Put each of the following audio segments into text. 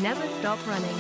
Never stop running.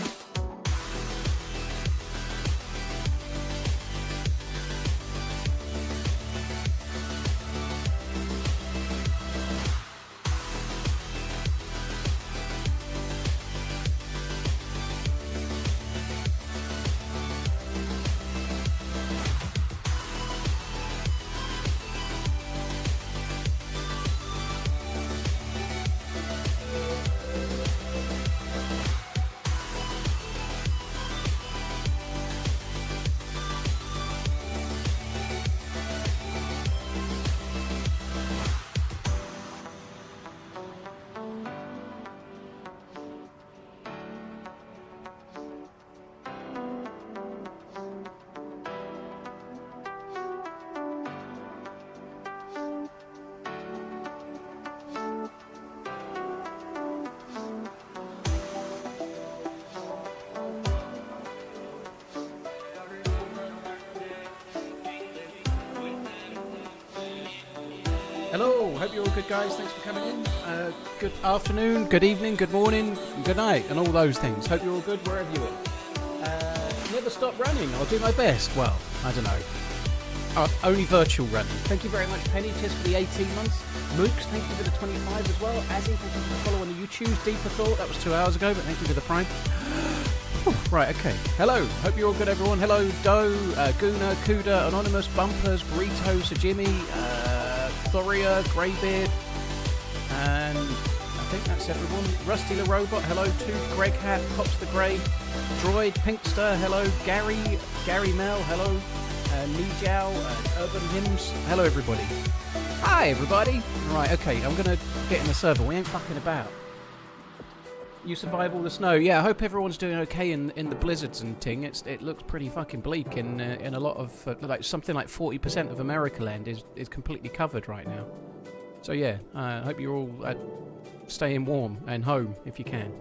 Hello, hope you're all good, guys. Thanks for coming in. Good afternoon, good evening, good morning, good night, and all those things. Hope you're all good wherever you are. Never stop running. I'll do my best. Well, I don't know. Only virtual running. Thank you very much, Penny, just for the 18 months. Mooks, thank you for the 25 as well. Azzy, thank you for the follow on the YouTube. Deeper Thought, that was 2 hours ago, but thank you for the Prime. Right, okay. Hello, hope you're all good, everyone. Hello, Doe, Guna, Kuda, Anonymous, Bumpers, Burrito, Sajimi, Thoria, Greybeard, and I think that's everyone. Rusty the Robot, hello. Tooth, Greg Hat, Pops the Grey, Droid, Pinkster, hello. Gary Mel, hello. Nijiao, Urban Hymns, hello everybody. Hi everybody. Right, okay, I'm going to get in the server. We ain't fucking about. You survive all the snow. Yeah, I hope everyone's doing okay in the blizzards and ting. It looks pretty fucking bleak in a lot of like something like 40% of America land is completely covered right now. So yeah, I hope you're all staying warm and home if you can.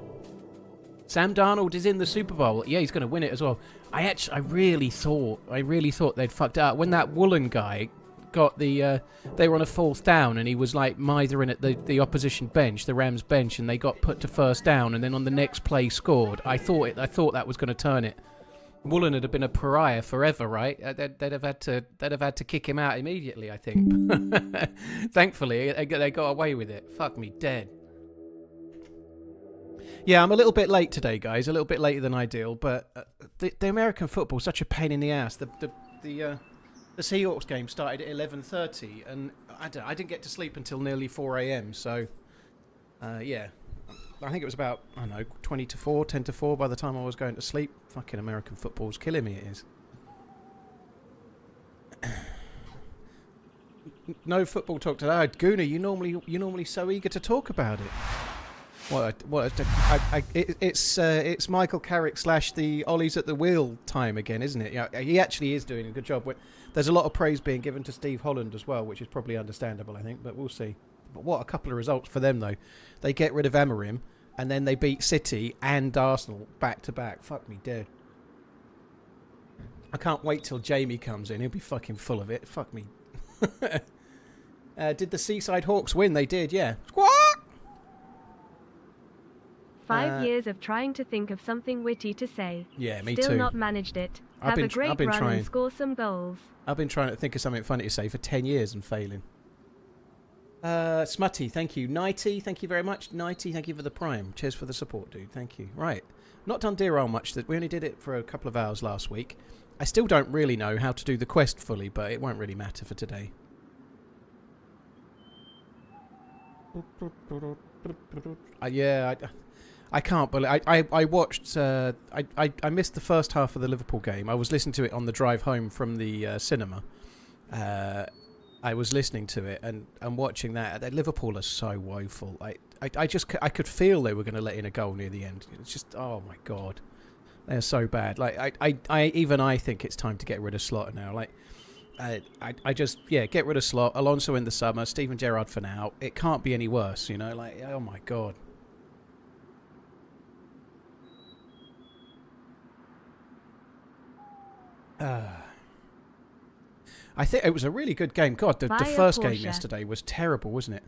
Sam Darnold is in the Super Bowl. Yeah, he's going to win it as well. I really thought they'd fucked up when that Woolen guy got the they were on a 4th down and he was like mithering at the opposition bench, the Rams bench, and they got put to 1st down, and then on the next play scored. I thought that was going to turn it. Woolen would have been a pariah forever, right? They'd have had to kick him out immediately, I think. Thankfully, they got away with it. Fuck me dead. Yeah, I'm a little bit late today, guys. A little bit later than ideal, but the American football's such a pain in the ass. The Seahawks game started at 11:30, and I didn't get to sleep until nearly 4 a.m. So, yeah, I think it was about 20 to 4, 10 to 4 by the time I was going to sleep. Fucking American football's killing me. It is. No football talk today. Guna, you normally so eager to talk about it. It's Michael Carrick / the Ollies at the wheel time again, isn't it? Yeah, he actually is doing a good job. There's a lot of praise being given to Steve Holland as well, which is probably understandable, I think, but we'll see. But what a couple of results for them, though. They get rid of Amorim, and then they beat City and Arsenal back to back. Fuck me dead. I can't wait till Jamie comes in. He'll be fucking full of it. Fuck me. Did the Seaside Hawks win? They did, yeah. Squawk! 5 years of trying to think of something witty to say. Yeah, me Still too. not managed it. Have a great run and score some goals. I've been trying to think of something funny to say for 10 years and failing. Smutty, thank you. Nighty, thank you very much. Nighty, thank you for the Prime. Cheers for the support, dude. Thank you. Right. Not done Deerisle much. We only did it for a couple of hours last week. I still don't really know how to do the quest fully, but it won't really matter for today. I can't believe I watched. I missed the first half of the Liverpool game. I was listening to it on the drive home from the cinema. I was listening to it and watching that. Liverpool are so woeful. I could feel they were going to let in a goal near the end. It's just, oh my god, they're so bad. Like I think it's time to get rid of Slaughter now. Like I just get rid of Slot. Alonso in the summer. Steven Gerrard for now. It can't be any worse, you know. Like, oh my god. I think it was a really good game. God, the first game yesterday was terrible, wasn't it?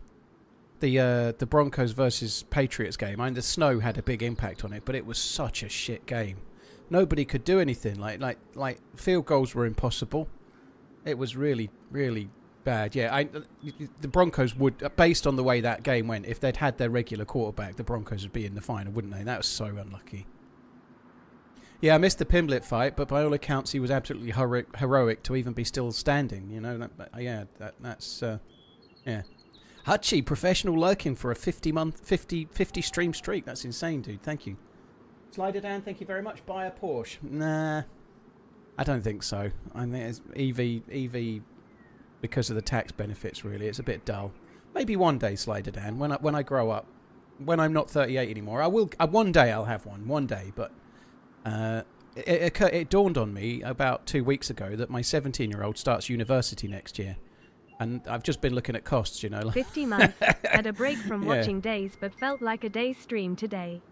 the Broncos versus Patriots game. I mean, the snow had a big impact on it, but it was such a shit game. Nobody could do anything. Like field goals were impossible. It was really, really bad. Yeah, the Broncos would, based on the way that game went, if they'd had their regular quarterback, the Broncos would be in the final, wouldn't they? That was so unlucky. Yeah, I missed the Pimblett fight, but by all accounts, he was absolutely heroic to even be still standing. You know, that's yeah. Hutchie, professional lurking for a 50 stream streak. That's insane, dude. Thank you. Slider Dan, thank you very much. Buy a Porsche. Nah, I don't think so. I think it's EV because of the tax benefits. Really, it's a bit dull. Maybe one day, Slider Dan, when I grow up, when I'm not 38 anymore, I will. One day I'll have one. One day, but it dawned on me about 2 weeks ago that my 17-year-old starts university next year. And I've just been looking at costs, you know. 50 months. Had a break from watching DayZ, but felt like a DayZ stream today.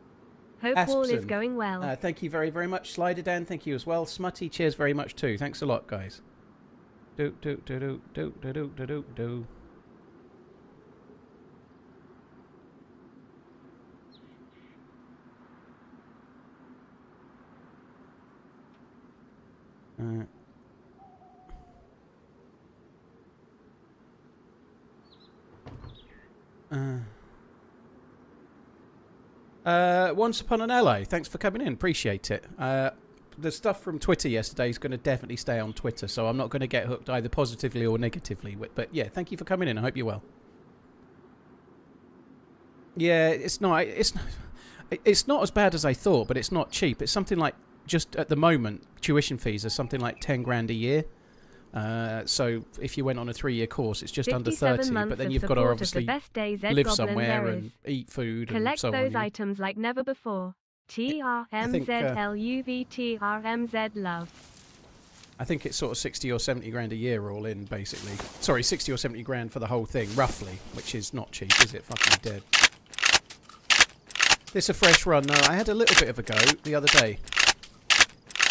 Hope Aspson, all is going well. Thank you very, very much. Slider Dan, thank you as well. Smutty, cheers very much too. Thanks a lot, guys. Do. Once Upon an Ally, thanks for coming in, appreciate it. The stuff from Twitter yesterday is going to definitely stay on Twitter, so I'm not going to get hooked either positively or negatively. But yeah, thank you for coming in, I hope you're well. Yeah, it's not as bad as I thought, but it's not cheap. It's something like, just at the moment, tuition fees are something like 10 grand a year. So if you went on a 3-year course, it's just under 30, but then you've got to obviously live somewhere and eat food and so on. Collect those items like never before. TRMZ LUV TRMZ love. I think it's sort of 60 or 70 grand a year all in, basically. Sorry, 60 or 70 grand for the whole thing, roughly, which is not cheap, is it? Fucking dead. This a fresh run? No, I had a little bit of a go the other day.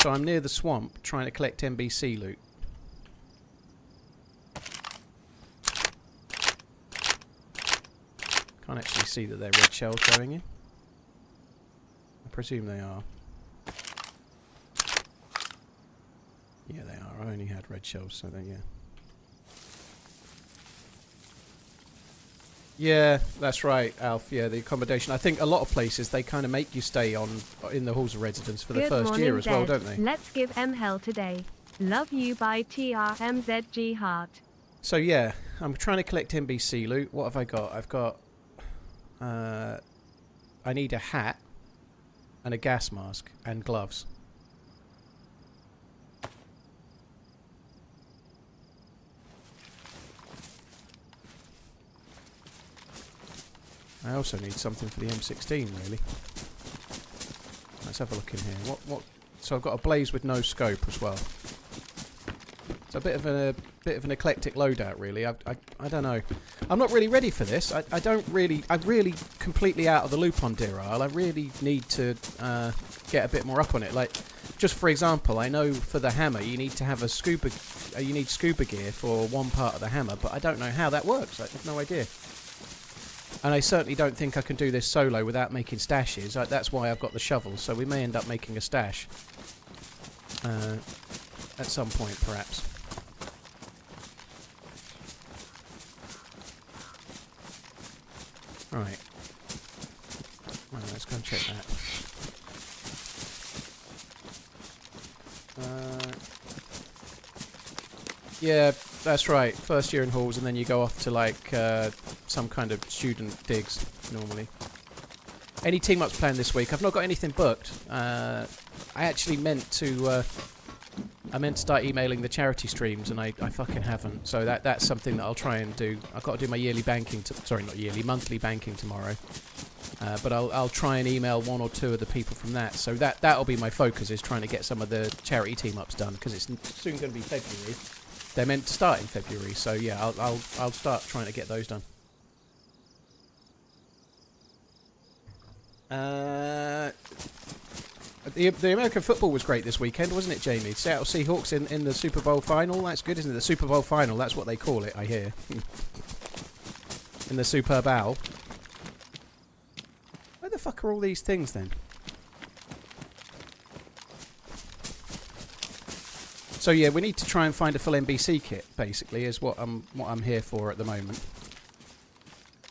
So I'm near the swamp trying to collect NBC loot. Can't actually see that they're red shells going in. I presume they are. Yeah, they are. I only had red shells, so then yeah. Yeah, that's right, Alf. Yeah, the accommodation. I think a lot of places, they kind of make you stay in the halls of residence for the first year as well, don't they? Let's give M hell today. Love you by TRMZG Heart. So yeah, I'm trying to collect NBC loot. What have I got? I've got... I need a hat and a gas mask and gloves. I also need something for the M16, really. Let's have a look in here. What? So I've got a blaze with no scope as well. It's a bit of an eclectic loadout, really. I don't know. I'm not really ready for this. I'm really completely out of the loop on Deerisle. I really need to get a bit more up on it. Like, just for example, I know for the hammer you need to have a scuba. You need scuba gear for one part of the hammer, but I don't know how that works. I have no idea. And I certainly don't think I can do this solo without making stashes. That's why I've got the shovel. So we may end up making a stash at some point, perhaps. Right. Well, let's go and check that. Yeah, that's right. First year in halls, and then you go off to like some kind of student digs normally. Any team ups planned this week? I've not got anything booked. I actually meant to. I meant to start emailing the charity streams, and I fucking haven't. So that's something that I'll try and do. I've got to do my yearly banking. Monthly banking tomorrow. But I'll try and email one or two of the people from that. So that'll be my focus, is trying to get some of the charity team ups done, because it's soon going to be February. They're meant to start in February, so yeah, I'll start trying to get those done. The American football was great this weekend, wasn't it, Jamie? Seattle Seahawks in the Super Bowl final. That's good, isn't it? The Super Bowl final, that's what they call it, I hear. In the Superb Owl. fuck are all these things then? So yeah, we need to try and find a full NBC kit. Basically, is what I'm here for at the moment.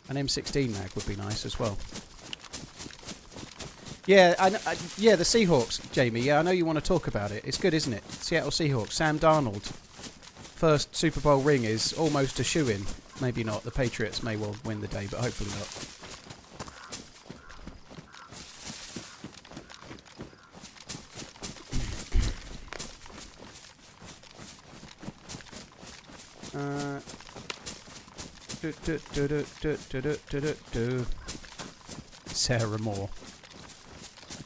An M16 mag would be nice as well. Yeah, yeah, the Seahawks, Jamie. Yeah, I know you want to talk about it. It's good, isn't it? Seattle Seahawks. Sam Darnold. First Super Bowl ring is almost a shoo-in. Maybe not. The Patriots may well win the day, but hopefully not. Sarah Moore.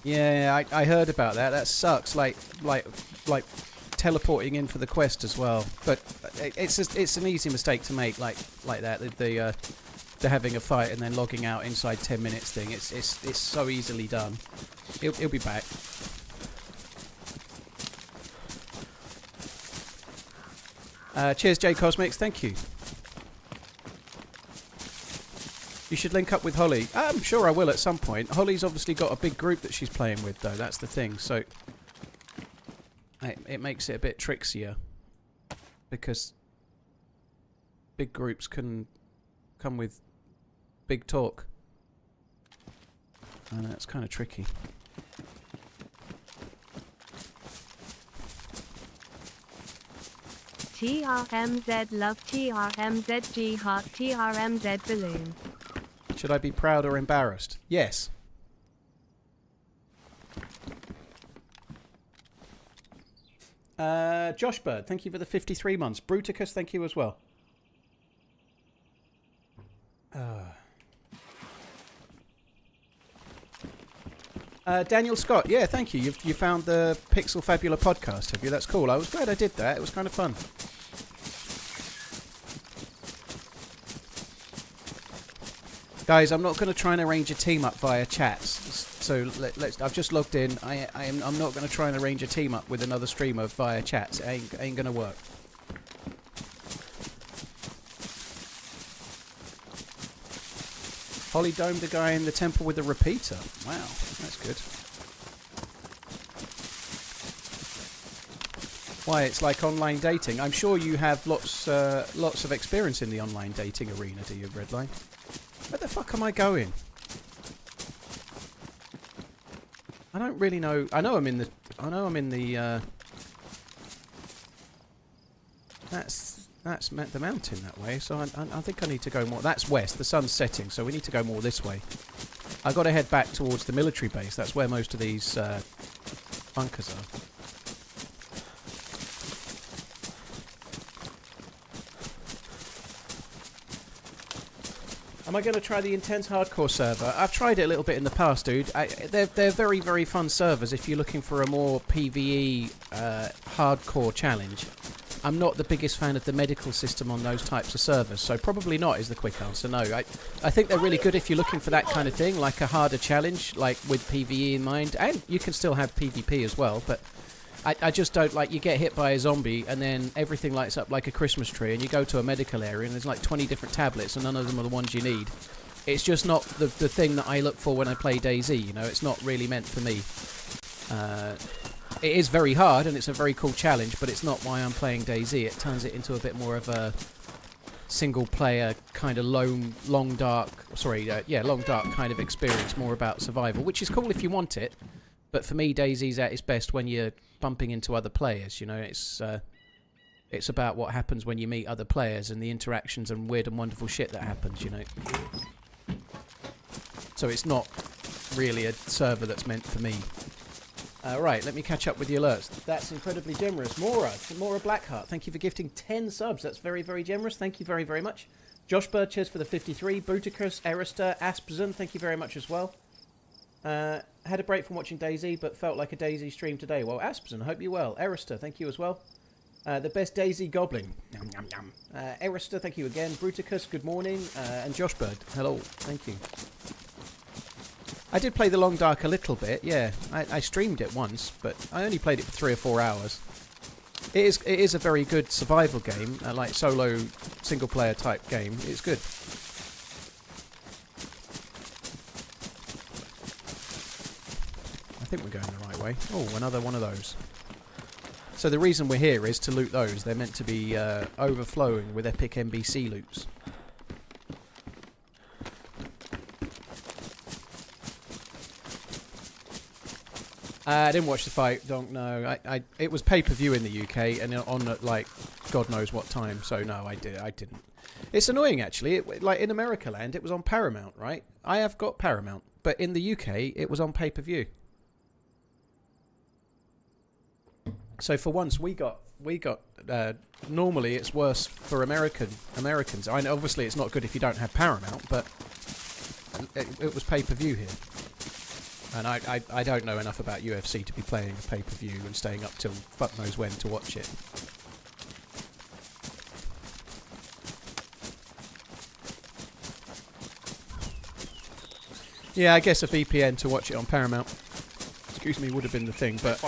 Yeah, I heard about that. That sucks. Like teleporting in for the quest as well. But it's an easy mistake to make, like that. The having a fight and then logging out inside 10 minutes thing. It's so easily done. He'll be back. Cheers, J Cosmics. Thank you. You should link up with Holly. I'm sure I will at some point. Holly's obviously got a big group that she's playing with, though. That's the thing. So it makes it a bit trickier because big groups can come with big talk, and that's kind of tricky. TRMZ love TRMZG heart TRMZ balloon. Should I be proud or embarrassed? Yes. Josh Bird, thank you for the 53 months. Bruticus, thank you as well. Daniel Scott, yeah, thank you. You found the Pixel Fabula podcast, have you? That's cool. I was glad I did that. It was kind of fun. Guys, I'm not going to try and arrange a team up via chats. So let's. I've just logged in. I'm not going to try and arrange a team up with another streamer via chats. It ain't going to work. Holly domed a guy in the temple with a repeater. Wow, that's good. Why, it's like online dating. I'm sure you have lots of experience in the online dating arena, do you, Redline? Where the fuck am I going? I don't really know. I know I'm in the. That's the mountain that way. So I think I need to go more. That's west. The sun's setting, so we need to go more this way. I got to head back towards the military base. That's where most of these bunkers are. Am I going to try the intense hardcore server? I've tried it a little bit in the past, dude. They're very, very fun servers if you're looking for a more PvE hardcore challenge. I'm not the biggest fan of the medical system on those types of servers, so probably not is the quick answer. No, I think they're really good if you're looking for that kind of thing, like a harder challenge, like with PvE in mind. And you can still have PvP as well, but I just don't like you get hit by a zombie and then everything lights up like a Christmas tree and you go to a medical area and there's like 20 different tablets and none of them are the ones you need. It's just not the thing that I look for when I play DayZ, you know. It's not really meant for me. It is very hard and it's a very cool challenge, but it's not why I'm playing DayZ. It turns it into a bit more of a single player kind of long dark kind of experience, more about survival, which is cool if you want it. But for me, DayZ's at its best when you're bumping into other players. You know, it's about what happens when you meet other players and the interactions and weird and wonderful shit that happens. You know, so it's not really a server that's meant for me. Right, let me catch up with the alerts. That's incredibly generous. Mora Blackheart, thank you for gifting 10 subs. That's very, very generous. Thank you very, very much. Josh Bird, cheers for the 53. Bruticus, Erister, Aspazon, thank you very much as well. Had a break from watching DayZ, but felt like a DayZ stream today. Well, Aspazon, hope you're well. Erister, thank you as well. The best DayZ goblin. Yum, yum, yum. Erister, thank you again. Bruticus, good morning. And Josh Bird, hello. Thank you. I did play The Long Dark a little bit, yeah. I streamed it once, but I only played it for 3 or 4 hours. It is a very good survival game, like solo single-player type game. It's good. think we're going the right way. Oh, another one of those. So the reason we're here is to loot those. They're meant to be overflowing with epic NBC loots. I didn't watch the fight, don't know. It was pay-per-view in the UK and on like God knows what time. So no, I didn't. It's annoying actually. Like in America land, it was on Paramount, right? I have got Paramount, but in the UK, it was on pay-per-view. So for once, we got. Normally, it's worse for Americans. I know obviously it's not good if you don't have Paramount, but it was pay-per-view here. And I don't know enough about UFC to be playing a pay-per-view and staying up till fuck knows when to watch it. Yeah, I guess a VPN to watch it on Paramount, excuse me, would have been the thing, but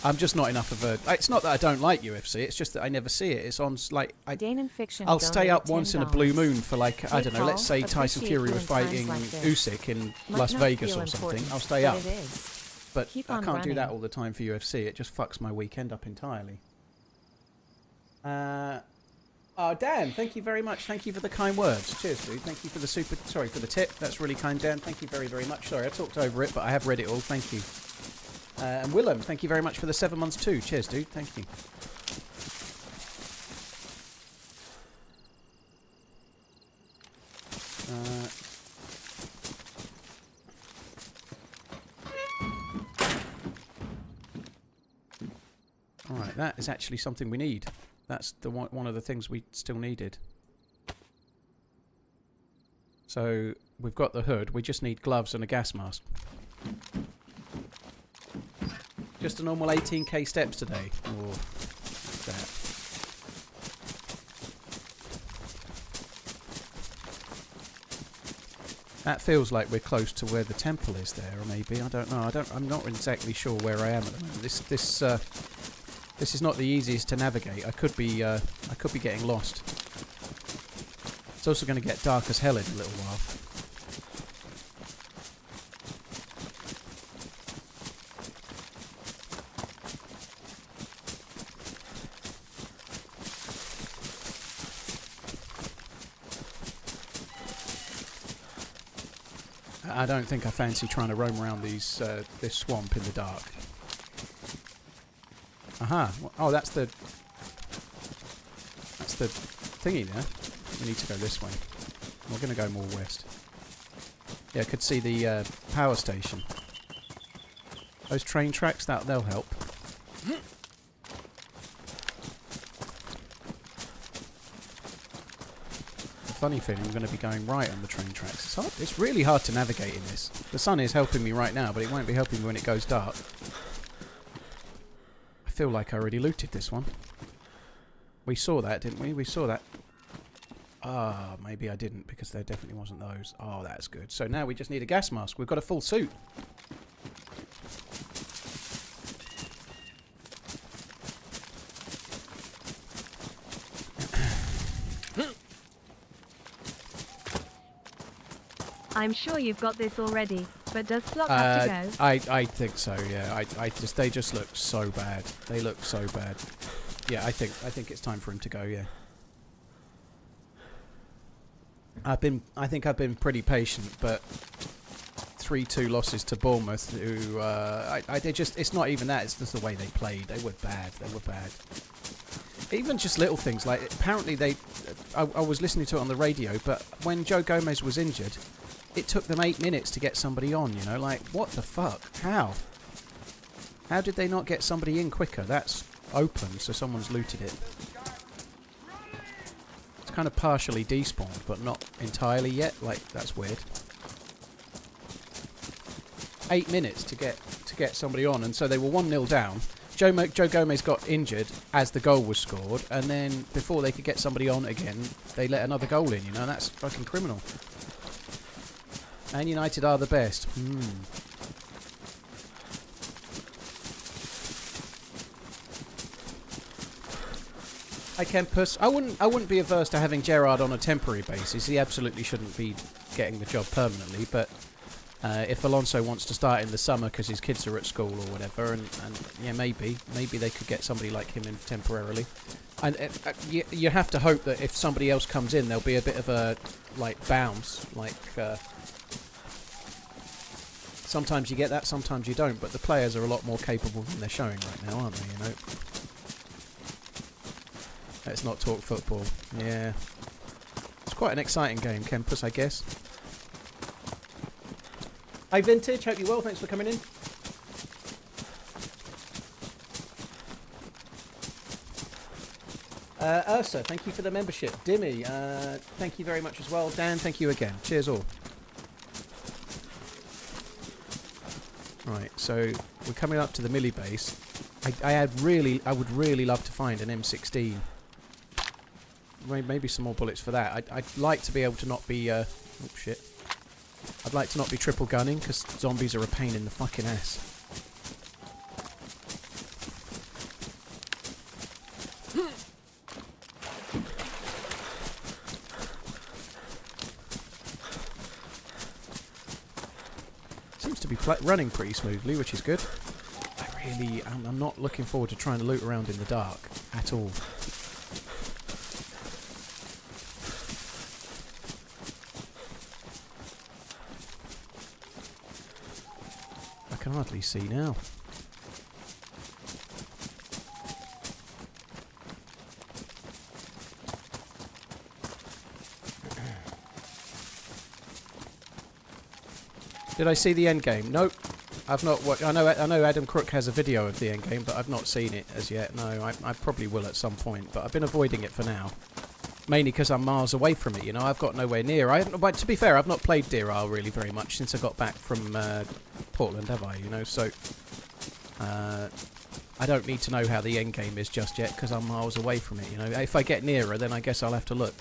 I'm just not enough of a... It's not that I don't like UFC, it's just that I never see it. It's on, like... I'll stay up once in a blue moon for, like, I don't know, let's say Tyson Fury was fighting Usyk in Las Vegas or something. I'll stay up. But I can't do that all the time for UFC. It just fucks my weekend up entirely. Oh, Dan, thank you very much. Thank you for the kind words. Cheers, dude. Thank you for the for the tip. That's really kind, Dan. Thank you very, very much. Sorry, I talked over it, but I have read it all. Thank you. And Willem, thank you very much for the 7 months too. Cheers, dude. Thank you. All right, that is actually something we need. That's the one of the things we still needed. So we've got the hood. We just need gloves and a gas mask. Just a normal 18k steps today. Oh, that. That feels like we're close to where the temple is there, or maybe I don't know. I'm not exactly sure where I am at the moment. This is not the easiest to navigate. I could be getting lost. It's also going to get dark as hell in a little while. I don't think I fancy trying to roam around this swamp in the dark. Aha! Oh, that's the thingy there. We need to go this way. We're going to go more west. Yeah, I could see the power station. Those train tracks, they'll help. Funny feeling I'm going to be going right on the train tracks. It's really hard to navigate in this. The sun is helping me right now, but it won't be helping me when it goes dark. I feel like I already looted this one. We saw that, didn't we? We saw that. Ah, maybe I didn't, because there definitely wasn't those. Oh, that's good. So now we just need a gas mask. We've got a full suit. I'm sure you've got this already, but does Flop have to go? I think so, yeah. They just look so bad. They look so bad. Yeah, I think it's time for him to go, yeah. I think I've been pretty patient, but 3-2 losses to Bournemouth, who it's not even that, it's just the way they played. They were bad. Even just little things, like apparently I was listening to it on the radio, but when Joe Gomez was injured, it took them 8 minutes to get somebody on, you know, like, what the fuck? How did they not get somebody in quicker? That's open, so someone's looted it. It's kind of partially despawned, but not entirely yet. Like, that's weird. 8 minutes to get somebody on, and so they were 1-0 down. Joe Gomez got injured as the goal was scored, and then before they could get somebody on again, they let another goal in, you know. That's fucking criminal. And United are the best. Hi Kempus. I wouldn't be averse to having Gerrard on a temporary basis. He absolutely shouldn't be getting the job permanently, but If Alonso wants to start in the summer because his kids are at school or whatever, and yeah, maybe they could get somebody like him in temporarily. And you have to hope that if somebody else comes in, there'll be a bit of a bounce. Sometimes you get that, sometimes you don't. But the players are a lot more capable than they're showing right now, aren't they? You know. Let's not talk football. Yeah, it's quite an exciting game, Kempus, I guess. Hi Vintage, hope you're well, thanks for coming in. Ursa, thank you for the membership. Dimmy, thank you very much as well. Dan, thank you again. Cheers all. Right, so we're coming up to the Millie base. I would really love to find an M16. Maybe some more bullets for that. I'd like to be able to not be... oh shit. I'd like to not be triple gunning, because zombies are a pain in the fucking ass. Seems to be running pretty smoothly, which is good. I'm not looking forward to trying to loot around in the dark at all. I can hardly see now. Did I see the end game? Nope. I've not. I know Adam Crook has a video of the end game, but I've not seen it as yet. No, I probably will at some point, but I've been avoiding it for now. Mainly because I'm miles away from it. You know, I've got nowhere near. But to be fair, I've not played Deerisle really very much since I got back from Portland, have I? You know, so I don't need to know how the end game is just yet because I'm miles away from it. You know, if I get nearer, then I guess I'll have to look.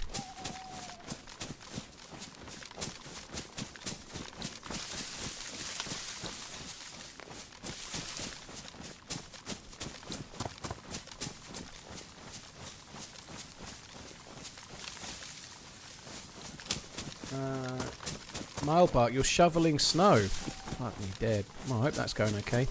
Milebark, you're shoveling snow. Fuck me dead. Well, I hope that's going okay.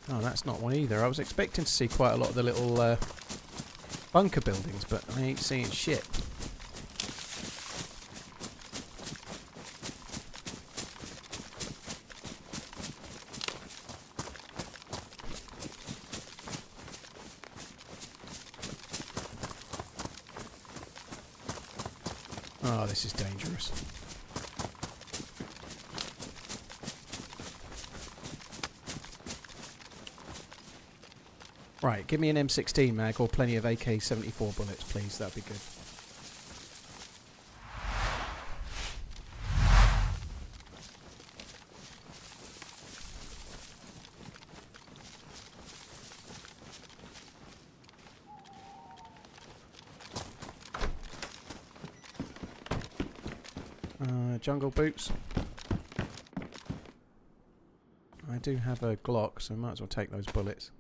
Oh, that's not one either. I was expecting to see quite a lot of the little bunker buildings, but I ain't seeing shit. Oh, this is dangerous. Right, give me an M16 mag or plenty of AK-74 bullets, please. That'd be good. Jungle boots. I do have a Glock, so I might as well take those bullets.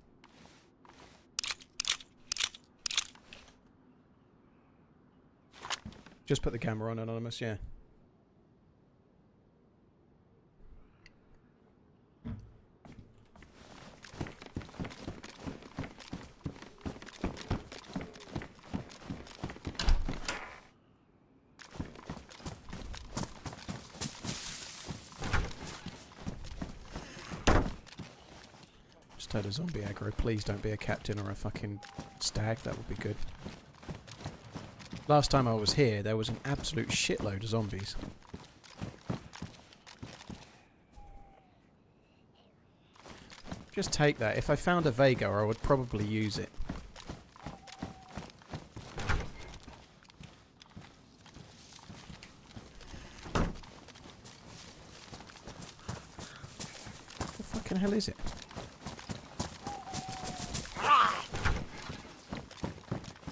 Just put the camera on, Anonymous, yeah. Just had a zombie aggro. Please don't be a captain or a fucking stag. That would be good. Last time I was here, there was an absolute shitload of zombies. Just take that. If I found a Vega, I would probably use it. What the fucking hell is it?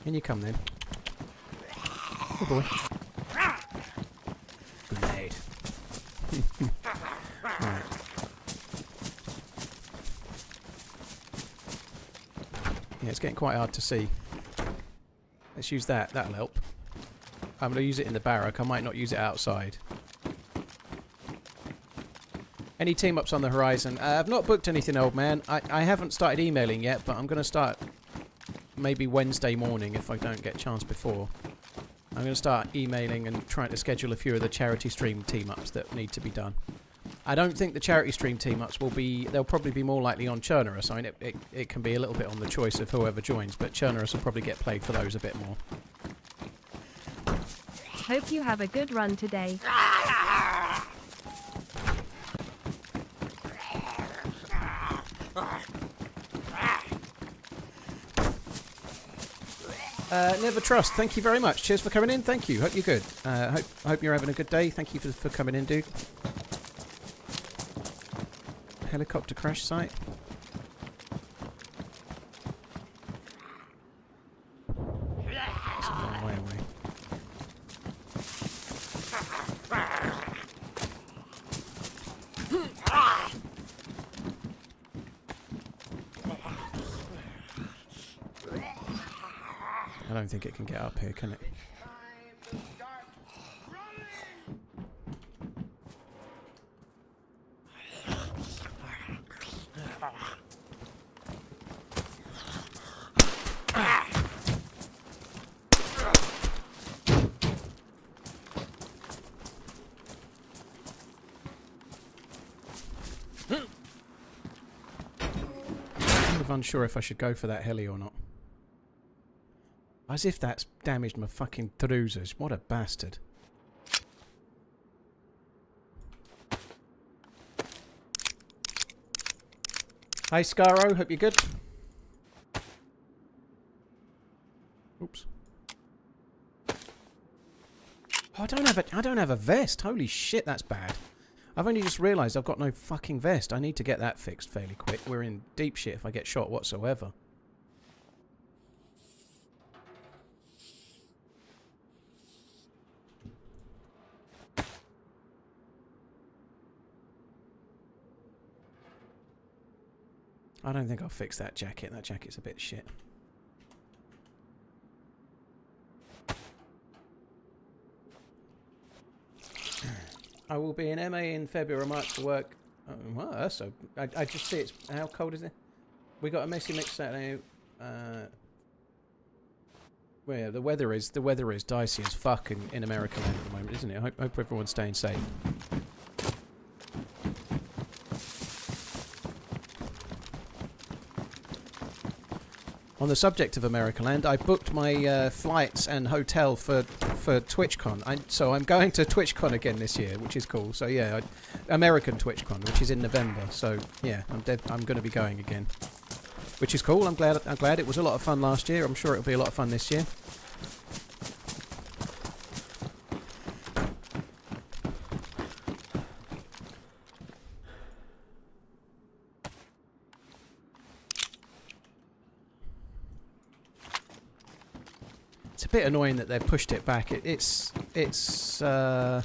In you come then. Oh boy. Grenade. Right. Yeah, it's getting quite hard to see. Let's use that. That'll help. I'm going to use it in the barrack. I might not use it outside. Any team-ups on the horizon? I've not booked anything, old man. I haven't started emailing yet, but I'm going to start maybe Wednesday morning if I don't get a chance before. I'm going to start emailing and trying to schedule a few of the charity stream team-ups that need to be done. I don't think the charity stream team-ups will be... They'll probably be more likely on Churnerus. I mean, it can be a little bit on the choice of whoever joins, but Churnerus will probably get played for those a bit more. Hope you have a good run today. Never trust. Thank you very much. Cheers for coming in. Thank you. Hope you're good. Hope you're having a good day. Thank you for coming in, dude. Helicopter crash site. That's a long way away. I don't think it can get up here, can it? I'm unsure if I should go for that heli or not. As if that's damaged my fucking trousers. What a bastard. Hi Scaro, hope you're good. Oops. Oh, I don't have a vest. Holy shit, that's bad. I've only just realised I've got no fucking vest. I need to get that fixed fairly quick. We're in deep shit if I get shot whatsoever. I don't think I'll fix that jacket. That jacket's a bit shit. I will be in MA in February or March for work. Oh, well, so I just see it's... How cold is it? We got a messy mix Saturday. Well, yeah, the weather is dicey as fuck in America at the moment, isn't it? I hope everyone's staying safe. On the subject of Americaland, I booked my flights and hotel for TwitchCon. So I'm going to TwitchCon again this year, which is cool. So yeah, American TwitchCon, which is in November. So yeah, I'm going to be going again, which is cool. I'm glad it was a lot of fun last year. I'm sure it'll be a lot of fun this year. It's a bit annoying that they've pushed it back. It's I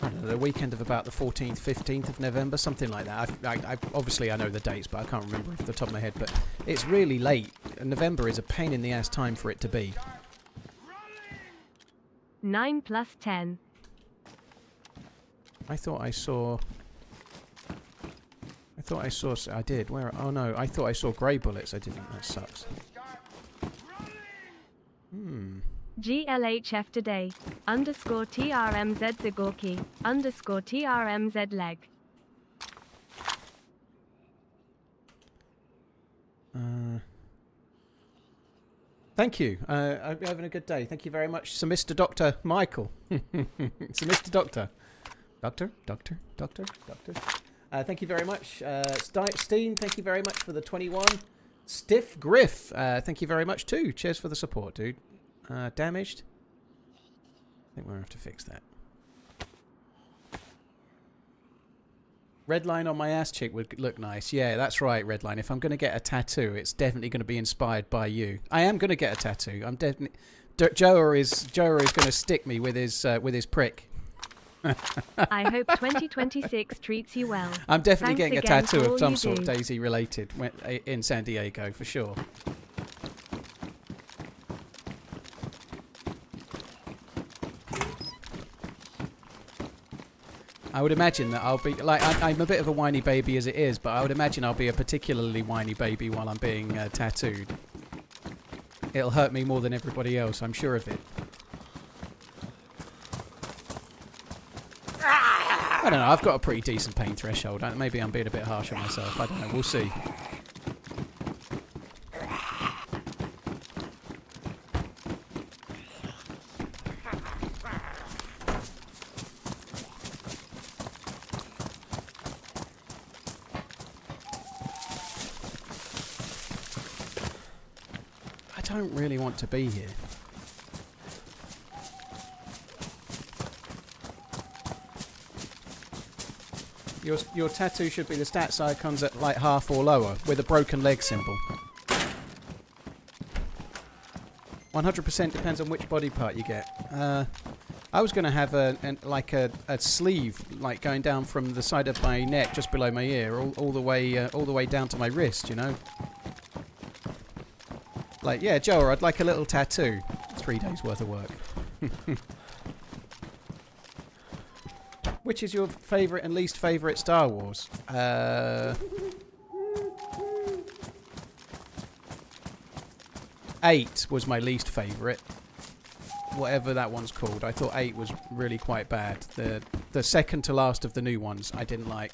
don't know, the weekend of about the 14th, 15th of November, something like that. I obviously I know the dates, but I can't remember off the top of my head. But it's really late. November is a pain in the ass time for it to be. 9 + 10. I thought I saw. I did. Where? Oh no! I thought I saw grey bullets. I didn't. That sucks. GLHF today. _TRMZ Zagorki. _TRMZ leg. Thank you. I hope you're having a good day. Thank you very much. So, Mr. Dr. Michael. So, Mr. Doctor. Doctor. Thank you very much. Steen, thank you very much for the 21. Stiff Griff, thank you very much too. Cheers for the support, dude. Damaged. I think we'll have to fix that. Red line on my ass cheek would look nice. Yeah, that's right, Red line. If I'm going to get a tattoo, it's definitely going to be inspired by you. I am going to get a tattoo. I'm definitely... Joa is going to stick me with his prick. I hope 2026 treats you well. I'm definitely Thanks getting a again tattoo for all of some you sort, do. DayZ related, in San Diego for sure. I would imagine that I'll be like I'm a bit of a whiny baby as it is, but I would imagine I'll be a particularly whiny baby while I'm being tattooed. It'll hurt me more than everybody else, I'm sure of it. I don't know, I've got a pretty decent pain threshold. Maybe I'm being a bit harsh on myself. I don't know, we'll see. I don't really want to be here. Your tattoo should be the stats icons at like half or lower with a broken leg symbol. 100% depends on which body part you get. I was going to have a sleeve like going down from the side of my neck just below my ear all the way down to my wrist, you know. Like, yeah, Joe, I'd like a little tattoo. 3 days worth of work. Which is your favourite and least favourite Star Wars? 8 was my least favourite. Whatever that one's called. I thought 8 was really quite bad. The second to last of the new ones I didn't like.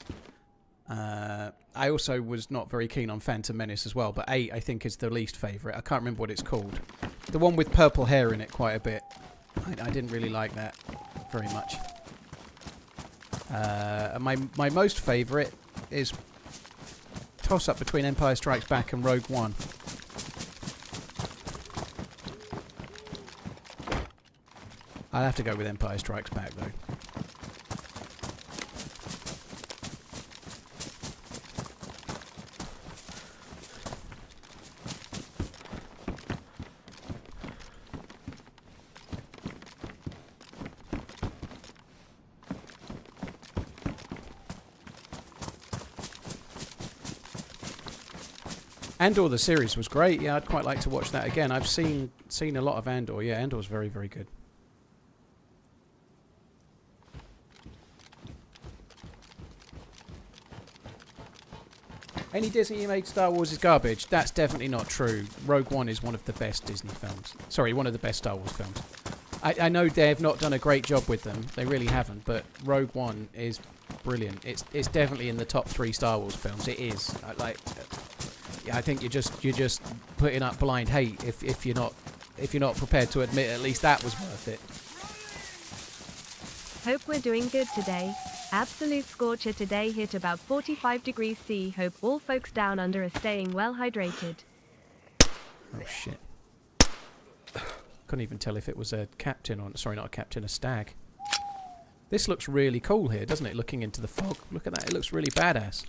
I also was not very keen on Phantom Menace as well, but 8 I think is the least favourite. I can't remember what it's called. The one with purple hair in it quite a bit. I didn't really like that very much. My most favourite is toss-up between Empire Strikes Back and Rogue One. I'll have to go with Empire Strikes Back though. Andor the series was great. Yeah, I'd quite like to watch that again. I've seen a lot of Andor. Yeah, Andor's very, very good. Any Disney-made Star Wars is garbage. That's definitely not true. Rogue One is one of the best Disney films. Sorry, one of the best Star Wars films. I know they have not done a great job with them. They really haven't. But Rogue One is brilliant. It's definitely in the top 3 Star Wars films. It is. I think you're just putting up blind hate if you're not prepared to admit at least that was worth it. Hope we're doing good today. Absolute scorcher today, hit about 45 degrees C. Hope all folks down under are staying well hydrated. Oh shit. Couldn't even tell if it was a captain or... Sorry, not a captain, a stag. This looks really cool here, doesn't it? Looking into the fog. Look at that, it looks really badass.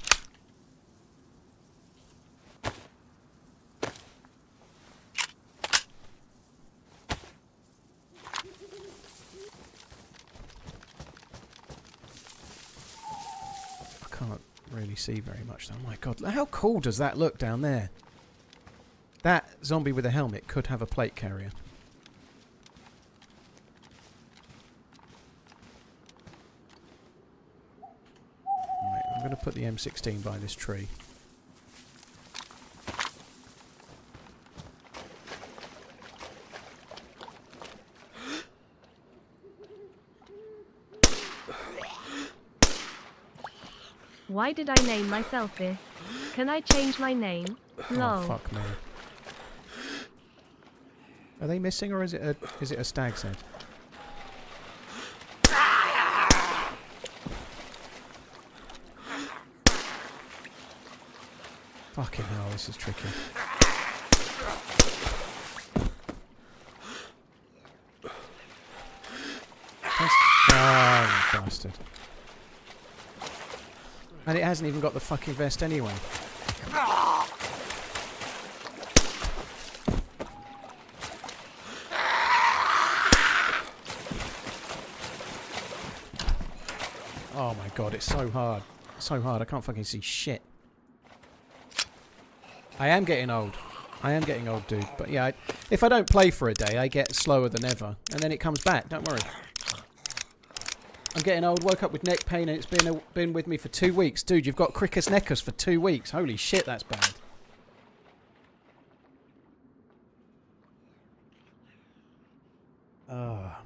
Can't really see very much though. Oh my god, how cool does that look down there? That zombie with a helmet could have a plate carrier. Right, I'm going to put the M16 by this tree. Why did I name myself this? Can I change my name? Lol. Oh fuck me. Are they missing or is it a stag's head? Fucking hell, this is tricky. Oh, you bastard. And it hasn't even got the fucking vest anyway. god, it's so hard. So hard, I can't fucking see shit. I am getting old. I am getting old, dude. But yeah, if I don't play for a day, I get slower than ever. And then it comes back, don't worry. I'm getting old, woke up with neck pain, and it's been with me for 2 weeks. Dude, you've got cricus neckers for 2 weeks. Holy shit, that's bad.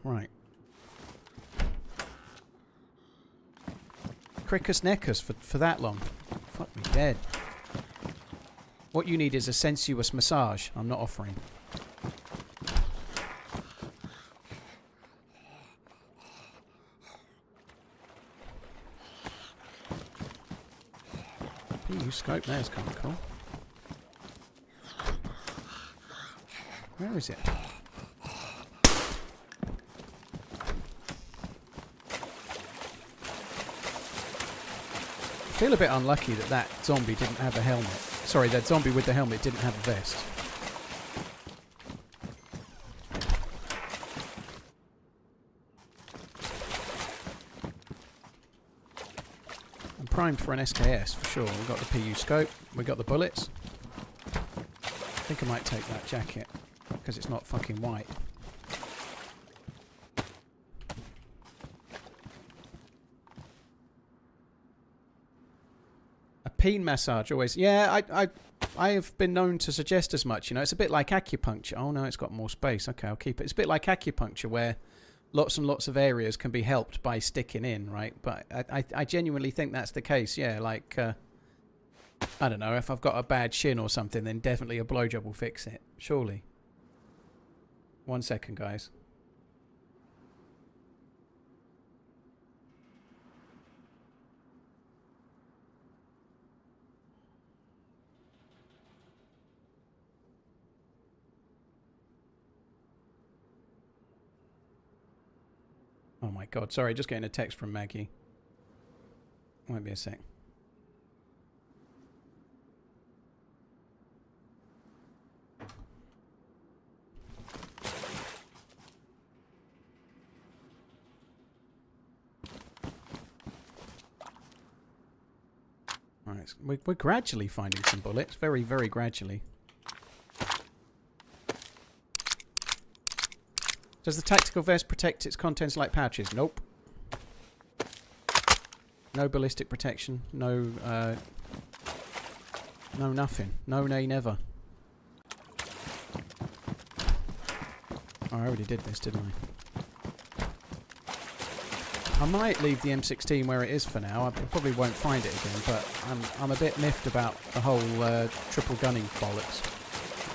Right. Cricus neckers for that long. Fuck me dead. What you need is a sensuous massage. I'm not offering. PU scope, there's kind of cool. Where is it? I feel a bit unlucky that that zombie didn't have a helmet. Sorry, that zombie with the helmet didn't have a vest. I'm primed for an SKS for sure. We've got the PU scope. We've got the bullets. I think I might take that jacket because it's not fucking white. Peen massage always. Yeah, I have been known to suggest as much. You know, it's a bit like acupuncture. Oh no, it's got more space. Okay, I'll keep it. It's a bit like acupuncture where lots and lots of areas can be helped by sticking in, right? But I genuinely think that's the case. Yeah, like I don't know, if I've got a bad shin or something, then definitely a blowjob will fix it. Surely. 1 second, guys. Oh my god, sorry, just getting a text from Maggie. Won't be a sec. Alright, we're gradually finding some bullets. Very, very gradually. Does the tactical vest protect its contents like pouches? Nope. No ballistic protection. No, no nothing. No, nay, never. Oh, I already did this, didn't I? I might leave the M16 where it is for now. I probably won't find it again, but I'm a bit miffed about the whole triple gunning bollocks.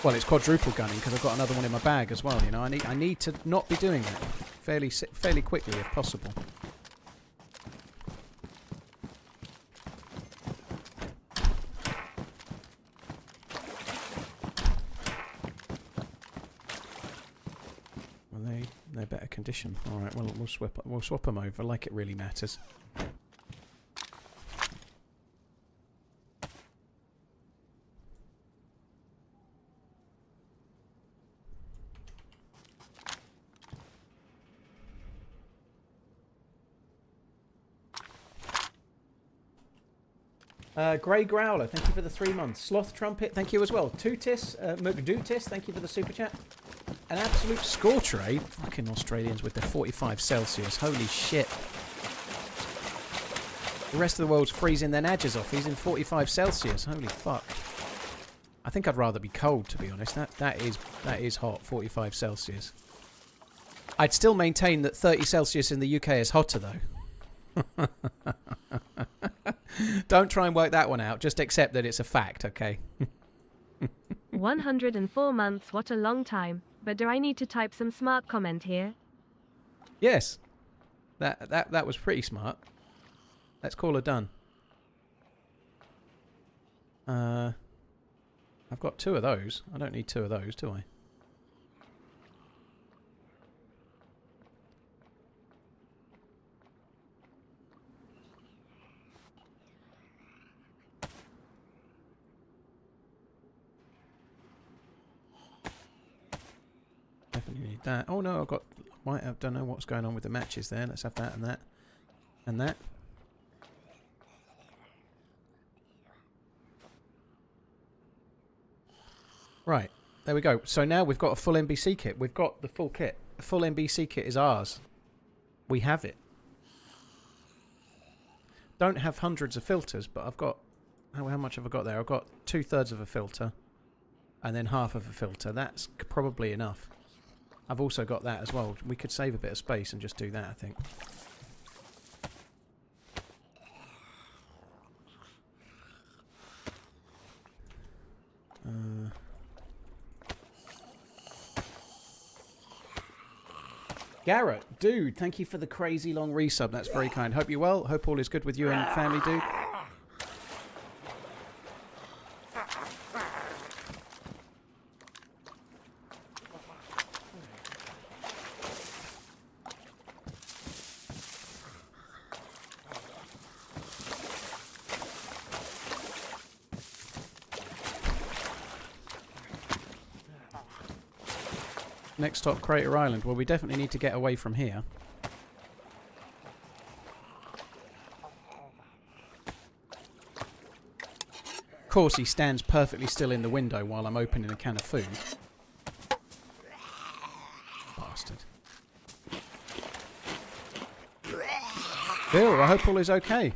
Well, it's quadruple gunning because I've got another one in my bag as well. You know, I need to not be doing that fairly quickly if possible. Well, they're better condition. All right, well we'll swap them over like it really matters. Grey Growler, thank you for the 3 months. Sloth Trumpet, thank you as well. Tootis, McDootis, thank you for the super chat. An absolute scorcher, eh? Fucking Australians with their 45 Celsius. Holy shit. The rest of the world's freezing their nadgers off. He's in 45 Celsius. Holy fuck. I think I'd rather be cold, to be honest. That is hot, 45 Celsius. I'd still maintain that 30 Celsius in the UK is hotter, though. Don't try and work that one out. Just accept that it's a fact, okay? 104 months, what a long time. But do I need to type some smart comment here? Yes. That was pretty smart. Let's call her done. I've got 2 of those. I don't need 2 of those, do I? Definitely need that. Oh no, I don't know what's going on with the matches there. Let's have that and that. And that. Right, there we go. So now we've got a full NBC kit. We've got the full kit. The full NBC kit is ours. We have it. Don't have hundreds of filters, but I've got... How much have I got there? I've got 2/3 of a filter. And then half of a filter. That's probably enough. I've also got that as well. We could save a bit of space and just do that, I think. Garrett, dude, thank you for the crazy long resub. That's very kind. Hope you're well. Hope all is good with you and family, dude. Next stop, Crater Island. Well, we definitely need to get away from here. Of course, he stands perfectly still in the window while I'm opening a can of food. Bastard. Bill, I hope all is okay.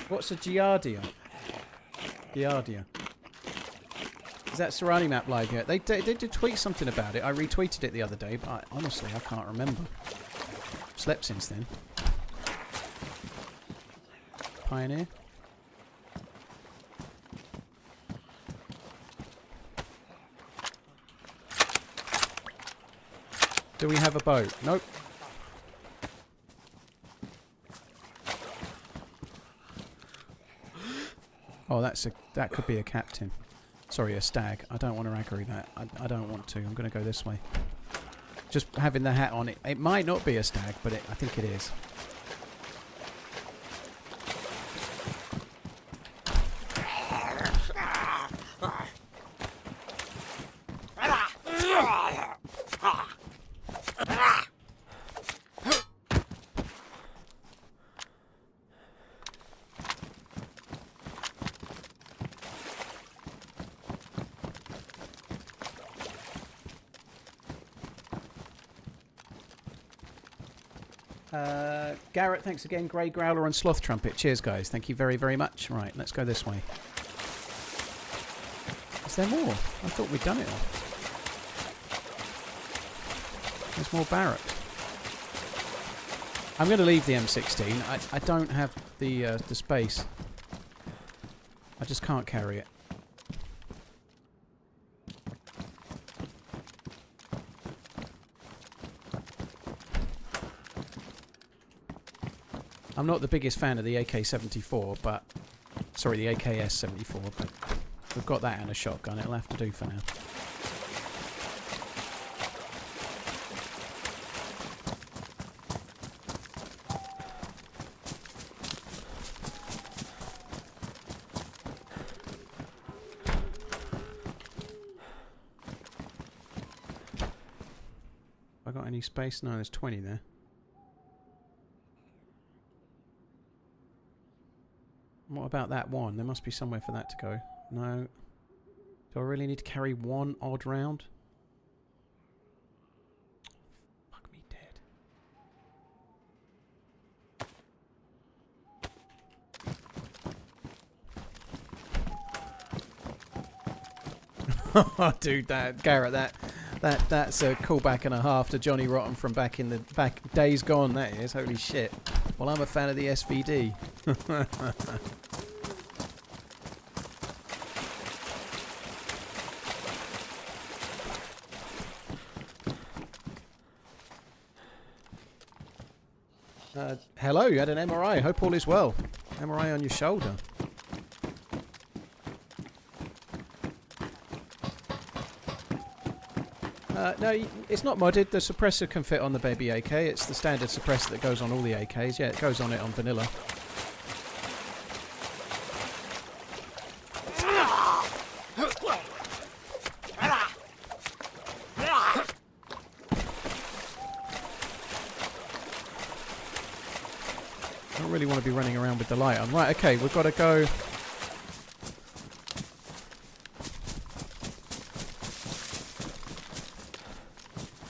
What's a Giardia? Giardia. Is that Serrani map live yet? They did tweet something about it. I retweeted it the other day, but honestly, I can't remember. Slept since then. Pioneer. Do we have a boat? Nope. Oh, that could be a captain. Sorry, a stag. I don't want to aggro that. I don't want to. I'm going to go this way. Just having the hat on it. It might not be a stag, but I think it is. Garrett, thanks again. Grey Growler and Sloth Trumpet. Cheers, guys. Thank you very, very much. Right, let's go this way. Is there more? I thought we'd done it all. There's more barracks. I'm going to leave the M16. I don't have the space. I just can't carry it. I'm not the biggest fan of the AK-74, but... Sorry, the AKS-74, but we've got that and a shotgun. It'll have to do for now. Have I got any space? No, there's 20 there. What about that one? There must be somewhere for that to go. No. Do I really need to carry one odd round? Fuck me dead. Oh, dude, Garrett, that's a callback and a half to Johnny Rotten from back days gone. That is, holy shit. Well, I'm a fan of the SVD. Hello, you had an MRI. Hope all is well. MRI on your shoulder. No, it's not modded. The suppressor can fit on the baby AK. It's the standard suppressor that goes on all the AKs. Yeah, it goes on it on vanilla. I don't really want to be running around with the light on. Right, okay, we've got to go...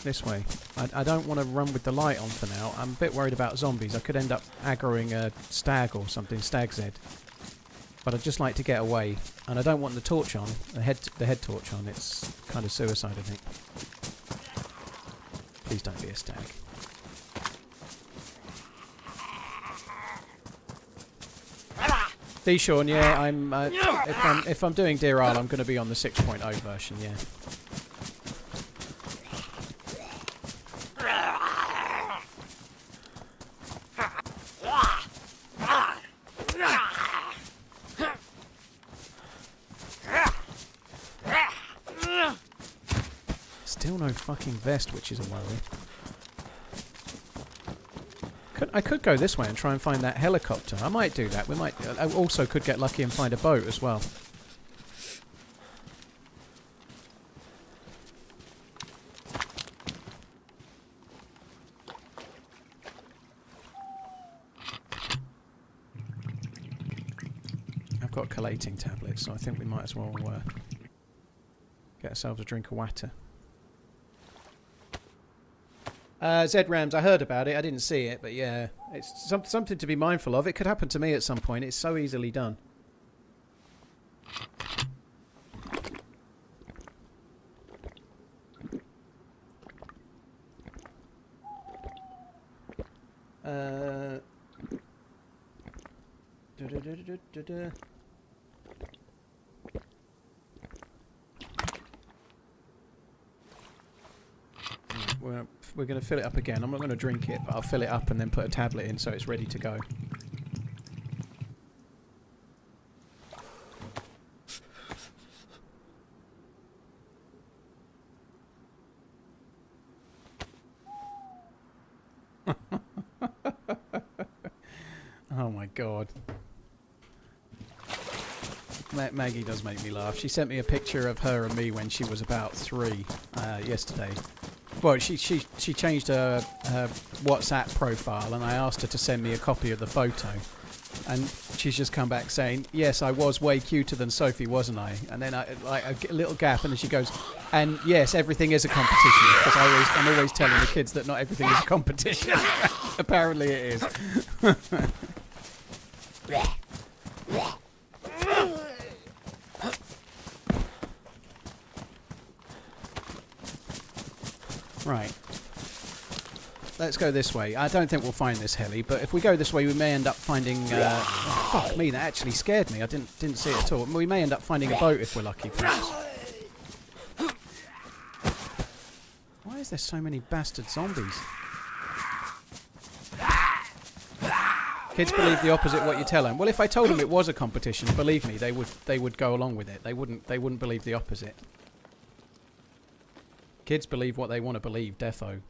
this way. I don't want to run with the light on for now. I'm a bit worried about zombies. I could end up aggroing a stag or something, stag Z. But I'd just like to get away. And I don't want the torch on, the head torch on. It's kind of suicide, I think. Please don't be a stag. D-Sean, yeah, I'm if I'm doing Deerisle, I'm going to be on the 6.0 version, yeah. Still no fucking vest, which is a worry. I could go this way and try and find that helicopter. I might do that. We might. I also could get lucky and find a boat as well. I've got collating tablets, so I think we might as well get ourselves a drink of water. Z-Rams, I heard about it. I didn't see it, but yeah, it's something to be mindful of. It could happen to me at some point. It's so easily done. We're going to fill it up again. I'm not going to drink it, but I'll fill it up and then put a tablet in so it's ready to go. Oh my god. Maggie does make me laugh. She sent me a picture of her and me when she was about 3 yesterday. Well, she changed her WhatsApp profile, and I asked her to send me a copy of the photo, and she's just come back saying, "Yes, I was way cuter than Sophie, wasn't I?" And then I get a little gap, and then she goes, "And yes, everything is a competition." Because I'm always telling the kids that not everything is a competition. Apparently, it is. Right. Let's go this way. I don't think we'll find this heli, but if we go this way, we may end up finding... oh, fuck me, that actually scared me. I didn't see it at all. We may end up finding a boat if we're lucky, perhaps. Why is there so many bastard zombies? Kids believe the opposite what you tell them. Well, if I told them it was a competition, believe me, they would go along with it. They wouldn't believe the opposite. Kids believe what they want to believe, defo.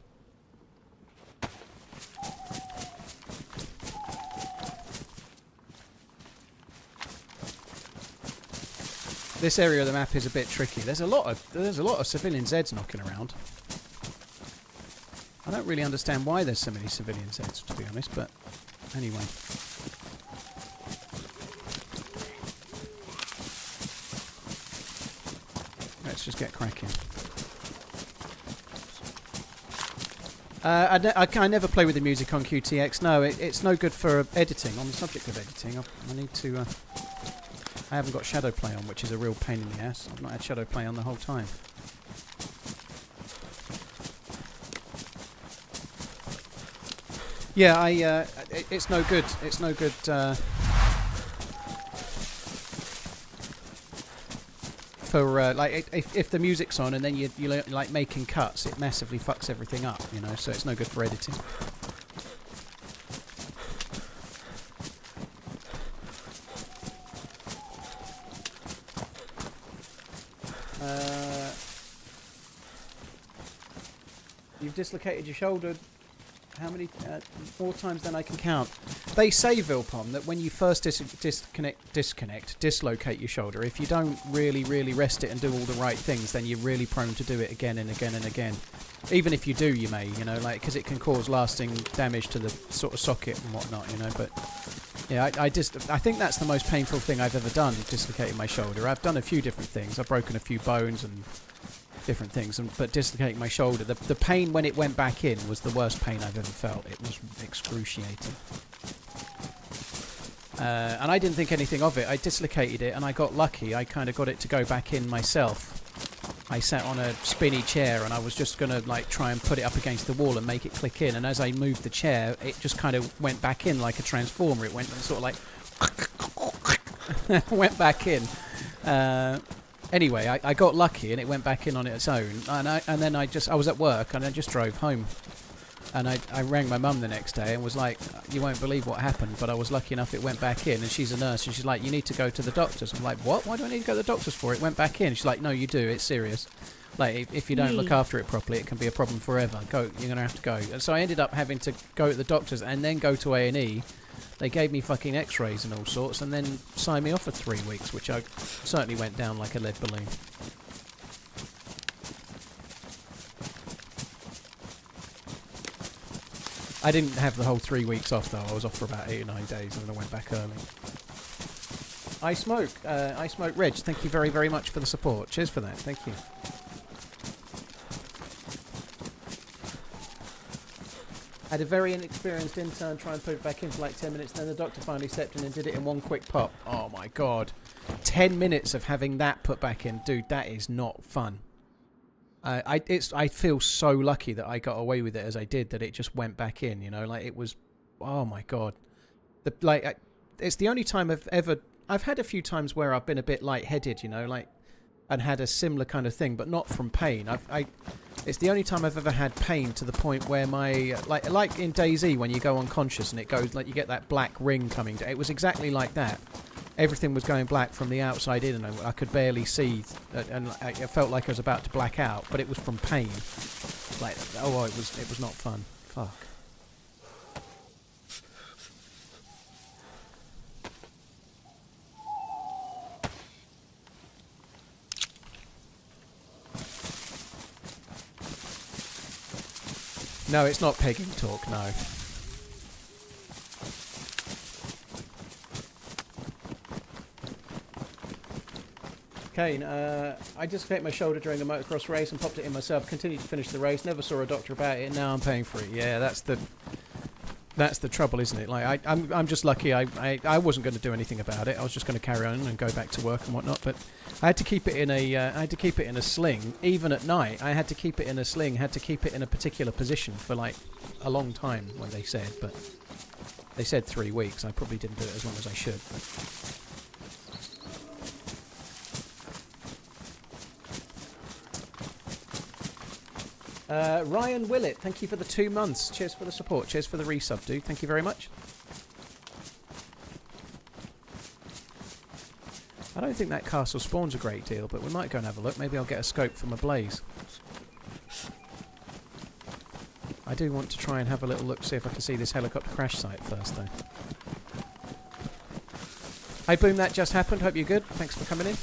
This area of the map is a bit tricky. There's a lot of civilian Zeds knocking around. I don't really understand why there's so many civilian Zeds, to be honest, but anyway. Let's just get cracking. I never play with the music on QTX. No, it's no good for editing. On the subject of editing, I need to... I haven't got shadow play on, which is a real pain in the ass. I've not had shadow play on the whole time. Yeah, it's no good. It's no good... for like if the music's on and then you're like making cuts, it massively fucks everything up, you know. So it's no good for editing. You've dislocated your shoulder. How many more times than I can count? They say, Vilpom, that when you first dislocate your shoulder, if you don't really rest it and do all the right things, then you're really prone to do it again and again and again. Even if you do, you may, you know, like, because it can cause lasting damage to the sort of socket and whatnot, you know. But yeah, I think that's the most painful thing I've ever done, dislocating my shoulder. I've done a few different things. I've broken a few bones and different things. But dislocating my shoulder, the pain when it went back in was the worst pain I've ever felt. It was excruciating. And I didn't think anything of it. I dislocated it and I got lucky. I kind of got it to go back in myself. I sat on a spinny chair and I was just going to like try and put it up against the wall and make it click in. And as I moved the chair, it just kind of went back in like a transformer. It went sort of like... went back in. Anyway, I got lucky and it went back in on its own. And then I was at work and I just drove home. And I rang my mum the next day and was like, you won't believe what happened, but I was lucky enough it went back in. And she's a nurse and she's like, you need to go to the doctors. I'm like, what? Why do I need to go to the doctors for? It went back in. She's like, no, you do. It's serious. Like, if you don't look after it properly, it can be a problem forever. You're going to have to go. And so I ended up having to go to the doctors and then go to A&E. They gave me fucking x-rays and all sorts and then signed me off for 3 weeks, which I certainly went down like a lead balloon. I didn't have the whole 3 weeks off though. I was off for about 8 or 9 days and then I went back early. I Smoke Reg, thank you very, very much for the support. Cheers for that. Thank you. Had a very inexperienced intern try and put it back in for like 10 minutes. Then the doctor finally stepped in and did it in one quick pop. Oh my god. 10 minutes of having that put back in. Dude, that is not fun. I feel so lucky that I got away with it as I did, that it just went back in, you know, like it was, oh my god. It's the only time I've had a few times where I've been a bit lightheaded, you know, like, and had a similar kind of thing, but not from pain. It's the only time I've ever had pain to the point where my, like in DayZ when you go unconscious and it goes, like you get that black ring coming down. It was exactly like that. Everything was going black from the outside in, and I could barely see, and it felt like I was about to black out. But it was from pain. Like, oh, it was not fun. Fuck. No, it's not pegging talk. No. Kane, I dislocated my shoulder during a motocross race and popped it in myself. Continued to finish the race. Never saw a doctor about it. And now I'm paying for it. Yeah, that's the trouble, isn't it? Like I'm just lucky. I wasn't going to do anything about it. I was just going to carry on and go back to work and whatnot. But I had to keep it in a sling. Even at night, I had to keep it in a sling. Had to keep it in a particular position for like a long time. When they said, but they said 3 weeks. I probably didn't do it as long as I should. But. Ryan Willett, thank you for the 2 months. Cheers for the support. Cheers for the resub, dude. Thank you very much. I don't think that castle spawns a great deal, but we might go and have a look. Maybe I'll get a scope from a blaze. I do want to try and have a little look, see if I can see this helicopter crash site first, though. Hey, Boom, that just happened. Hope you're good. Thanks for coming in.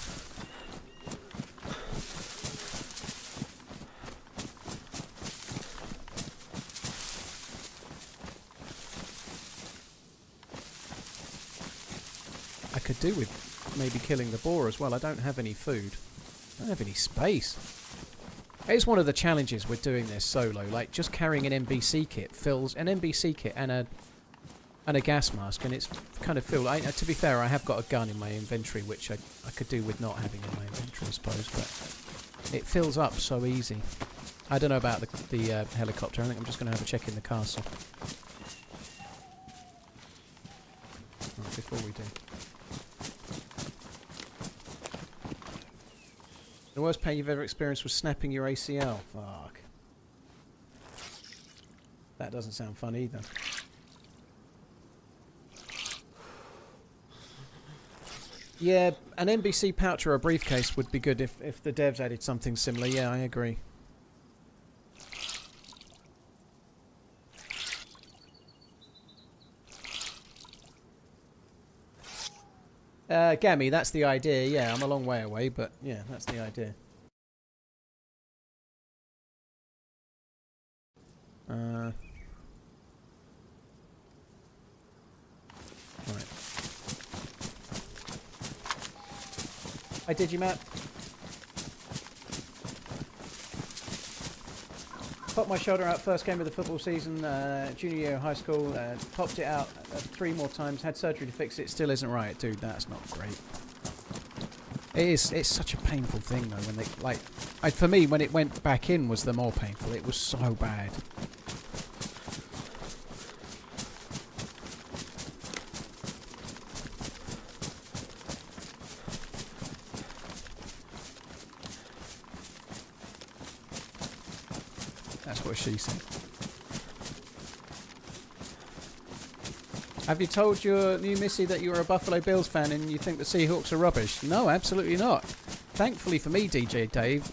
Could do with maybe killing the boar as well. I don't have any food. I don't have any space. It's one of the challenges with doing this solo. Like, just carrying an NBC kit fills an NBC kit and a gas mask, and it's kind of filled. To be fair, I have got a gun in my inventory, which I could do with not having in my inventory, I suppose, but it fills up so easy. I don't know about the helicopter. I think I'm just going to have a check in the castle. Right, before we do. The worst pain you've ever experienced was snapping your ACL. Fuck. That doesn't sound fun either. Yeah, an NBC pouch or a briefcase would be good if the devs added something similar. Yeah, I agree. Gammy, that's the idea. Yeah, I'm a long way away, but yeah, that's the idea. Right. I did you, Matt. Popped my shoulder out first game of the football season, junior year of high school. Popped it out 3 more times. Had surgery to fix it. Still isn't right, dude. That's not great. It is. It's such a painful thing though. When they for me, when it went back in, was the more painful. It was so bad. That's what she said. Have you told your new missy that you're a Buffalo Bills fan and you think the Seahawks are rubbish? No, absolutely not. Thankfully for me, DJ Dave,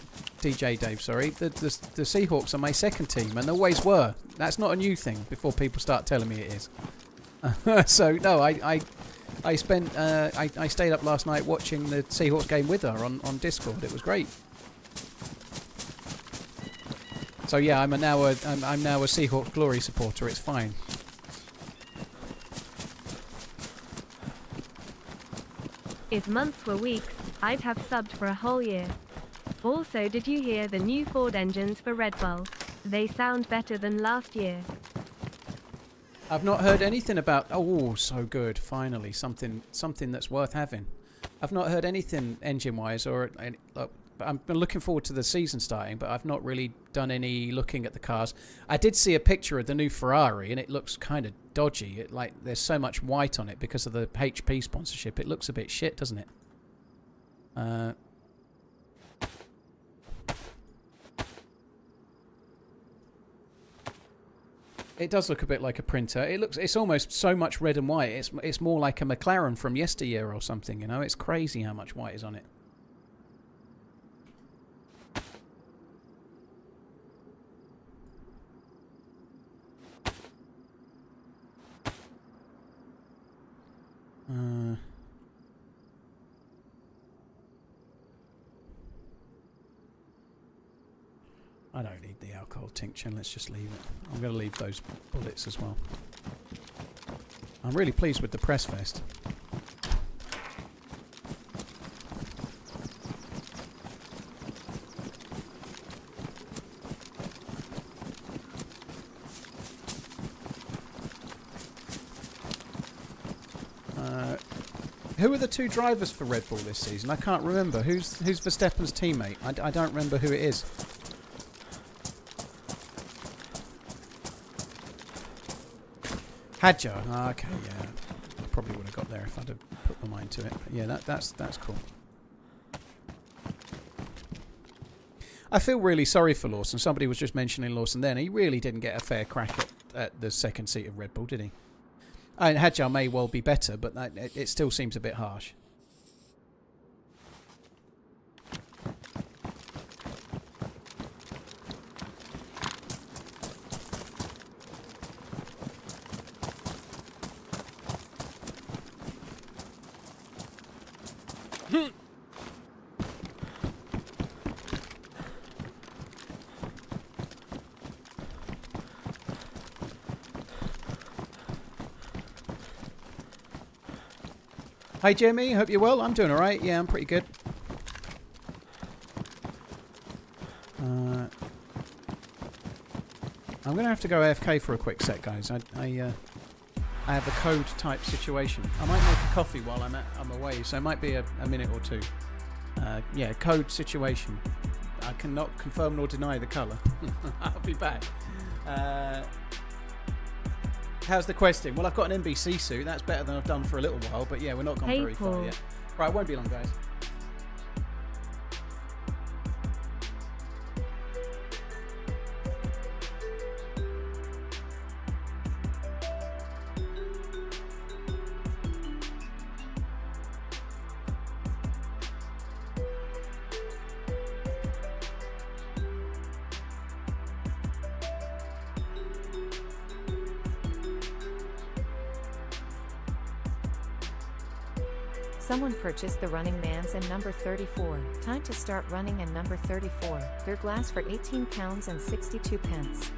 the Seahawks are my second team and always were. That's not a new thing before people start telling me it is. So no, I stayed up last night watching the Seahawks game with her on Discord. It was great. So yeah, I'm now a Seahawks Glory supporter. It's fine. If months were weeks, I'd have subbed for a whole year. Also, did you hear the new Ford engines for Red Bull? They sound better than last year. I've not heard anything about... Oh, so good. Finally, something that's worth having. I've not heard anything engine-wise or... I'm looking forward to the season starting, but I've not really done any looking at the cars. I did see a picture of the new Ferrari, and it looks kind of dodgy. There's so much white on it because of the HP sponsorship. It looks a bit shit, doesn't it? It does look a bit like a printer. It's almost so much red and white. It's more like a McLaren from yesteryear or something. You know, it's crazy how much white is on it. I don't need the alcohol tincture. Let's just leave it. I'm going to leave those bullets as well. I'm really pleased with the press vest. Who are the 2 drivers for Red Bull this season? I can't remember. Who's Verstappen's teammate? I don't remember who it is. Hadjar. Ah, okay, yeah. I probably would have got there if I'd have put my mind to it. But yeah, that's cool. I feel really sorry for Lawson. Somebody was just mentioning Lawson then. He really didn't get a fair crack at the second seat of Red Bull, did he? And Hadjar may well be better, but it still seems a bit harsh. Hi Jamie, hope you're well. I'm doing alright. Yeah, I'm pretty good. I'm going to have to go AFK for a quick sec, guys. I have a code type situation. I might make a coffee while I'm away, so it might be a minute or two. Yeah, code situation. I cannot confirm nor deny the colour. I'll be back. How's the questing? Well, I've got an NBC suit. That's better than I've done for a little while. But yeah, we're not gone very far yet. Right, it won't be long, guys. Someone purchased TheRunningManZ and number 34. Time to start running and number 34. Their glass for £18 and 62 pence.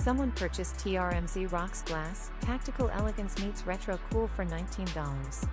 Someone purchased TRMZ Rocks Glass, Tactical Elegance meets Retro Cool for $19.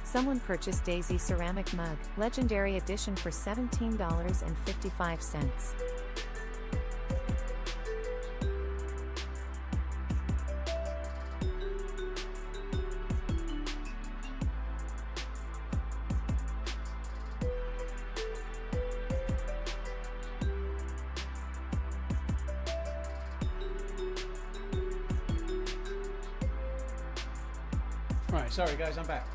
Someone purchased DayZ ceramic mug, legendary edition for $17.55. Right, sorry guys, I'm back.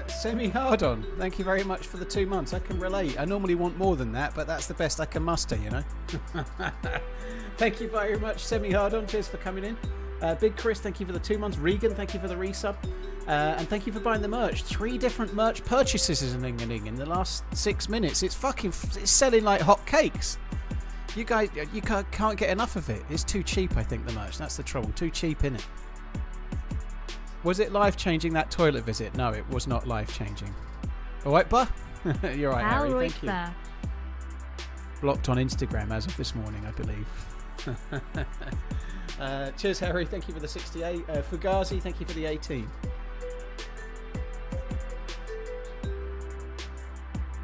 Semi-hard on. Thank you very much for the 2 months. I can relate. I normally want more than that, but that's the best I can muster, you know. Thank you very much, Semi-hard on. Cheers for coming in. Big Chris, thank you for the 2 months. Regan, thank you for the resub. And thank you for buying the merch. 3 different merch purchases in the last 6 minutes. It's selling like hot cakes. You guys, you can't get enough of it. It's too cheap, I think, the merch. That's the trouble. Too cheap, innit? Was it life-changing, that toilet visit? No, it was not life-changing. All right, Bah? You're right, Harry. Thank you. Blocked on Instagram as of this morning, I believe. Cheers, Harry. Thank you for the 68. Fugazi, thank you for the 18.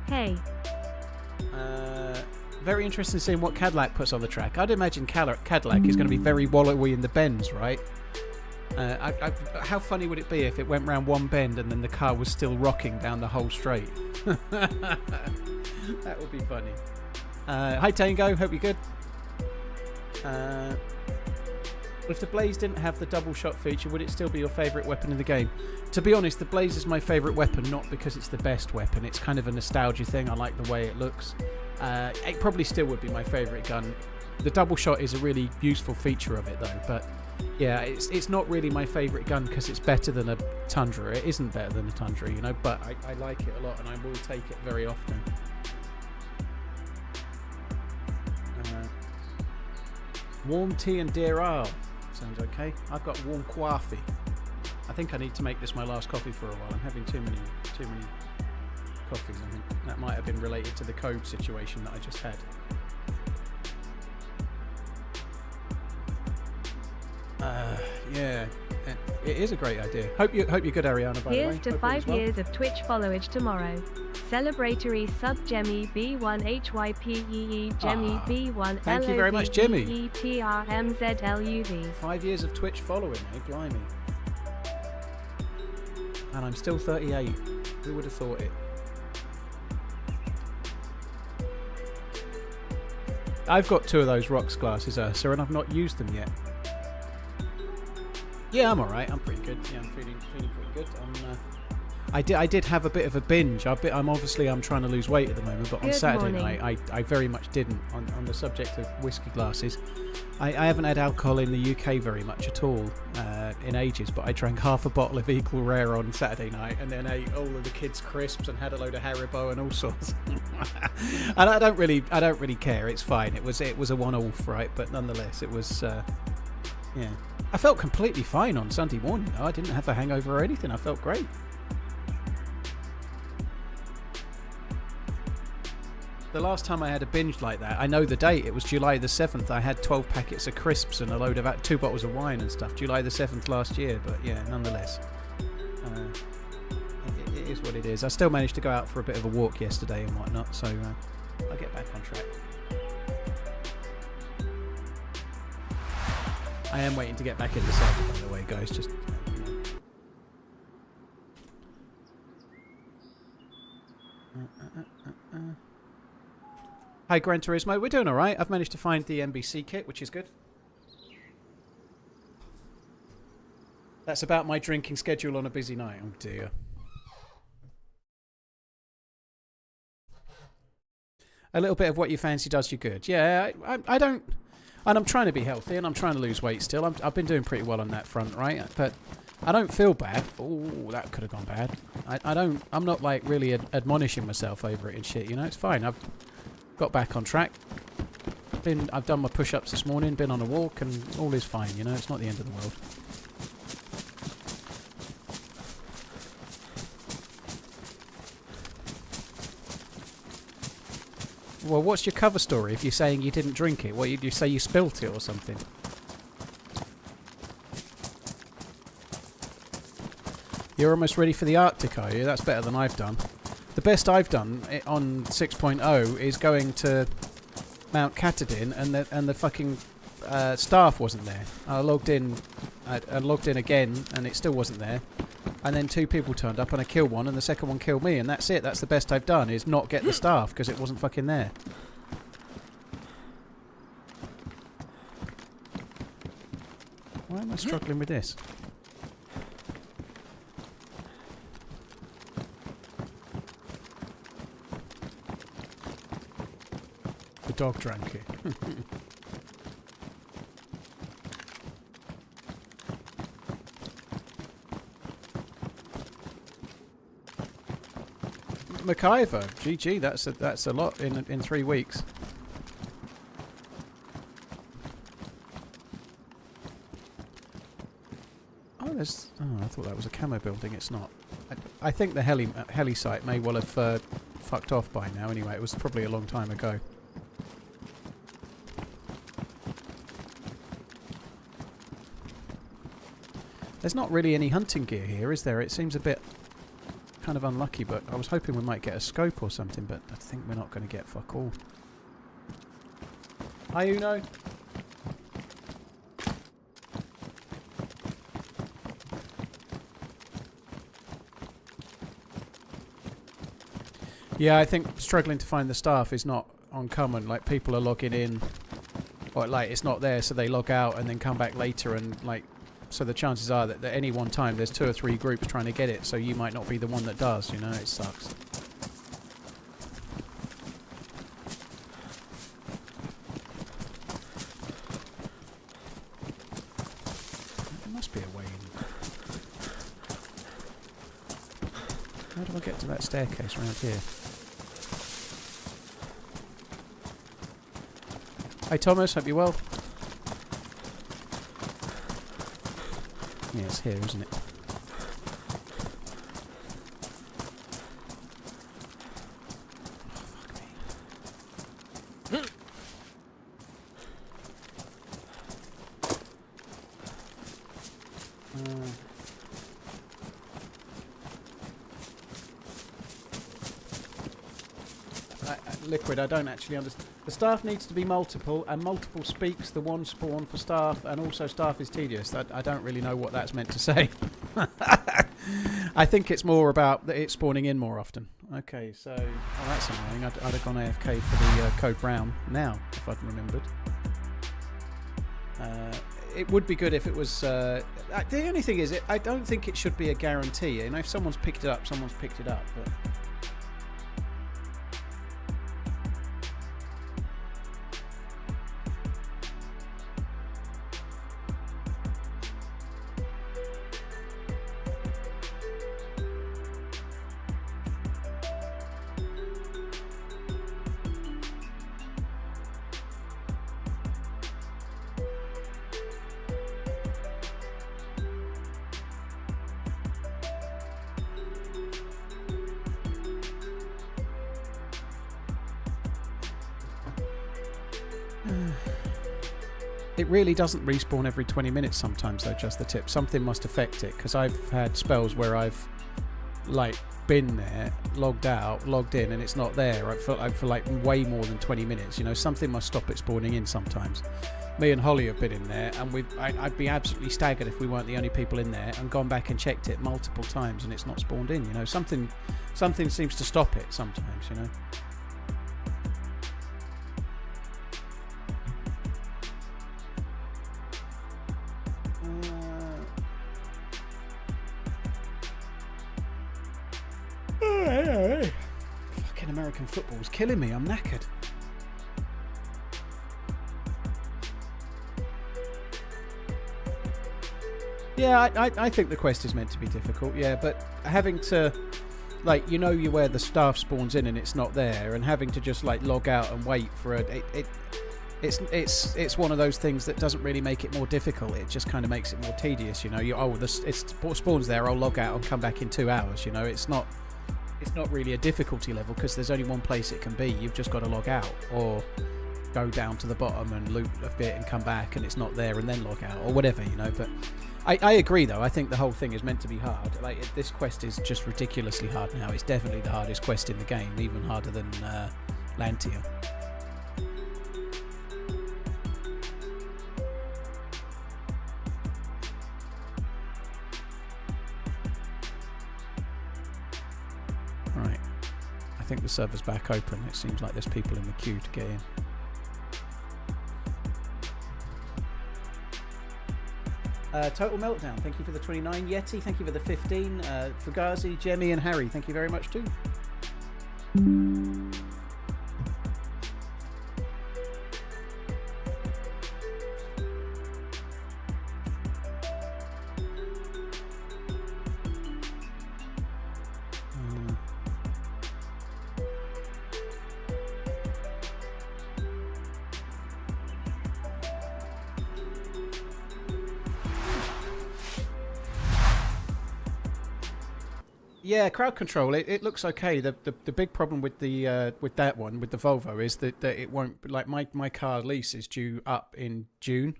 Hey. Very interested in seeing what Cadillac puts on the track. I'd imagine Cadillac is going to be very wallowy in the bends, right? How funny would it be if it went round one bend and then the car was still rocking down the whole straight? That would be funny. Hi Tango, hope you're good. If the Blaze didn't have the double shot feature, would it still be your favourite weapon in the game? To be honest, the Blaze is my favourite weapon, not because it's the best weapon. It's kind of a nostalgia thing. I like the way it looks. It probably still would be my favourite gun. The double shot is a really useful feature of it though, but yeah, it's not really my favourite gun because it's better than a Tundra. It isn't better than a Tundra, you know, but I like it a lot and I will take it very often. Warm tea and Deerisle. Sounds okay. I've got warm coffee. I think I need to make this my last coffee for a while. I'm having too many coffees. I think that might have been related to the code situation that I just had. Yeah, it is a great idea. Hope you're good, Ariana, by the way. Here's to 5 years of Twitch followage tomorrow. Celebratory sub Jemmy B1HYPEE Jemmy B1 Thank you very much, Jimmy. TRMZ 5 years of Twitch following, eh? Blimey. And I'm still 38. Who would have thought it? I've got 2 of those rocks glasses, Ursa, and I've not used them yet. Yeah, I'm alright. I'm pretty good. Yeah, I'm feeling pretty good. I did have a bit of a binge. I'm trying to lose weight at the moment, but on Saturday night I very much didn't. On the subject of whiskey glasses, I haven't had alcohol in the UK very much at all in ages, but I drank half a bottle of Equal Rare on Saturday night and then ate all of the kids' crisps and had a load of Haribo and all sorts. And I don't really care. It's fine. It was a one-off, right? But nonetheless, it was yeah. I felt completely fine on Sunday morning though. I didn't have a hangover or anything. I felt great. the last time I had a binge like that, I know the date. It was July the 7th. I had 12 packets of crisps and a load of 2 bottles of wine and stuff. July the 7th last year, but yeah, nonetheless, it is what it is. I still managed to go out for a bit of a walk yesterday and whatnot, so I'll get back on track. I am waiting to get back in the server, by the way, guys. Just. Hi, Gran Turismo. We're doing all right. I've managed to find the NBC kit, which is good. That's about my drinking schedule on a busy night. Oh dear. A little bit of what you fancy does you good. Yeah, I don't... And I'm trying to be healthy, and I'm trying to lose weight still. I've been doing pretty well on that front, right? But I don't feel bad. Oh, that could have gone bad. I'm not, like, really admonishing myself over it and shit, you know? It's fine. I've got back on track. I've done my push-ups this morning, been on a walk, and all is fine, you know? It's not the end of the world. Well, what's your cover story if you're saying you didn't drink it? What, you say you spilt it or something? You're almost ready for the Arctic, are you? That's better than I've done. The best I've done on 6.0 is going to Mount Katahdin and the fucking staff wasn't there. I logged in again and it still wasn't there. And then 2 people turned up and I killed one and the second one killed me, and that's it. That's the best I've done, is not get the staff because it wasn't fucking there. Why am I struggling with this? The dog drank it. MacIver, GG. That's a lot in 3 weeks. Oh, there's. Oh, I thought that was a camo building. It's not. I think the heli site may well have fucked off by now. Anyway, it was probably a long time ago. There's not really any hunting gear here, is there? It seems a bit kind of unlucky, but I was hoping we might get a scope or something, but I think we're not going to get fuck all. Hi, Uno. Yeah, I think struggling to find the staff is not uncommon. Like, people are logging in, or like it's not there, so they log out and then come back later, and like, so the chances are that at any one time there's 2 or 3 groups trying to get it, so you might not be the one that does, you know? It sucks. There must be a way in. How do I get to that staircase around here? Hi Thomas, hope you're well. Yeah, it's here, isn't it? Liquid, I don't actually understand. The staff needs to be multiple, and multiple speaks the one spawn for staff, and also staff is tedious. I don't really know what that's meant to say. I think it's more about that it's spawning in more often. Okay, so... Oh, that's annoying. I'd have gone AFK for the code brown now, if I'd remembered. It would be good if it was... the only thing is, I don't think it should be a guarantee. You know, if someone's picked it up, someone's picked it up. But It really doesn't respawn every 20 minutes sometimes, though, just the tip. Something must affect it, because I've had spells where I've, like, been there, logged out, logged in, and it's not there for like way more than 20 minutes. You know, something must stop it spawning in sometimes. Me and Holly have been in there, and I'd be absolutely staggered if we weren't the only people in there, and gone back and checked it multiple times, and it's not spawned in. You know, something seems to stop it sometimes. You know. Fucking American football is killing me. I'm knackered. Yeah, I think the quest is meant to be difficult, yeah, but having to, like, you know, where the staff spawns in and it's not there, and having to just, like, log out and wait for it's one of those things that doesn't really make it more difficult. It just kind of makes it more tedious, you know. It spawns there, I'll log out and come back in 2 hours, you know. It's not really a difficulty level, because there's only one place it can be. You've just got to log out, or go down to the bottom and loot a bit and come back and it's not there and then log out, or whatever, you know. But I agree, though. I think the whole thing is meant to be hard. Like, this quest is just ridiculously hard now. It's definitely the hardest quest in the game, even harder than Lantia. Right. I think the server's back open. It seems like there's people in the queue to get in. Total Meltdown, thank you for the 29. Yeti, thank you for the 15. Fugazi, Jemmy and Harry, thank you very much too. Yeah, crowd control. It looks okay. The big problem with the with that one, with the Volvo, is that it won't, like, my car lease is due up in June,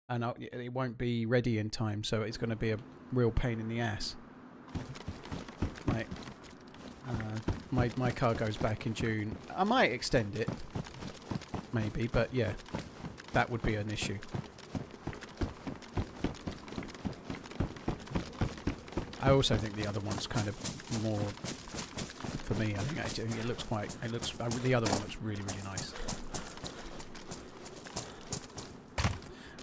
and it won't be ready in time. So it's going to be a real pain in the ass. Like, my car goes back in June. I might extend it, maybe, but yeah, that would be an issue. I also think the other one's kind of more, for me, I think it looks quite, the other one looks really, really nice.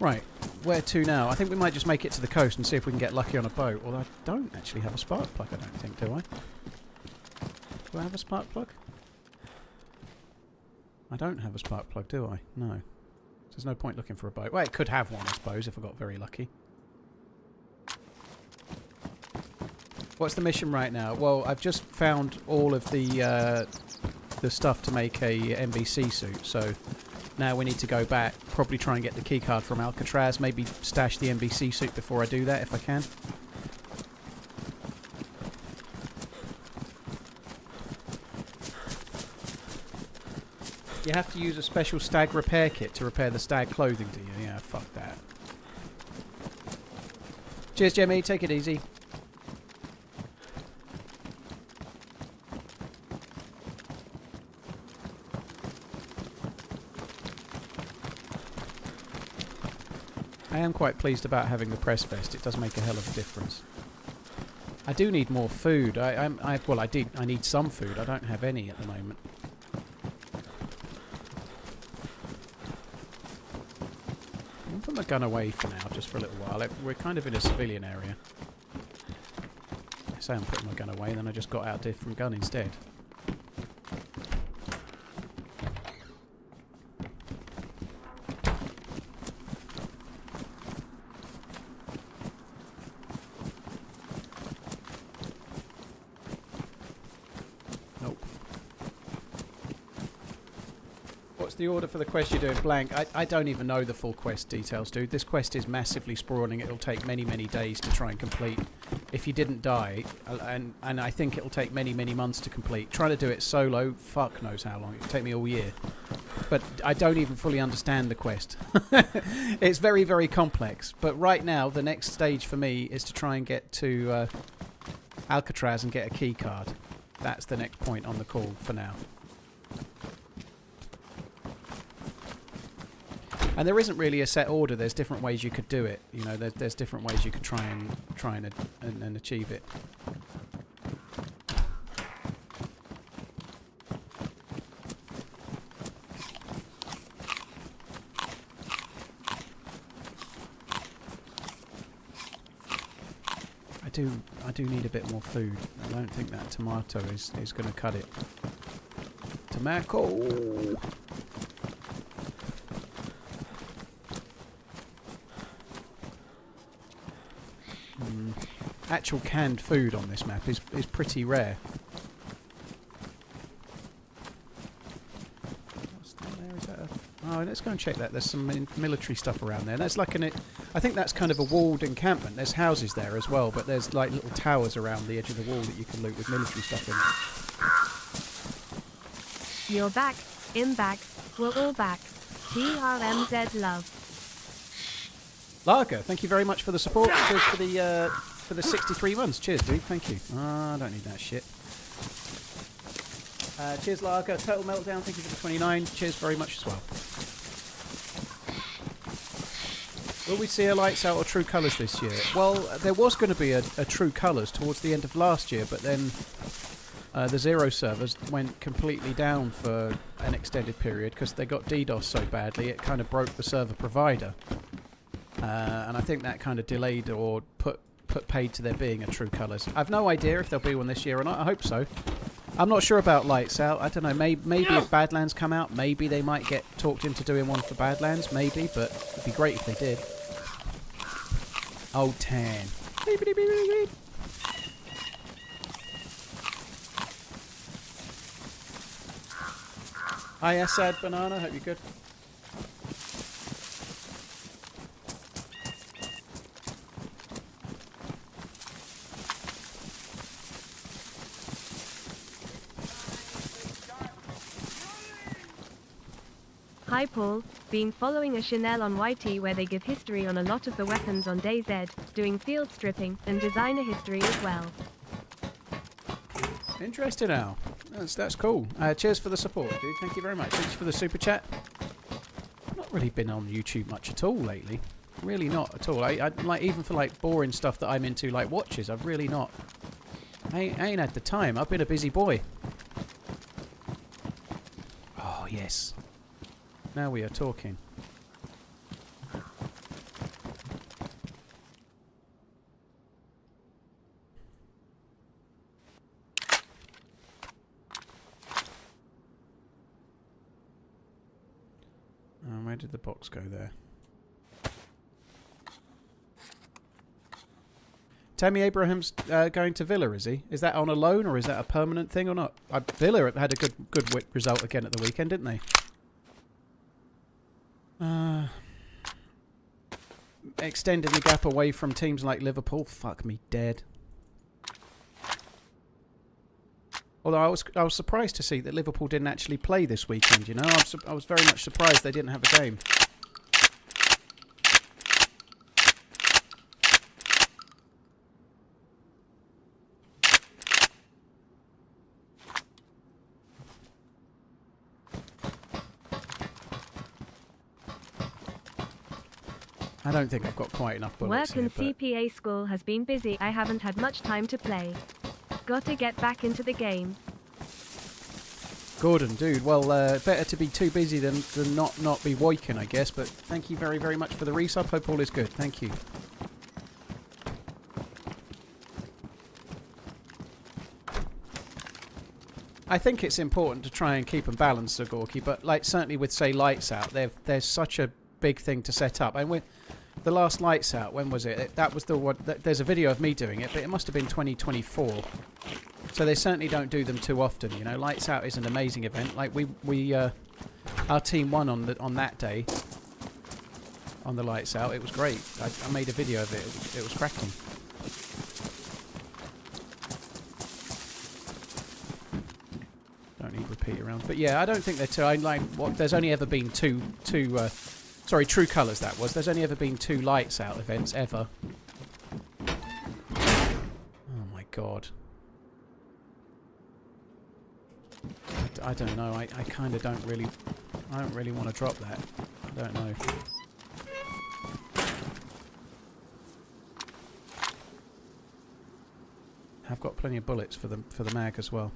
Right, where to now? I think we might just make it to the coast and see if we can get lucky on a boat. Although I don't actually have a spark plug, I don't think, do I? Do I have a spark plug? I don't have a spark plug, do I? No. So there's no point looking for a boat. Well, it could have one, I suppose, if I got very lucky. What's the mission right now? Well, I've just found all of the stuff to make a NBC suit, so now we need to go back, probably try and get the keycard from Alcatraz, maybe stash the NBC suit before I do that, if I can. You have to use a special stag repair kit to repair the stag clothing, do you? Yeah, fuck that. Cheers, Jimmy. Take it easy. I am quite pleased about having the press vest. It does make a hell of a difference. I do need more food. I need some food. I don't have any at the moment. I'll put my gun away for now, just for a little while. We're kind of in a civilian area. I say I'm putting my gun away, then I just got out a different gun instead. The order for the quest you're doing, blank. I don't even know the full quest details, dude. This quest is massively sprawling. It'll take many, many days to try and complete. if you didn't die, and I think it'll take many months to complete. Trying to do it solo, fuck knows how long. It'll take me all year. But I don't even fully understand the quest. It's very complex. But right now, the next stage for me is to try and get to Alcatraz and get a key card. That's the next point on the call for now. And there isn't really a set order. There's different ways you could do it. You know, there's different ways you could try and achieve it. I do need a bit more food. I don't think that tomato is going to cut it. Tomato. Actual canned food on this map is pretty rare. What's that there? Is that a... Oh, let's go and check that. There's some military stuff around there. That's like I think that's kind of a walled encampment. There's houses there as well, but there's like little towers around the edge of the wall that you can loot with military stuff in. You're back. I'm back. We're all back. TRMZ love. Lager, thank you very much for the support. Cheers for the 63 months. Cheers, dude. Thank you. I don't need that shit. Cheers, Lager. Total Meltdown, thank you for the 29. Cheers very much as well. Will we see a Lights Out or True Colours this year? Well, there was going to be a True Colours towards the end of last year, but then the Zero servers went completely down for an extended period because they got DDoS so badly it kind of broke the server provider. And I think that kind of delayed or put paid to there being a True Colours. I've no idea if there'll be one this year or not. I hope so. I'm not sure about Lights Out. I don't know. Maybe if Badlands come out, maybe they might get talked into doing one for Badlands. Maybe, but it'd be great if they did. Oh, tan. Hi, Assad Banana. Hope you're good. Hi Paul, been following a Chanel on YT where they give history on a lot of the weapons on DayZ, doing field stripping, and designer history as well. Interesting now. That's cool. Cheers for the support, dude. Thank you very much. Thanks for the super chat. I've not really been on YouTube much at all lately. Really not at all. I like even for like boring stuff that I'm into, like watches. I've really not. I ain't had the time. I've been a busy boy. Oh yes. Now we are talking. Where did the box go there? Tammy Abraham's going to Villa, is he? Is that on a loan or is that a permanent thing or not? Villa had a good result again at the weekend, didn't they? Extending the gap away from teams like Liverpool. Fuck me dead. Although I was surprised to see that Liverpool didn't actually play this weekend. You know, I was very much surprised they didn't have a game. I don't think I've got quite enough bullets. Work and CPA school has been busy. I haven't had much time to play. Gotta get back into the game. Gordon, dude, well, better to be too busy than not be woken, I guess. But thank you very, very much for the resub. Hope all is good. Thank you. I think it's important to try and keep them balanced, Zagorki, but like certainly with, say, Lights Out, there's such a big thing to set up. And with the last Lights Out, when was it? That was the one. There's a video of me doing it, but it must have been 2024. So they certainly don't do them too often. You know, Lights Out is an amazing event. Like our team won on that day. On the Lights Out, it was great. I made a video of it. It was cracking. repeat rounds. But yeah, I don't think they're too. I like what. There's only ever been two. Sorry, True Colours. That was. There's only ever been 2 lights out events ever. Oh my god. I don't know. I kind of don't really. I don't really want to drop that. I don't know. I've got plenty of bullets for the mag as well.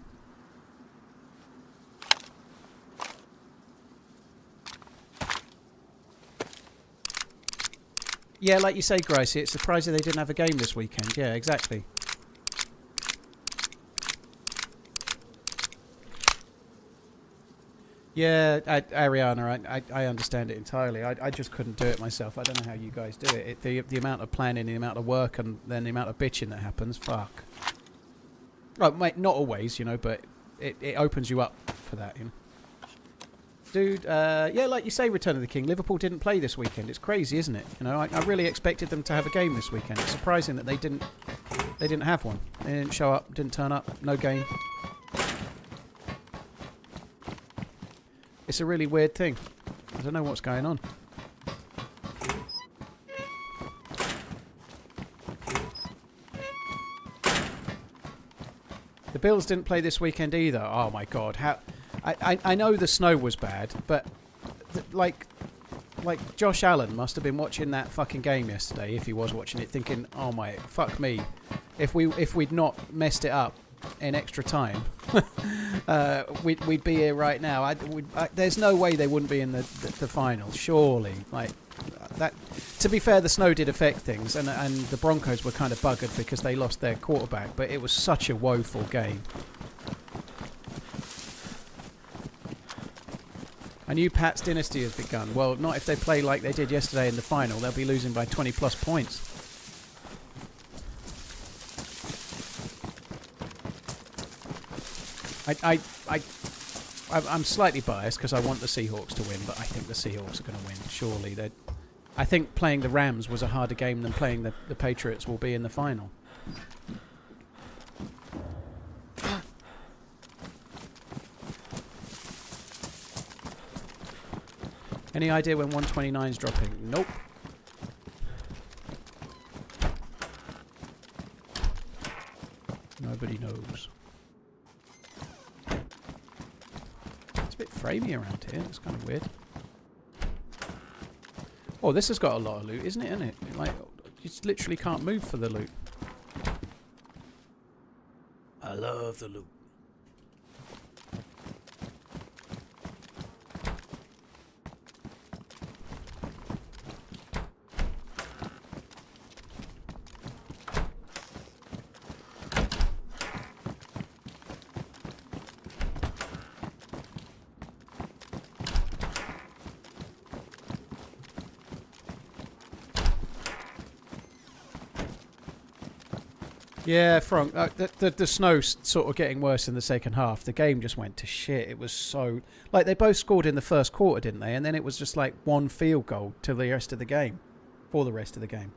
Yeah, like you say, Gracie, it's surprising they didn't have a game this weekend. Yeah, exactly. Yeah, Ariana, I understand it entirely. I just couldn't do it myself. I don't know how you guys do it. The amount of planning, the amount of work, and then the amount of bitching that happens. Fuck. Right, mate, not always, you know, but it opens you up for that, you know. Dude, yeah, like you say, Return of the King, Liverpool didn't play this weekend. It's crazy, isn't it? You know, I really expected them to have a game this weekend. It's surprising that they didn't have one. They didn't show up, didn't turn up, no game. It's a really weird thing. I don't know what's going on. The Bills didn't play this weekend either. Oh my god. How I know the snow was bad, but like Josh Allen must have been watching that fucking game yesterday, if he was watching it, thinking, "Oh my fuck me. If we'd not messed it up in extra time, we'd be here right now." There's no way they wouldn't be in the final, surely. Like that. To be fair, the snow did affect things, and the Broncos were kind of buggered because they lost their quarterback. But it was such a woeful game. A new Pats dynasty has begun. Well, not if they play like they did yesterday in the final. They'll be losing by 20 plus points. I'm slightly biased because I want the Seahawks to win, but I think the Seahawks are going to win. Surely, I think playing the Rams was a harder game than playing the Patriots will be in the final. Any idea when 129's dropping? Nope. Nobody knows. It's a bit framey around here. It's kind of weird. Oh, this has got a lot of loot, isn't it? Isn't it? Like, you just literally can't move for the loot. I love the loot. Yeah, Frank, the snow's sort of getting worse in the second half. The game just went to shit. It was so... Like, they both scored in the first quarter, didn't they? And then it was just like one field goal till the rest of the game. For the rest of the game.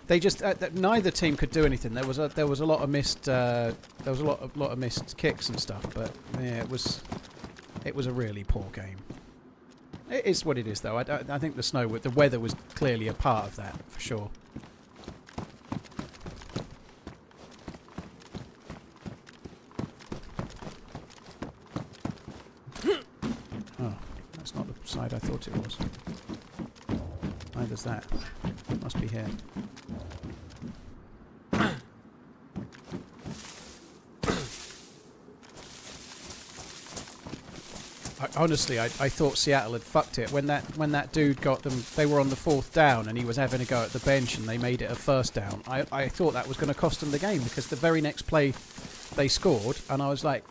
They just... neither team could do anything. There was a lot of missed... there was a lot of missed kicks and stuff. But, yeah, it was a really poor game. It is what it is, though. I think the weather was clearly a part of that, for sure. Oh, that's not the side I thought it was. Neither's that. Must be here. Honestly, I thought Seattle had fucked it when that dude got them. They were on the 4th down and he was having a go at the bench and they made it a 1st down. I thought that was going to cost them the game because the very next play they scored and I was like,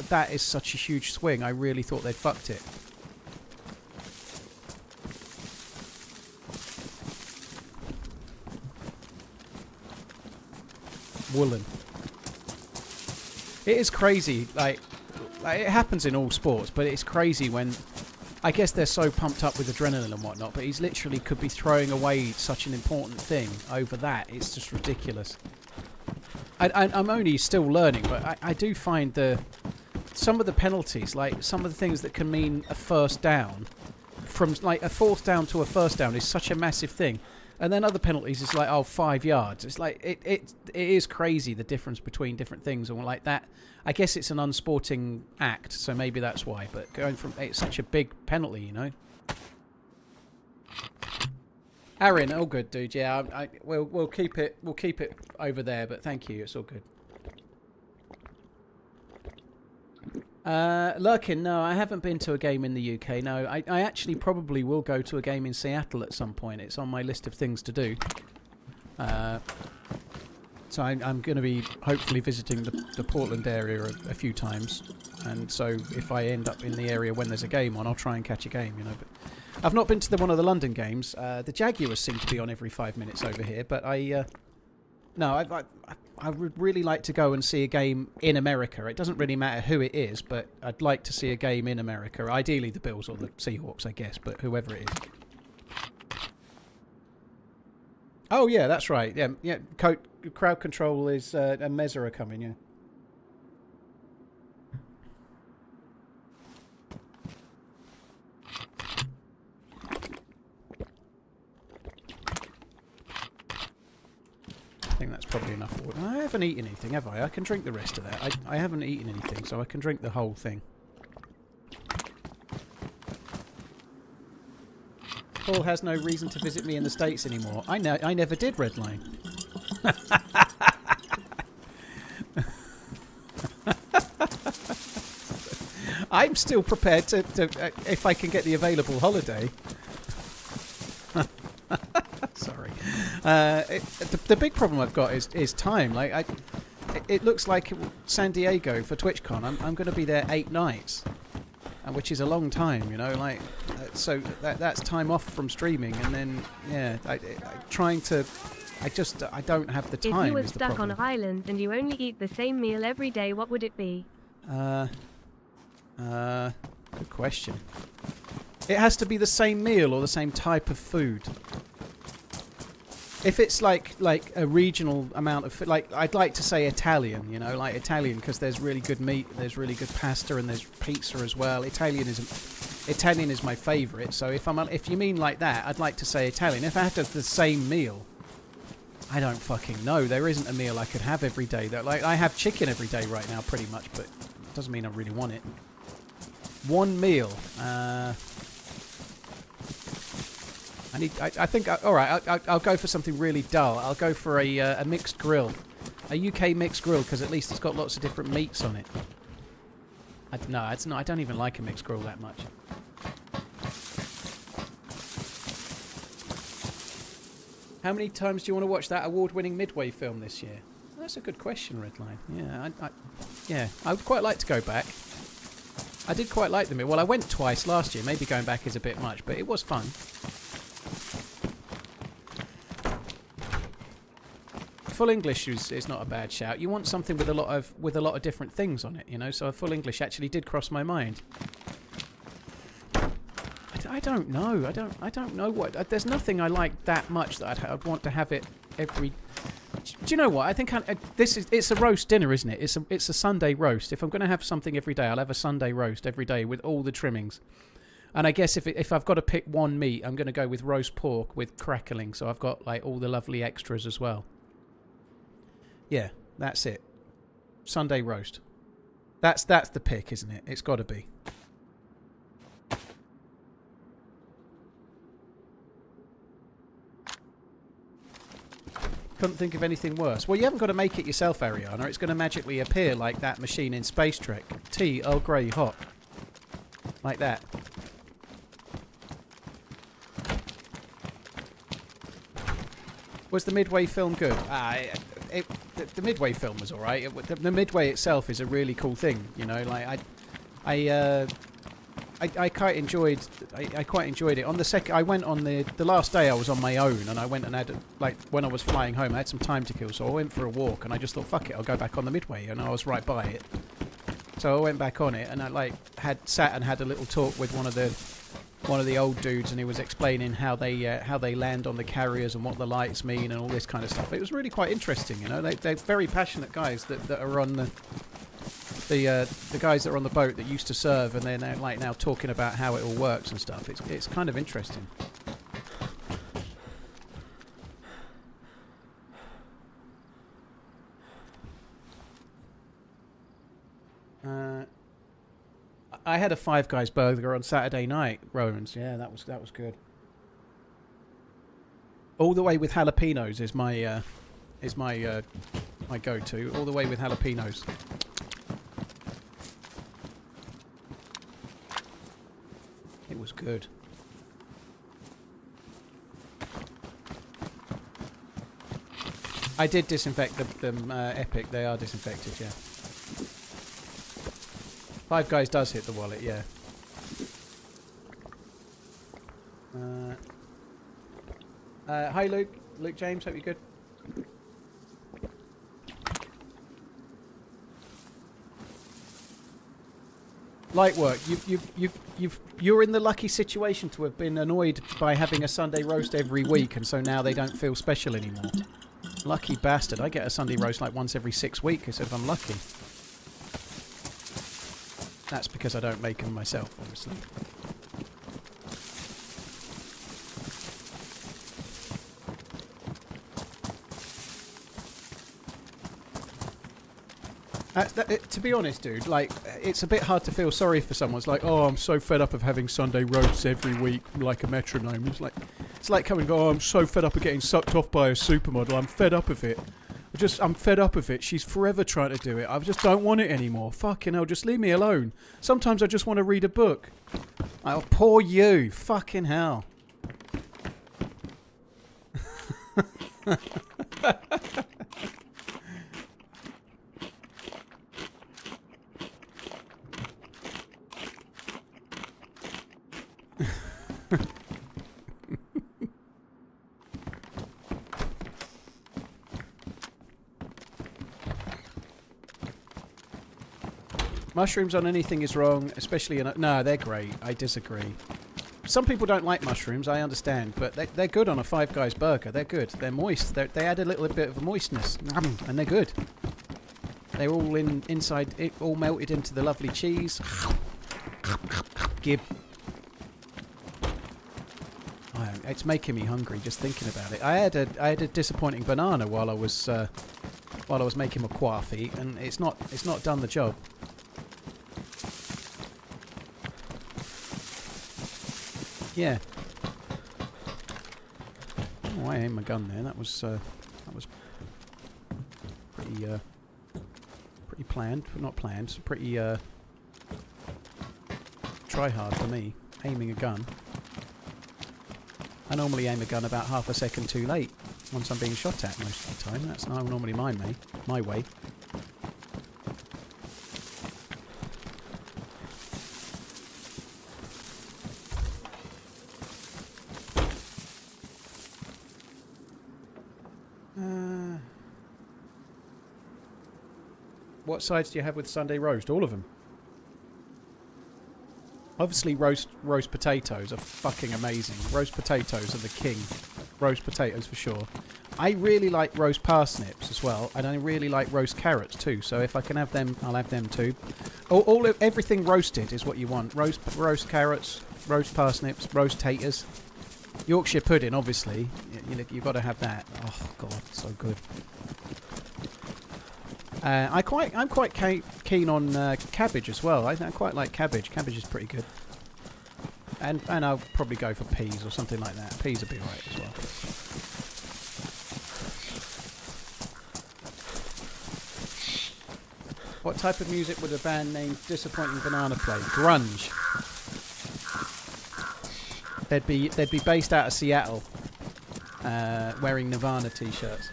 that is such a huge swing. I really thought they'd fucked it. Woolen. It is crazy, like it happens in all sports, but it's crazy when... I guess they're so pumped up with adrenaline and whatnot, but he's literally could be throwing away such an important thing over that. It's just ridiculous. I'm only still learning, but I do find some of the penalties, like some of the things that can mean a first down, from like a fourth down to a first down is such a massive thing. And then other penalties is like, 5 yards. It's like, it is crazy the difference between different things and like that. I guess it's an unsporting act, so maybe that's why. But going from, it's such a big penalty, you know. Aaron, all good, dude. Yeah, we'll keep it over there. But thank you, it's all good. Lurkin, no, I haven't been to a game in the UK. No, I actually probably will go to a game in Seattle at some point. It's on my list of things to do. So I'm going to be hopefully visiting the Portland area a few times. And so if I end up in the area when there's a game on, I'll try and catch a game, you know. But I've not been to one of the London games. The Jaguars seem to be on every 5 minutes over here, but I would really like to go and see a game in America. It doesn't really matter who it is, but I'd like to see a game in America. Ideally the Bills or the Seahawks, I guess, but whoever it is. Oh, yeah, that's right. Yeah. Crowd control is a Mezza coming, yeah. I think that's probably enough water. I haven't eaten anything, have I? I can drink the rest of that. I haven't eaten anything, so I can drink the whole thing. Paul has no reason to visit me in the States anymore. I never did, Redline. I'm still prepared to if I can get the available holiday. Sorry. The big problem I've got is time. Like it looks like San Diego for TwitchCon. I'm going to be there 8 nights, which is a long time, you know. Like so that's time off from streaming, and then yeah, I don't have the time. If you were stuck on an island and you only eat the same meal every day, what would it be? Good question. It has to be the same meal or the same type of food. If it's like a regional amount of food, like I'd like to say Italian, you know, like Italian because there's really good meat, there's really good pasta, and there's pizza as well. Italian is my favourite. So if you mean like that, I'd like to say Italian. If I had to have the same meal, I don't fucking know. There isn't a meal I could have every day. Like I have chicken every day right now, pretty much, but it doesn't mean I really want it. One meal. I think. All right. I'll go for something really dull. I'll go for a mixed grill, a UK mixed grill, because at least it's got lots of different meats on it. No, it's not. I don't even like a mixed grill that much. How many times do you want to watch that award-winning Midway film this year? That's a good question, Redline. Yeah, I would quite like to go back. I did quite like them. Well, I went twice last year. Maybe going back is a bit much, but it was fun. Full English is not a bad shout. You want something with a lot of different things on it, you know. So a full English actually did cross my mind. I don't know. I don't know what. There's nothing I like that much that I'd want to have it every. Do you know what? I think it's a roast dinner, isn't it? It's a Sunday roast. If I'm going to have something every day, I'll have a Sunday roast every day with all the trimmings. And I guess if I've got to pick one meat, I'm going to go with roast pork with crackling. So I've got like all the lovely extras as well. Yeah, that's it. Sunday roast. That's the pick, isn't it? It's got to be. Couldn't think of anything worse. Well, you haven't got to make it yourself, Ariana. It's going to magically appear like that machine in Space Trek. Tea, Earl Grey, hot. Like that. Was the Midway film good? The Midway film was all right. The Midway itself is a really cool thing, you know. Like I quite enjoyed. I quite enjoyed it. On the second, I went on the last day. I was on my own, and I went and had when I was flying home, I had some time to kill, so I went for a walk, and I just thought, fuck it, I'll go back on the Midway, and I was right by it. So I went back on it, and I had sat and had a little talk with one of the one of the old dudes, and he was explaining how they land on the carriers and what the lights mean and all this kind of stuff. It was really quite interesting, you know. They're very passionate guys that are on the guys that are on the boat that used to serve, and they're now talking about how it all works and stuff. It's kind of interesting. I had a Five Guys burger on Saturday night, Rowan's. Yeah, that was good. All the way with jalapenos is my my go-to. All the way with jalapenos. It was good. I did disinfect them. Epic. They are disinfected. Yeah. Five Guys does hit the wallet, yeah. Hi Luke. Luke James, hope you're good. Light work. You're in the lucky situation to have been annoyed by having a Sunday roast every week, and so now they don't feel special anymore. Lucky bastard. I get a Sunday roast like once every 6 weeks if I'm lucky. That's because I don't make them myself, obviously. To be honest, dude, like, it's a bit hard to feel sorry for someone. It's like, oh, I'm so fed up of having Sunday roasts every week like a metronome. It's like coming, oh, I'm so fed up of getting sucked off by a supermodel. I'm fed up of it. I'm fed up of it. She's forever trying to do it. I just don't want it anymore. Fucking hell, just leave me alone. Sometimes I just want to read a book. Oh, poor you. Fucking hell. Mushrooms on anything is wrong, especially in no, they're great. I disagree. Some people don't like mushrooms, I understand, but they're good on a Five Guys burger. They're good. They're moist. They add a little bit of moistness, and they're good. They're all inside, all melted into the lovely cheese. Gib. It's making me hungry just thinking about it. I had a disappointing banana while I was making my coffee, and it's not done the job. Yeah. Oh, I aimed my gun there. That was pretty planned, but not planned. It's pretty try hard for me aiming a gun. I normally aim a gun about half a second too late once I'm being shot at most of the time. That's normally my way. What sides do you have with Sunday roast? All of them. Obviously, roast potatoes are fucking amazing. Roast potatoes are the king. Roast potatoes for sure. I really like roast parsnips as well, and I really like roast carrots too. So if I can have them, I'll have them too. Everything roasted is what you want. Roast carrots, roast parsnips, roast taters. Yorkshire pudding, obviously. You've got to have that. Oh god, so good. I'm quite keen on cabbage as well. I quite like cabbage. Cabbage is pretty good. And I'll probably go for peas or something like that. Peas would be alright as well. What type of music would a band named Disappointing Banana play? Grunge. They'd be based out of Seattle, wearing Nirvana t-shirts.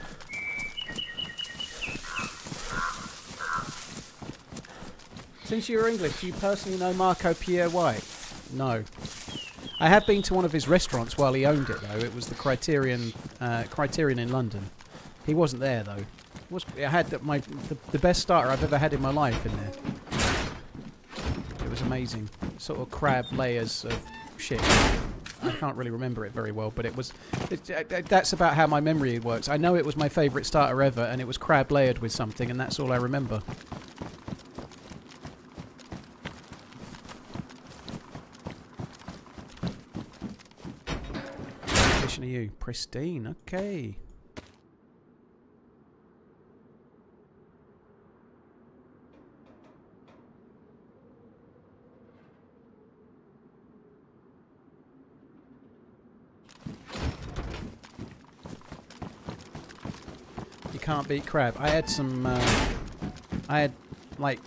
Since you're English, do you personally know Marco Pierre White? No. I have been to one of his restaurants while he owned it, though. It was the Criterion in London. He wasn't there, though. I had the best starter I've ever had in my life in there. It was amazing. Sort of crab layers of shit. I can't really remember it very well, but it was... that's about how my memory works. I know it was my favourite starter ever, and it was crab layered with something, and that's all I remember. What edition are you? Pristine, okay. Can't beat crab. I had some I had like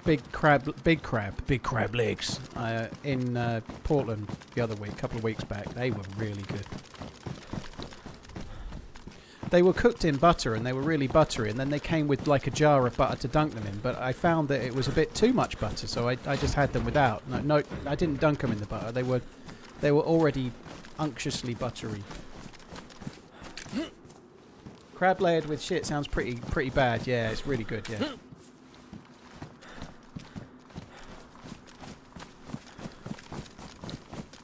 big crab legs in Portland the other week, a couple of weeks back. They were really good. They were cooked in butter and they were really buttery, and then they came with like a jar of butter to dunk them in, but I found that it was a bit too much butter, so I just had them without. No, I didn't dunk them in the butter. They were already unctuously buttery. Crab layered with shit sounds pretty bad. Yeah, it's really good, yeah.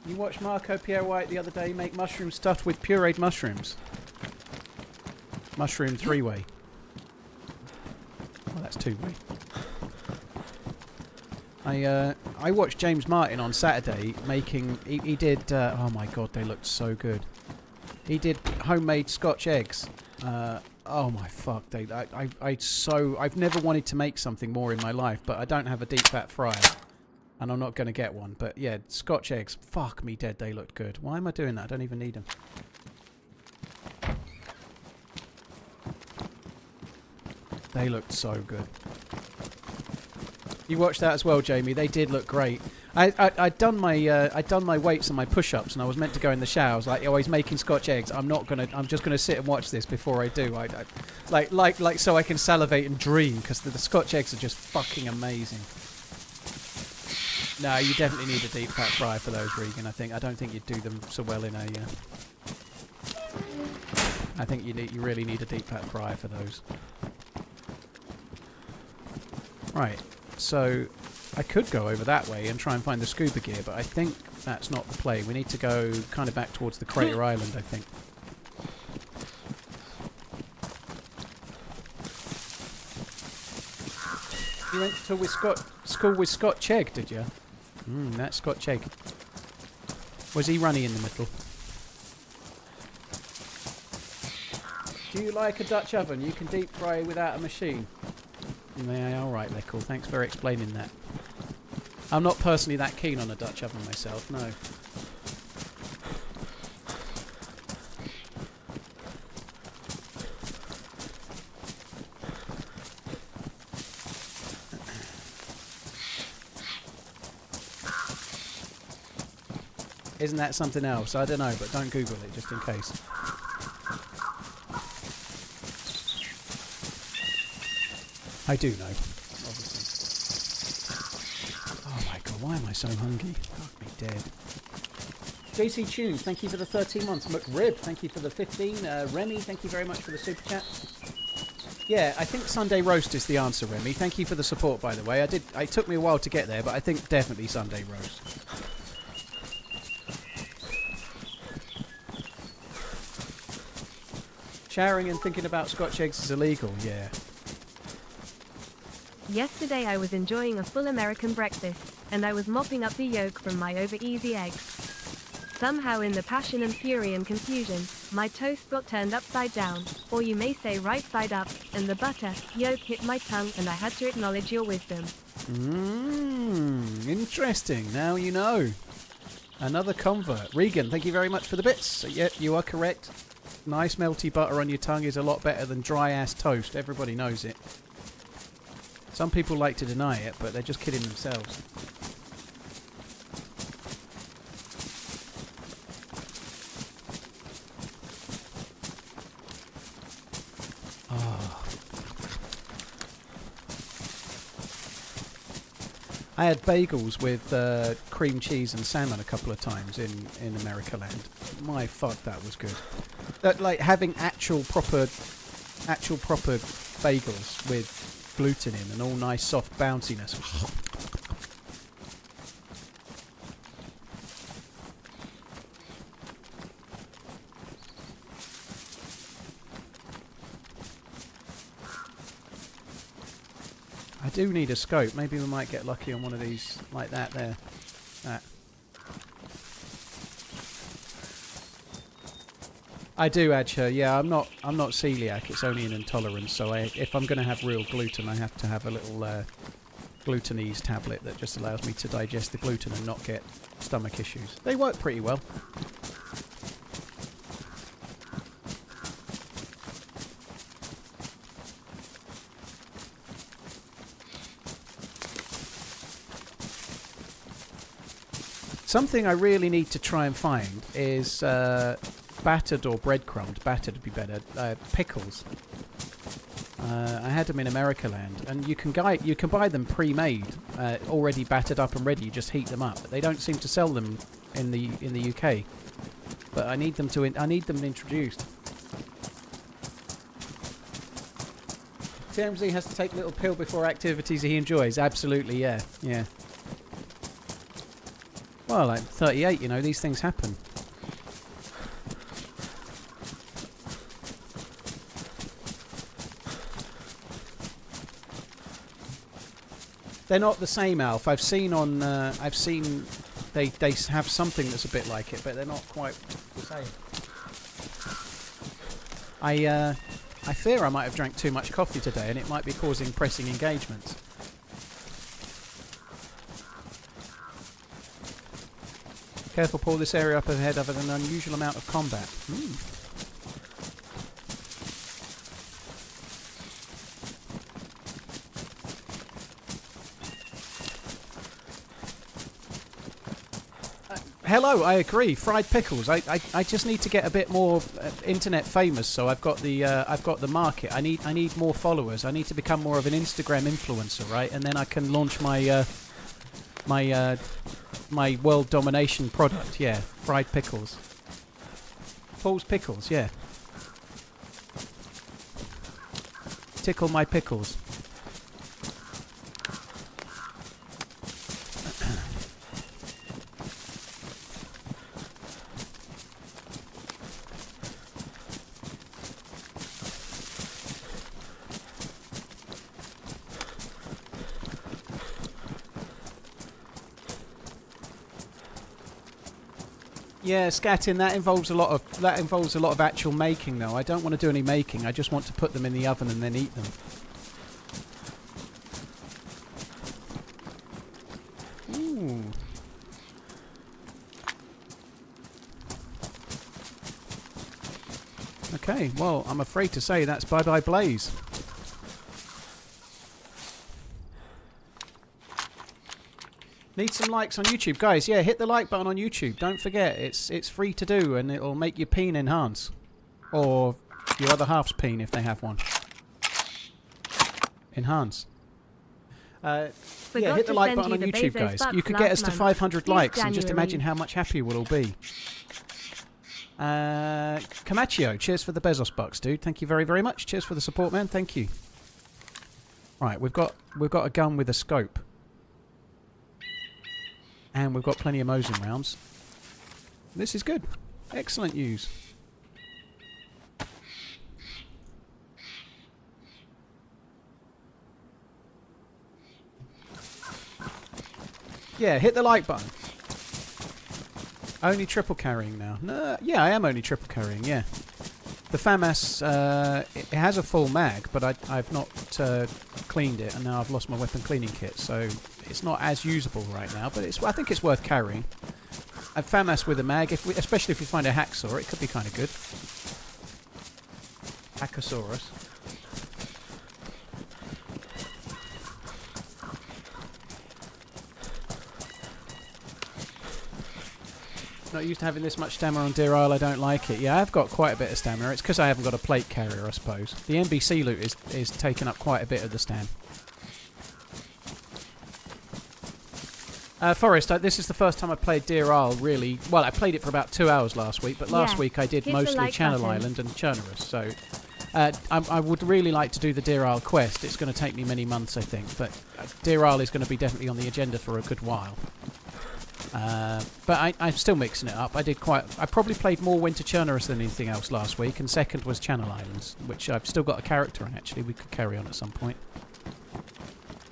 You watched Marco Pierre White the other day make mushrooms stuffed with pureed mushrooms. Mushroom 3-way. Well, that's 2-way. I watched James Martin on Saturday making... He did... oh my god, they looked so good. He did homemade Scotch eggs. Oh my fuck! I've never wanted to make something more in my life, but I don't have a deep fat fryer, and I'm not going to get one. But yeah, Scotch eggs. Fuck me dead. They looked good. Why am I doing that? I don't even need them. They looked so good. You watched that as well, Jamie. They did look great. I'd done my weights and my push-ups, and I was meant to go in the shower. I was like, oh, he's making Scotch eggs. I'm just gonna sit and watch this before I do. Like so I can salivate and dream, because the Scotch eggs are just fucking amazing. No, you definitely need a deep fat fryer for those, Regan. I don't think you'd do them so well in a. I think you really need a deep fat fryer for those. Right, so. I could go over that way and try and find the scuba gear, but I think that's not the play. We need to go kind of back towards the Crater Island, I think. You went to school with Scott Chegg, did you? That's Scott Chegg. Was he runny in the middle? Do you like a Dutch oven? You can deep fry without a machine. Yeah, alright, they're cool. Thanks for explaining that. I'm not personally that keen on a Dutch oven myself, no. Isn't that something else? I don't know, but don't Google it, just in case. I do know, obviously. Oh my god, why am I so hungry? Fuck me dead. JC Tunes, thank you for the 13 months. McRib, thank you for the 15. Remy, thank you very much for the super chat. Yeah, I think Sunday roast is the answer, Remy. Thank you for the support, by the way. It took me a while to get there, but I think definitely Sunday roast. Showering and thinking about Scotch eggs is illegal, yeah. Yesterday I was enjoying a full American breakfast, and I was mopping up the yolk from my over-easy eggs. Somehow in the passion and fury and confusion, my toast got turned upside down, or you may say right side up, and the butter, yolk hit my tongue, and I had to acknowledge your wisdom. Interesting. Now you know. Another convert. Regan, thank you very much for the bits. Yep, you are correct. Nice melty butter on your tongue is a lot better than dry-ass toast. Everybody knows it. Some people like to deny it, but they're just kidding themselves. Oh. I had bagels with cream cheese and salmon a couple of times in America land. My fuck, that was good. Like having actual proper bagels with gluten in and all nice soft bounciness. I do need a scope. Maybe we might get lucky on one of these like that there. That. I do, Adcher. Yeah, I'm not celiac. It's only an intolerance. So if I'm going to have real gluten, I have to have a little glutenese tablet that just allows me to digest the gluten and not get stomach issues. They work pretty well. Something I really need to try and find is battered or breadcrumbed. Battered would be better. Pickles. I had them in America Land, and you can buy them pre-made, already battered up and ready. You just heat them up. But they don't seem to sell them in the UK. But I need them introduced. TRMZ has to take a little pill before activities he enjoys. Absolutely, yeah. Well, I'm 38, you know, these things happen. They're not the same, Alf. I've seen they have something that's a bit like it, but they're not quite the same. I fear I might have drank too much coffee today, and it might be causing pressing engagements. Careful, Paul, this area up ahead of an unusual amount of combat. Hello, I agree. Fried pickles. I just need to get a bit more internet famous, so I've got the market. I need more followers. I need to become more of an Instagram influencer, right? And then I can launch my my world domination product, yeah. Fried pickles. Paul's pickles, yeah. Tickle my pickles. Yeah, scatting, that involves a lot of actual making though. I don't want to do any making. I just want to put them in the oven and then eat them. Ooh. Okay, well, I'm afraid to say that's bye-bye Blaze. Need some likes on YouTube. Guys, yeah, hit the like button on YouTube. Don't forget, it's free to do, and it'll make your peen enhance. Or your other half's peen, if they have one. Enhance. Yeah, hit the like button on YouTube, guys. You could get us to 500 likes, and just imagine how much happier we'll all be. Camaccio, cheers for the Bezos bucks, dude. Thank you very, very much. Cheers for the support, man. Thank you. Right, we've got a gun with a scope. And we've got plenty of Mosin rounds. This is good. Excellent use. Yeah, hit the like button. Only triple carrying now. No, yeah, I am only triple carrying, yeah. The FAMAS, it has a full mag, but I've not cleaned it, and now I've lost my weapon cleaning kit, so it's not as usable right now, but I think it's worth carrying. A FAMAS with a mag, especially if you find a hacksaw, it could be kind of good. Hackosaurus. Not used to having this much stamina on Deerisle, I don't like it. Yeah, I've got quite a bit of stamina. It's because I haven't got a plate carrier, I suppose. The NBC loot is taking up quite a bit of the stam. Forrest, this is the first time I played Deerisle, really. Well, I played it for about 2 hours last week, but last week I did mostly Channel Island and Chernerus, so I would really like to do the Deerisle quest. It's going to take me many months, I think, but Deerisle is going to be definitely on the agenda for a good while. But I'm still mixing it up. I probably played more Winter Chernerus than anything else last week, and second was Channel Islands, which I've still got a character on, actually. We could carry on at some point.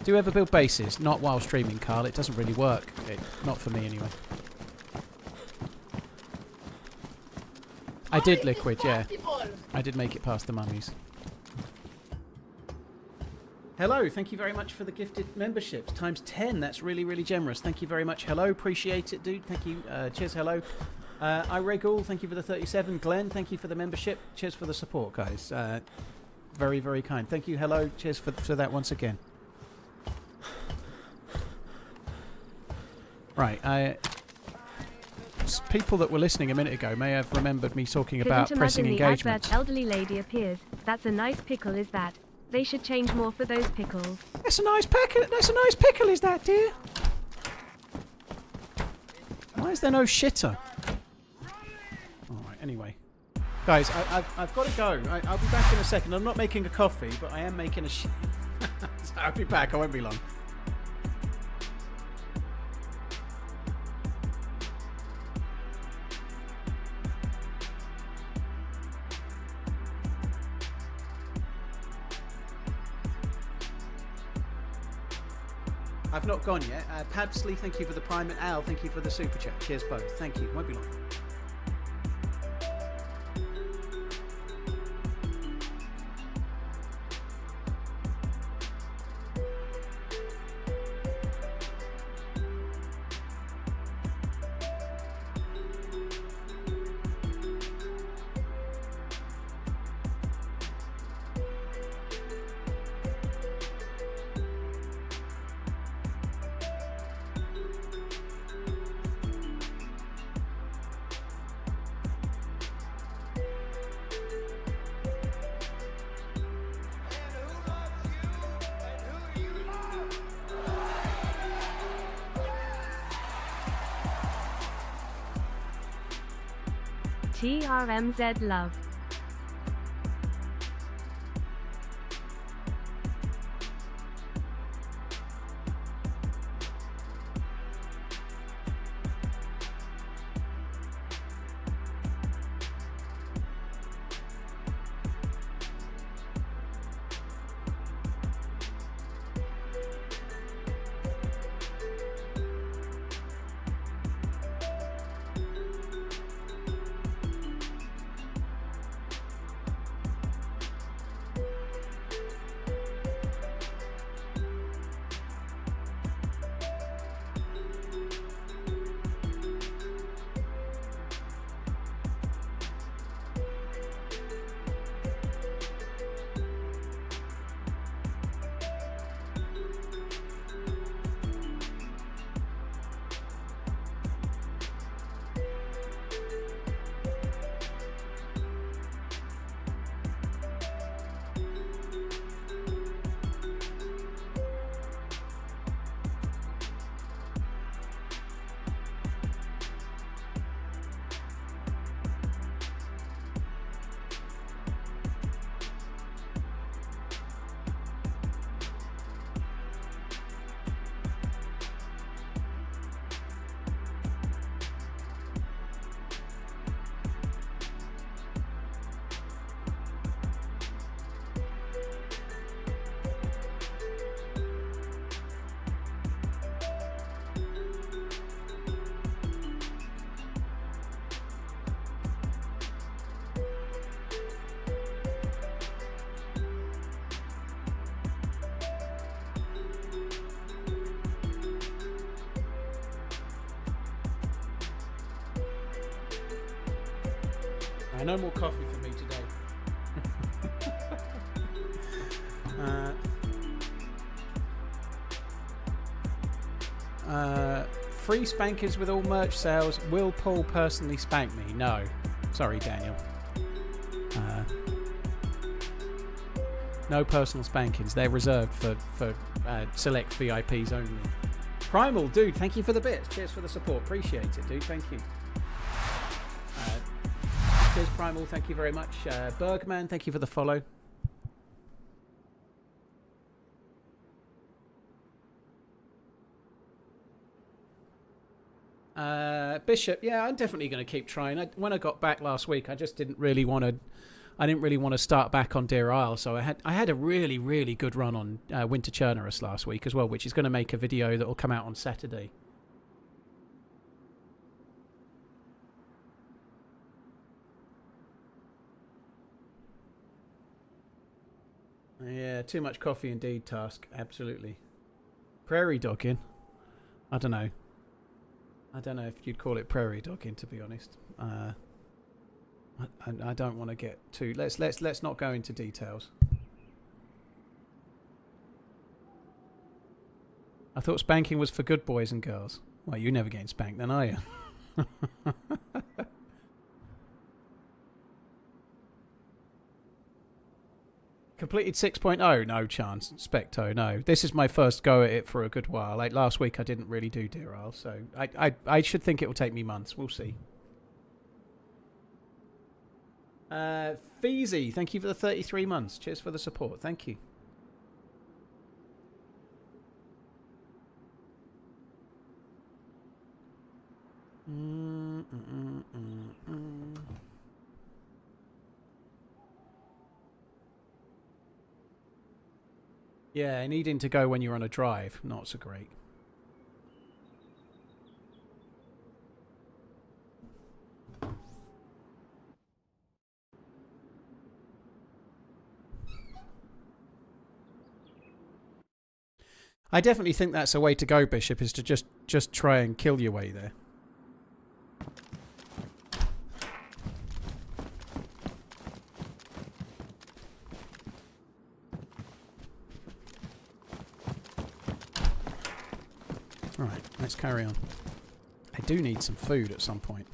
Do you ever build bases? Not while streaming, Carl. It doesn't really work. Not for me, anyway. I did, Liquid, yeah. I did make it past the mummies. Hello, thank you very much for the gifted memberships. Times 10, that's really, really generous. Thank you very much. Hello, appreciate it, dude. Thank you. Cheers, hello. Iregul, thank you for the 37. Glenn, thank you for the membership. Cheers for the support, guys. Very, very kind. Thank you, hello. Cheers for that once again. Right, people that were listening a minute ago may have remembered me talking about pressing engagement. The elderly lady appears. That's a nice pickle, is that? They should change more for those pickles. That's a nice pickle. That's a nice pickle, is that, dear? Why is there no shitter? All right. Anyway, guys, I've got to go. I'll be back in a second. I'm not making a coffee, but I am making a. So I'll be back. I won't be long. I've not gone yet. Pabsley, thank you for the prime, and Al, thank you for the super chat. Cheers both. Thank you. Won't be long. TRMZ love. No more coffee for me today. Free spankers with all merch sales. Will Paul personally spank me? No. Sorry, Daniel. No personal spankings. They're reserved for select VIPs only. Primal, dude, thank you for the bits. Cheers for the support. Appreciate it, dude. Thank you. Cheers, Primal. Thank you very much. Bergman, thank you for the follow. Bishop, yeah, I'm definitely going to keep trying. When I got back last week, I just didn't really want to. I didn't really want to start back on Deerisle, so I had a really, really good run on Winter Churnerus last week as well, which is going to make a video that will come out on Saturday. Yeah, too much coffee indeed, Task. Absolutely. Prairie dogging? I don't know. I don't know if you'd call it prairie dogging, to be honest. I don't want to get too... Let's not go into details. I thought spanking was for good boys and girls. Well, you never getting spanked then, are you? Completed 6.0? No chance. Specto, no. This is my first go at it for a good while. Like last week I didn't really do Deerisle, so I should think it will take me months. We'll see. Feezy, thank you for the 33 months. Cheers for the support. Thank you. Yeah, needing to go when you're on a drive, not so great. I definitely think that's a way to go, Bishop, is to just try and kill your way there. Alright, let's carry on. I do need some food at some point.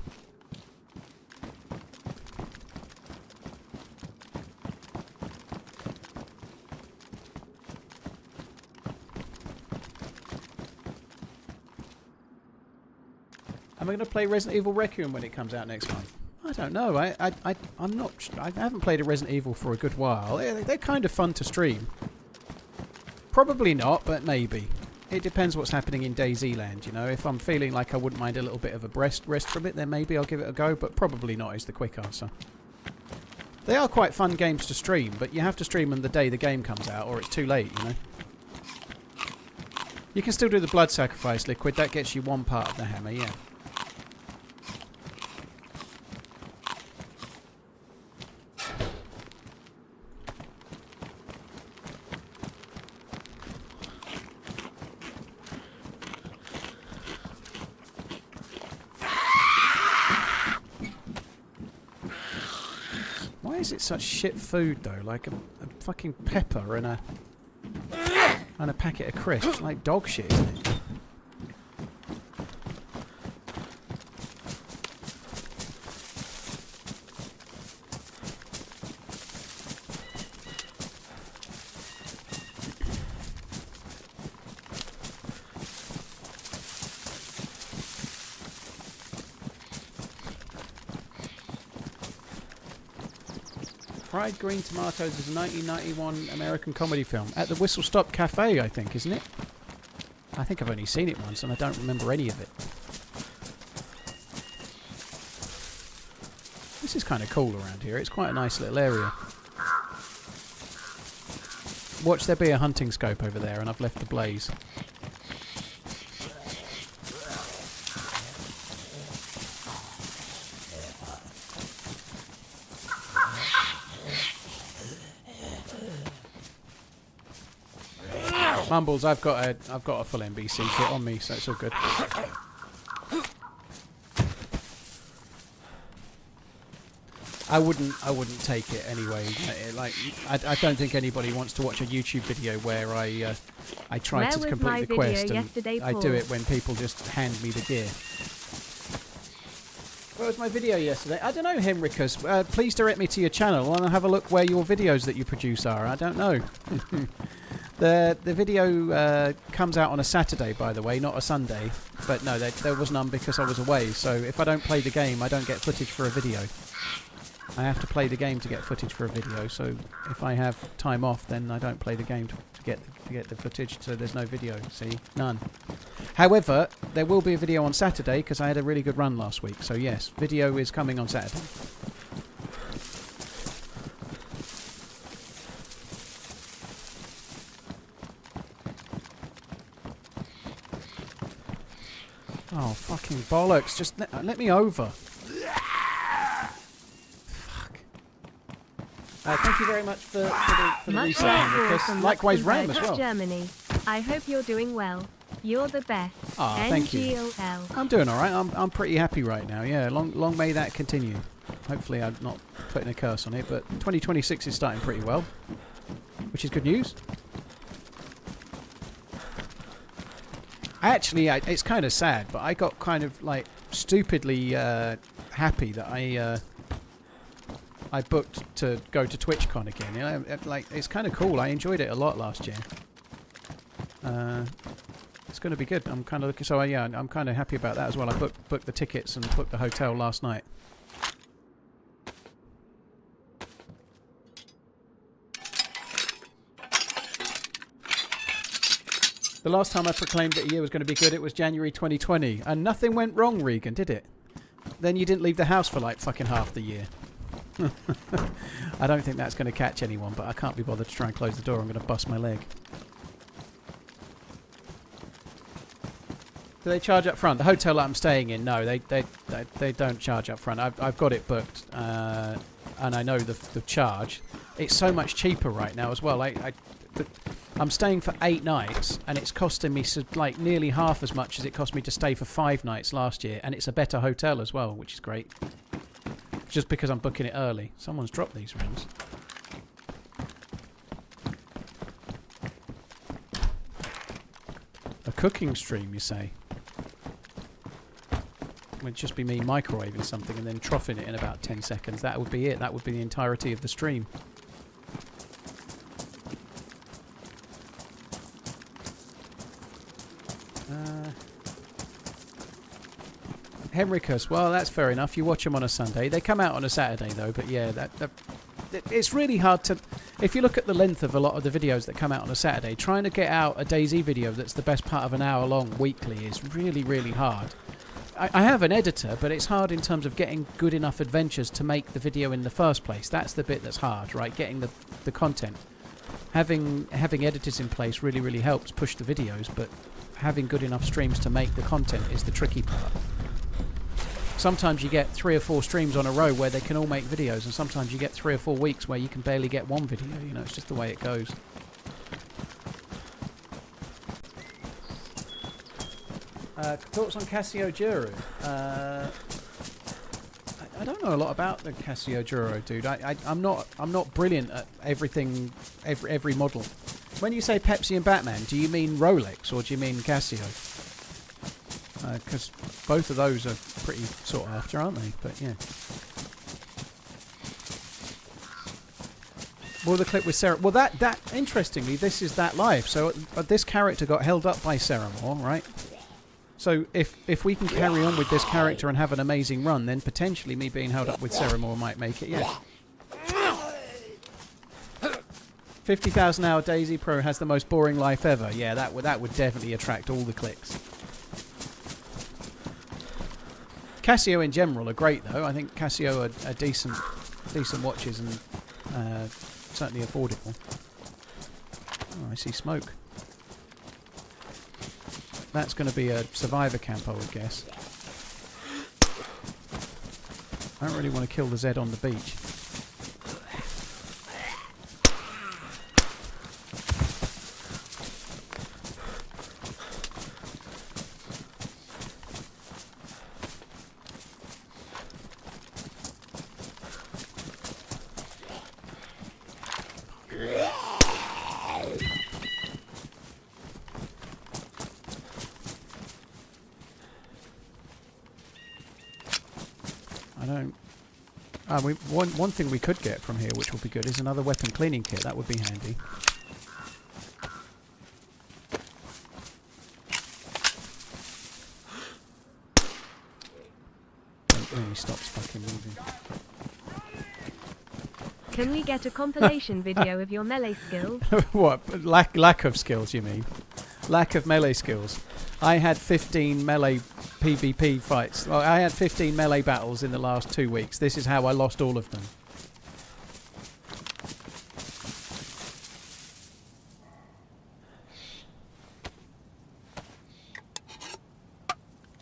Am I going to play Resident Evil Requiem when it comes out next month? I don't know. I'm not. I haven't played a Resident Evil for a good while. They're kind of fun to stream. Probably not, but maybe. It depends what's happening in DayZ land, you know. If I'm feeling like I wouldn't mind a little bit of a rest from it, then maybe I'll give it a go, but probably not is the quick answer. They are quite fun games to stream, but you have to stream them the day the game comes out, or it's too late, you know. You can still do the blood sacrifice liquid. That gets you one part of the hammer, yeah. Is it such shit food though? Like a fucking pepper and a packet of crisps, like dog shit, isn't it? Fried Green Tomatoes is a 1991 American comedy film. At the Whistle Stop Cafe, I think, isn't it? I think I've only seen it once and I don't remember any of it. This is kind of cool around here. It's quite a nice little area. Watch there be a hunting scope over there and I've left the blaze. Mumbles, I've got a full NBC kit on me, so it's all good. I wouldn't take it anyway. Like I don't think anybody wants to watch a YouTube video where I try to complete the quest and I do it when people just hand me the gear. Where was my video yesterday? I don't know, Henricus. Please direct me to your channel and I'll have a look where your videos that you produce are. I don't know. The video comes out on a Saturday, by the way, not a Sunday. But no, there was none because I was away. So if I don't play the game, I don't get footage for a video. I have to play the game to get footage for a video. So if I have time off, then I don't play the game to get the footage. So there's no video. See, none. However, there will be a video on Saturday because I had a really good run last week. So yes, video is coming on Saturday. Oh, fucking bollocks. Just let me over. Fuck. Thank you very much for the Much reset, love Lucas. from Likewise, Ram as Luxembourg, well. Germany. I hope you're doing well. You're the best. Ah, thank you. NGOL. I'm doing all right. I'm pretty happy right now. Yeah, long may that continue. Hopefully, I'm not putting a curse on it, but 2026 is starting pretty well, which is good news. Actually, it's kind of sad, but I got kind of like stupidly happy that I booked to go to TwitchCon again. You know, like it's kind of cool. I enjoyed it a lot last year. It's going to be good. I'm kind of looking. So yeah, I'm kind of happy about that as well. I booked the tickets and booked the hotel last night. The last time I proclaimed that a year was going to be good, it was January 2020. And nothing went wrong, Regan, did it? Then you didn't leave the house for like fucking half the year. I don't think that's going to catch anyone, but I can't be bothered to try and close the door. I'm going to bust my leg. Do they charge up front? The hotel that I'm staying in, no, they don't charge up front. I've got it booked, and I know the charge. It's so much cheaper right now as well. I'm staying for 8 nights, and it's costing me like nearly half as much as it cost me to stay for 5 nights last year, and it's a better hotel as well, which is great. Just because I'm booking it early. Someone's dropped these rounds. A cooking stream, you say? It would just be me microwaving something and then troughing it in about 10 seconds. That would be it. That would be the entirety of the stream. Henricus, well, that's fair enough. You watch them on a Sunday. They come out on a Saturday, though. But yeah, it's really hard to... If you look at the length of a lot of the videos that come out on a Saturday, trying to get out a DayZ video that's the best part of an hour long weekly is really, really hard. I have an editor, but it's hard in terms of getting good enough adventures to make the video in the first place. That's the bit that's hard, right? Getting the content. Having editors in place really, really helps push the videos, but having good enough streams to make the content is the tricky part. Sometimes you get 3 or 4 streams on a row where they can all make videos, and sometimes you get 3 or 4 weeks where you can barely get one video. You know, it's just the way it goes. Thoughts on Casio Juro? I don't know a lot about the Casio Juro, dude. I'm not brilliant at everything, every model. When you say Pepsi and Batman, do you mean Rolex or do you mean Casio? Because both of those are pretty sought after, aren't they? But yeah. Well, the clip with Sarah. Well, that interestingly, this is that live. So this character got held up by Sarah Moore, right? So if we can carry on with this character and have an amazing run, then potentially me being held up with Sarah Moore might make it. Yeah. 50,000 hour DayZ Pro has the most boring life ever. Yeah, that would definitely attract all the clicks. Casio in general are great though. I think Casio are decent watches and certainly affordable. Oh, I see smoke. That's going to be a survivor camp, I would guess. I don't really want to kill the Z on the beach. One thing we could get from here, which will be good, is another weapon cleaning kit. That would be handy. When he stops fucking moving. Can we get a compilation video of your melee skills? What? Lack of skills, you mean? Lack of melee skills. I had 15 melee PvP fights. Well, I had 15 melee battles in the last 2 weeks. This is how I lost all of them.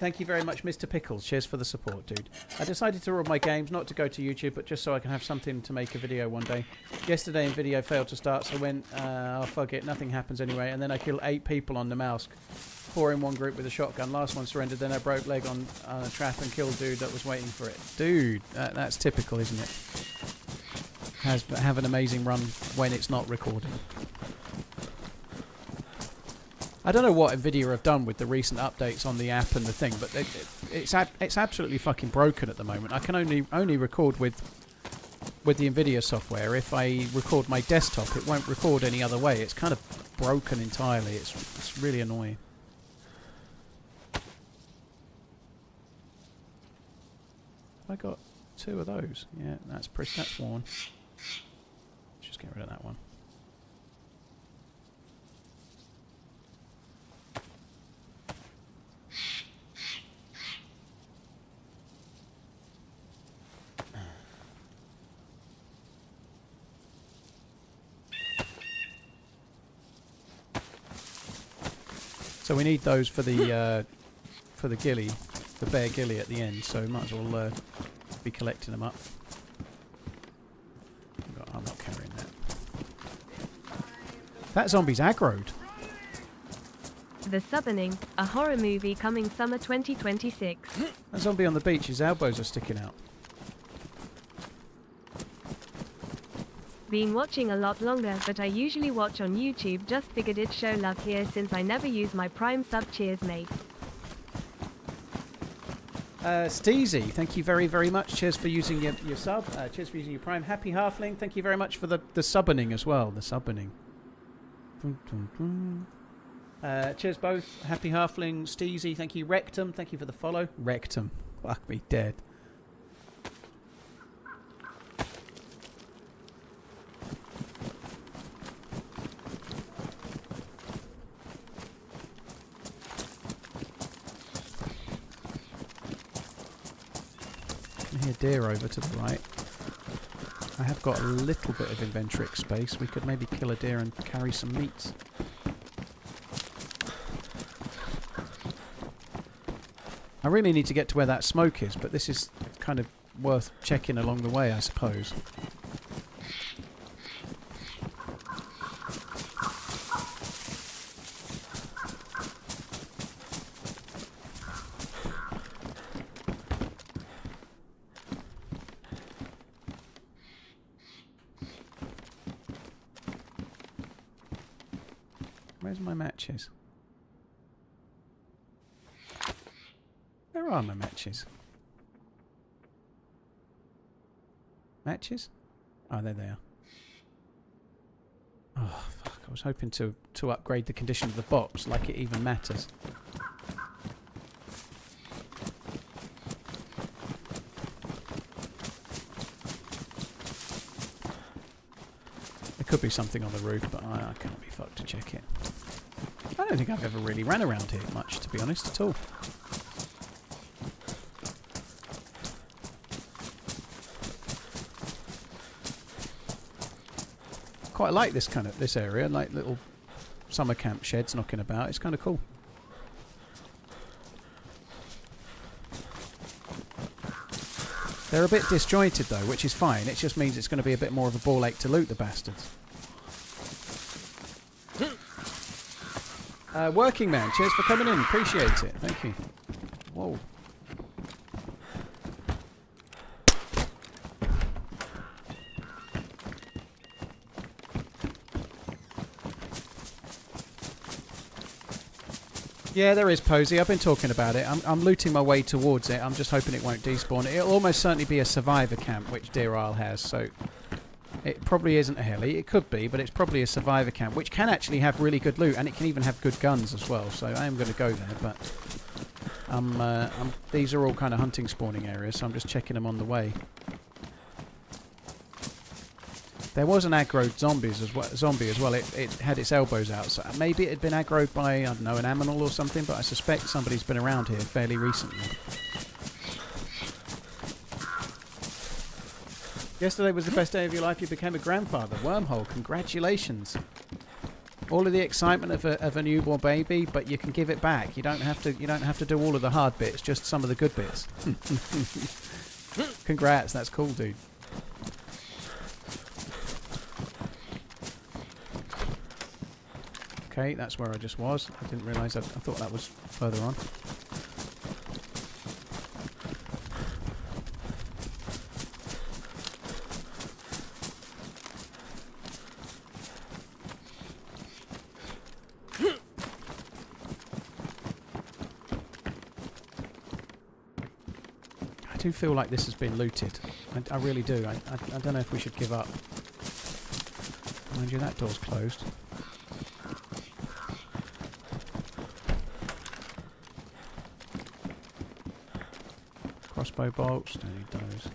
thank you very much, Mr. Pickles. Cheers for the support, dude. I decided to roll my games, not to go to YouTube, but just so I can have something to make a video one day. Yesterday, video failed to start, so I went, oh, fuck it, nothing happens anyway. And then I killed 8 people on the mouse. 4 in one group with a shotgun. Last one surrendered, then I broke leg on a trap and killed dude that was waiting for it. Dude, that's typical, isn't it? Have an amazing run when it's not recording. I don't know what Nvidia have done with the recent updates on the app and the thing, but it's absolutely fucking broken at the moment. I can only record with the Nvidia software. If I record my desktop, it won't record any other way. It's kind of broken entirely. It's really annoying. I got 2 of those. Yeah, that's one. Let's just get rid of that one. So we need those for the ghillie, the bear ghillie at the end. So might as well be collecting them up. I'm not carrying that. That zombie's aggroed. The Summoning, a horror movie coming summer 2026. That zombie on the beach, his elbows are sticking out. Been watching a lot longer, but I usually watch on YouTube. Just figured it'd show love here since I never use my Prime sub. Cheers, mate. Steezy, thank you very, very much. Cheers for using your sub. Cheers for using your Prime. Happy Halfling, thank you very much for the subbening as well. The subbening. Cheers both. Happy Halfling, Steezy, thank you. Rectum, thank you for the follow. Rectum, fuck me dead. Deer over to the right. I have got a little bit of inventory space. We could maybe kill a deer and carry some meats. I really need to get to where that smoke is, but this is kind of worth checking along the way, I suppose. Where's my matches? Where are my matches? Matches? Oh, there they are. Oh, fuck. I was hoping to upgrade the condition of the box, like it even matters. There could be something on the roof, but I can't be fucked to check it. I don't think I've ever really ran around here much, to be honest, at all. Quite like this area, like little summer camp sheds knocking about. It's kind of cool. They're a bit disjointed though, which is fine. It just means it's going to be a bit more of a ball ache to loot the bastards. Working man, cheers for coming in. Appreciate it. Thank you. Whoa. Yeah, there is Posey. I've been talking about it. I'm looting my way towards it. I'm just hoping it won't despawn. It'll almost certainly be a survivor camp, which Deerisle has, so it probably isn't a heli. It could be, but it's probably a survivor camp, which can actually have really good loot, and it can even have good guns as well, so I am going to go there, but these are all kind of hunting spawning areas, so I'm just checking them on the way. There was an aggroed zombie as well. It had its elbows out, so maybe it had been aggroed by, I don't know, an aminal or something, but I suspect somebody's been around here fairly recently. Yesterday was the best day of your life. You became a grandfather. Wormhole, congratulations. All of the excitement of a newborn baby, but you can give it back. You don't have to do all of the hard bits, just some of the good bits. Congrats, that's cool, dude. Okay, that's where I just was. I didn't realise. I thought that was further on. I do feel like this has been looted. I really do. I don't know if we should give up. Mind you, that door's closed. Crossbow bolts, don't need those.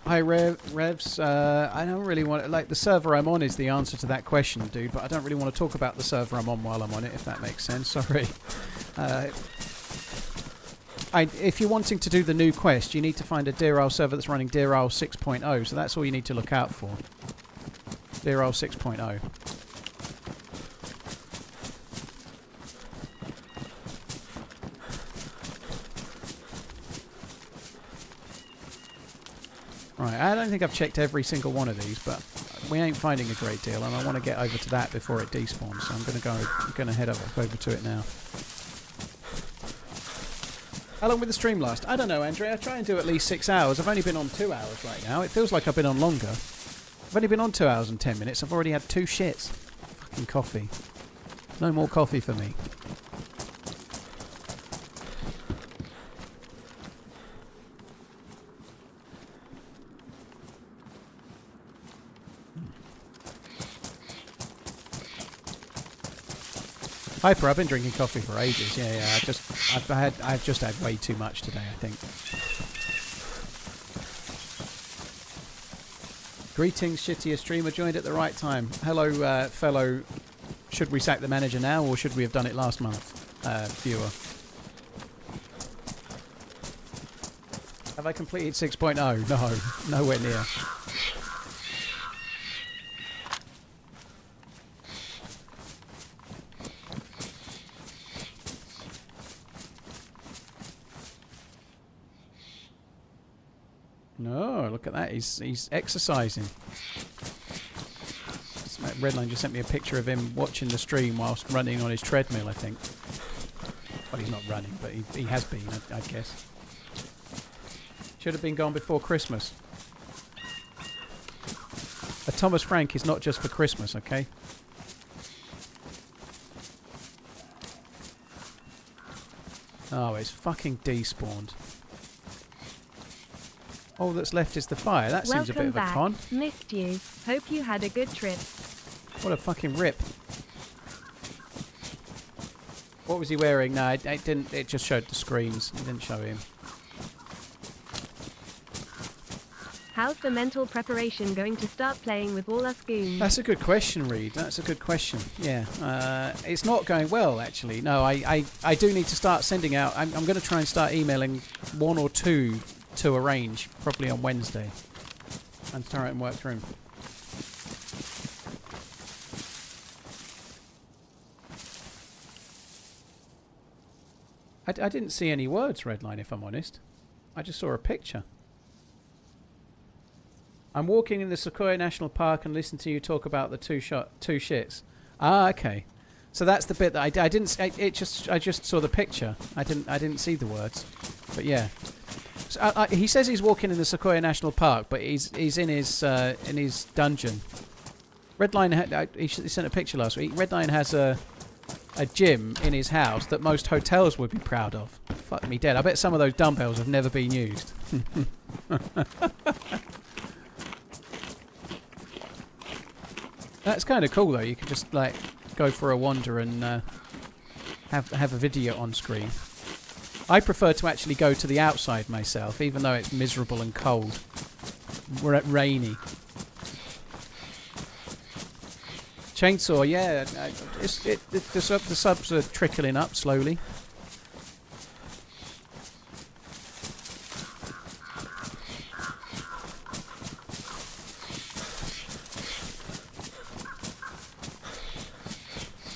Hi Revs, I don't really want like the server I'm on is the answer to that question, dude, but I don't really want to talk about the server I'm on while I'm on it, if that makes sense. Sorry. If you're wanting to do the new quest, you need to find a Deerisle server that's running Deerisle 6.0, so that's all you need to look out for. Deerisle 6.0. Right, I don't think I've checked every single one of these, but we ain't finding a great deal, and I want to get over to that before it despawns, so I'm going to head over to it now. How long will the stream last? I don't know, Andre. I try and do at least 6 hours. I've only been on 2 hours right now. It feels like I've been on longer. I've only been on 2 hours and 10 minutes. I've already had 2 shits. Fucking coffee. No more coffee for me. Hyper, I've been drinking coffee for ages. Yeah. I've just had way too much today, I think. Greetings, shittier streamer joined at the right time. Hello, fellow. Should we sack the manager now, or should we have done it last month? Viewer. Have I completed 6.0? No, nowhere near. No, look at that. He's exercising. Redline just sent me a picture of him watching the stream whilst running on his treadmill, I think. Well, he's not running, but he has been, I guess. Should have been gone before Christmas. A Thomas Frank is not just for Christmas, okay? Oh, it's fucking despawned. All that's left is the fire. That seems a bit of a con. Missed you. Hope you had a good trip. What a fucking rip. What was he wearing? No, it didn't. It just showed the screens. It didn't show him. How's the mental preparation going to start playing with all us goons? That's a good question, Reed. That's a good question. Yeah. It's not going well, actually. No, I do need to start sending out. I'm going to try and start emailing 1 or 2 to arrange, probably on Wednesday. And try and work through them. I didn't see any words, Redline, if I'm honest. I just saw a picture. I'm walking in the Sequoia National Park and listen to you talk about the two shits. Ah, okay. So that's the bit that I didn't. I just saw the picture. I didn't see the words. But yeah. So, he says he's walking in the Sequoia National Park, but he's in his dungeon. Redline he sent a picture last week. Redline has a gym in his house that most hotels would be proud of. Fuck me dead. I bet some of those dumbbells have never been used. That's kind of cool though. You can just like go for a wander and have a video on screen. I prefer to actually go to the outside myself, even though it's miserable and cold. We're at rainy. Chainsaw, yeah. The subs are trickling up slowly.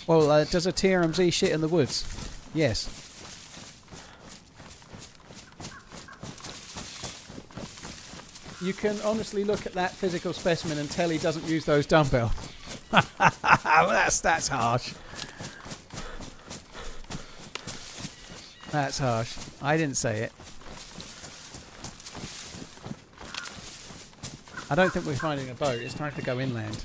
Well, does a TRMZ shit in the woods? Yes. You can honestly look at that physical specimen and tell he doesn't use those dumbbells. Well, that's harsh. That's harsh. I didn't say it. I don't think we're finding a boat. It's time to go inland.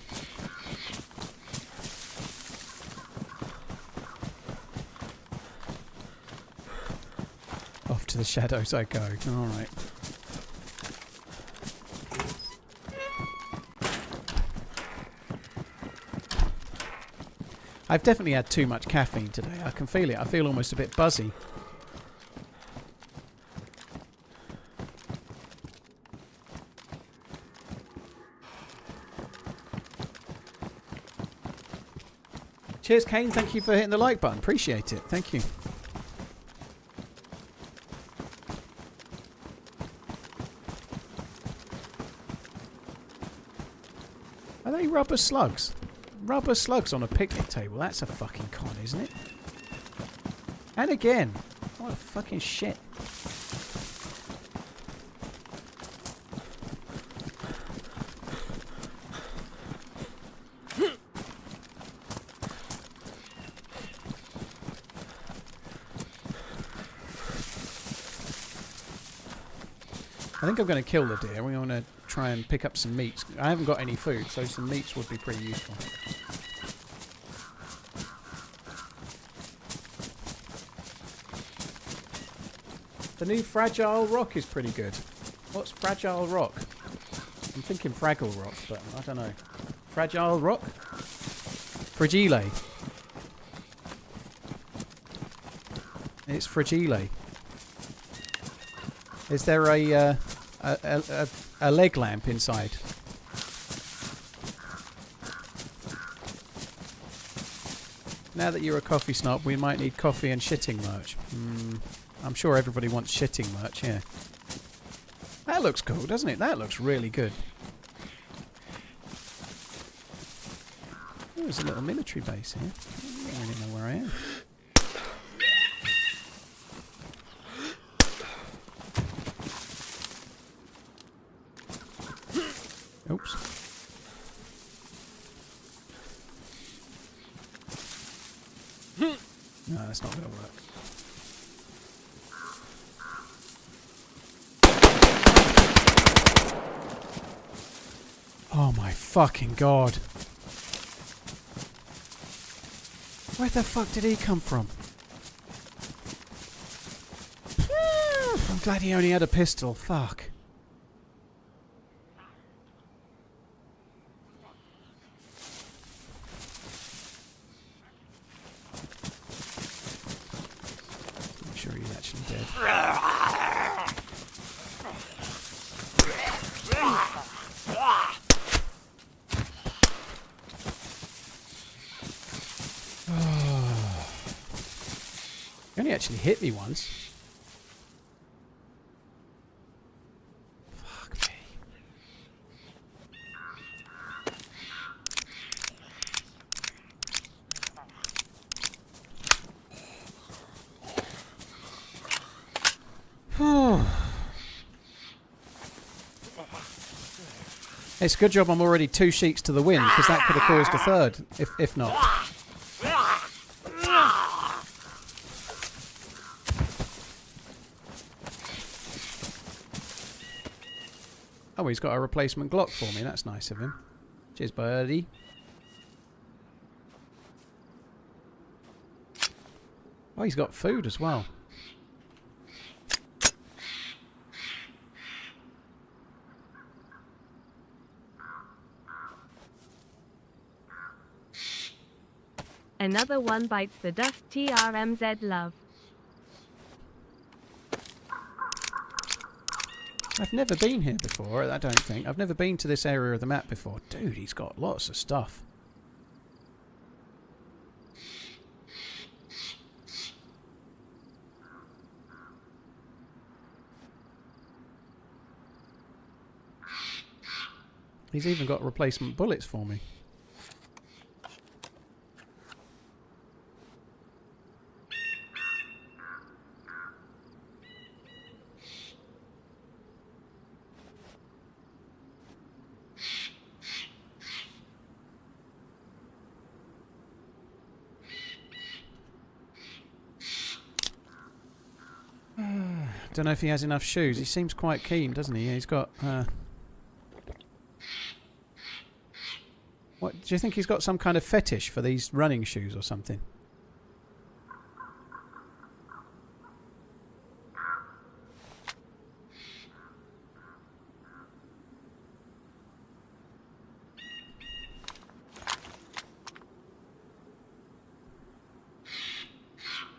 Off to the shadows I go. Alright. I've definitely had too much caffeine today. I can feel it. I feel almost a bit buzzy. Cheers, Kane. Thank you for hitting the like button. Appreciate it. Thank you. Are they rubber slugs? Rubber slugs on a picnic table. That's a fucking con, isn't it? And again. What a fucking shit. I think I'm going to kill the deer. We're going to try and pick up some meats. I haven't got any food, so some meats would be pretty useful. The new Fragile Rock is pretty good. What's Fragile Rock? I'm thinking Fraggle Rock, but I don't know. Fragile Rock? Fragile. It's Fragile. Is there a leg lamp inside? Now that you're a coffee snob, we might need coffee and shitting merch. I'm sure everybody wants shitting merch, yeah. That looks cool, doesn't it? That looks really good. Oh, there's a little military base here. I don't really know where I am. Oops. No, that's not going to work. Oh my fucking god. Where the fuck did he come from? I'm glad he only had a pistol. Fuck. I'm sure he's actually dead. He only actually hit me once. Fuck me. It's a good job I'm already 2 sheets to the wind, because that could have caused a third, if not. Oh, he's got a replacement Glock for me. That's nice of him. Cheers, buddy. Oh, he's got food as well. Another one bites the dust. TRMZ love. I've never been here before, I don't think. I've never been to this area of the map before. Dude, he's got lots of stuff. He's even got replacement bullets for me. Don't know if he has enough shoes. He seems quite keen, doesn't he? He's got... What, do you think he's got some kind of fetish for these running shoes or something?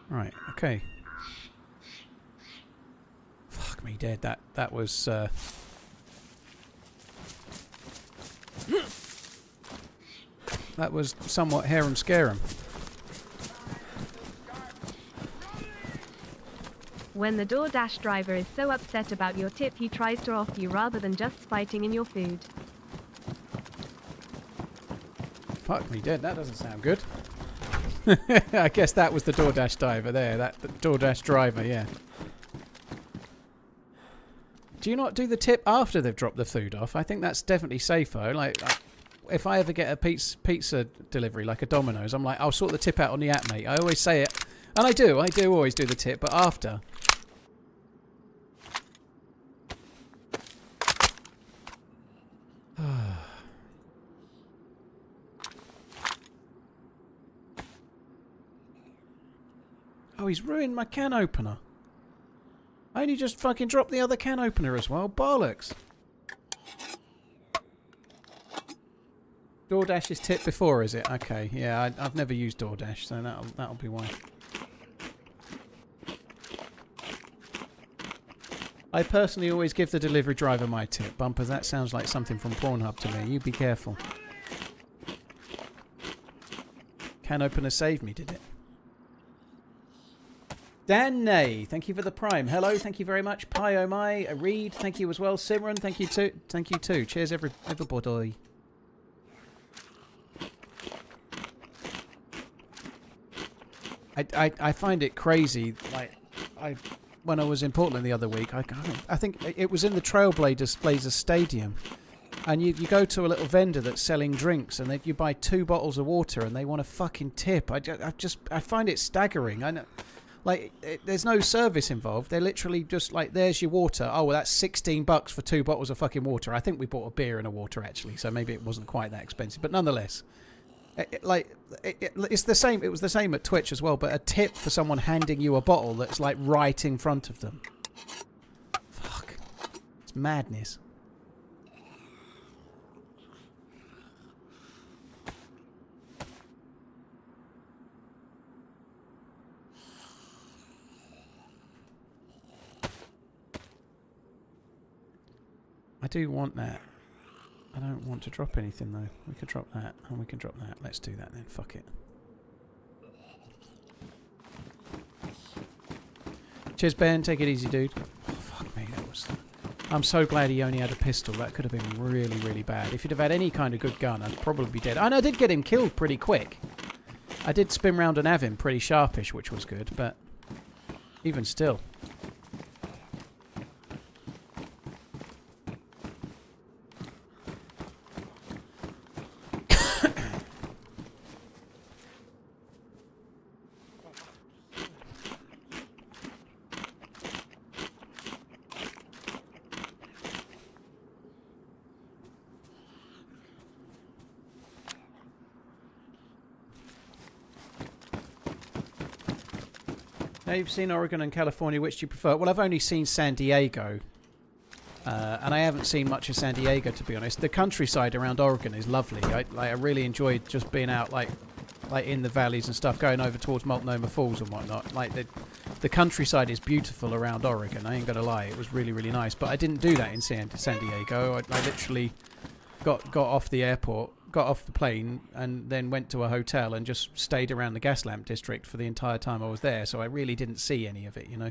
Right, okay. Fuck me dead. That was... That was somewhat harem-scarum. When the DoorDash driver is so upset about your tip he tries to off you rather than just fighting in your food. Fuck me dead, that doesn't sound good. I guess that was the DoorDash driver there, the DoorDash driver, yeah. Do you not do the tip after they've dropped the food off? I think that's definitely safer. Like, if I ever get a pizza delivery, like a Domino's, I'm like, I'll sort the tip out on the app, mate. I always say it. And I do always do the tip, but after. Oh, he's ruined my can opener. I only just fucking dropped the other can opener as well. Bollocks. DoorDash's tip before, is it? Okay, yeah, I've never used DoorDash, so that'll be why. I personally always give the delivery driver my tip. Bumper, that sounds like something from Pornhub to me. You be careful. Can opener saved me, did it? Dan Nay, thank you for the prime. Hello, thank you very much. Pi oh my, Reed, thank you as well. Simran, thank you too. Thank you too. Cheers, everybody. I find it crazy. Like, when I was in Portland the other week, I think it was in the Trailblazers Stadium, and you go to a little vendor that's selling drinks, and you buy 2 bottles of water, and they want a fucking tip. I find it staggering. I know, like, there's no service involved. They're literally just like, there's your water. Oh, well, that's $16 for 2 bottles of fucking water. I think we bought a beer and a water actually, so maybe it wasn't quite that expensive, but nonetheless. It's the same. It was the same at Twitch as well, but a tip for someone handing you a bottle that's like right in front of them. Fuck. It's madness. I do want that. I don't want to drop anything though. We could drop that, and we can drop that. Let's do that then. Fuck it. Cheers, Ben. Take it easy, dude. Oh, fuck me. That was... I'm so glad he only had a pistol. That could have been really, really bad. If he'd have had any kind of good gun, I'd probably be dead. And I did get him killed pretty quick. I did spin round and have him pretty sharpish, which was good, but even still. Now you've seen Oregon and California, which do you prefer? Well, I've only seen San Diego, and I haven't seen much of San Diego, to be honest. The countryside around Oregon is lovely. I really enjoyed just being out, like in the valleys and stuff, going over towards Multnomah Falls and whatnot. Like The countryside is beautiful around Oregon. I ain't gonna lie, it was really, really nice. But I didn't do that in San Diego. I literally got off the airport, got off the plane, and then went to a hotel and just stayed around the gas lamp district for the entire time I was there. So I really didn't see any of it, you know.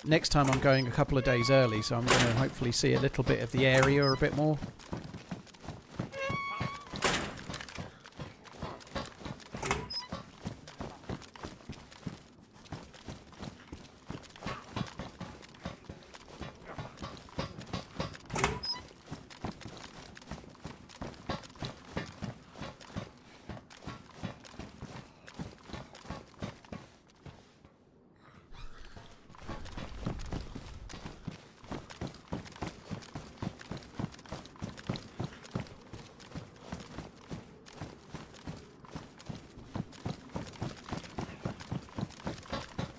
Next time I'm going a couple of days early, so I'm going to hopefully see a little bit of the area or a bit more.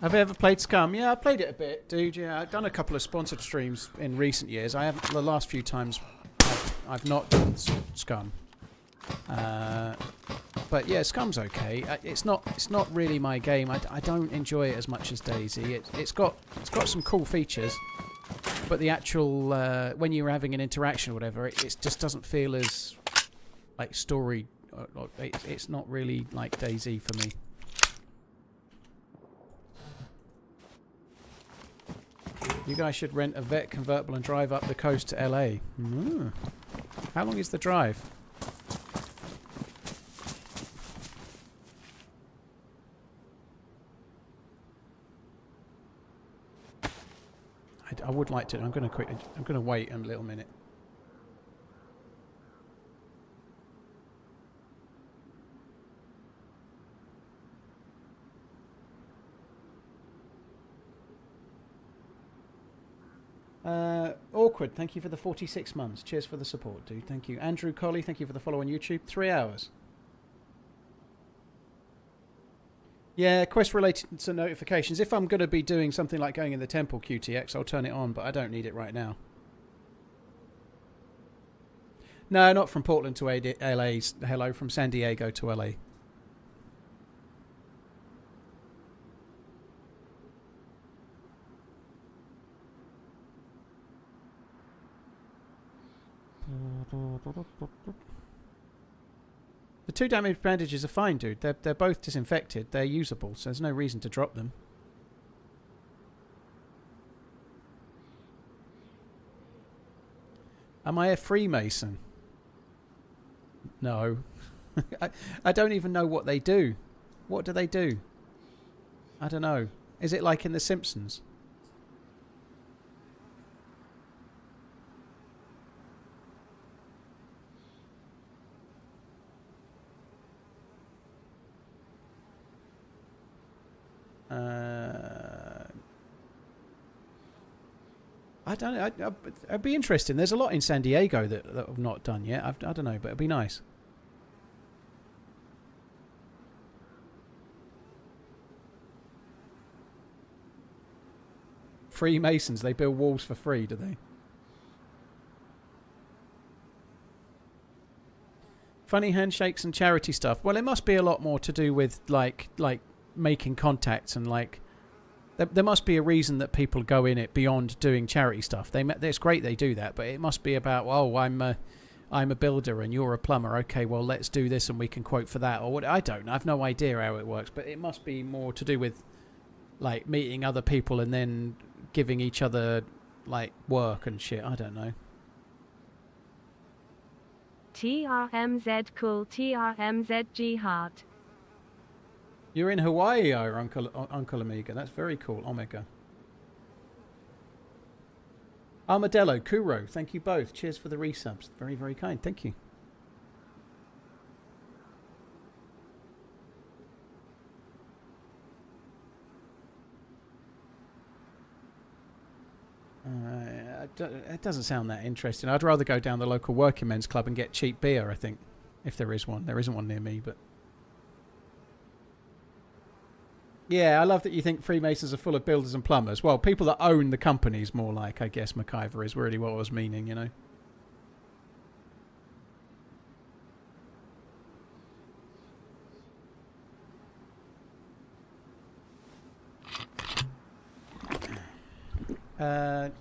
Have you ever played Scum? Yeah, I played it a bit, dude. Yeah, I've done a couple of sponsored streams in recent years. I haven't. The last few times, I've not done Scum. But yeah, Scum's okay. It's not really my game. I don't enjoy it as much as DayZ. It's got some cool features, but the actual when you're having an interaction or whatever, it just doesn't feel as like story. It's not really like DayZ for me. You guys should rent a vet convertible and drive up the coast to LA. How long is the drive? I would like to. I'm going to wait a little minute. Awkward, thank you for the 46 months. Cheers for the support, dude. Thank you. Andrew Colley, thank you for the follow on YouTube. 3 hours. Yeah, quest related to notifications. If I'm going to be doing something like going in the temple QTX, I'll turn it on, but I don't need it right now. No, not from Portland to LA. Hello, from San Diego to LA. The 2 damage bandages are fine, dude. They're both disinfected. They're usable, so there's no reason to drop them. Am I a Freemason? No. I don't even know what they do. What do they do? I don't know. Is it like in The Simpsons? I don't know. It'd be interesting. There's a lot in San Diego that I've not done yet. I don't know, but it'd be nice. Freemasons, they build walls for free, do they? Funny handshakes and charity stuff. Well, it must be a lot more to do with like making contacts and like there must be a reason that people go in it beyond doing charity stuff. It's great they do that, but it must be about, oh, I'm a builder and you're a plumber. Okay, well, let's do this and we can quote for that. Or what? I don't know. I've no idea how it works, but it must be more to do with like meeting other people and then giving each other like work and shit. I don't know. TRMZ cool, TRMZG heart. You're in Hawaii, Uncle Amiga. That's very cool. Omega. Armadillo, Kuro, thank you both. Cheers for the resubs. Very, very kind. Thank you. It doesn't sound that interesting. I'd rather go down the local working men's club and get cheap beer, I think. If there is one. There isn't one near me, but... Yeah, I love that you think Freemasons are full of builders and plumbers. Well, people that own the companies more like, I guess, MacIver is really what I was meaning, you know. Okay,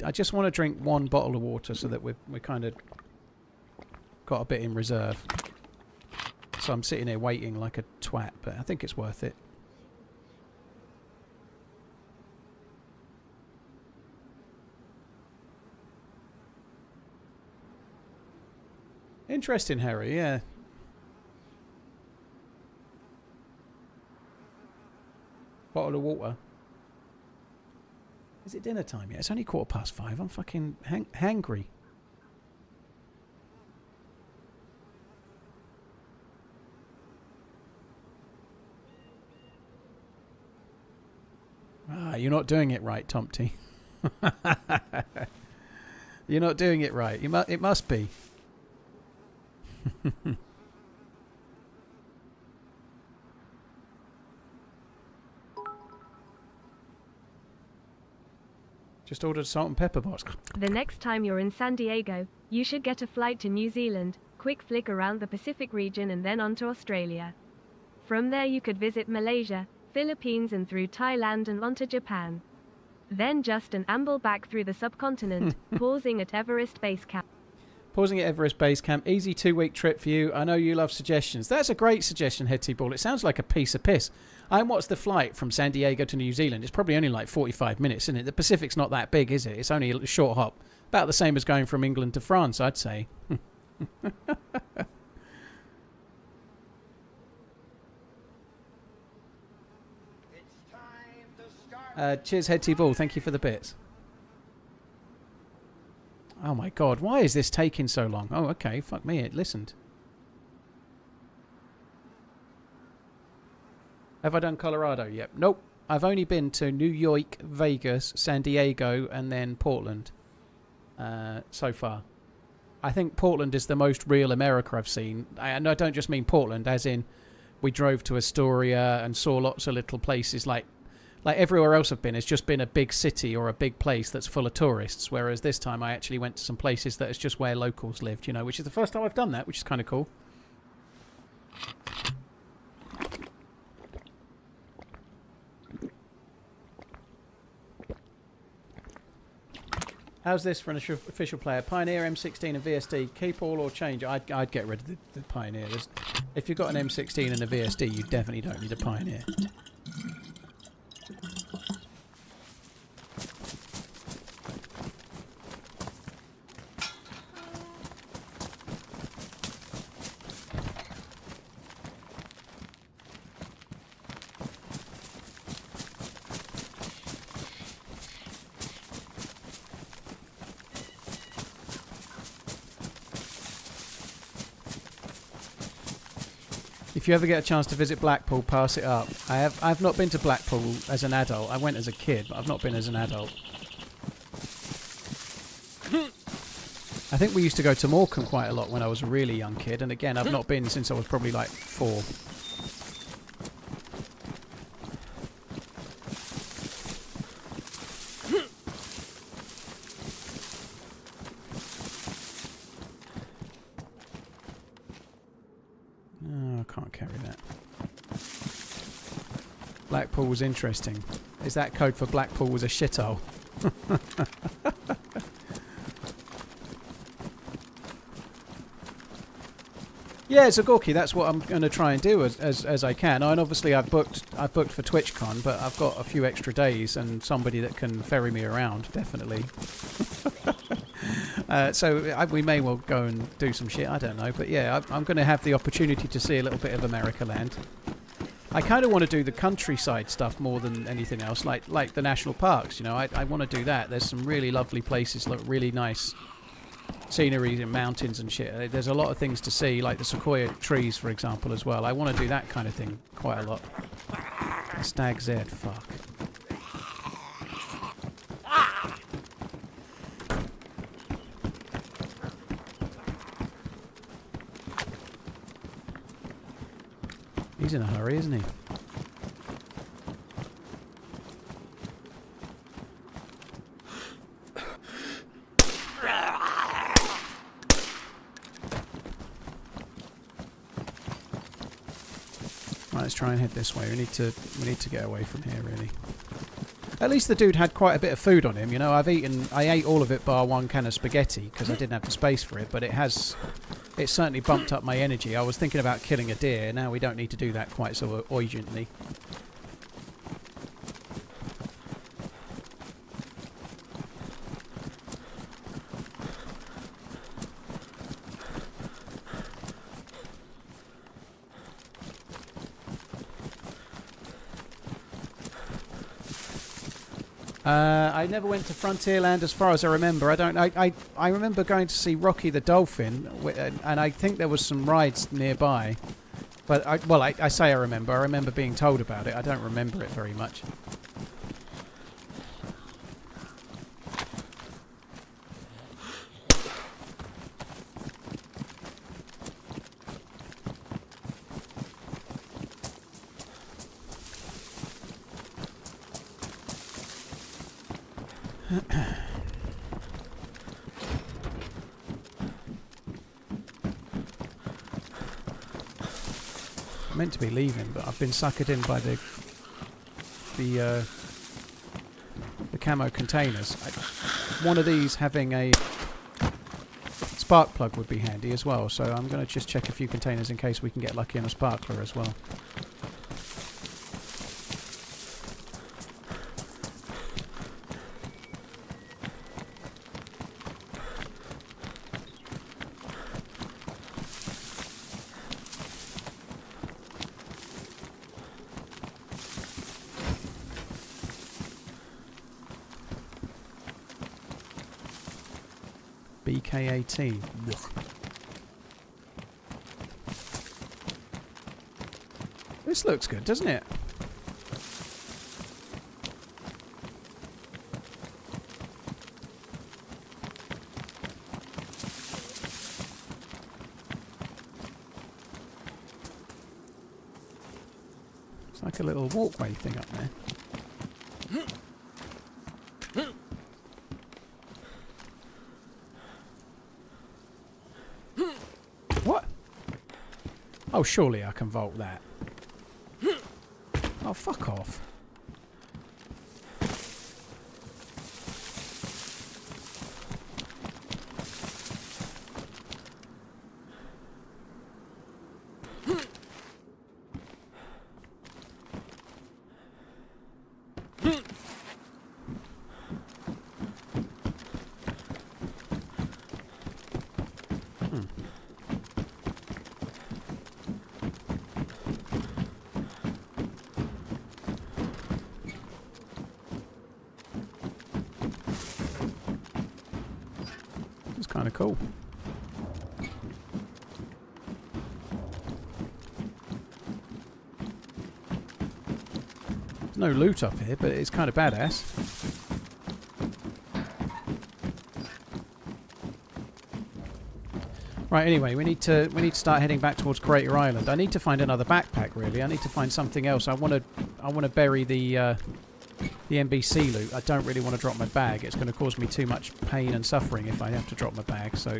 I just want to drink one bottle of water so that we kind of got a bit in reserve. So I'm sitting here waiting like a twat, but I think it's worth it. Interesting, Harry, yeah. Bottle of water. Is it dinner time yet? It's only 5:15. I'm fucking hangry. Ah, you're not doing it right, Tomty. You're not doing it right. It must be. Just ordered a salt and pepper box. The next time you're in San Diego, you should get a flight to New Zealand, quick flick around the Pacific region and then on to Australia. From there you could visit Malaysia, Philippines and through Thailand and onto Japan. Then just an amble back through the subcontinent, pausing at Everest Base Camp. Pausing at Everest Base Camp. Easy 2-week trip for you. I know you love suggestions. That's a great suggestion, Head T-Ball. It sounds like a piece of piss. And what's the flight from San Diego to New Zealand? It's probably only like 45 minutes, isn't it? The Pacific's not that big, is it? It's only a short hop. About the same as going from England to France, I'd say. Cheers, Head T-Ball. Thank you for the bits. Oh my god, why is this taking so long? Oh, okay, fuck me, it listened. Have I done Colorado yet? Nope. I've only been to New York, Vegas, San Diego, and then Portland so far. I think Portland is the most real America I've seen. And I don't just mean Portland, as in we drove to Astoria and saw lots of little places like everywhere else I've been, it's just been a big city or a big place that's full of tourists, whereas this time I actually went to some places that is just where locals lived, you know, which is the first time I've done that, which is kind of cool. How's this for an official player? Pioneer, M16 and VSD. Keep all or change? I'd get rid of the Pioneer. If you've got an M16 and a VSD, you definitely don't need a Pioneer. If you ever get a chance to visit Blackpool, pass it up. I've not been to Blackpool as an adult. I went as a kid, but I've not been as an adult. I think we used to go to Morecambe quite a lot when I was a really young kid, and again, I've not been since I was probably like 4. Blackpool was interesting. Is that code for Blackpool was a shithole? Yeah, it's a Gorky. That's what I'm going to try and do as I can. And obviously I've booked for TwitchCon, but I've got a few extra days and somebody that can ferry me around, definitely. So we may well go and do some shit. I don't know, but yeah, I'm going to have the opportunity to see a little bit of America land. I kind of want to do the countryside stuff more than anything else, like the national parks. You know, I want to do that. There's some really lovely places, like really nice scenery and mountains and shit. There's a lot of things to see, like the sequoia trees, for example, as well. I want to do that kind of thing quite a lot. Stag Z, fuck. He's in a hurry, isn't he? Right, let's try and head this way. We need to get away from here, really. At least the dude had quite a bit of food on him, you know. I ate all of it bar one can of spaghetti because I didn't have the space for it, but it certainly bumped up my energy. I was thinking about killing a deer. Now we don't need to do that quite so urgently. I never went to Frontierland as far as I remember. I remember going to see Rocky the Dolphin, and I think there was some rides nearby. But I say I remember. I remember being told about it. I don't remember it very much. I'm meant to be leaving, but I've been suckered in by the camo containers. One of these having a spark plug would be handy as well, so I'm going to just check a few containers in case we can get lucky on a sparkler as well. BK18. This looks good, doesn't it? It's like a little walkway thing up there. What? Oh, surely I can vault that. Oh, fuck off. Kind of cool. There's no loot up here, but it's kind of badass. Right, anyway, we need to start heading back towards Crater Island. I need to find another backpack, really. I need to find something else. I want to bury the NBC loot. I don't really want to drop my bag. It's going to cause me too much pain and suffering if I have to drop my bag. So,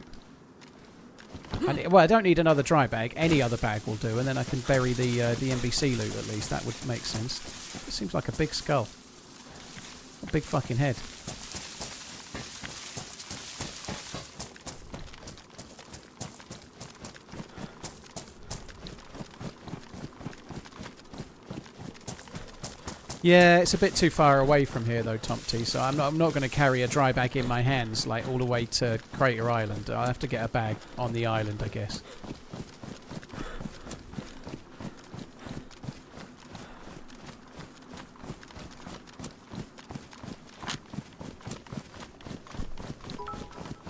I don't need another dry bag. Any other bag will do, and then I can bury the NBC loot at least. That would make sense. It seems like a big skull, a big fucking head. Yeah, it's a bit too far away from here though, Tomty, so I'm not going to carry a dry bag in my hands like all the way to Crater Island. I'll have to get a bag on the island, I guess.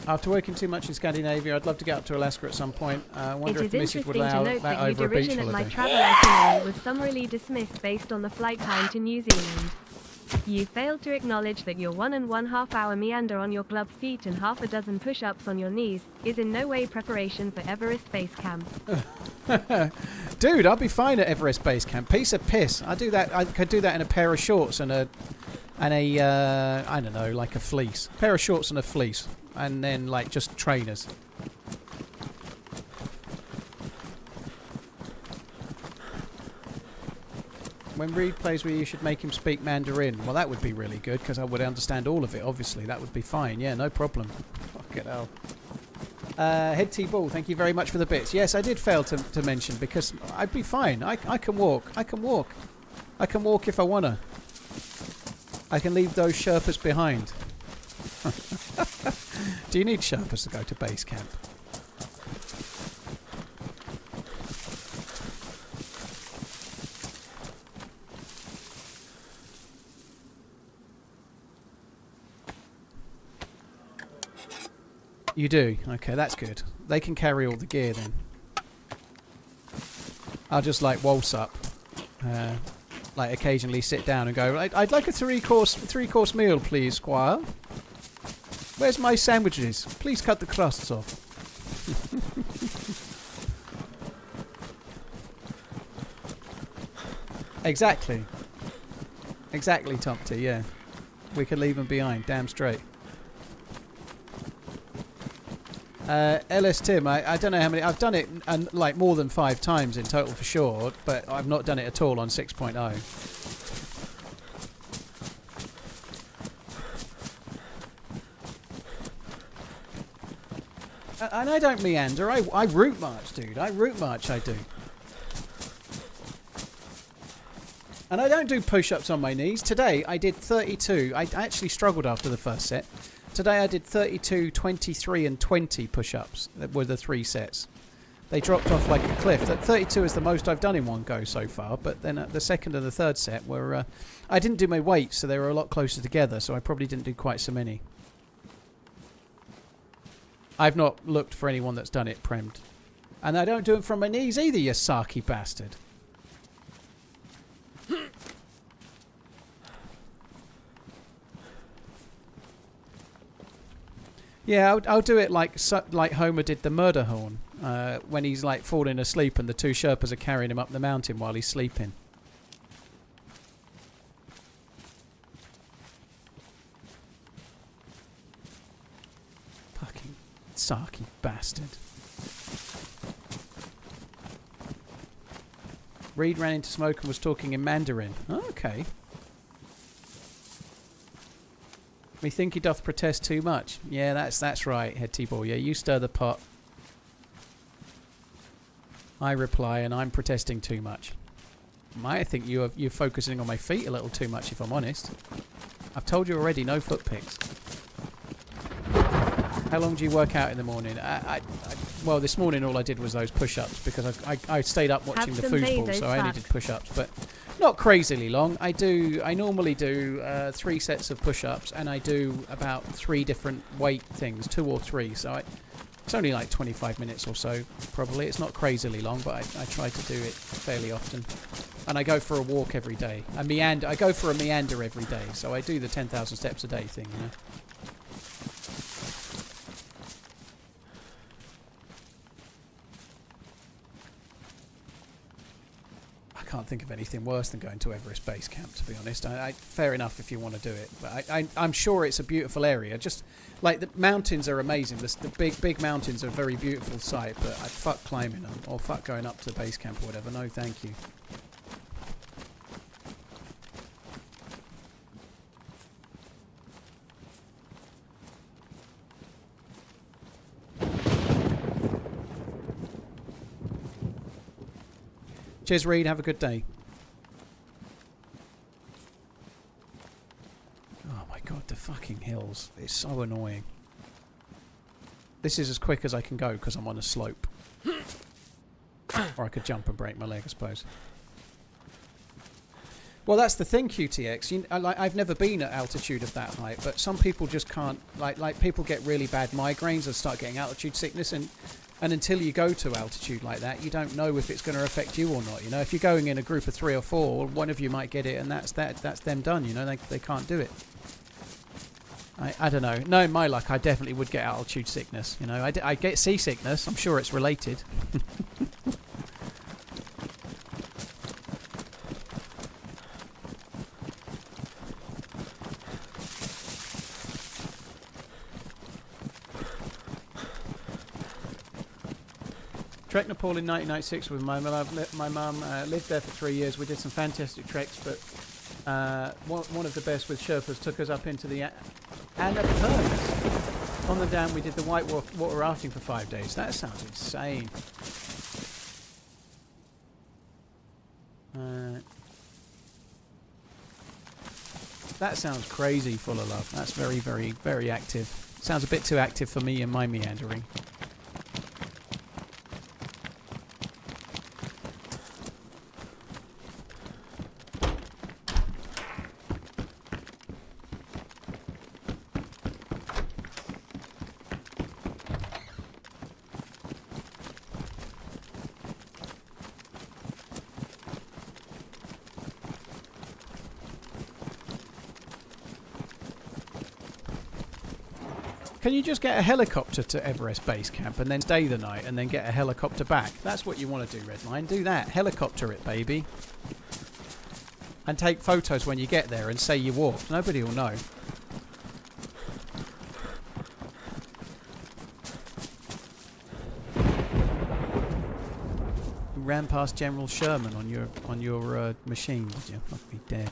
After working too much in Scandinavia, I'd love to get up to Alaska at some point. I wonder if Mrs. would allow that over a beach holiday. It is interesting to note that your derision at my travel itinerary was summarily dismissed based on the flight time to New Zealand. You failed to acknowledge that your 1 1/2 hour meander on your club feet and half a dozen push-ups on your knees is in no way preparation for Everest Base Camp. Dude, I'll be fine at Everest Base Camp. Piece of piss. I do that. I could do that in a pair of shorts and a I don't know, like a fleece. A pair of shorts and a fleece. And then, like, just trainers. When Reed plays with you, should make him speak Mandarin. Well, that would be really good, because I would understand all of it, obviously. That would be fine. Yeah, no problem. Fucking hell. Head T-Ball, thank you very much for the bits. Yes, I did fail to mention, because I'd be fine. I can walk. I can walk. I can walk if I want to. I can leave those Sherpas behind. Do you need Sherpas to go to base camp? You do? Okay, that's good. They can carry all the gear then. I'll just like waltz up. Like occasionally sit down and go, I'd like a three-course meal, please, Squire. Where's my sandwiches? Please cut the crusts off. Exactly. Exactly, Tomty, yeah. We could leave them behind, damn straight. LS Tim, I don't know how many. I've done it like more than 5 times in total for sure, but I've not done it at all on 6.0. And I don't meander. I route march, dude. I route march. I do. And I don't do push-ups on my knees. Today I did 32. I actually struggled after the first set. Today I did 32, 23 and 20 push-ups. That were the 3 sets. They dropped off like a cliff. That 32 is the most I've done in one go so far. But then the second and the third set were... I didn't do my weights, so they were a lot closer together. So I probably didn't do quite so many. I've not looked for anyone that's done it premmed. And I don't do it from my knees either, you sarky bastard. Yeah, I'll do it like Homer did the murder horn when he's like falling asleep and the 2 Sherpas are carrying him up the mountain while he's sleeping. Fucking sarky bastard. Reed ran into smoke and was talking in Mandarin. Oh, okay. Me think he doth protest too much. Yeah, that's right, Head T-Ball. Yeah, you stir the pot. I reply, and I'm protesting too much. I think you're focusing on my feet a little too much, if I'm honest. I've told you already, no foot picks. How long do you work out in the morning? Well, this morning all I did was those push-ups because I stayed up watching the foosball, so I only did push-ups, but not crazily long. I normally do 3 sets of push-ups, and I do about 3 different weight things, 2 or 3. So it's only like 25 minutes or so, probably. It's not crazily long, but I try to do it fairly often. And I go for a walk every day. I go for a meander every day, so I do the 10,000 steps a day thing, you know. I can't think of anything worse than going to Everest Base Camp, to be honest. Fair enough if you want to do it, but I'm sure it's a beautiful area. Just like the mountains are amazing. The big mountains are a very beautiful sight, but I'd fuck climbing them or fuck going up to base camp or whatever. No, thank you. Cheers, Reed. Have a good day. Oh my god, the fucking hills. It's so annoying. This is as quick as I can go because I'm on a slope. Or I could jump and break my leg, I suppose. Well, that's the thing, QTX. I've never been at altitude of that height, but some people just can't... Like people get really bad migraines and start getting altitude sickness, and until you go to altitude like that, you don't know if it's going to affect you or not. You know, if you're going in a group of 3 or 4, one of you might get it, and that's them done. You know, they can't do it. I don't know. Knowing my luck, I definitely would get altitude sickness. You know, I get seasickness. I'm sure it's related. Trek Nepal in 1996 with my mum. My mum lived there for 3 years. We did some fantastic treks, but one of the best with Sherpas took us up into the Annapurnas. On the dam, we did the white water rafting for 5 days. That sounds insane. That sounds crazy full of love. That's very, very, very active. Sounds a bit too active for me and my meandering. Can you just get a helicopter to Everest Base Camp and then stay the night and then get a helicopter back? That's what you want to do, Redline. Do that. Helicopter it, baby. And take photos when you get there and say you walked. Nobody will know. You ran past General Sherman on your machine, did you? Fuck me dead.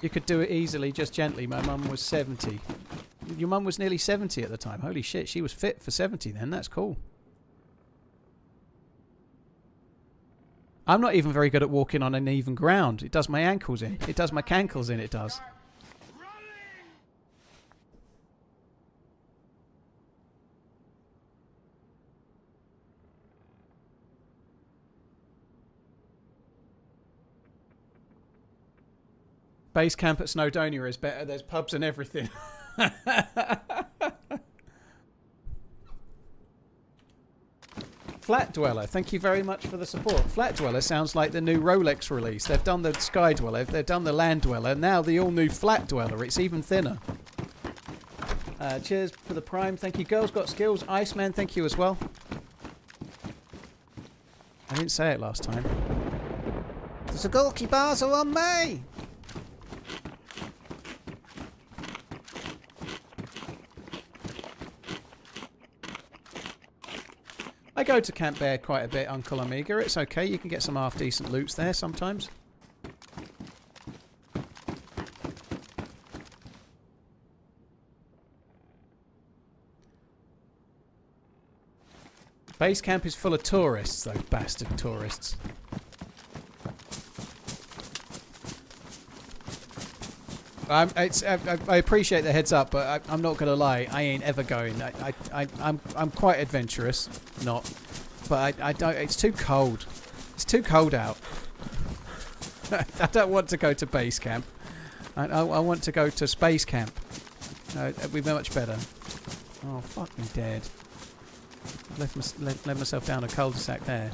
You could do it easily, just gently. My mum was 70. Your mum was nearly 70 at the time. Holy shit, she was fit for 70 then. That's cool. I'm not even very good at walking on uneven ground. It does my ankles in. It does my cankles in, it does. Base camp at Snowdonia is better. There's pubs and everything. Flat Dweller, thank you very much for the support. Flat Dweller sounds like the new Rolex release. They've done the Sky Dweller, they've done the Land Dweller, now the all-new Flat Dweller. It's even thinner. Cheers for the Prime. Thank you. Girls Got Skills. Iceman, thank you as well. I didn't say it last time. The Zagorki bars are on me! I go to Camp Bear quite a bit, Uncle Amiga. It's okay. You can get some half-decent loots there sometimes. Base camp is full of tourists, those bastard tourists. I appreciate the heads up, but I'm not gonna lie. I ain't ever going. I'm quite adventurous, not, but I don't. It's too cold. It's too cold out. I don't want to go to base camp. I want to go to space camp. It'd be much better. Oh fuck me dead. Let myself down a cul-de-sac there.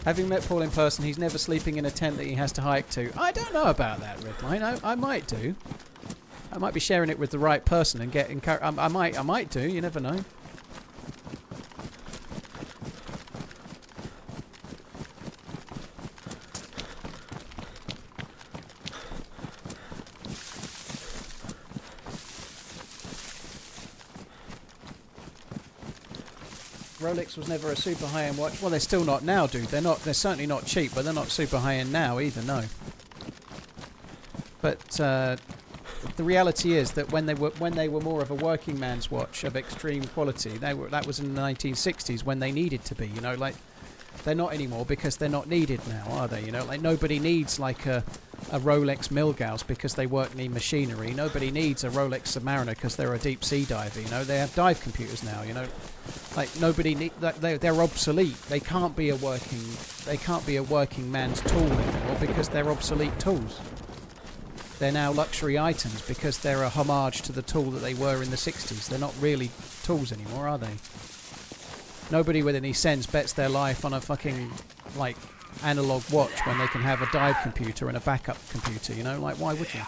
Having met Paul in person, he's never sleeping in a tent that he has to hike to. I don't know about that, Redline. I might do. I might be sharing it with the right person and get encouraged. I might do. You never know. Rolex was never a super high-end watch. Well, they're still not now, dude. They're not. They're certainly not cheap, but they're not super high-end now either. No. But the reality is that when they were more of a working man's watch of extreme quality, that was in the 1960s when they needed to be. You know, like they're not anymore because they're not needed now, are they? You know, like nobody needs like a Rolex Milgauss because they work near machinery. Nobody needs a Rolex Submariner because they're a deep sea diver. You know, they have dive computers now. You know. Like nobody, they're obsolete. They can't be a working man's tool anymore because they're obsolete tools. They're now luxury items because they're a homage to the tool that they were in the 60s. They're not really tools anymore, are they? Nobody with any sense bets their life on a fucking like analog watch when they can have a dive computer and a backup computer. You know, like why would you?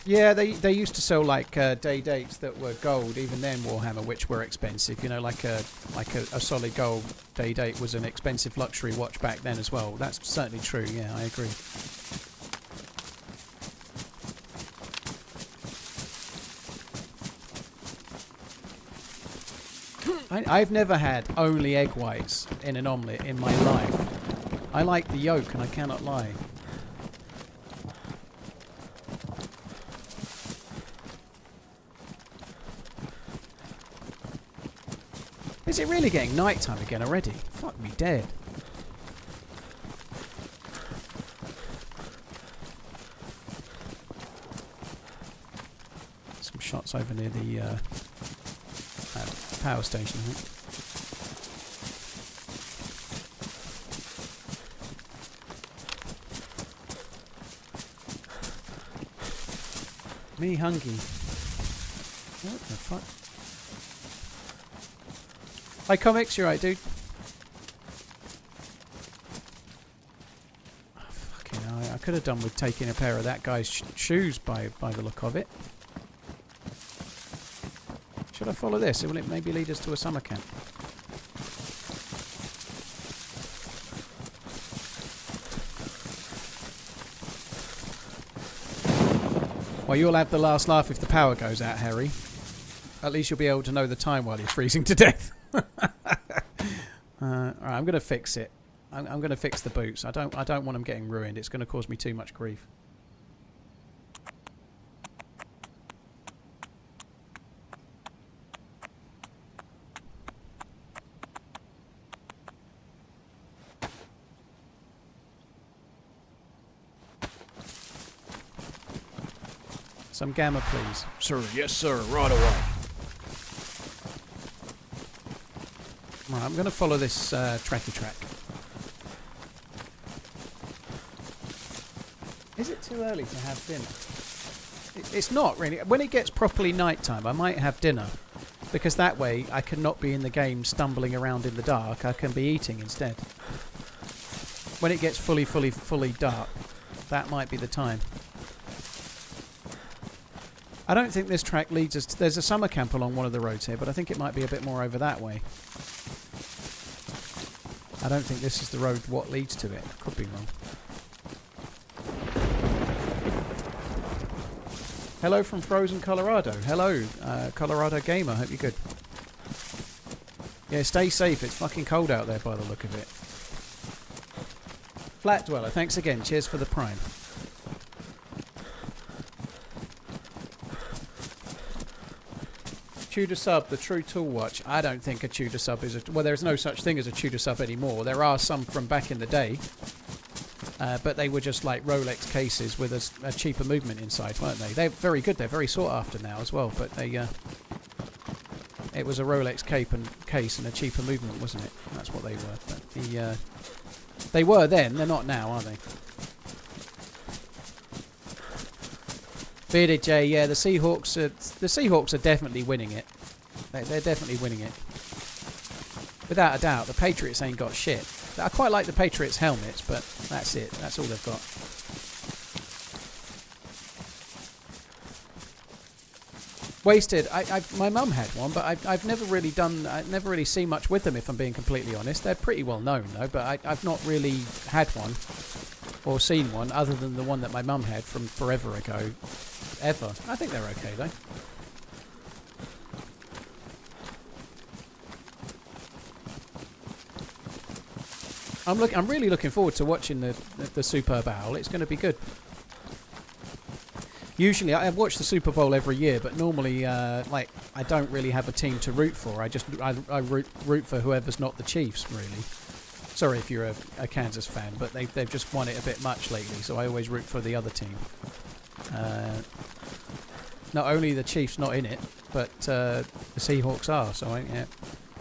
Yeah, they used to sell like day dates that were gold, even then Warhammer, which were expensive. You know, like a solid gold day date was an expensive luxury watch back then as well. That's certainly true. Yeah, I agree. I've never had only egg whites in an omelette in my life. I like the yolk, and I cannot lie. Is it really getting night time again already? Fuck me dead. Some shots over near the power station, I think. Me hungry. What the fuck? Hi comics, you're right, dude. Oh, fucking hell, I could have done with taking a pair of that guy's shoes by the look of it. Should I follow this? Will it maybe lead us to a summer camp? Well, you'll have the last laugh if the power goes out, Harry. At least you'll be able to know the time while you're freezing to death. Alright, I'm going to fix it. I'm going to fix the boots. I don't want them getting ruined. It's going to cause me too much grief. Some gamma, please. Sir, yes, sir, right away. Right, I'm going to follow this tracky track. Is it too early to have dinner? It's not really. When it gets properly nighttime, I might have dinner. Because that way, I can not be in the game stumbling around in the dark. I can be eating instead. When it gets fully dark, that might be the time. I don't think this track leads us to... There's a summer camp along one of the roads here, but I think it might be a bit more over that way. I don't think this is the road what leads to it. Could be wrong. Hello from frozen Colorado. Hello, Colorado Gamer. Hope you're good. Yeah, stay safe. It's fucking cold out there by the look of it. Flat Dweller, thanks again. Cheers for the prime. Tudor sub, the true tool watch. I don't think a Tudor sub is a... Well, there's no such thing as a Tudor sub anymore. There are some from back in the day. But they were just like Rolex cases with a cheaper movement inside, weren't they? They're very good. They're very sought after now as well. But they... it was a Rolex case and a cheaper movement, wasn't it? That's what they were. But the... they were then. They're not now, are they? Bearded J, yeah, the Seahawks are definitely winning it. They're definitely winning it. Without a doubt, the Patriots ain't got shit. I quite like the Patriots helmets, but that's it. That's all they've got. Wasted. My mum had one, but I've never really seen much with them, if I'm being completely honest. They're pretty well known though, but I've not really had one or seen one other than the one that my mum had from forever ago. Ever. I think they're okay though. I'm really looking forward to watching the Superb Owl. It's going to be good. Usually I watch the Super Bowl every year, but normally like I don't really have a team to root for. I root for whoever's not the Chiefs, really. Sorry if you're a Kansas fan, but they've just won it a bit much lately, so I always root for the other team. Not only the Chiefs not in it, but the Seahawks are, so yeah,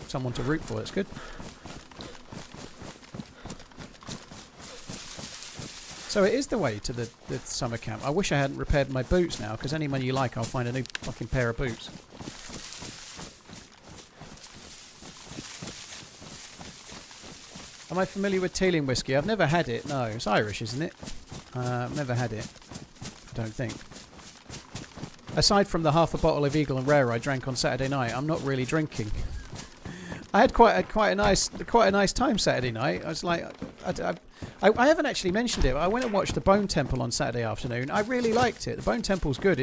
someone to root for. It's good. So it is the way to the summer camp. I wish I hadn't repaired my boots now, because any money you like, I'll find a new fucking pair of boots. Am I familiar with Teeling whiskey? I've never had it. No, it's Irish, isn't it? I've never had it. I don't think. aside from the half a bottle of Eagle and Rare I drank on Saturday night, I'm not really drinking. I had quite a nice time Saturday night. I was like, I haven't actually mentioned it. I went and watched the Bone Temple on Saturday afternoon. I really liked it. The Bone Temple's good.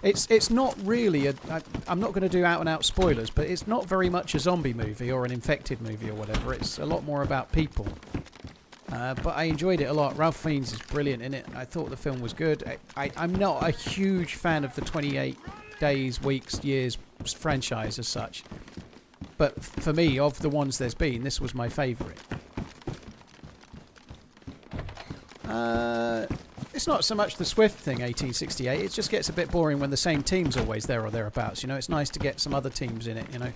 It's not really I'm not going to do out and out spoilers, but it's not very much a zombie movie or an infected movie or whatever. It's a lot more about people. But I enjoyed it a lot. Ralph Fiennes is brilliant in it. I thought the film was good. I'm not a huge fan of the 28 days, weeks, years franchise as such. But for me, of the ones there's been, this was my favourite. It's not so much the Swift thing, 1868. It just gets a bit boring when the same team's always there or thereabouts. You know, it's nice to get some other teams in it, you know.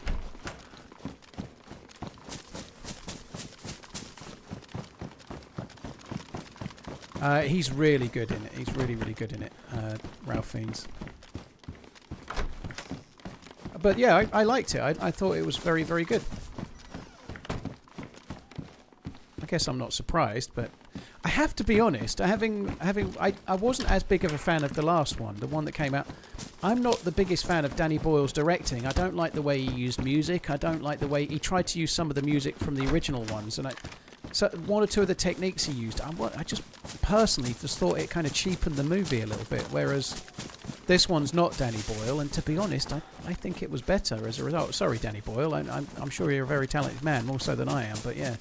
He's really good in it. He's really, really good in it, Ralph Fiennes. But yeah, I liked it. I thought it was very, very good. I guess I'm not surprised, but I have to be honest. I wasn't as big of a fan of the last one, the one that came out. I'm not the biggest fan of Danny Boyle's directing. I don't like the way he used music. I don't like the way he tried to use some of the music from the original ones, and so one or two of the techniques he used, I just personally just thought it kind of cheapened the movie a little bit, whereas this one's not Danny Boyle, and to be honest, I think it was better as a result. Sorry, Danny Boyle, I'm sure you're a very talented man, more so than I am, but yeah.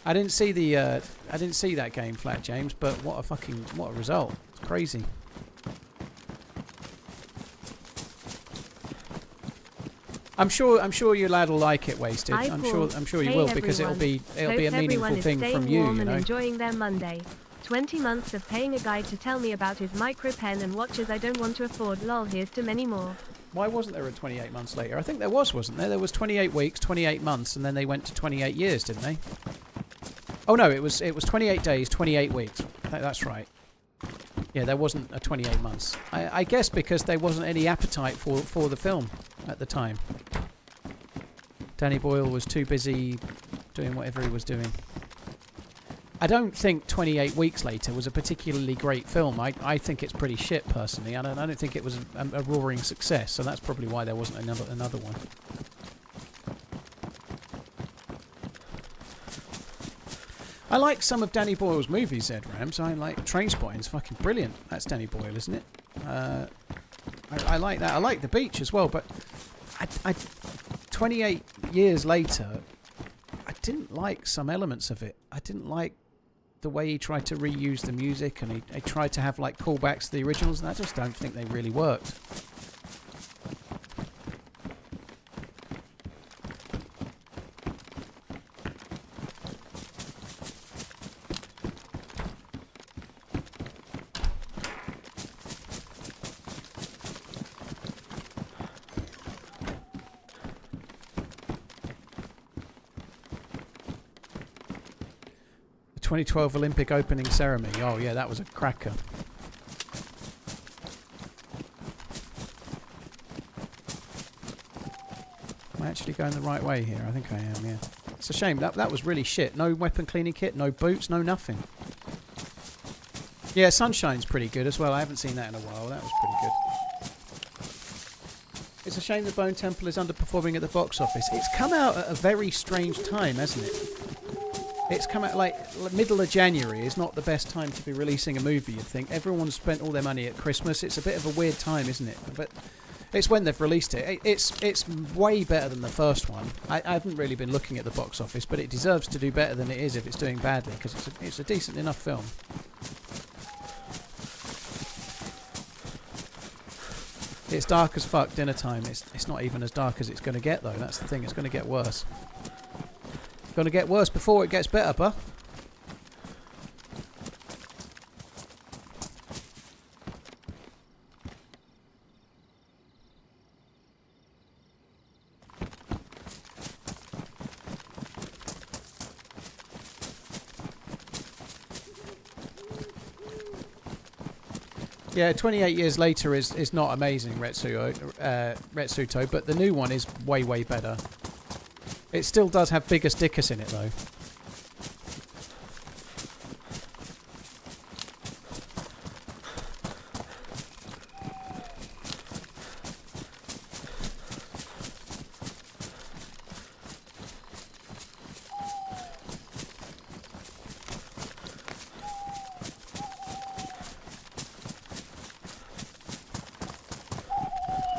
I didn't see that game, Flat James, but what a result. It's crazy. I'm sure your lad will like it, Wasted. I'm sure you will, because it'll be a meaningful thing from you, you know. Enjoying their Monday. 20 months of paying a guy to tell me about his micro pen and watches I don't want to afford. Lol, here's to many more. Why wasn't there a 28 months later? I think there was, wasn't there? There was 28 weeks, 28 months, and then they went to 28 years, didn't they? Oh no, it was 28 days, 28 weeks. That's right. Yeah, there wasn't a 28 months. I guess because there wasn't any appetite for the film at the time. Danny Boyle was too busy doing whatever he was doing. I don't think 28 Weeks Later was a particularly great film. I think it's pretty shit, personally. I don't think it was a roaring success, so that's probably why there wasn't another one. I like some of Danny Boyle's movies, Ed Rams. I like Trainspotting's fucking brilliant. That's Danny Boyle, isn't it? I like that. I like The Beach as well, but 28 years later, I didn't like some elements of it. I didn't like the way he tried to reuse the music, and he tried to have like callbacks to the originals, and I just don't think they really worked. The 2012 Olympic opening ceremony. Oh yeah, that was a cracker. Am I actually going the right way here? I think I am, yeah. It's a shame. That was really shit. No weapon cleaning kit, no boots, no nothing. Yeah, Sunshine's pretty good as well. I haven't seen that in a while. That was pretty good. It's a shame the Bone Temple is underperforming at the box office. It's come out at a very strange time, hasn't it? It's come out like middle of January is not the best time to be releasing a movie, you'd think. Everyone's spent all their money at Christmas. It's a bit of a weird time, isn't it? But it's when they've released it. It's way better than the first one. I haven't really been looking at the box office, but it deserves to do better than it is if it's doing badly, because it's a decent enough film. It's dark as fuck dinner time. It's not even as dark as it's going to get, though. That's the thing. It's going to get worse. Going to get worse before it gets better, bruh. Yeah, 28 years later is not amazing, Retsuto, but the new one is way, way better. It still does have bigger stickers in it, though.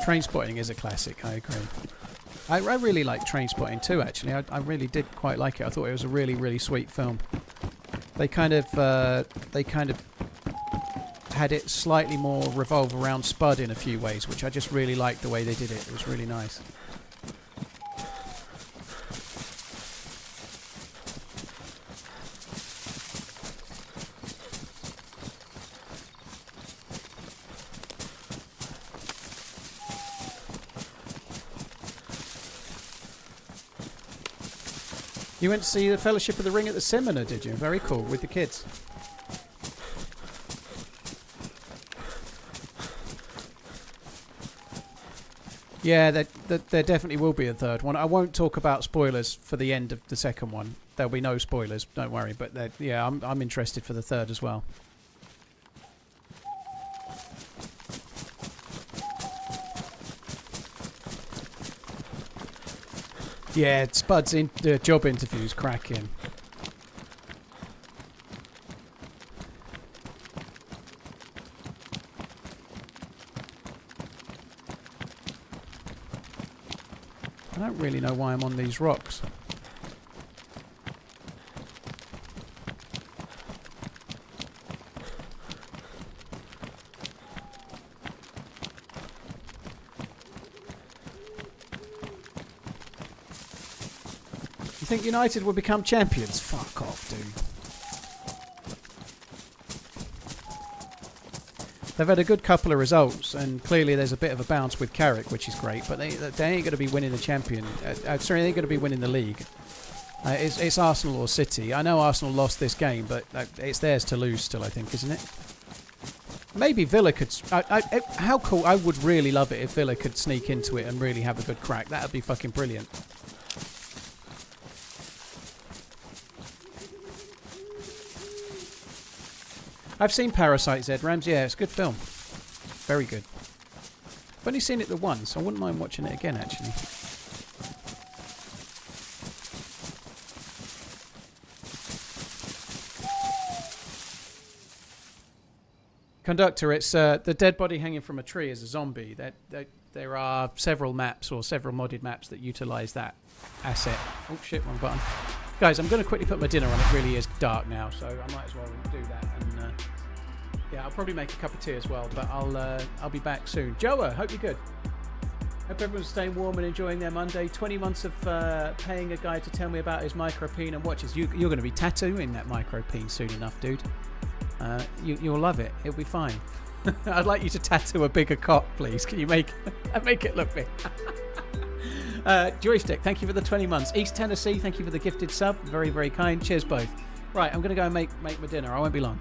Trainspotting is a classic, I agree. I really like Trainspotting too, actually. I really did quite like it. I thought it was a really, really sweet film. They kind of had it slightly more revolve around Spud in a few ways, which I just really liked the way they did it. It was really nice. You went to see the Fellowship of the Ring at the cinema, did you? Very cool, with the kids. Yeah, there definitely will be a third one. I won't talk about spoilers for the end of the second one. There'll be no spoilers, don't worry. But yeah, I'm interested for the third as well. Yeah, Spud's job interview's cracking. I don't really know why I'm on these rocks. You think United will become champions? Fuck off, dude. They've had a good couple of results, and clearly there's a bit of a bounce with Carrick, which is great, but they ain't going to be winning the champion. Sorry, they ain't going to be winning the league. It's Arsenal or City. I know Arsenal lost this game, but it's theirs to lose still, I think, isn't it? Maybe Villa could... how cool... I would really love it if Villa could sneak into it and really have a good crack. That would be fucking brilliant. I've seen Parasite, Zed Rams. Yeah, it's a good film. Very good. I've only seen it the once. I wouldn't mind watching it again, actually. Conductor, it's the dead body hanging from a tree is a zombie. There are several maps or several modded maps that utilise that asset. Oh shit, wrong button. Guys, I'm going to quickly put my dinner on. It really is dark now, so I might as well do that. And yeah, I'll probably make a cup of tea as well, but I'll be back soon. Joa, hope you're good. Hope everyone's staying warm and enjoying their Monday. 20 months of paying a guy to tell me about his micropene and watches. You're going to be tattooing that micropene soon enough, dude. You'll love it. It'll be fine. I'd like you to tattoo a bigger cock, please. Can you make it look big? Joystick, thank you for the 20 months. East Tennessee, thank you for the gifted sub. Very, very kind. Cheers both. Right, I'm going to go and make my dinner. I won't be long.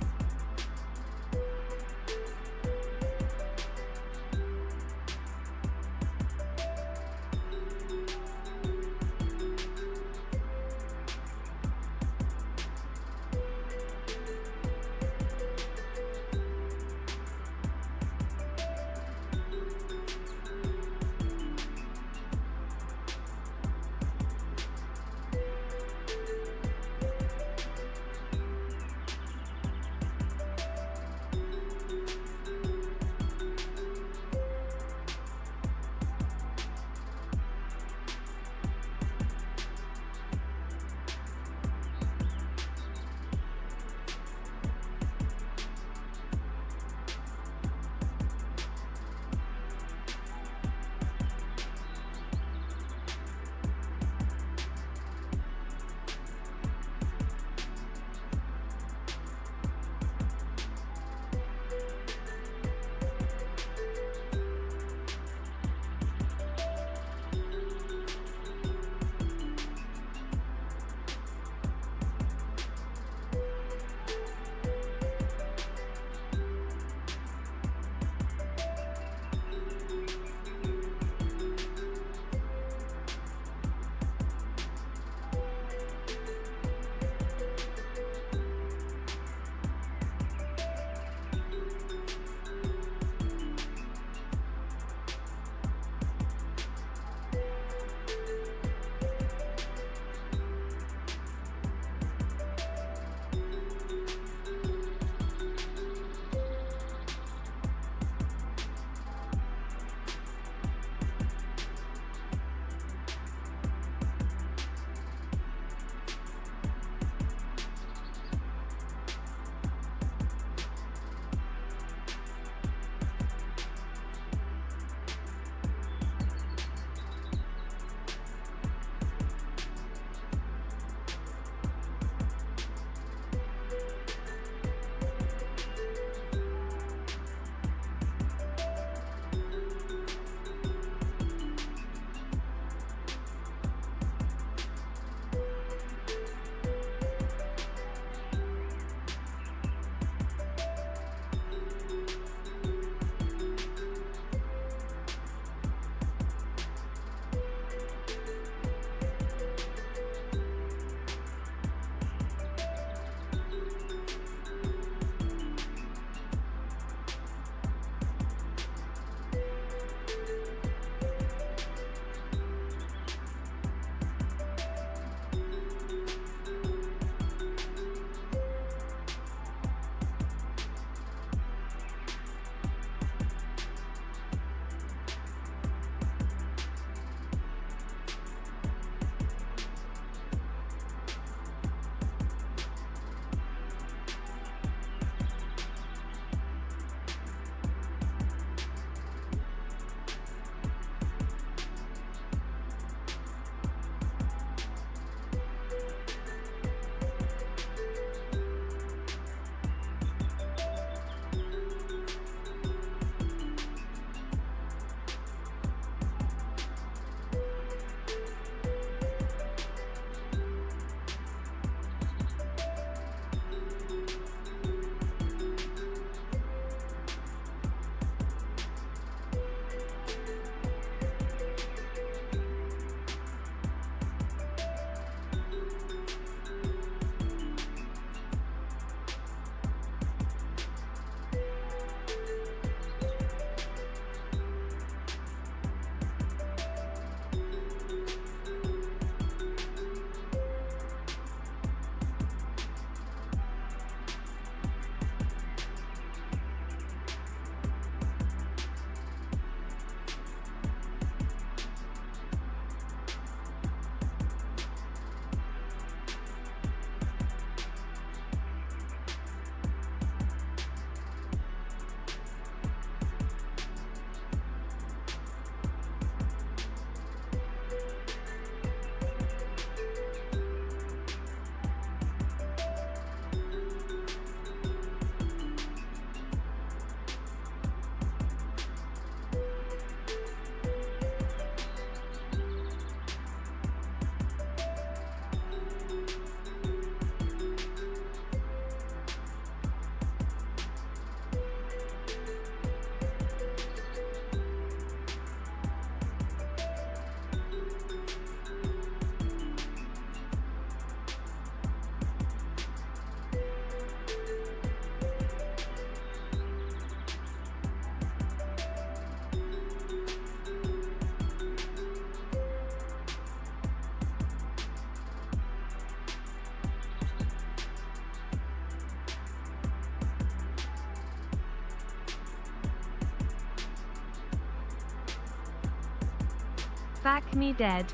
Fuck me dead.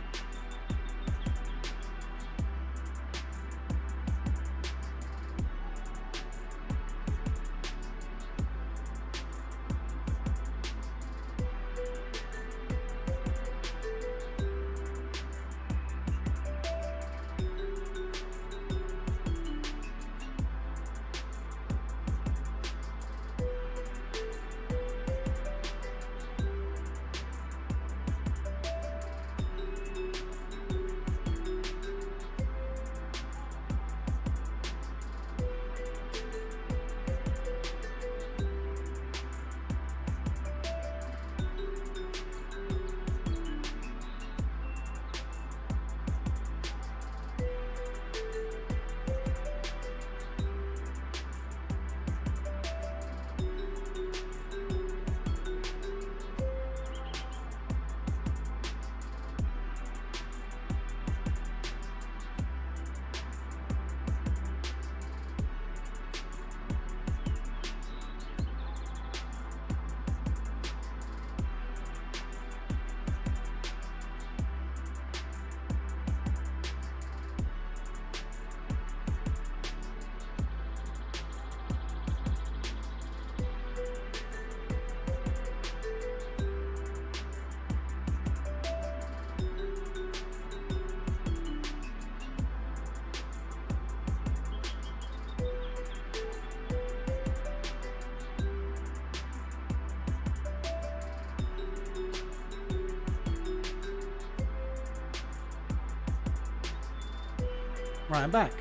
Right, I'm back.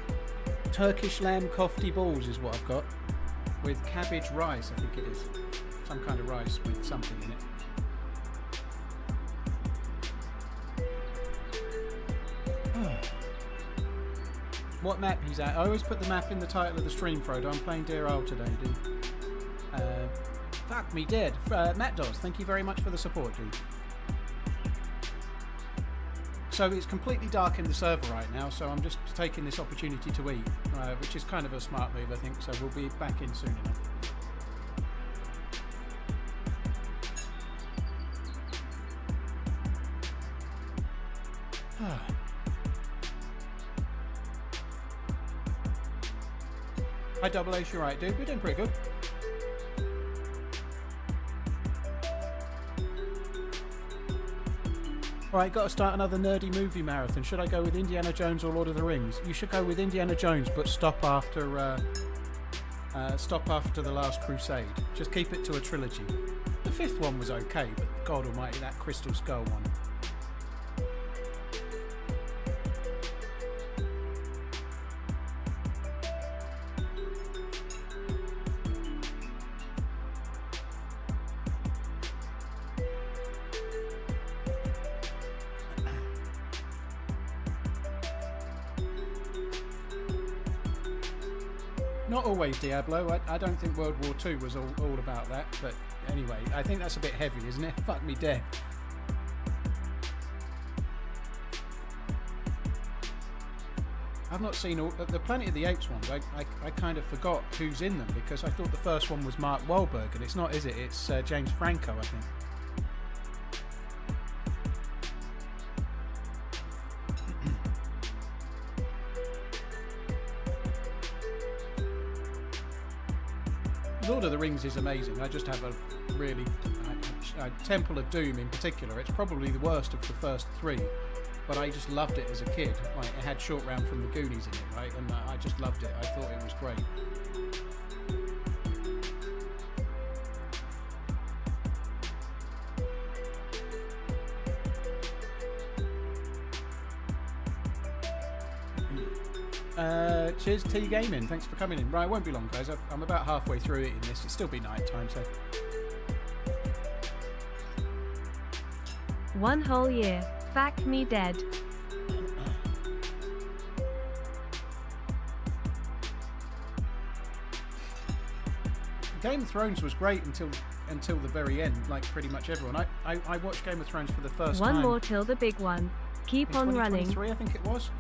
Turkish lamb kofti balls is what I've got. With cabbage rice, I think it is. Some kind of rice with something in it. What map he's at? I always put the map in the title of the stream, Frodo. I'm playing Deerisle today, dude. Fuck me dead. Matt Dawes, thank you very much for the support, dude. So it's completely dark in the server right now, so I'm just taking this opportunity to eat, which is kind of a smart move, I think, so we'll be back in soon enough. Hi Double Ace, you're right, dude. We're doing pretty good. Alright, got to start another nerdy movie marathon. Should I go with Indiana Jones or Lord of the Rings? You should go with Indiana Jones, but stop after The Last Crusade. Just keep it to a trilogy. The fifth one was okay, but God almighty, that Crystal Skull one. Not always, Diablo. I don't think World War II was all about that, but anyway, I think that's a bit heavy, isn't it? Fuck me dead. I've not seen all the Planet of the Apes ones. I kind of forgot who's in them because I thought the first one was Mark Wahlberg, and it's not, is it? It's James Franco, I think. Lord of the Rings is amazing. I just have a really... Temple of Doom in particular, it's probably the worst of the first three, but I just loved it as a kid. Like, it had Short Round from the Goonies in it, right? And I just loved it. I thought it was great. Cheers T Gaming, thanks for coming in. Right, it won't be long, guys. I'm about halfway through eating this. It'll still be night time, so. One whole year. Fuck me dead. Game of Thrones was great until the very end, like pretty much everyone. I watched Game of Thrones for the first time. One more till the big one. Keep on running. 2023, I think it was.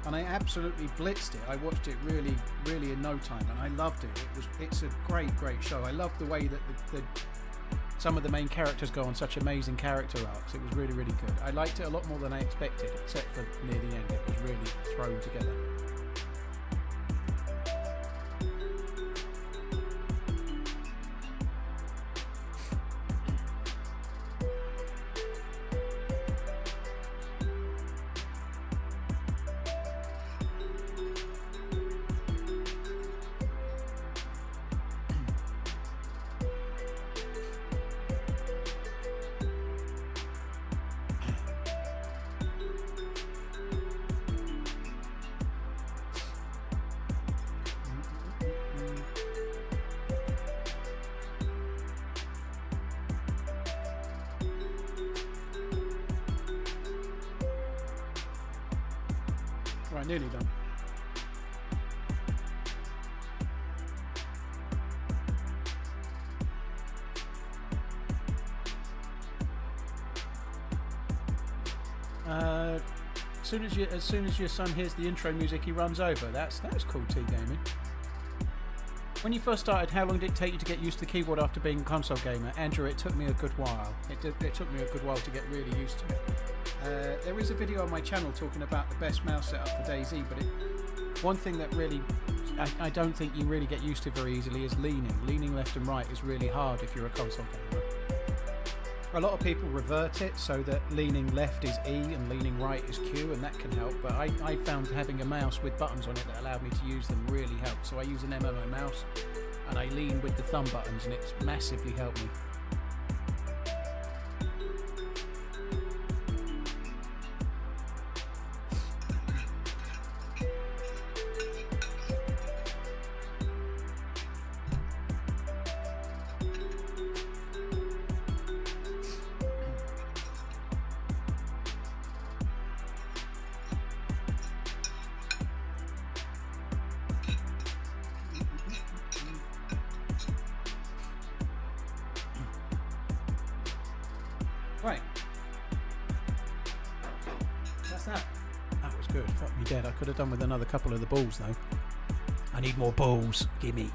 And I absolutely blitzed it. I watched it really, really in no time, and I loved it. It's a great show. I love the way that the some of the main characters go on such amazing character arcs. It was really, really good. I liked it a lot more than I expected, except for near the end. It was really thrown together. Right, nearly done. As soon as your son hears the intro music, he runs over. That's cool, T-Gaming. When you first started, how long did it take you to get used to the keyboard after being a console gamer? Andrew, it took me a good while. It took me a good while to get really used to it. There is a video on my channel talking about the best mouse setup for DayZ, but one thing that really I don't think you really get used to very easily is leaning. Leaning left and right is really hard if you're a console gamer. A lot of people revert it so that leaning left is E and leaning right is Q, and that can help, but I found having a mouse with buttons on it that allowed me to use them really helped. So I use an MMO mouse and I lean with the thumb buttons, and it's massively helped me. Right. That's that. That was good. Fuck me dead. I could have done with another couple of the balls though. I need more balls. Gimme.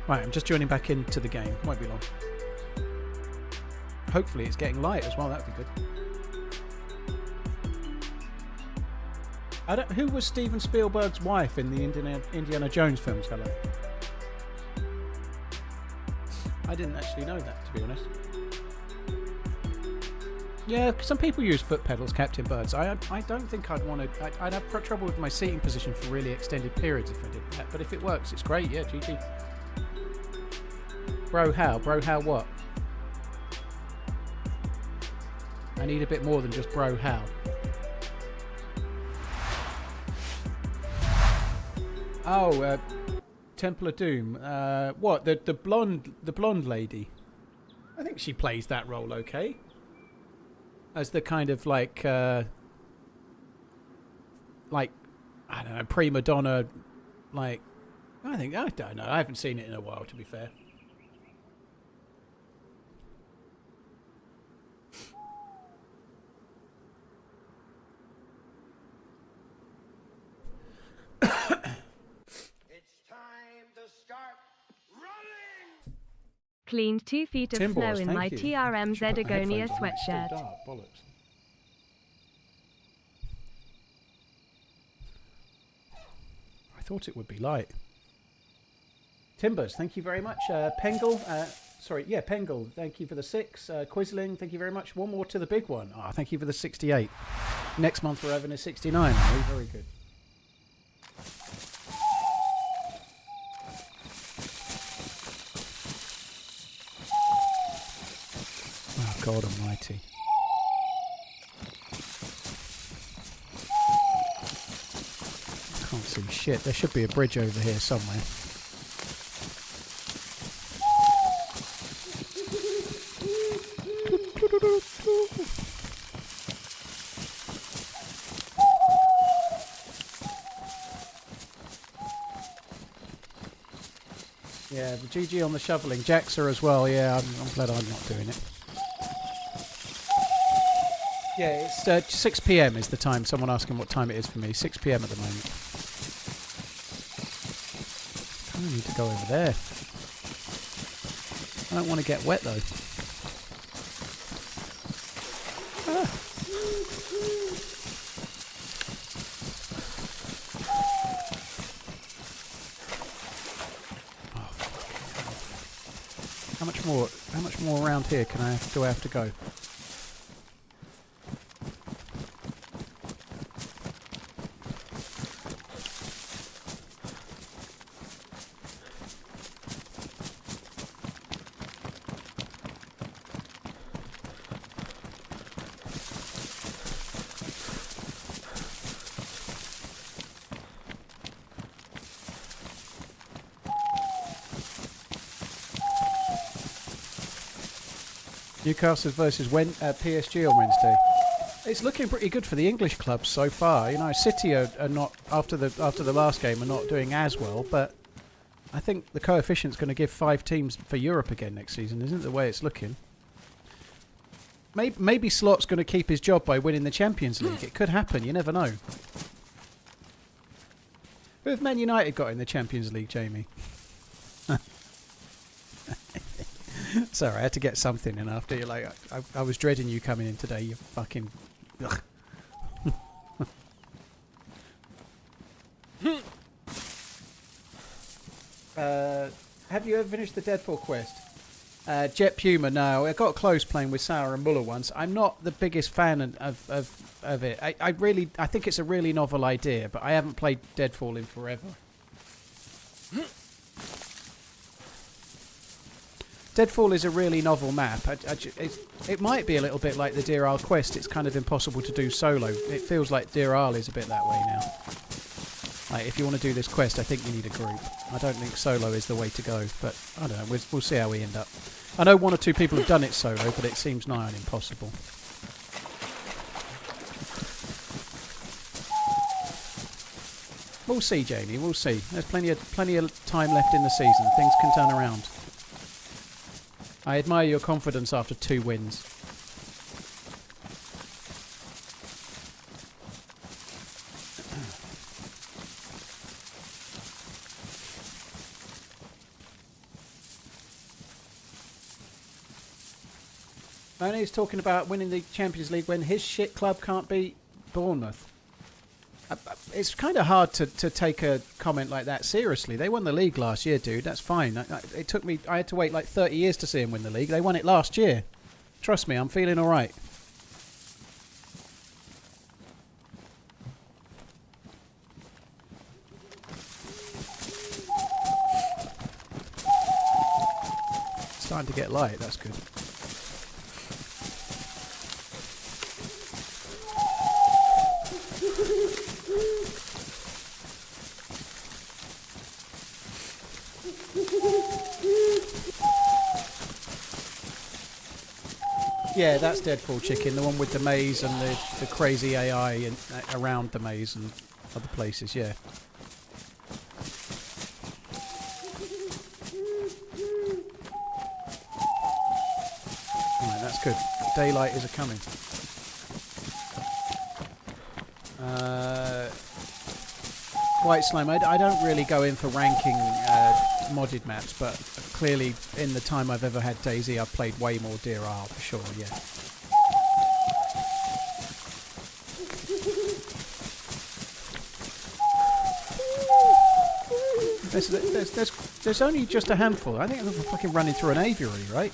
Right, I'm just joining back into the game. Won't be long. Hopefully it's getting light as well. That'd be good. Who was Steven Spielberg's wife in the Indiana Jones films, Hello? I didn't actually know that, to be honest. Yeah, some people use foot pedals, Captain Birds. I don't think I'd want to... I'd have trouble with my seating position for really extended periods if I did that. But if it works, it's great. Yeah, GG. Bro, how? Bro, how what? I need a bit more than just bro, how. Oh, Temple of Doom. What? The blonde lady. I think she plays that role okay. As the kind of like I don't know, prima donna. Like I don't know. I haven't seen it in a while, to be fair. Cleaned 2 feet of snow in my TRMZ Agonia sweatshirt. I thought it would be light. Timbers, thank you very much. Pengle, Pengle, thank you for the 6. Quisling, thank you very much. One more to the big one. Oh, thank you for the 68. Next month we're having a 69. Very, very good. God almighty. I can't see shit. There should be a bridge over here somewhere. Yeah, the GG on the shoveling. Jaxa as well. Yeah, I'm glad I'm not doing it. Yeah, it's 6 PM is the time. Someone asking what time it is for me. 6 PM at the moment. I need to go over there. I don't want to get wet though. Ah. Oh, fucking hell. How much more around here do I have to go? Newcastle versus PSG on Wednesday. It's looking pretty good for the English clubs so far. You know, City are not after the last game are not doing as well, but I think the coefficient's going to give 5 teams for Europe again next season, isn't it, the way it's looking? Maybe Slot's going to keep his job by winning the Champions League. It could happen. You never know. Who have Man United got in the Champions League, Jamie? Sorry, I had to get something in after you. Like, I was dreading you coming in today. You fucking. Ugh. Have you ever finished the Deadpool quest? Jet Puma, no. I got close playing with Sauer and Muller once. I'm not the biggest fan of it. I think it's a really novel idea, but I haven't played Deadfall in forever. Deadfall is a really novel map. It might be a little bit like the Deerisle quest. It's kind of impossible to do solo. It feels like Deerisle is a bit that way now. Like, if you want to do this quest, I think you need a group. I don't think solo is the way to go, but I don't know. We'll see how we end up. I know 1 or 2 people have done it solo, but it seems nigh on impossible. We'll see, Jamie. We'll see. There's plenty of time left in the season. Things can turn around. I admire your confidence after 2 wins. Manny's talking about winning the Champions League when his shit club can't beat Bournemouth. It's kind of hard to take a comment like that seriously. They won the league last year, dude. That's fine. It took me... I had to wait like 30 years to see them win the league. They won it last year. Trust me, I'm feeling all right. It's starting to get light. That's good. Yeah, that's Deadpool Chicken, the one with the maze and the crazy AI and around the maze and other places, yeah. Alright, that's good. Daylight is a-coming. White Slime, I don't really go in for ranking modded maps, but clearly in the time I've ever had DayZ, I've played way more Deerisle for sure, yeah. There's only just a handful. I think I'm fucking running through an aviary, right?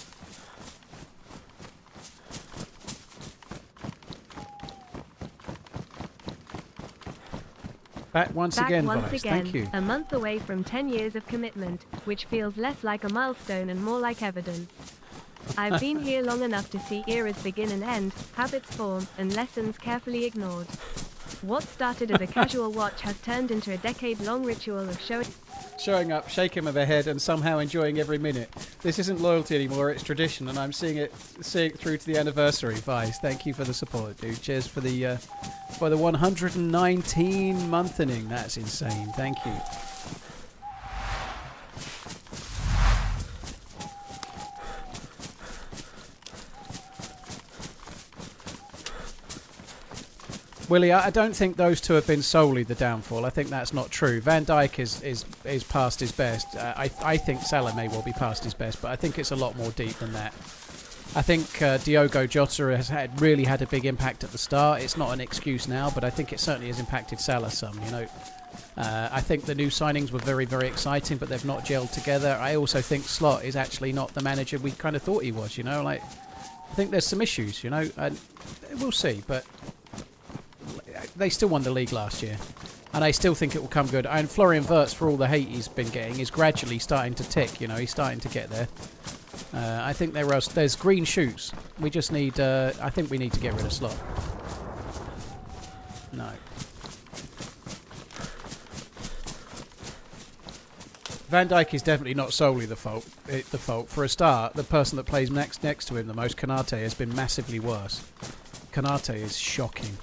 Back once again, Vice. Thank you. A month away from 10 years of commitment, which feels less like a milestone and more like evidence. I've been here long enough to see eras begin and end, habits form, and lessons carefully ignored. What started as a casual watch has turned into a decade-long ritual of showing up, shaking of a head, and somehow enjoying every minute. This isn't loyalty anymore; it's tradition, and I'm seeing it through to the anniversary. Vice, thank you for the support, dude. Cheers for the 119 month inning. That's insane. Thank you. Willie, I don't think those two have been solely the downfall. I think that's not true. Van Dijk is past his best. I think Salah may well be past his best, but I think it's a lot more deep than that. I think Diogo Jota has really had a big impact at the start. It's not an excuse now, but I think it certainly has impacted Salah some, you know. I think the new signings were very, very exciting, but they've not gelled together. I also think Slot is actually not the manager we kind of thought he was, you know. Like, I think there's some issues, you know. We'll see, but they still won the league last year, and I still think it will come good. And Florian Wirtz, for all the hate he's been getting, is gradually starting to tick, you know. He's starting to get there. I think there's green shoots. We just need... I think we need to get rid of Slot. No. Van Dijk is definitely not solely the fault. For a start, the person that plays next to him the most, Kanate, has been massively worse. Kanate is shocking.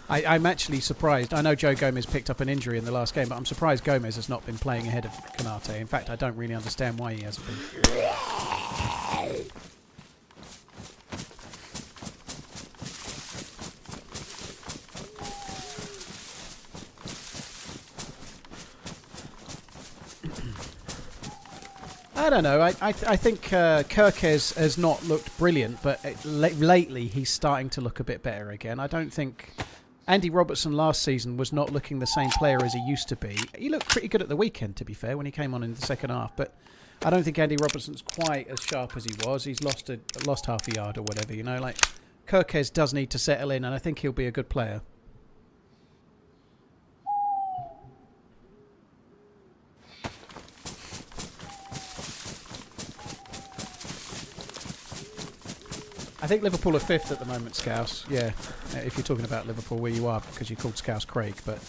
I'm actually surprised. I know Joe Gomez picked up an injury in the last game, but I'm surprised Gomez has not been playing ahead of Kanate. In fact, I don't really understand why he hasn't been. I don't know. I think Kirkes has not looked brilliant, but lately he's starting to look a bit better again. I don't think... Andy Robertson last season was not looking the same player as he used to be. He looked pretty good at the weekend, to be fair, when he came on in the second half. But I don't think Andy Robertson's quite as sharp as he was. He's lost half a yard or whatever, you know. Like, Kirkes does need to settle in, and I think he'll be a good player. I think Liverpool are 5th at the moment, Scouse. Yeah, if you're talking about Liverpool where you are, because you called Scouse Craig. But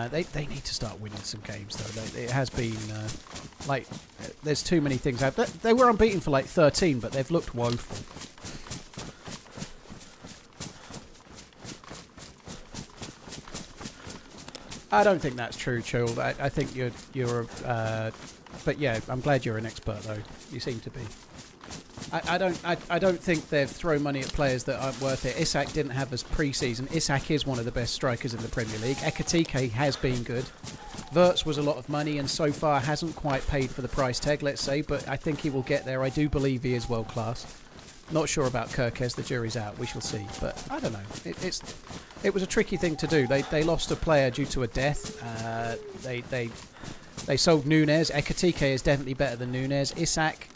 they need to start winning some games, though. It has been, like, there's too many things out. They were unbeaten for, like, 13, but they've looked woeful. I don't think that's true, Chul. I think you're but yeah, I'm glad you're an expert, though. You seem to be. I don't think they've thrown money at players that aren't worth it. Isak didn't have a pre-season. Isak is one of the best strikers in the Premier League. Ekitike has been good. Wirtz was a lot of money and so far hasn't quite paid for the price tag, let's say, but I think he will get there. I do believe he is world class. Not sure about Kirkes. The jury's out. We shall see. But I don't know. It was a tricky thing to do. They lost a player due to a death. They sold Nunes. Ekitike is definitely better than Nunes. Isak...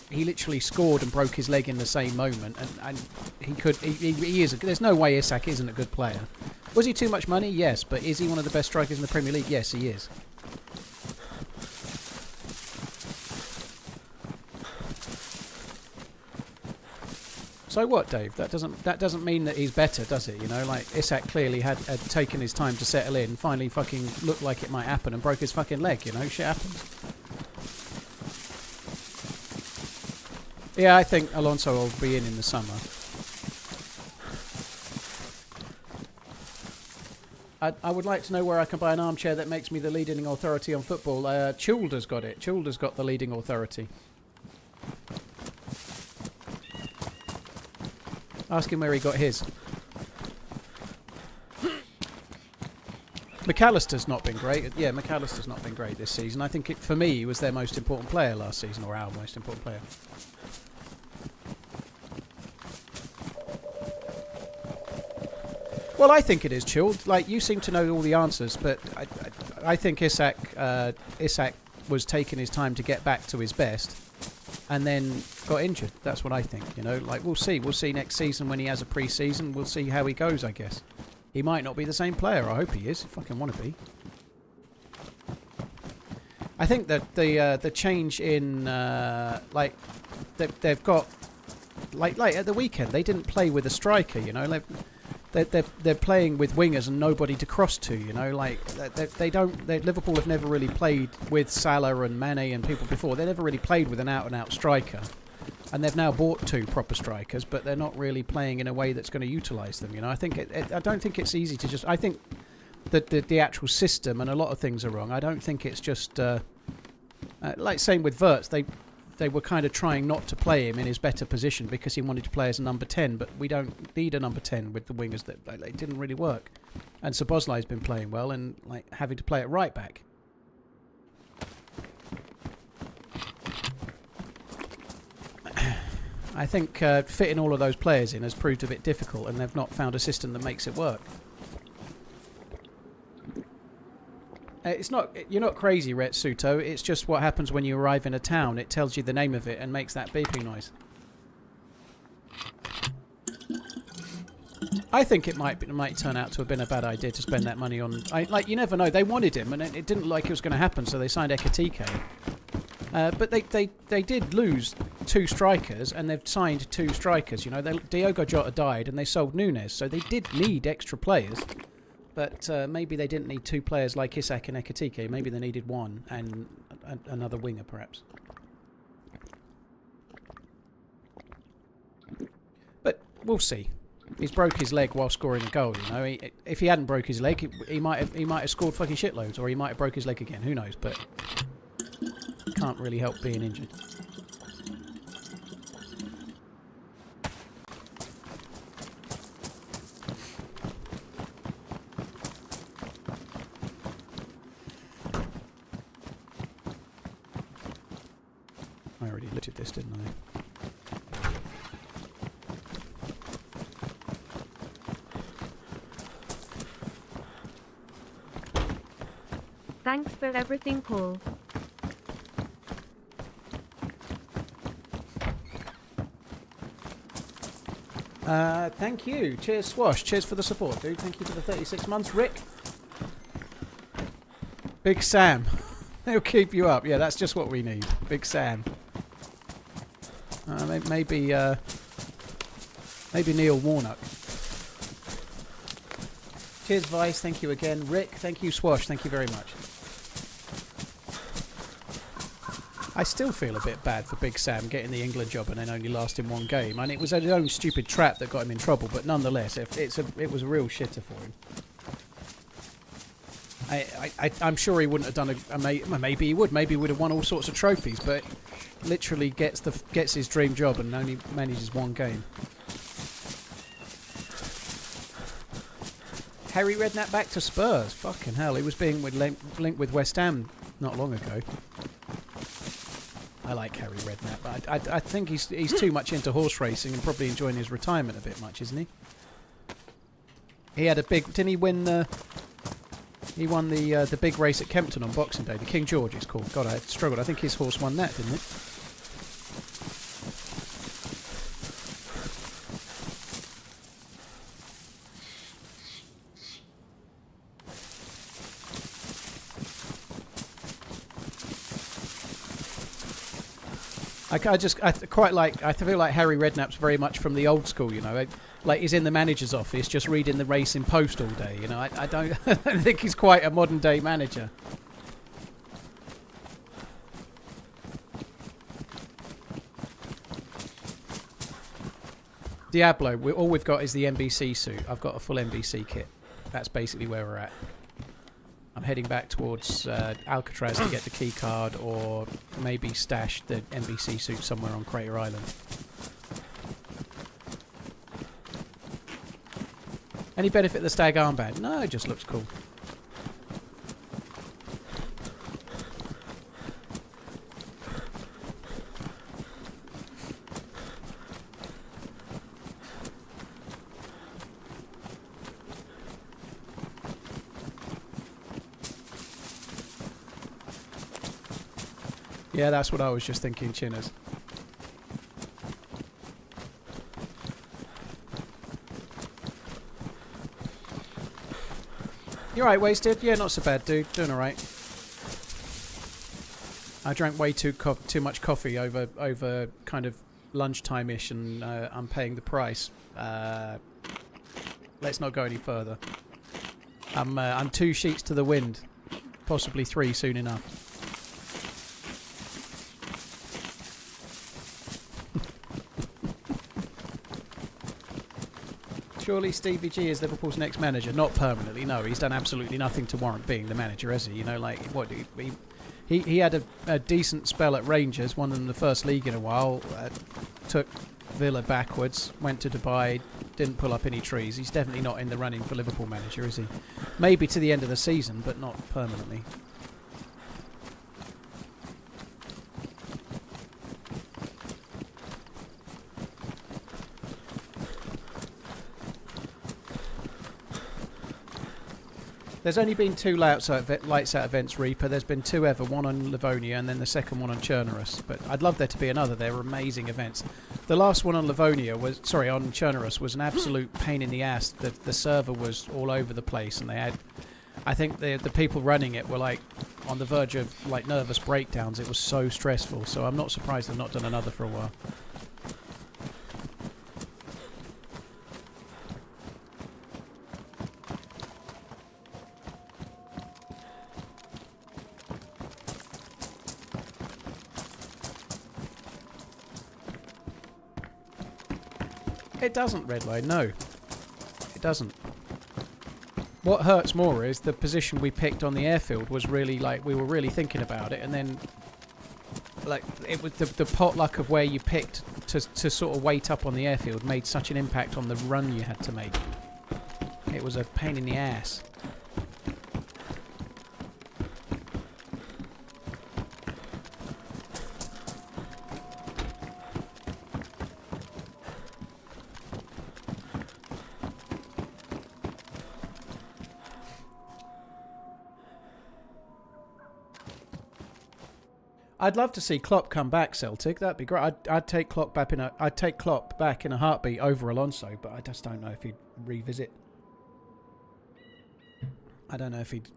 he literally scored and broke his leg in the same moment, and he is. There's no way Isak isn't a good player. Was he too much money? Yes, but is he one of the best strikers in the Premier League? Yes, he is. So what, Dave? That doesn't mean that he's better, does it? You know, like Isak clearly had taken his time to settle in, finally fucking looked like it might happen, and broke his fucking leg. You know, shit happens. Yeah, I think Alonso will be in the summer. I would like to know where I can buy an armchair that makes me the leading authority on football. Chulder's got it. Chulder's got the leading authority. Ask him where he got his. McAllister's not been great. Yeah, McAllister's not been great this season. I think for me, he was their most important player last season, or our most important player. Well, I think it is, Chilled. Like, you seem to know all the answers, but I think Isak was taking his time to get back to his best and then got injured. That's what I think, you know. Like, we'll see. We'll see next season when he has a pre-season. We'll see how he goes, I guess. He might not be the same player. I hope he is. I fucking want to be. I think that the change in, like, they've got... Like at the weekend, they didn't play with a striker, you know. They're playing with wingers and nobody to cross to, you know. Like Liverpool have never really played with Salah and Mane and people before. They never really played with an out-and-out striker, and they've now bought 2 proper strikers, but they're not really playing in a way that's going to utilise them. You know, I don't think it's easy to just. I think that the actual system and a lot of things are wrong. I don't think it's just like same with Wirtz. they were kind of trying not to play him in his better position because he wanted to play as a number 10, but we don't need a number 10 with the wingers. That it didn't really work. And Szoboszlai's been playing well and like having to play at right back. I think fitting all of those players in has proved a bit difficult, and they've not found a system that makes it work. You're not crazy, Retsuto. It's just what happens when you arrive in a town. It tells you the name of it and makes that beeping noise. I think it might turn out to have been a bad idea to spend that money on. You never know. They wanted him, and it didn't look like it was going to happen, so they signed Ekatike. But they did lose 2 strikers, and they've signed 2 strikers. You know, Diogo Jota died, and they sold Nunes, so they did need extra players. But maybe they didn't need 2 players like Isak and Ekatike. Maybe they needed 1 and another winger, perhaps. But we'll see. He's broke his leg while scoring a goal. You know, if he hadn't broke his leg, he might have scored fucking shitloads, or he might have broke his leg again. Who knows? But can't really help being injured. I already looked at this, didn't I? Thanks for everything, Paul. Thank you. Cheers, Swash. Cheers for the support, dude. Thank you for the 36 months. Rick. Big Sam. He'll keep you up. Yeah, that's just what we need. Big Sam. Maybe Neil Warnock. Cheers, Vice. Thank you again. Rick. Thank you, Swash. Thank you very much. I still feel a bit bad for Big Sam getting the England job and then only lasting 1 game. I mean, it was his own stupid trap that got him in trouble, but nonetheless, it was a real shitter for him. I'm sure he wouldn't have done maybe he would. Maybe he would have won all sorts of trophies, but literally gets his dream job and only manages 1 game. Harry Redknapp back to Spurs. Fucking hell, he was being linked with West Ham not long ago. I like Harry Redknapp, but I think he's too much into horse racing and probably enjoying his retirement a bit much, isn't he? He had a big... Didn't he win the... He won the big race at Kempton on Boxing Day. The King George it's called. God, I struggled. I think his horse won that, didn't it? I quite like. I feel like Harry Redknapp's very much from the old school. You know, like he's in the manager's office just reading the Racing Post all day. You know, I don't I don't think he's quite a modern day manager. Diablo. All we've got is the NBC suit. I've got a full NBC kit. That's basically where we're at. I'm heading back towards Alcatraz to get the key card, or maybe stash the NBC suit somewhere on Crater Island. Any benefit of the stag armband? No, it just looks cool. Yeah, that's what I was just thinking, Chinners. You alright, Wasted? Yeah, not so bad, dude. Doing alright. I drank way too much coffee over kind of lunchtime-ish, and I'm paying the price. Let's not go any further. I'm 2 sheets to the wind. Possibly 3 soon enough. Surely Stevie G is Liverpool's next manager. Not permanently, no. He's done absolutely nothing to warrant being the manager, has he? You know, like, what, He had a decent spell at Rangers, won them the first league in a while, took Villa backwards, went to Dubai, didn't pull up any trees. He's definitely not in the running for Liverpool manager, is he? Maybe to the end of the season, but not permanently. There's only been 2 lights out events, Reaper. There's been 2 ever, one on Livonia and then the second one on Chernerus. But I'd love there to be another. They're amazing events. The last one on Livonia on Chernerus was an absolute pain in the ass. The server was all over the place, and they had, I think the people running it were like on the verge of like nervous breakdowns. It was so stressful. So I'm not surprised they've not done another for a while. It doesn't, Redline, no. It doesn't. What hurts more is the position we picked on the airfield was really like, we were really thinking about it, and then like it was the potluck of where you picked to sort of wait up on the airfield made such an impact on the run you had to make. It was a pain in the ass. I'd love to see Klopp come back, Celtic. That'd be great. I'd take Klopp back in a heartbeat over Alonso, but I just don't know if he'd revisit. I don't know if he'd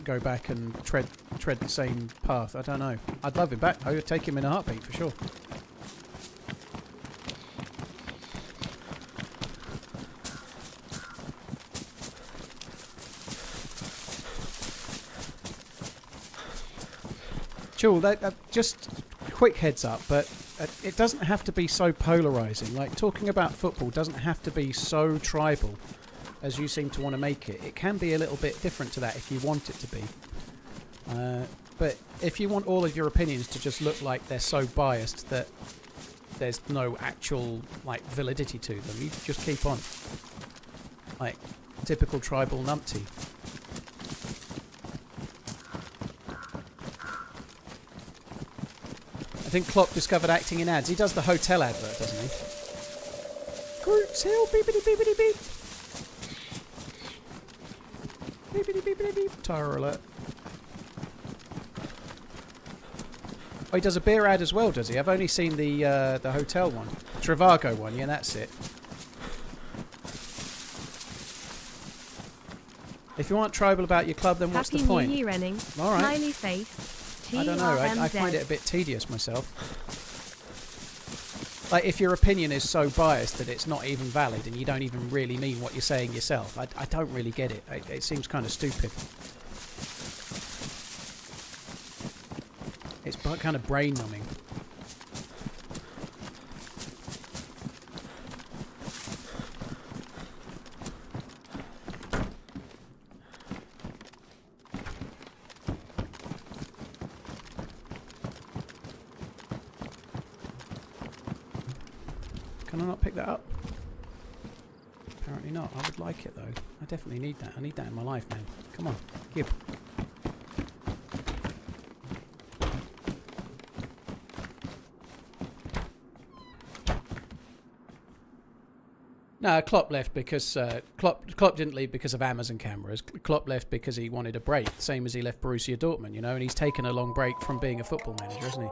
go back and tread the same path. I don't know. I'd love him back. I would take him in a heartbeat for sure. Just quick heads up, but it doesn't have to be so polarising. Like, talking about football doesn't have to be so tribal as you seem to want to make it. It can be a little bit different to that if you want it to be. But if you want all of your opinions to just look like they're so biased that there's no actual like validity to them, you just keep on. Like, typical tribal numpty. I think Klopp discovered acting in ads. He does the hotel advert, doesn't he? Groups Hill, beepity beepity beep. Beepity beepity beep. Tire alert. Oh, he does a beer ad as well, does he? I've only seen the hotel one. Trivago one, yeah, that's it. If you aren't tribal about your club, then what's the point? Happy New Year, Renning. All right. Smiley face. I don't know. I find it a bit tedious myself. Like, if your opinion is so biased that it's not even valid and you don't even really mean what you're saying yourself, I don't really get it. It seems kind of stupid. It's kind of brain numbing. Can I not pick that up? Apparently not. I would like it though. I definitely need that. I need that in my life, man. Come on, give. No, Klopp left because Klopp didn't leave because of Amazon cameras. Klopp left because he wanted a break, same as he left Borussia Dortmund, you know, and he's taken a long break from being a football manager, hasn't he?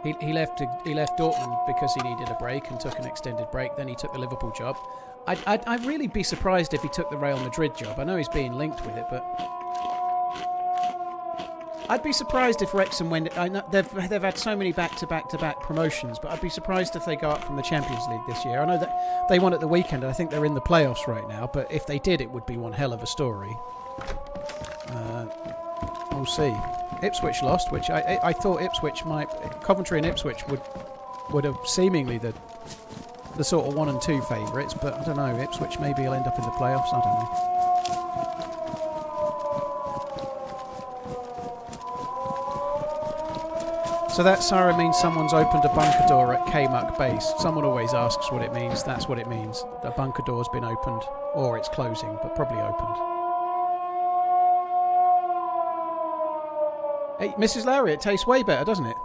He left Dortmund because he needed a break and took an extended break. Then he took the Liverpool job. I'd really be surprised if he took the Real Madrid job. I know he's being linked with it, but I'd be surprised if Wrexham went. I know they've had so many back-to-back promotions, but I'd be surprised if they go up from the Champions League this year. I know that they won at the weekend. I think they're in the playoffs right now. But if they did, it would be one hell of a story. We'll see. Ipswich lost, which I thought Ipswich Coventry and Ipswich would have seemingly the sort of 1 and 2 favourites, but I don't know. Ipswich maybe will end up in the playoffs. I don't know. So that siren means someone's opened a bunker door at K-Muck base. Someone always asks what it means. That's what it means. The bunker door's been opened, or it's closing, but probably opened. Hey, Mrs. Lowry, it tastes way better, doesn't it?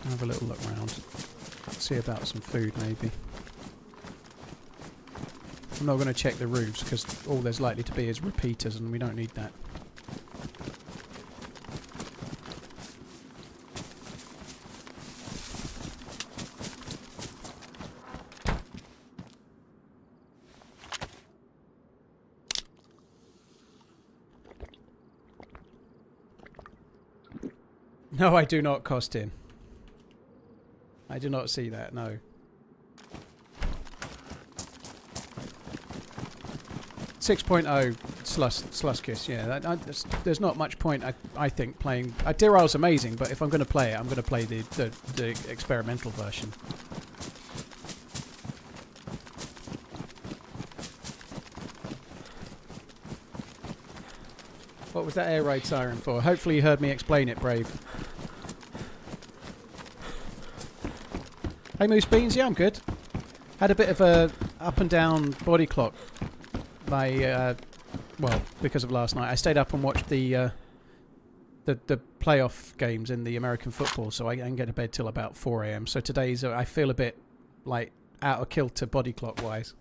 Have a little look round. See about some food, maybe. I'm not going to check the roofs because all there's likely to be is repeaters and we don't need that. No, I do not cost in. I do not see that, no. 6.0 Sluskiss, yeah. There's not much point, I think, playing... Deerile's amazing, but if I'm going to play it, I'm going to play the experimental version. What was that air raid siren for? Hopefully you heard me explain it, Brave. Hey Moose Beans, yeah, I'm good. Had a bit of a up and down body clock. Well, because of last night. I stayed up and watched the playoff games in the American football, so I didn't get to bed till about 4 AM. So today's, I feel a bit, like, out of kilter body clock-wise.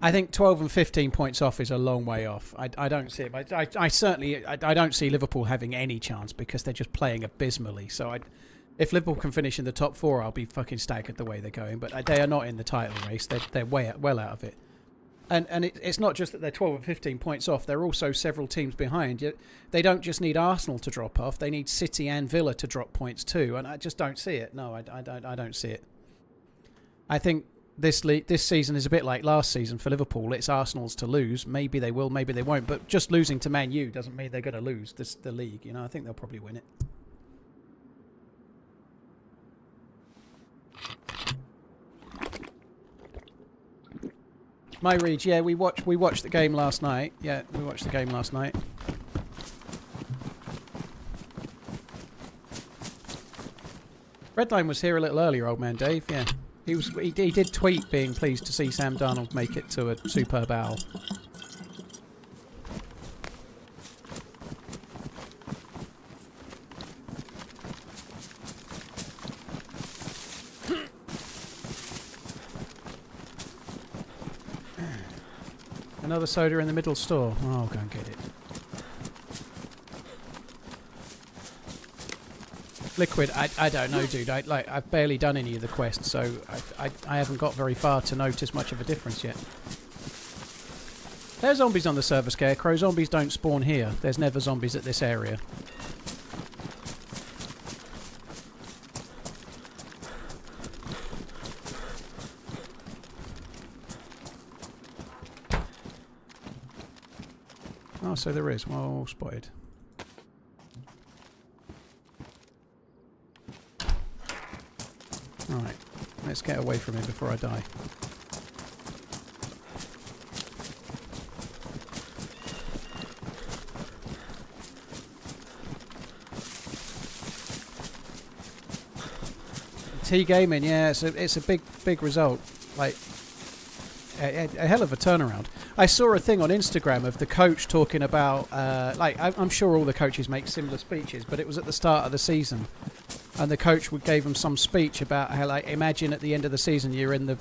I think 12 and 15 points off is a long way off. I don't see it. I certainly don't see Liverpool having any chance because they're just playing abysmally. So if Liverpool can finish in the top 4, I'll be fucking staggered the way they're going. But they are not in the title race. They're well out of it. And it's not just that they're 12 and 15 points off. They're also several teams behind. They don't just need Arsenal to drop off. They need City and Villa to drop points too. And I just don't see it. No, I don't see it. I think this season is a bit like last season for Liverpool. It's Arsenal's to lose. Maybe they will, maybe they won't. But just losing to Man U doesn't mean they're going to lose the league. You know, I think they'll probably win it. My Reed, yeah, we watched the game last night. Yeah, we watched the game last night. Redline was here a little earlier, old man Dave. Yeah. He did tweet being pleased to see Sam Darnold make it to a superb owl. Another soda in the middle store. Oh, I'll go and get it. Liquid, I don't know, dude. I've barely done any of the quests, so I haven't got very far to notice much of a difference yet. There's zombies on the server, Scarecrow. Zombies don't spawn here. There's never zombies at this area. Oh, so there is. Well spotted. Alright, let's get away from him before I die. T-Gaming, yeah, it's a big result. Like, a hell of a turnaround. I saw a thing on Instagram of the coach talking about, I'm sure all the coaches make similar speeches, but it was at the start of the season. And the coach gave him some speech about how, like, imagine at the end of the season you're in the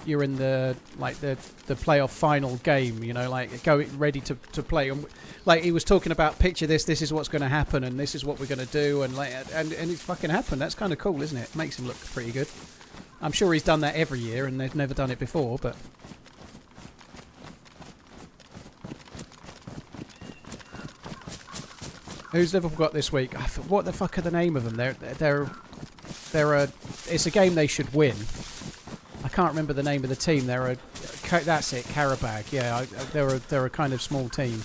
playoff final game, you know, like going ready to play. And like he was talking about, picture this is what's going to happen, and this is what we're going to do, and it's fucking happened. That's kind of cool, isn't it? Makes him look pretty good. I'm sure he's done that every year, and they've never done it before, but. Who's Liverpool got this week? What the fuck are the name of them? It's a game they should win. I can't remember the name of the team. That's it, Karabag. Yeah, they're a kind of small team.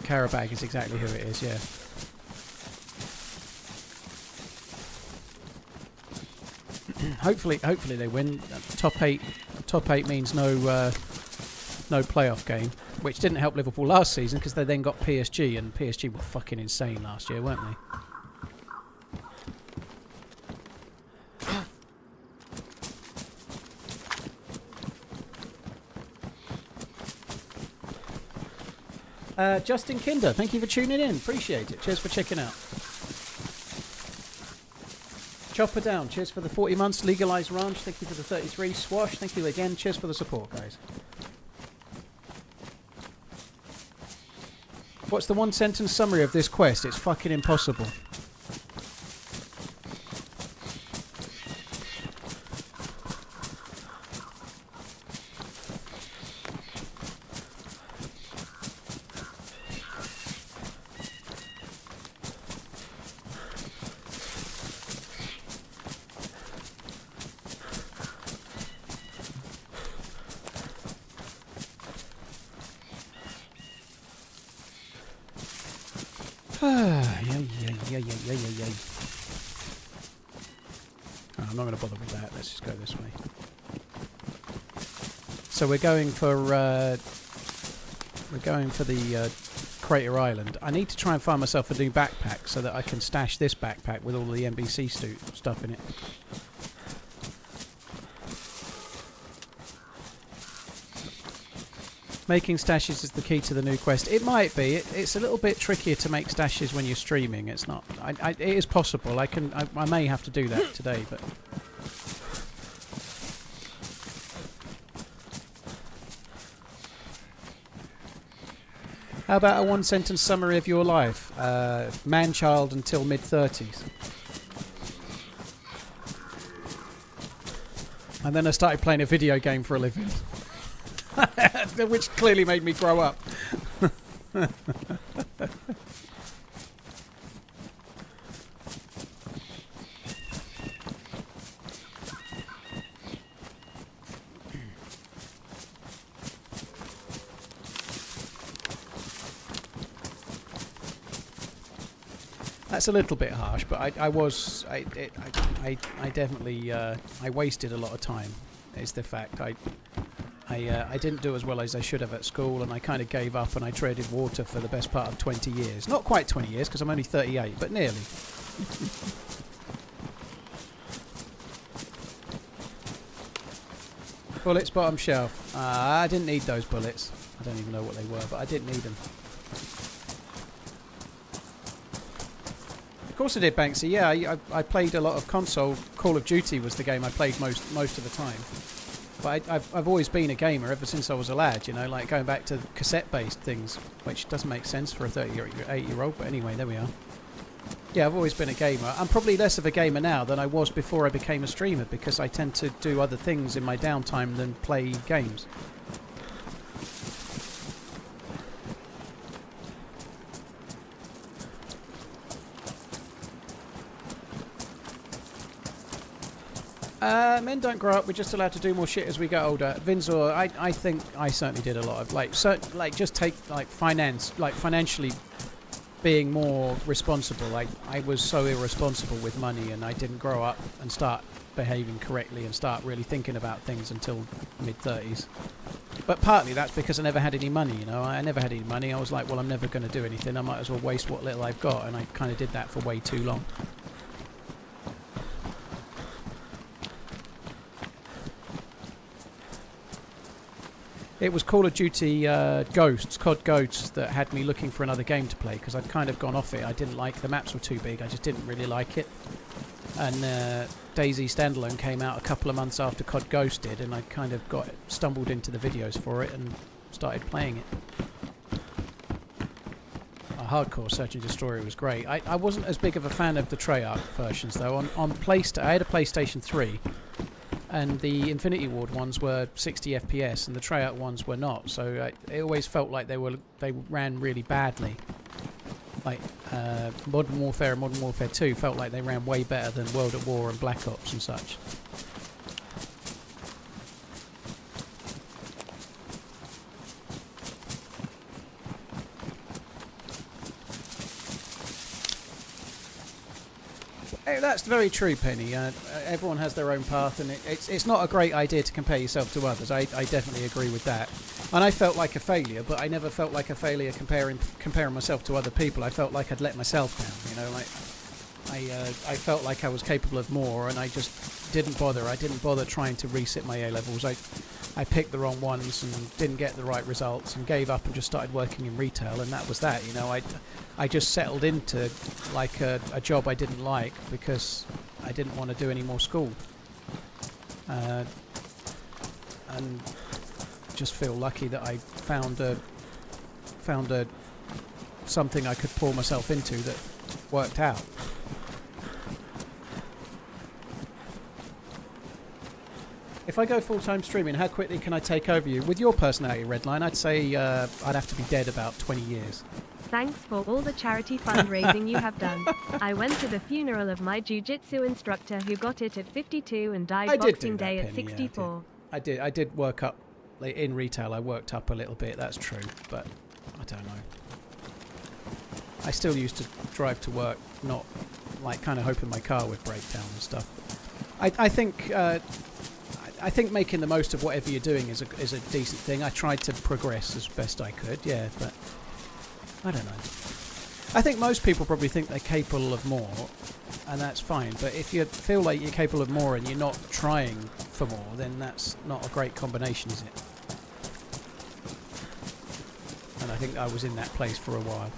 Karabag is exactly who it is. Yeah. Hopefully they win. Top eight means no playoff game, which didn't help Liverpool last season because they then got PSG, and PSG were fucking insane last year, weren't they? Justin Kinder, thank you for tuning in. Appreciate it. Cheers for checking out. Chopper Down, cheers for the 40 months. Legalized Ranch, thank you for the 33. Swash, thank you again. Cheers for the support, guys. What's the one sentence summary of this quest? It's fucking impossible. I'm not going to bother with that. Let's just go this way. So we're going for the Crater Island. I need to try and find myself a new backpack so that I can stash this backpack with all the NBC stuff in it. Making stashes is the key to the new quest. It might be. It's a little bit trickier to make stashes when you're streaming. It's not. It is possible. I may have to do that today, but. How about a one-sentence summary of your life? Man-child until mid-30s. And then I started playing a video game for a living. Which clearly made me grow up. That's a little bit harsh, but I definitely I wasted a lot of time. Is the fact I didn't do as well as I should have at school, and I kind of gave up, and I traded water for the best part of 20 years. Not quite 20 years, because I'm only 38, but nearly. Bullets, bottom shelf. I didn't need those bullets. I don't even know what they were, but I didn't need them. Of course I did, Banksy. Yeah, I played a lot of console. Call of Duty was the game I played most of the time. But I've always been a gamer ever since I was a lad, you know, like going back to cassette-based things, which doesn't make sense for a 38-year-old, but anyway, there we are. Yeah, I've always been a gamer. I'm probably less of a gamer now than I was before I became a streamer, because I tend to do other things in my downtime than play games. Men don't grow up. We're just allowed to do more shit as we get older. Vinzor, I think I certainly did a lot of just take financially being more responsible. I was so irresponsible with money, and I didn't grow up and start behaving correctly and start really thinking about things until mid-30s. But partly that's because I never had any money, you know. I never had any money. I was like, well, I'm never going to do anything. I might as well waste what little I've got, and I kind of did that for way too long. It was Call of Duty COD Ghosts that had me looking for another game to play, because I'd kind of gone off it. I didn't like the maps were too big. I just didn't really like it. And DayZ Standalone came out a couple of months after COD Ghost did, and I kind of stumbled into the videos for it and started playing it. Hardcore Search and Destroy was great. I wasn't as big of a fan of the Treyarch versions though. I had a PlayStation 3. And the Infinity Ward ones were 60 FPS, and the Treyarch ones were not. So it always felt like they ran really badly. Like Modern Warfare and Modern Warfare 2 felt like they ran way better than World at War and Black Ops and such. That's very true, Penny. Everyone has their own path, and it's not a great idea to compare yourself to others. I definitely agree with that. And I felt like a failure, but I never felt like a failure comparing myself to other people. I felt like I'd let myself down, you know. Like I felt like I was capable of more, and I just didn't bother. I didn't bother trying to resit my A levels. I picked the wrong ones and didn't get the right results, and gave up and just started working in retail, and that was that. You know, I just settled into like a job I didn't like because I didn't want to do any more school, and just feel lucky that I found something I could pour myself into that worked out. If I go full-time streaming, how quickly can I take over you? With your personality, Redline, I'd say I'd have to be dead about 20 years. Thanks for all the charity fundraising you have done. I went to the funeral of my jiu-jitsu instructor who got it at 52 and died Boxing Day at 64. Yeah, I did work up, like, in retail. I worked up a little bit, that's true, but I don't know. I still used to drive to work, not like kind of hoping my car would break down and stuff. I think making the most of whatever you're doing is a decent thing. I tried to progress as best I could, yeah, but I don't know. I think most people probably think they're capable of more, and that's fine. But if you feel like you're capable of more and you're not trying for more, then that's not a great combination, is it? And I think I was in that place for a while.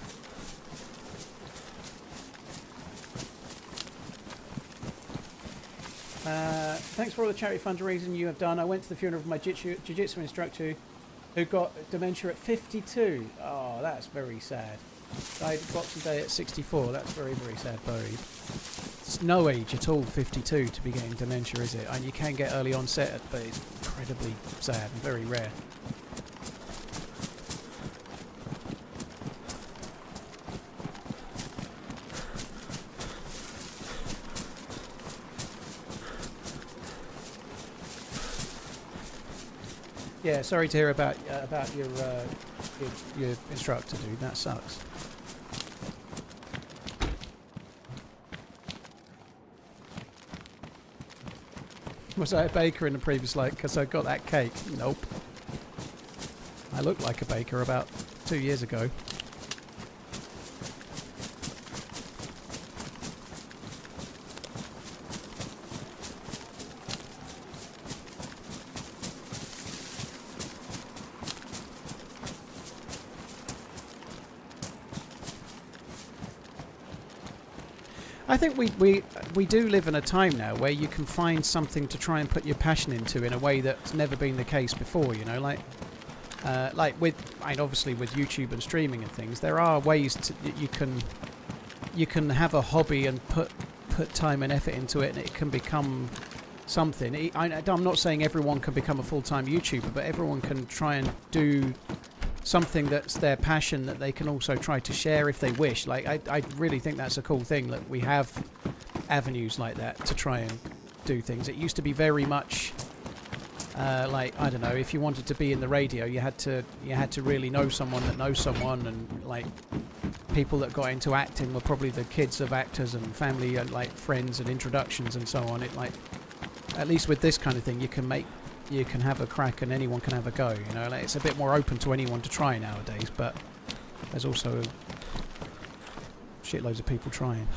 Thanks for all the charity fundraising you have done. I went to the funeral of my jiu-jitsu instructor who got dementia at 52. Oh, that's very sad. Died Boxing Day at 64. That's very, very sad, Bowie. It's no age at all, 52, to be getting dementia, is it? And you can get early onset, but it's incredibly sad and very rare. Yeah, sorry to hear about your instructor, dude. That sucks. Was I a baker in the previous life? Because I got that cake. Nope. I looked like a baker about 2 years ago. I think we do live in a time now where you can find something to try and put your passion into in a way that's never been the case before. You know, like obviously with YouTube and streaming and things, there are ways you can have a hobby and put time and effort into it, and it can become something. I'm not saying everyone can become a full-time YouTuber, but everyone can try and do something that's their passion that they can also try to share if they wish. Like I really think that's a cool thing that we have avenues like that to try and do things. It used to be very much like, I don't know, if you wanted to be in the radio, you had to really know someone that knows someone, and like people that got into acting were probably the kids of actors and family and like friends and introductions and so on. It like, at least with this kind of thing, you can have a crack and anyone can have a go, you know. Like, it's a bit more open to anyone to try nowadays, but there's also shitloads of people trying.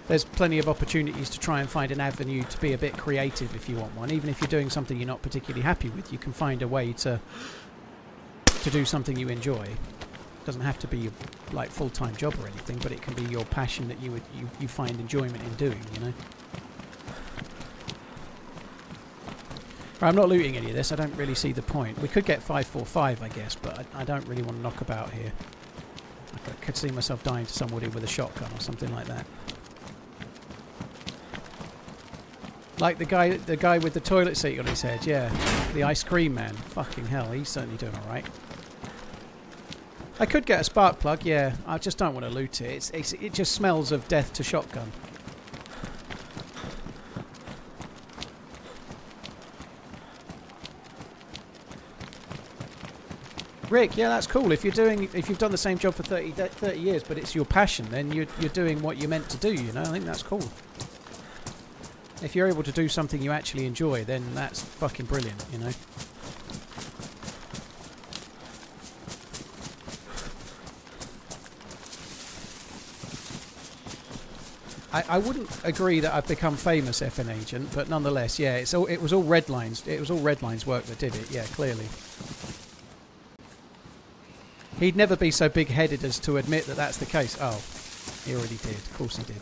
There's plenty of opportunities to try and find an avenue to be a bit creative if you want one. Even if you're doing something you're not particularly happy with, you can find a way to do something you enjoy. It doesn't have to be like full-time job or anything, but it can be your passion that you find enjoyment in doing, you know. Right, I'm not looting any of this. I don't really see the point. We could get 545, I guess, but I don't really want to knock about here. I could see myself dying to somebody with a shotgun or something like that. Like the guy with the toilet seat on his head, yeah. The ice cream man. Fucking hell, he's certainly doing alright. I could get a spark plug, yeah. I just don't want to loot it. It just smells of death to shotgun. Rick, yeah, that's cool. If you've done the same job for 30 years, but it's your passion, then you're doing what you're meant to do. You know, I think that's cool. If you're able to do something you actually enjoy, then that's fucking brilliant. You know. I wouldn't agree that I've become famous FN agent, but nonetheless, yeah, it was all Redline's. It was all Redline's work that did it. Yeah, clearly. He'd never be so big-headed as to admit that that's the case. Oh, he already did. Of course he did.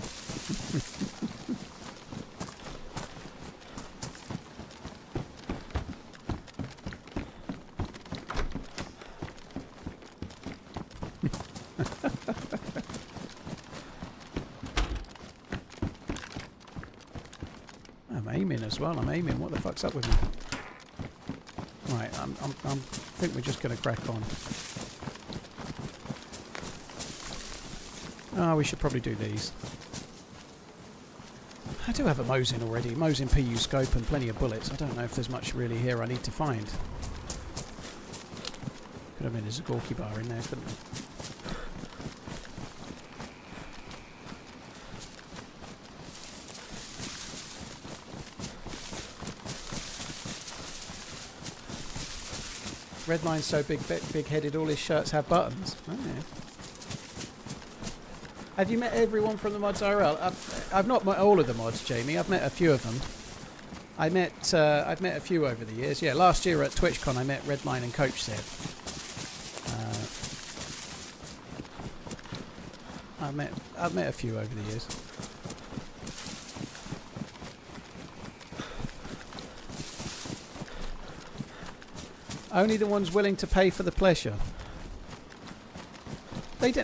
I'm aiming as well. I'm aiming. What the fuck's up with me? Right, I think we're just going to crack on. Oh, we should probably do these. I do have a Mosin already. Mosin PU scope and plenty of bullets. I don't know if there's much really here I need to find. Could have been a Zagorki bar in there, couldn't there? Redline's so big-headed, all his shirts have buttons. Oh, yeah. Have you met everyone from the mods IRL? I've not met all of the mods, Jamie. I've met a few of them. I've met a few over the years. Yeah, last year at TwitchCon I met Redline and Coach Said. I've met a few over the years. Only the ones willing to pay for the pleasure.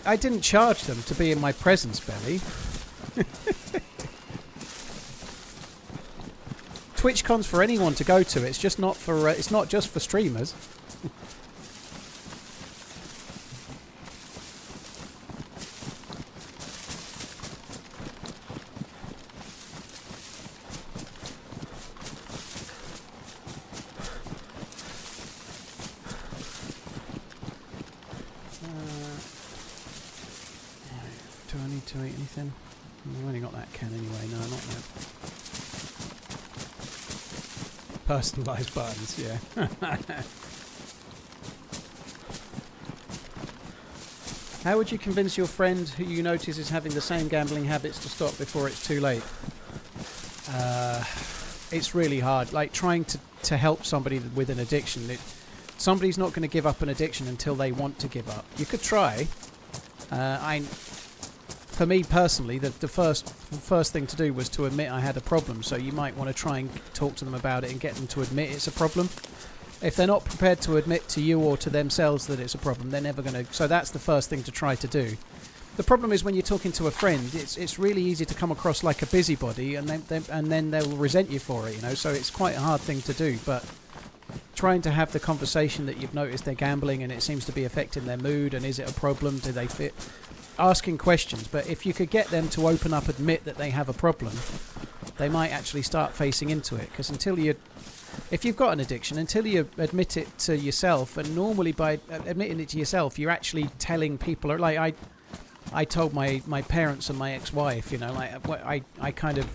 I didn't charge them to be in my presence, Belly. TwitchCon's for anyone to go to. It's just not for. It's not just for streamers. Do I need to eat anything? I've only got that can anyway. No, not that. Personalised buttons, yeah. How would you convince your friend who you notice is having the same gambling habits to stop before it's too late? It's really hard. Like trying to help somebody with an addiction. Somebody's not going to give up an addiction until they want to give up. You could try. For me personally, the first thing to do was to admit I had a problem. So you might want to try and talk to them about it and get them to admit it's a problem. If they're not prepared to admit to you or to themselves that it's a problem, they're never going to. So that's the first thing to try to do. The problem is when you're talking to a friend, it's really easy to come across like a busybody, and then they'll resent you for it. You know, so it's quite a hard thing to do. But trying to have the conversation that you've noticed they're gambling and it seems to be affecting their mood, and is it a problem? Do they fit? Asking questions, but if you could get them to open up, admit that they have a problem, they might actually start facing into it. Because if you've got an addiction, until you admit it to yourself, and normally by admitting it to yourself, you're actually telling people. Like I told my parents and my ex-wife, you know, like I kind of,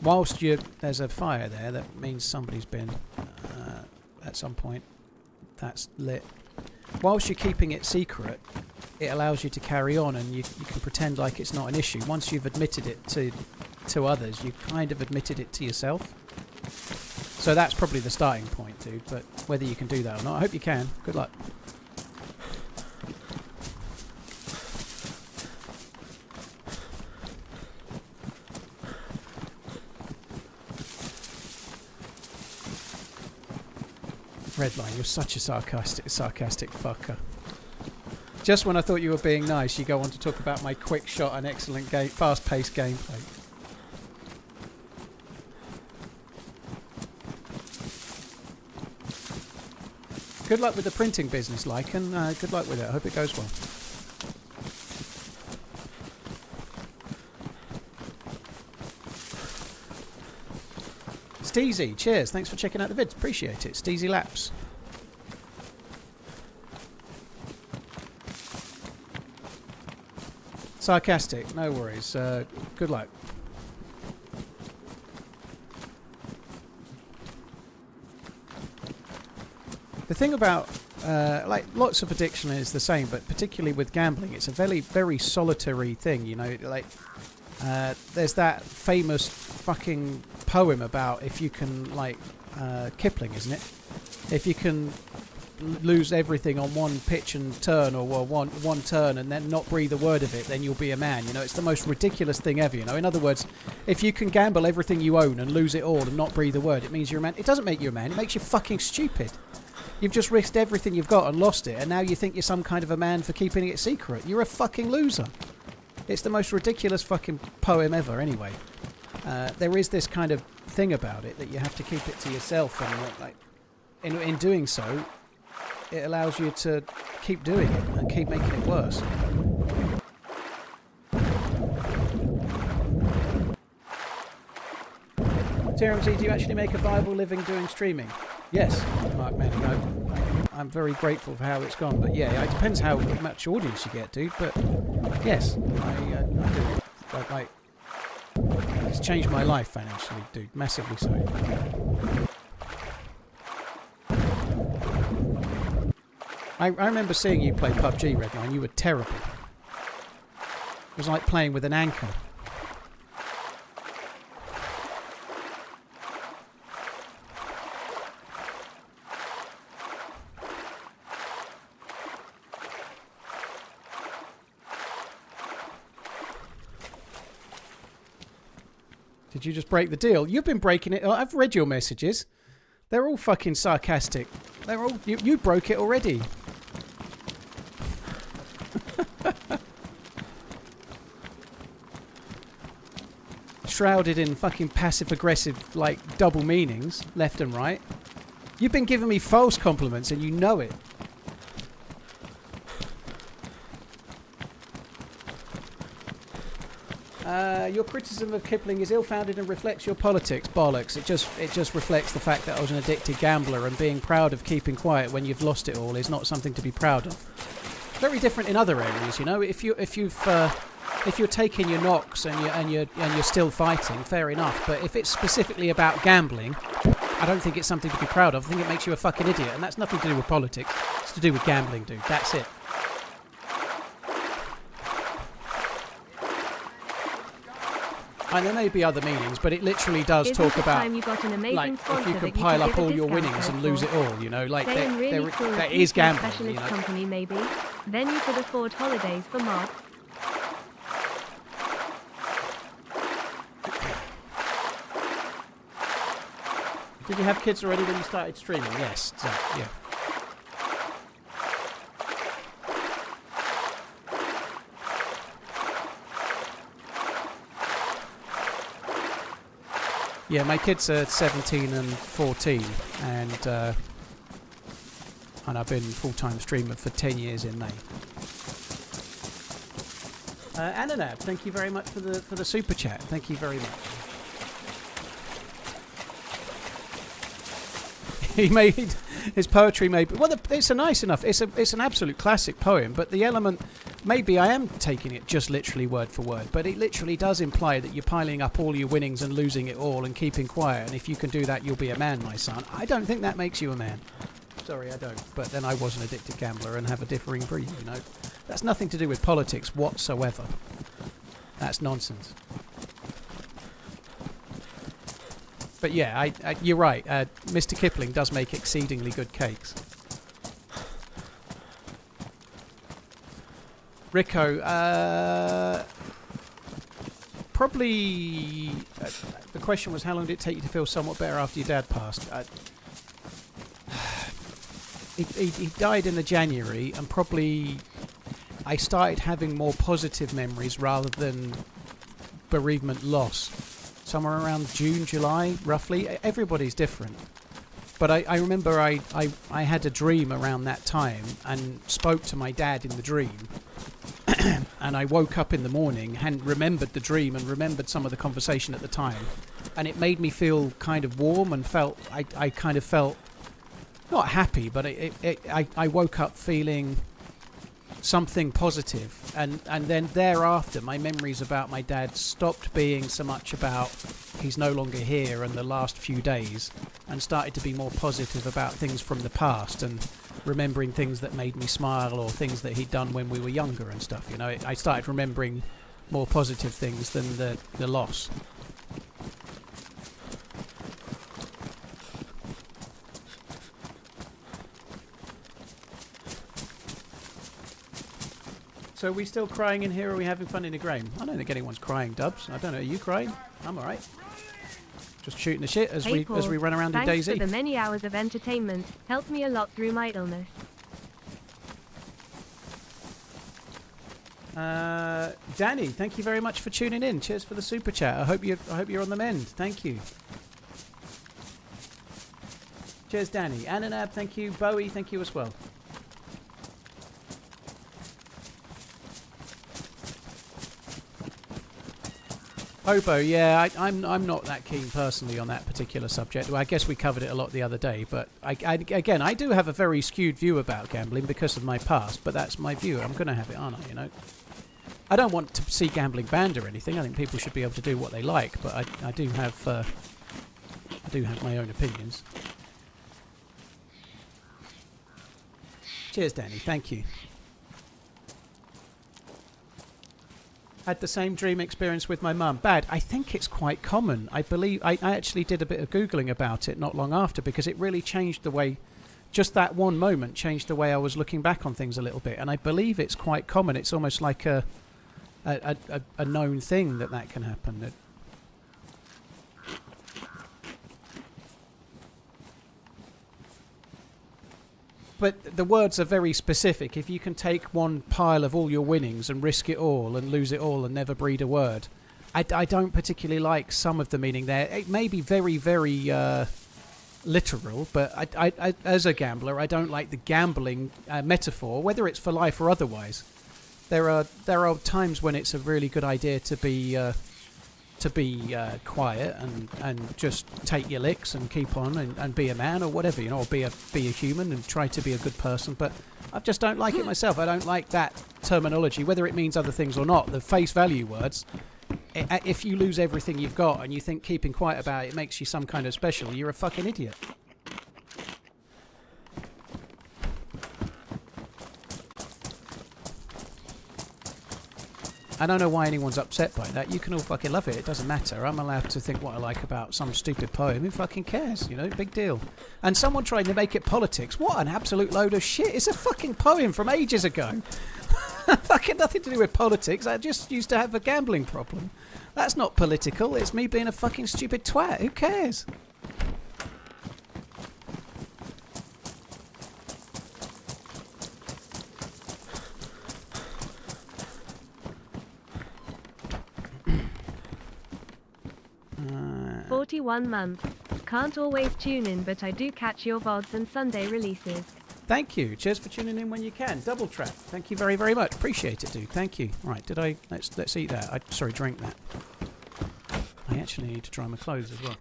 whilst there's a fire there, that means somebody's been at some point. That's lit. Whilst you're keeping it secret, it allows you to carry on, and you can pretend like it's not an issue. Once you've admitted it to others, you've kind of admitted it to yourself. So that's probably the starting point, dude. But whether you can do that or not, I hope you can. Good luck. Redline, you're such a sarcastic fucker. Just when I thought you were being nice, you go on to talk about my quick shot and excellent fast-paced gameplay. Good luck with the printing business, Lycan. Good luck with it. I hope it goes well. Steezy, cheers. Thanks for checking out the vids. Appreciate it. Steezy Laps. Sarcastic. No worries. Good luck. The thing about, like, lots of addiction is the same, but particularly with gambling, it's a very, very solitary thing, you know, like, there's that famous fucking poem about if you can, like, Kipling, isn't it? If you can lose everything on one pitch and turn, or well, one turn, and then not breathe a word of it, then you'll be a man. You know, it's the most ridiculous thing ever. You know, in other words, if you can gamble everything you own and lose it all and not breathe a word, it means you're a man. It doesn't make you a man. It makes you fucking stupid. You've just risked everything you've got and lost it, and now you think you're some kind of a man for keeping it secret. You're a fucking loser. It's the most ridiculous fucking poem ever. Anyway, there is this kind of thing about it that you have to keep it to yourself, and like in doing so, it allows you to keep doing it and keep making it worse. TRMZ, do you actually make a viable living doing streaming? Yes, Mark Manning. I'm very grateful for how it's gone, but yeah, it depends how much audience you get, dude. But yes, I do. It's changed my life financially, dude, massively so. I remember seeing you play PUBG, Redline. You were terrible. It was like playing with an anchor. Did you just break the deal? You've been breaking it. I've read your messages. They're all fucking sarcastic. They're all... You broke it already. Shrouded in fucking passive-aggressive, like, double meanings, left and right. You've been giving me false compliments and you know it. Your criticism of Kipling is ill-founded and reflects your politics. Bollocks. It just reflects the fact that I was an addicted gambler, and being proud of keeping quiet when you've lost it all is not something to be proud of. Very different in other areas, you know. If you're taking your knocks and you're still fighting, fair enough. But if it's specifically about gambling, I don't think it's something to be proud of. I think it makes you a fucking idiot, and that's nothing to do with politics. It's to do with gambling, dude. That's it. And there may be other meanings, but it literally does talk about, like, if you can pile up all your winnings and lose it all, you know, like, there is gambling, you know. Company, maybe. Then you could afford holidays for Mark. Did you have kids already when you started streaming? Yes, yeah. Yeah, my kids are 17 and 14, and I've been full-time streamer for 10 years in May. Ananab, thank you very much for the super chat. Thank you very much. He made his poetry, maybe. Well, it's a nice enough. It's an absolute classic poem, but the element. Maybe I am taking it just literally word for word, but it literally does imply that you're piling up all your winnings and losing it all and keeping quiet, and if you can do that, you'll be a man, my son. I don't think that makes you a man. Sorry, I don't. But then I was an addicted gambler and have a differing breed, you know. That's nothing to do with politics whatsoever. That's nonsense. But yeah, you're right. Mr. Kipling does make exceedingly good cakes. Rico, probably the question was how long did it take you to feel somewhat better after your dad passed? He died in the January, and probably I started having more positive memories rather than bereavement loss. Somewhere around June, July, roughly. Everybody's different. But I remember I had a dream around that time and spoke to my dad in the dream. And I woke up in the morning, hadn't remembered the dream and remembered some of the conversation at the time. And it made me feel kind of warm and I kind of felt not happy, but I woke up feeling something positive. And then thereafter, my memories about my dad stopped being so much about he's no longer here and the last few days, and started to be more positive about things from the past and remembering things that made me smile or things that he'd done when we were younger and stuff. You know, I started remembering more positive things than the loss. So are we still crying in here, or are we having fun in the game? I don't think anyone's crying, Dubs. I don't know. Are you crying? I'm alright. Just shooting the shit as we run around in DayZ. Thanks for the many hours of entertainment. Helped me a lot through my illness. Danny, thank you very much for tuning in. Cheers for the super chat. I hope you're on the mend. Thank you. Cheers, Danny. Ananab, thank you. Bowie, thank you as well. Hobo, yeah, I'm not that keen personally on that particular subject. Well, I guess we covered it a lot the other day, but again, I do have a very skewed view about gambling because of my past, but that's my view. I'm going to have it, aren't I, you know? I don't want to see gambling banned or anything. I think people should be able to do what they like, but I do have my own opinions. Cheers, Danny. Thank you. Had the same dream experience with my mum. Bad. I think it's quite common. I believe I actually did a bit of Googling about it not long after, because it really changed the way, just that one moment changed the way I was looking back on things a little bit. And I believe it's quite common. It's almost like a known thing that can happen. But the words are very specific. If you can take one pile of all your winnings and risk it all and lose it all and never breed a word, I don't particularly like some of the meaning there. It may be very, very literal, but I as a gambler, I don't like the gambling metaphor, whether it's for life or otherwise. There are times when it's a really good idea to be quiet and just take your licks and keep on and be a man or whatever, you know, or be a human and try to be a good person. But I just don't like it myself. I don't like that terminology, whether it means other things or not. The face value words. If you lose everything you've got and you think keeping quiet about it makes you some kind of special, you're a fucking idiot. I don't know why anyone's upset by that. You can all fucking love it. It doesn't matter. I'm allowed to think what I like about some stupid poem. Who fucking cares? You know, big deal. And someone trying to make it politics. What an absolute load of shit. It's a fucking poem from ages ago. Fucking nothing to do with politics. I just used to have a gambling problem. That's not political. It's me being a fucking stupid twat. Who cares? $41. Can't always tune in, but I do catch your VODs and Sunday releases. Thank you. Cheers for tuning in when you can. Double trap. Thank you very, very much. Appreciate it, dude. Thank you. Right, let's eat that. Sorry, drink that. I actually need to dry my clothes as well.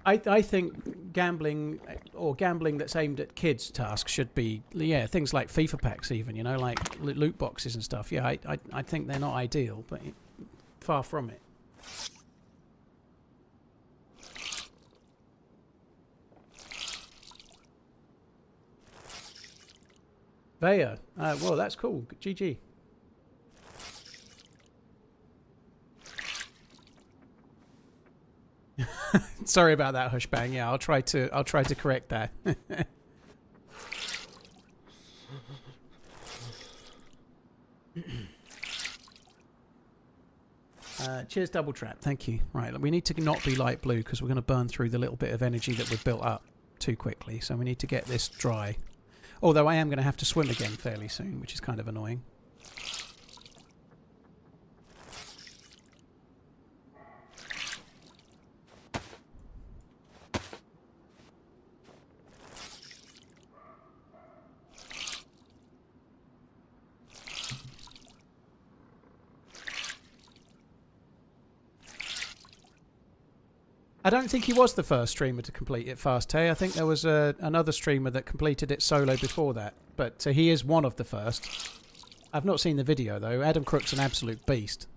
I think gambling, or gambling that's aimed at kids tasks, should be, yeah, things like FIFA packs even, you know, like loot boxes and stuff. Yeah, I think they're not ideal, but far from it. Vaya, well, that's cool. GG. Sorry about that, Hushbang. Yeah, I'll try to correct that. Cheers, Double Trap. Thank you. Right, we need to not be light blue because we're going to burn through the little bit of energy that we've built up too quickly. So we need to get this dry. Although I am going to have to swim again fairly soon, which is kind of annoying. don't think he was the first streamer to complete it fast, Tay. I think there was another streamer that completed it solo before that. But he is one of the first. I've not seen the video, though. Adam Crook's an absolute beast.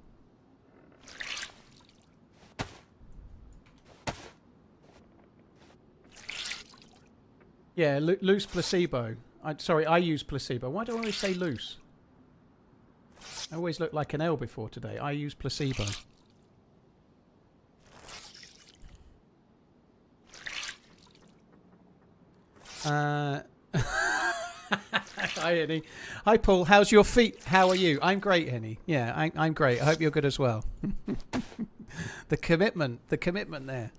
Yeah, loose placebo. Sorry, I use placebo. Why do I always say loose? I always look like an L before today. I use placebo. Hi, Henny. Hi, Paul. How's your feet? How are you? I'm great, Henny. Yeah, I'm great. I hope you're good as well. The commitment there.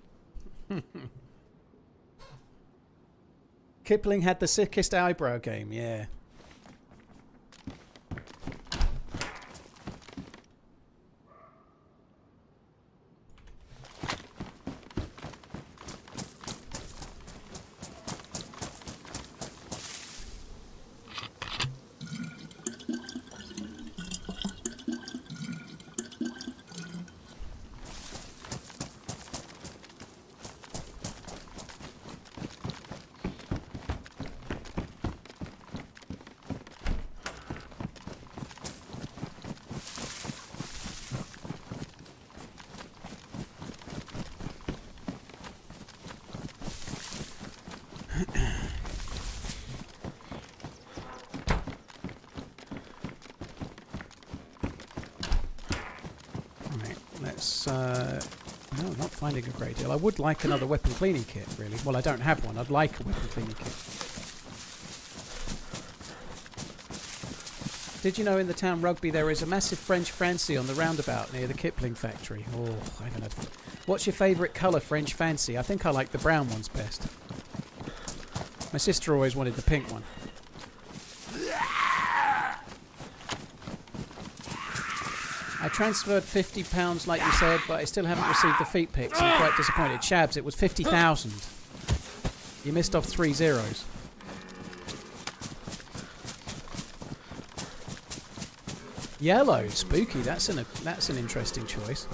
Kipling had the sickest eyebrow game, yeah. No, not finding a great deal. I would like another weapon cleaning kit, really. Well, I don't have one. I'd like a weapon cleaning kit. Did you know in the town Rugby there is a massive French fancy on the roundabout near the Kipling factory? Oh, I haven't had... What's your favourite colour French fancy? I think I like the brown ones best. My sister always wanted the pink one. I transferred £50 like you said, but I still haven't received the feet pics. I'm quite disappointed. Shabs, it was 50,000. You missed off 3 zeros. Yellow, spooky. That's an interesting choice.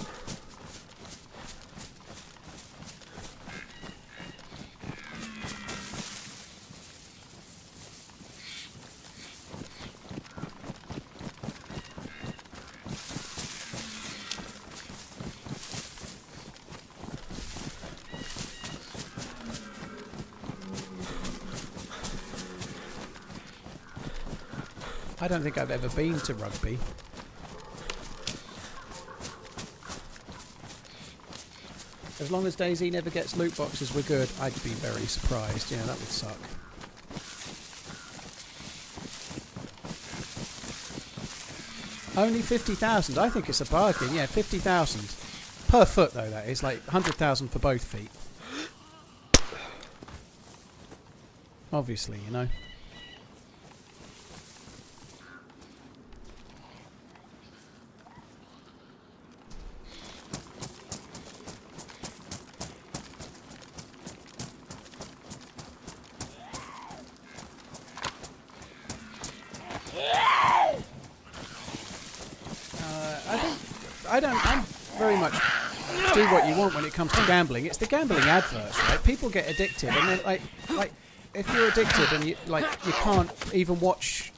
I don't think I've ever been to Rugby. As long as DayZ never gets loot boxes, we're good. I'd be very surprised. Yeah, that would suck. Only 50,000. I think it's a bargain. Yeah, 50,000 per foot though. That is like 100,000 for both feet. Obviously, you know. I'm very much do what you want when it comes to gambling. It's the gambling adverts, right? People get addicted, and then like if you're addicted and you can't even watch,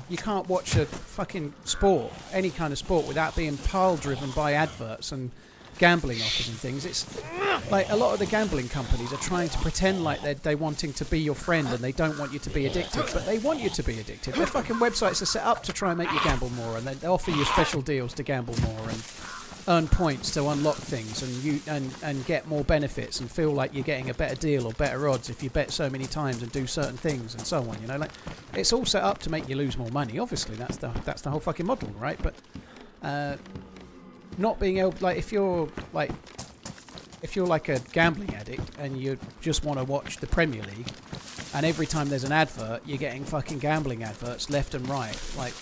you can't watch a fucking sport, any kind of sport, without being pile driven by adverts and gambling offers and things. It's like a lot of the gambling companies are trying to pretend like they're wanting to be your friend and they don't want you to be addicted, but they want you to be addicted. Their fucking websites are set up to try and make you gamble more, and they offer you special deals to gamble more and earn points to unlock things and get more benefits and feel like you're getting a better deal or better odds if you bet so many times and do certain things and so on. You know, like it's all set up to make you lose more money. Obviously, that's the whole fucking model, right? But not being able, like, if you're like a gambling addict and you just want to watch the Premier League, and every time there's an advert, you're getting fucking gambling adverts left and right, like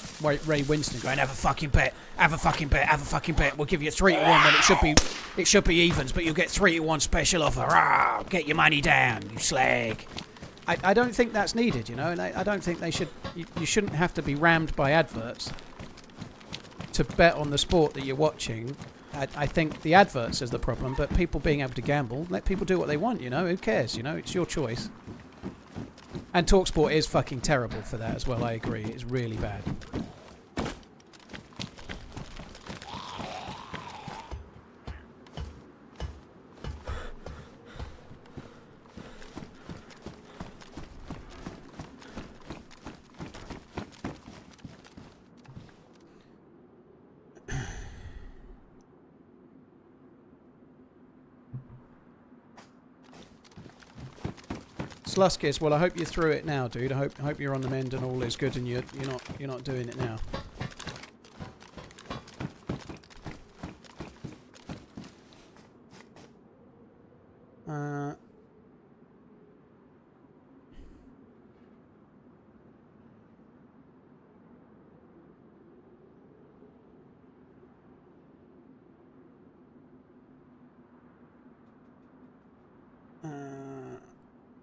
Ray Winston going, have a fucking bet, have a fucking bet, have a fucking bet. We'll give you 3-1 when it should be evens, but you'll get 3-1 special offer. Rah, get your money down, you slag. I don't think that's needed, you know, and I don't think they should. You shouldn't have to be rammed by adverts to bet on the sport that you're watching, I think the adverts is the problem, but people being able to gamble, let people do what they want, you know, who cares, you know, it's your choice. And TalkSport is fucking terrible for that as well, I agree, it's really bad. Sluskis, well, I hope you're through it now, dude. I hope you're on the mend and all is good, and you're not doing it now.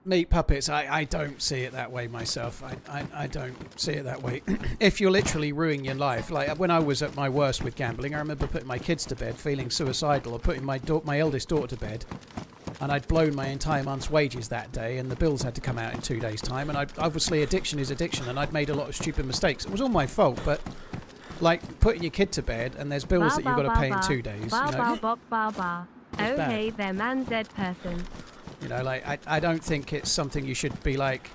Meat puppets, I don't see it that way myself. I don't see it that way. If you're literally ruining your life, like when I was at my worst with gambling, I remember putting my kids to bed feeling suicidal, or putting my eldest daughter to bed, and I'd blown my entire month's wages that day, and the bills had to come out in 2 days' time, and obviously addiction is addiction, and I'd made a lot of stupid mistakes. It was all my fault, but like putting your kid to bed and there's bills that you've got to pay in 2 days. You know? Oh, hey there, man, dead person. You know, like, I don't think it's something you should be like,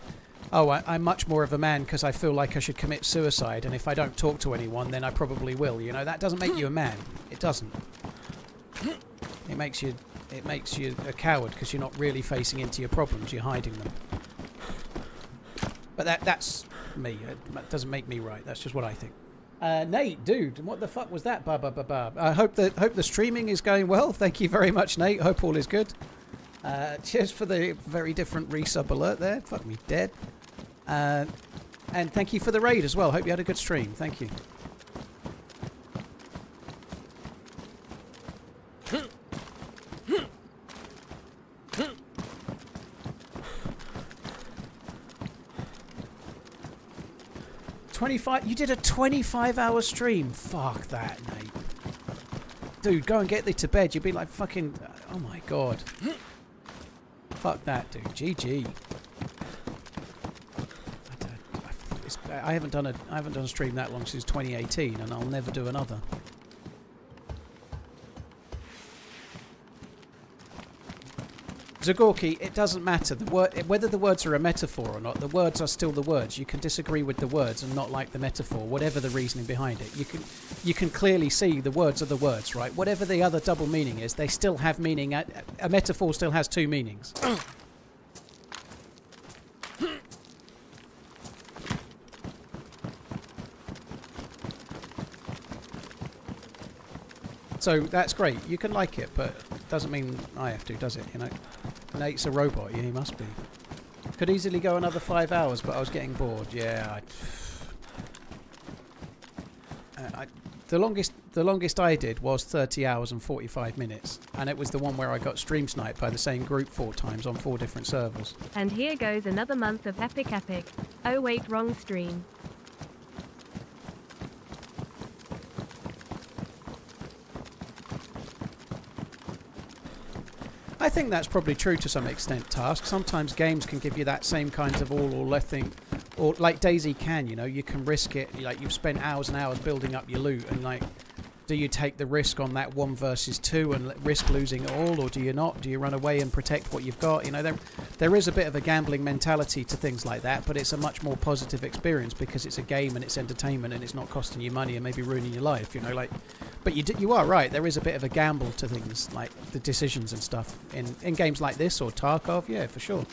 oh, I'm much more of a man because I feel like I should commit suicide, and if I don't talk to anyone, then I probably will. You know, that doesn't make you a man. It doesn't. It makes you a coward because you're not really facing into your problems. You're hiding them. But that's me. That doesn't make me right. That's just what I think. Nate, dude, what the fuck was that? I hope the streaming is going well. Thank you very much, Nate. Hope all is good. Cheers for the very different resub alert there. Fuck me dead. And thank you for the raid as well. Hope you had a good stream. Thank you. You did a 25-hour stream. Fuck that, Nate. Dude, go and get thee to bed. You'd be like fucking... Oh my god. Fuck that, dude. GG. I haven't done a stream that long since 2018, and I'll never do another. Zagorki, it doesn't matter whether the words are a metaphor or not. The words are still the words. You can disagree with the words and not like the metaphor, whatever the reasoning behind it. You can clearly see the words are the words, right? Whatever the other double meaning is, they still have meaning. A metaphor still has two meanings. So that's great. You can like it, but it doesn't mean I have to, does it? You know, Nate's a robot. Yeah, he must be. Could easily go another 5 hours, but I was getting bored. Yeah. The longest I did was 30 hours and 45 minutes, and it was the one where I got stream sniped by the same group 4 times on 4 different servers. And here goes another month of epic. Oh wait, wrong stream. I think that's probably true to some extent, Task. Sometimes games can give you that same kind of all or nothing, or like DayZ can, you know, you can risk it, like you've spent hours and hours building up your loot, and like, do you take the risk on that 1 versus 2 and risk losing it all, or do you not? Do you run away and protect what you've got? You know, there is a bit of a gambling mentality to things like that, but it's a much more positive experience because it's a game and it's entertainment and it's not costing you money and maybe ruining your life, you know, like... But you are right, there is a bit of a gamble to things like the decisions and stuff in games like this or Tarkov, yeah, for sure.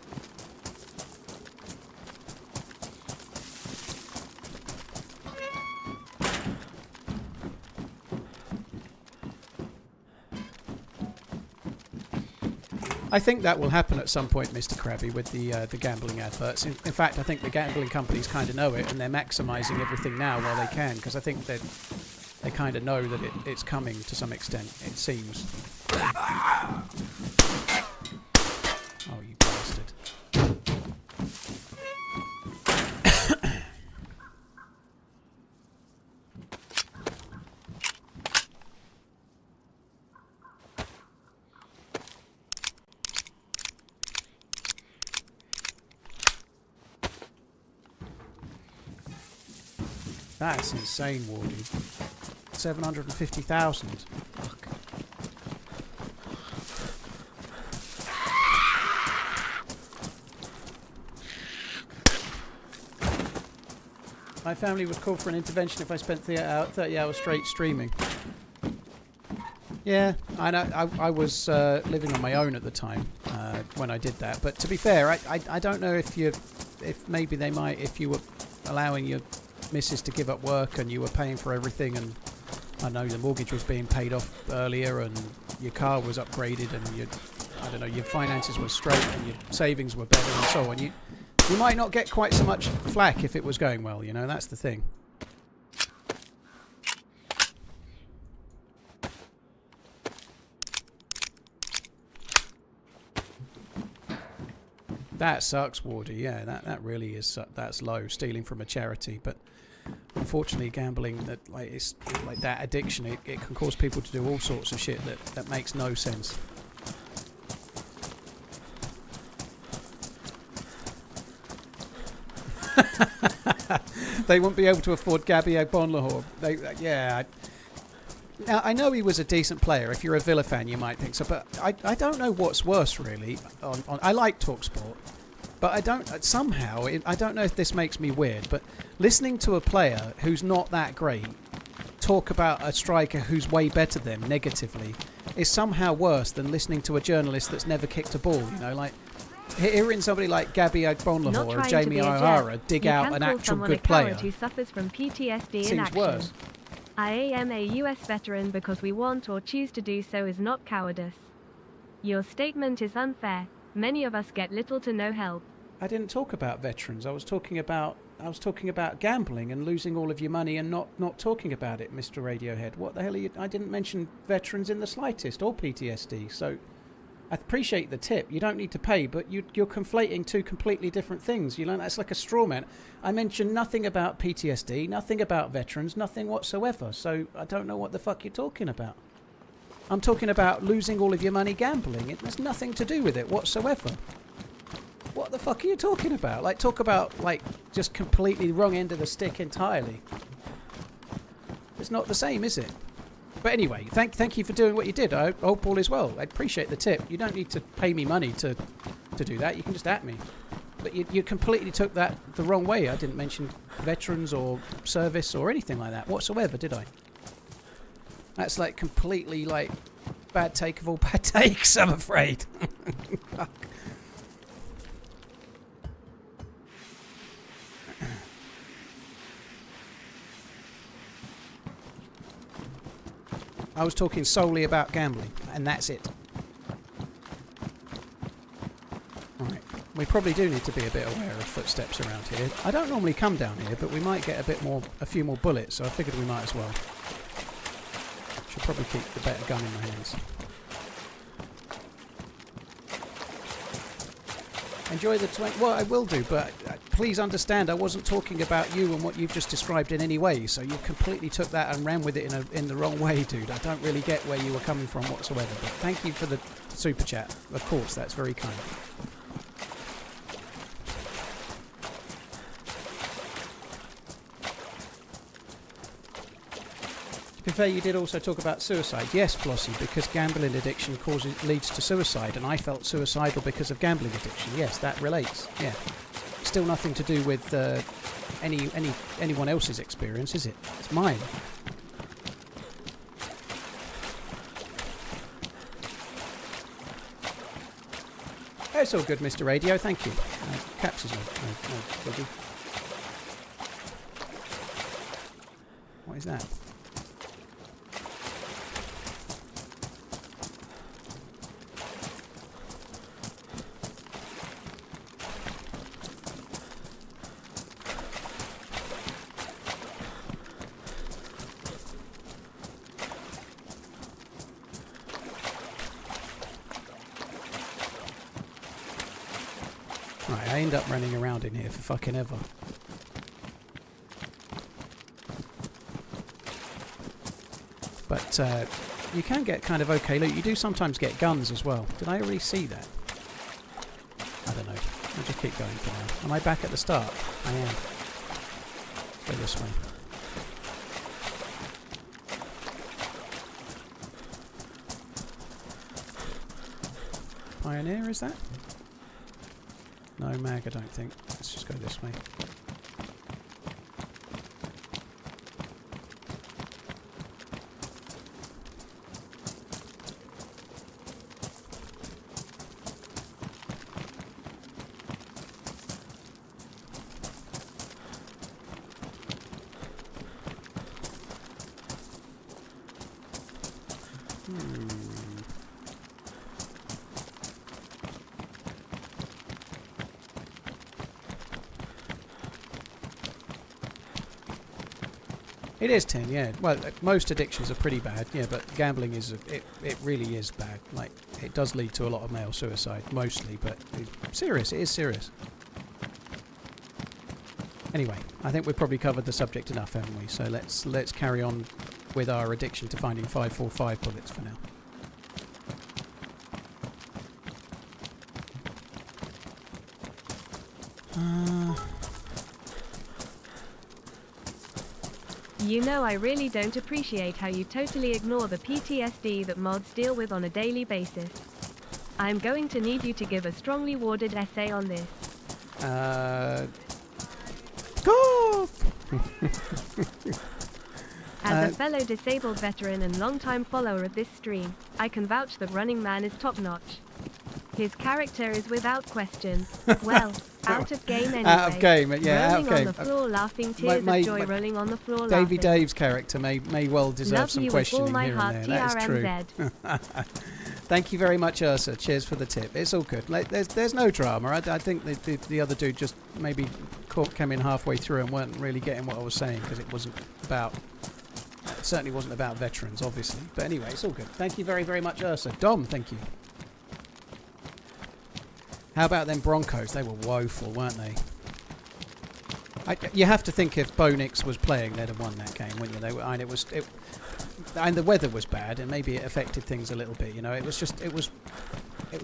I think that will happen at some point, Mr. Krabby, with the gambling adverts. In fact, I think the gambling companies kind of know it, and they're maximising everything now while they can, because I think that they kind of know that it's coming to some extent, it seems. Oh, you bastard. That's insane, Wardy. 750,000. Fuck. My family would call for an intervention if I spent 30 hours straight streaming. Yeah, I know. I was living on my own at the time when I did that. But to be fair, I don't know if maybe they might, if you were allowing your missus to give up work and you were paying for everything, and I know the mortgage was being paid off earlier and your car was upgraded and I don't know, your finances were straight and your savings were better and so on. You might not get quite so much flack if it was going well, you know, that's the thing. That sucks, Wardy. Yeah, that really is. That's low. Stealing from a charity, but unfortunately, gambling it's like that addiction. It can cause people to do all sorts of shit that makes no sense. They won't be able to afford Gabby Agbonlahor. Now, I know he was a decent player. If you're a Villa fan, you might think so. But I don't know what's worse, really. I like TalkSport. But I don't know if this makes me weird, but listening to a player who's not that great talk about a striker who's way better than them negatively is somehow worse than listening to a journalist that's never kicked a ball. You know, like hearing somebody like Gabby Agbonlahor or Jamie O'Hara dig out an actual good player who suffers from PTSD in seems action. worse. I am a US veteran because we want or choose to do so is not cowardice. Your statement is unfair. Many of us get little to no help. I didn't talk about veterans. I was talking about gambling and losing all of your money and not talking about it, Mr. Radiohead. What the hell are you? I didn't mention veterans in the slightest or PTSD. So I appreciate the tip. You don't need to pay, but you're conflating two completely different things. You know, that's like a straw man. I mentioned nothing about PTSD, nothing about veterans, nothing whatsoever. So I don't know what the fuck you're talking about. I'm talking about losing all of your money gambling. It has nothing to do with it whatsoever. What the fuck are you talking about? Like, talk about, like, just completely wrong end of the stick entirely. It's not the same, is it? But anyway, thank you for doing what you did. I hope all is well. I appreciate the tip. You don't need to pay me money to do that. You can just at me. But you completely took that the wrong way. I didn't mention veterans or service or anything like that whatsoever, did I? That's, like, completely, like, bad take of all bad takes, I'm afraid. Fuck. I was talking solely about gambling, and that's it. Right. We probably do need to be a bit aware of footsteps around here. I don't normally come down here, but we might get a few more bullets, so I figured we might as well. Should probably keep the better gun in my hands. Enjoy the 20... Well, I will do, but please understand I wasn't talking about you and what you've just described in any way, so you completely took that and ran with it in the wrong way, dude. I don't really get where you were coming from whatsoever, but thank you for the super chat. Of course, that's very kind. To be fair, you did also talk about suicide. Yes, Flossie, because gambling addiction leads to suicide, and I felt suicidal because of gambling addiction. Yes, that relates. Yeah, still nothing to do with anyone else's experience, is it? It's mine. It's all good, Mr. Radio. Thank you. Caps is no biggie. What is that? I end up running around in here for fucking ever. But you can get kind of okay loot. You do sometimes get guns as well. Did I already see that? I don't know. I'll just keep going for now. Am I back at the start? I am. Go this way. Pioneer, is that? No mag, I don't think. Let's just go this way. It is 10, yeah. Well, most addictions are pretty bad, yeah, but gambling is, it really is bad. Like, it does lead to a lot of male suicide, mostly, but it's serious, it is serious. Anyway, I think we've probably covered the subject enough, haven't we? So let's carry on with our addiction to finding 545 bullets for now. You know, I really don't appreciate how you totally ignore the PTSD that mods deal with on a daily basis. I'm going to need you to give a strongly worded essay on this. Go! As a fellow disabled veteran and long-time follower of this stream, I can vouch that Running Man is top-notch. His character is without question, well, out of game anyway. Out of game, yeah, out of game. Rolling on the floor, laughing tears of joy, rolling on the floor, Davey laughing. Dave's character may well deserve Love some you questioning with all my here heart, and there. That is true. TRMZ. Thank you very much, Ursa. Cheers for the tip. It's all good. Like, there's no drama. I think the other dude just maybe came in halfway through and weren't really getting what I was saying because it wasn't about... It certainly wasn't about veterans, obviously. But anyway, it's all good. Thank you very, very much, Ursa. Dom, thank you. How about them Broncos? They were woeful, weren't they? You have to think if Bo Nix was playing, they'd have won that game, wouldn't you? And the weather was bad, and maybe it affected things a little bit. You know, it was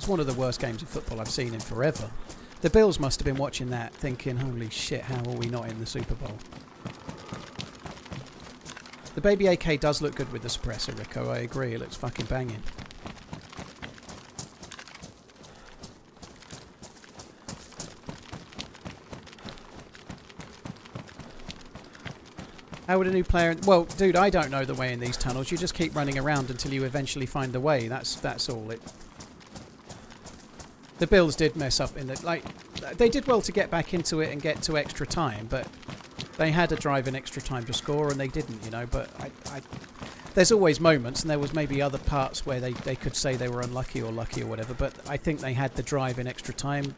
one of the worst games of football I've seen in forever. The Bills must have been watching that, thinking, "Holy shit, how are we not in the Super Bowl?" The baby AK does look good with the suppressor, Rico. I agree. It looks fucking banging. How would a new player... Well, dude, I don't know the way in these tunnels. You just keep running around until you eventually find the way. That's all. The Bills did mess up in the... Like, they did well to get back into it and get to extra time, but they had a drive in extra time to score and they didn't, you know. But there's always moments, and there was maybe other parts where they could say they were unlucky or lucky or whatever, but I think they had the drive in extra time.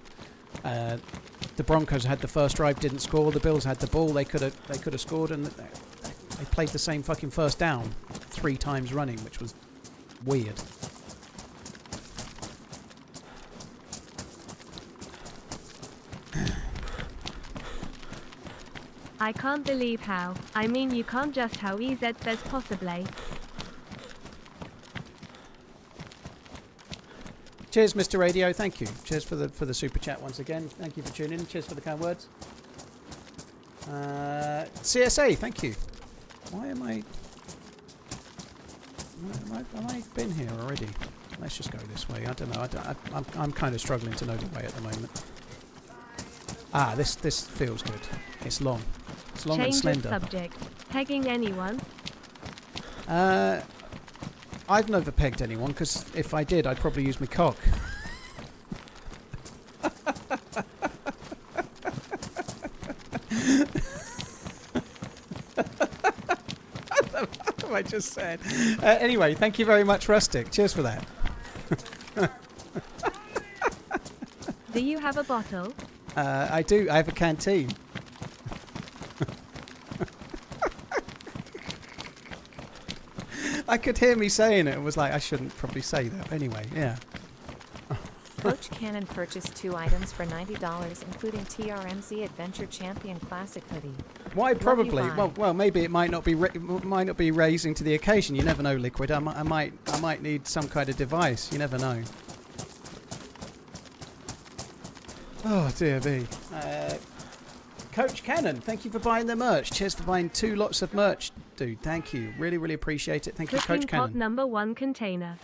The Broncos had the first drive, didn't score. The Bills had the ball, they could have scored, and they played the same fucking first down 3 times running, which was weird. I can't believe how. I mean, you can't just how EZ says possibly. Cheers, Mr. Radio. Thank you. Cheers for the super chat once again. Thank you for tuning in. Cheers for the kind words. CSA, thank you. Why am I been here already? Let's just go this way. I don't know. I'm kind of struggling to know the way at the moment. Ah, this feels good. It's long. It's long and slender. Change of subject. Pegging anyone? I've never pegged anyone, because if I did, I'd probably use my cock. What have I just said? Anyway, thank you very much, Rustic. Cheers for that. Do you have a bottle? I do. I have a canteen. I could hear me saying it and was like, I shouldn't probably say that. Anyway, yeah. Coach Cannon purchased 2 items for $90, including TRMZ Adventure Champion Classic hoodie. Why? Probably. Well, maybe it might not be raising to the occasion. You never know, Liquid. I might need some kind of device. You never know. Oh dear me. Coach Cannon, thank you for buying the merch. Cheers for buying 2 lots of merch, dude. Thank you. Really, really appreciate it. Thank you, Coach Cannon. Pot number 1 container.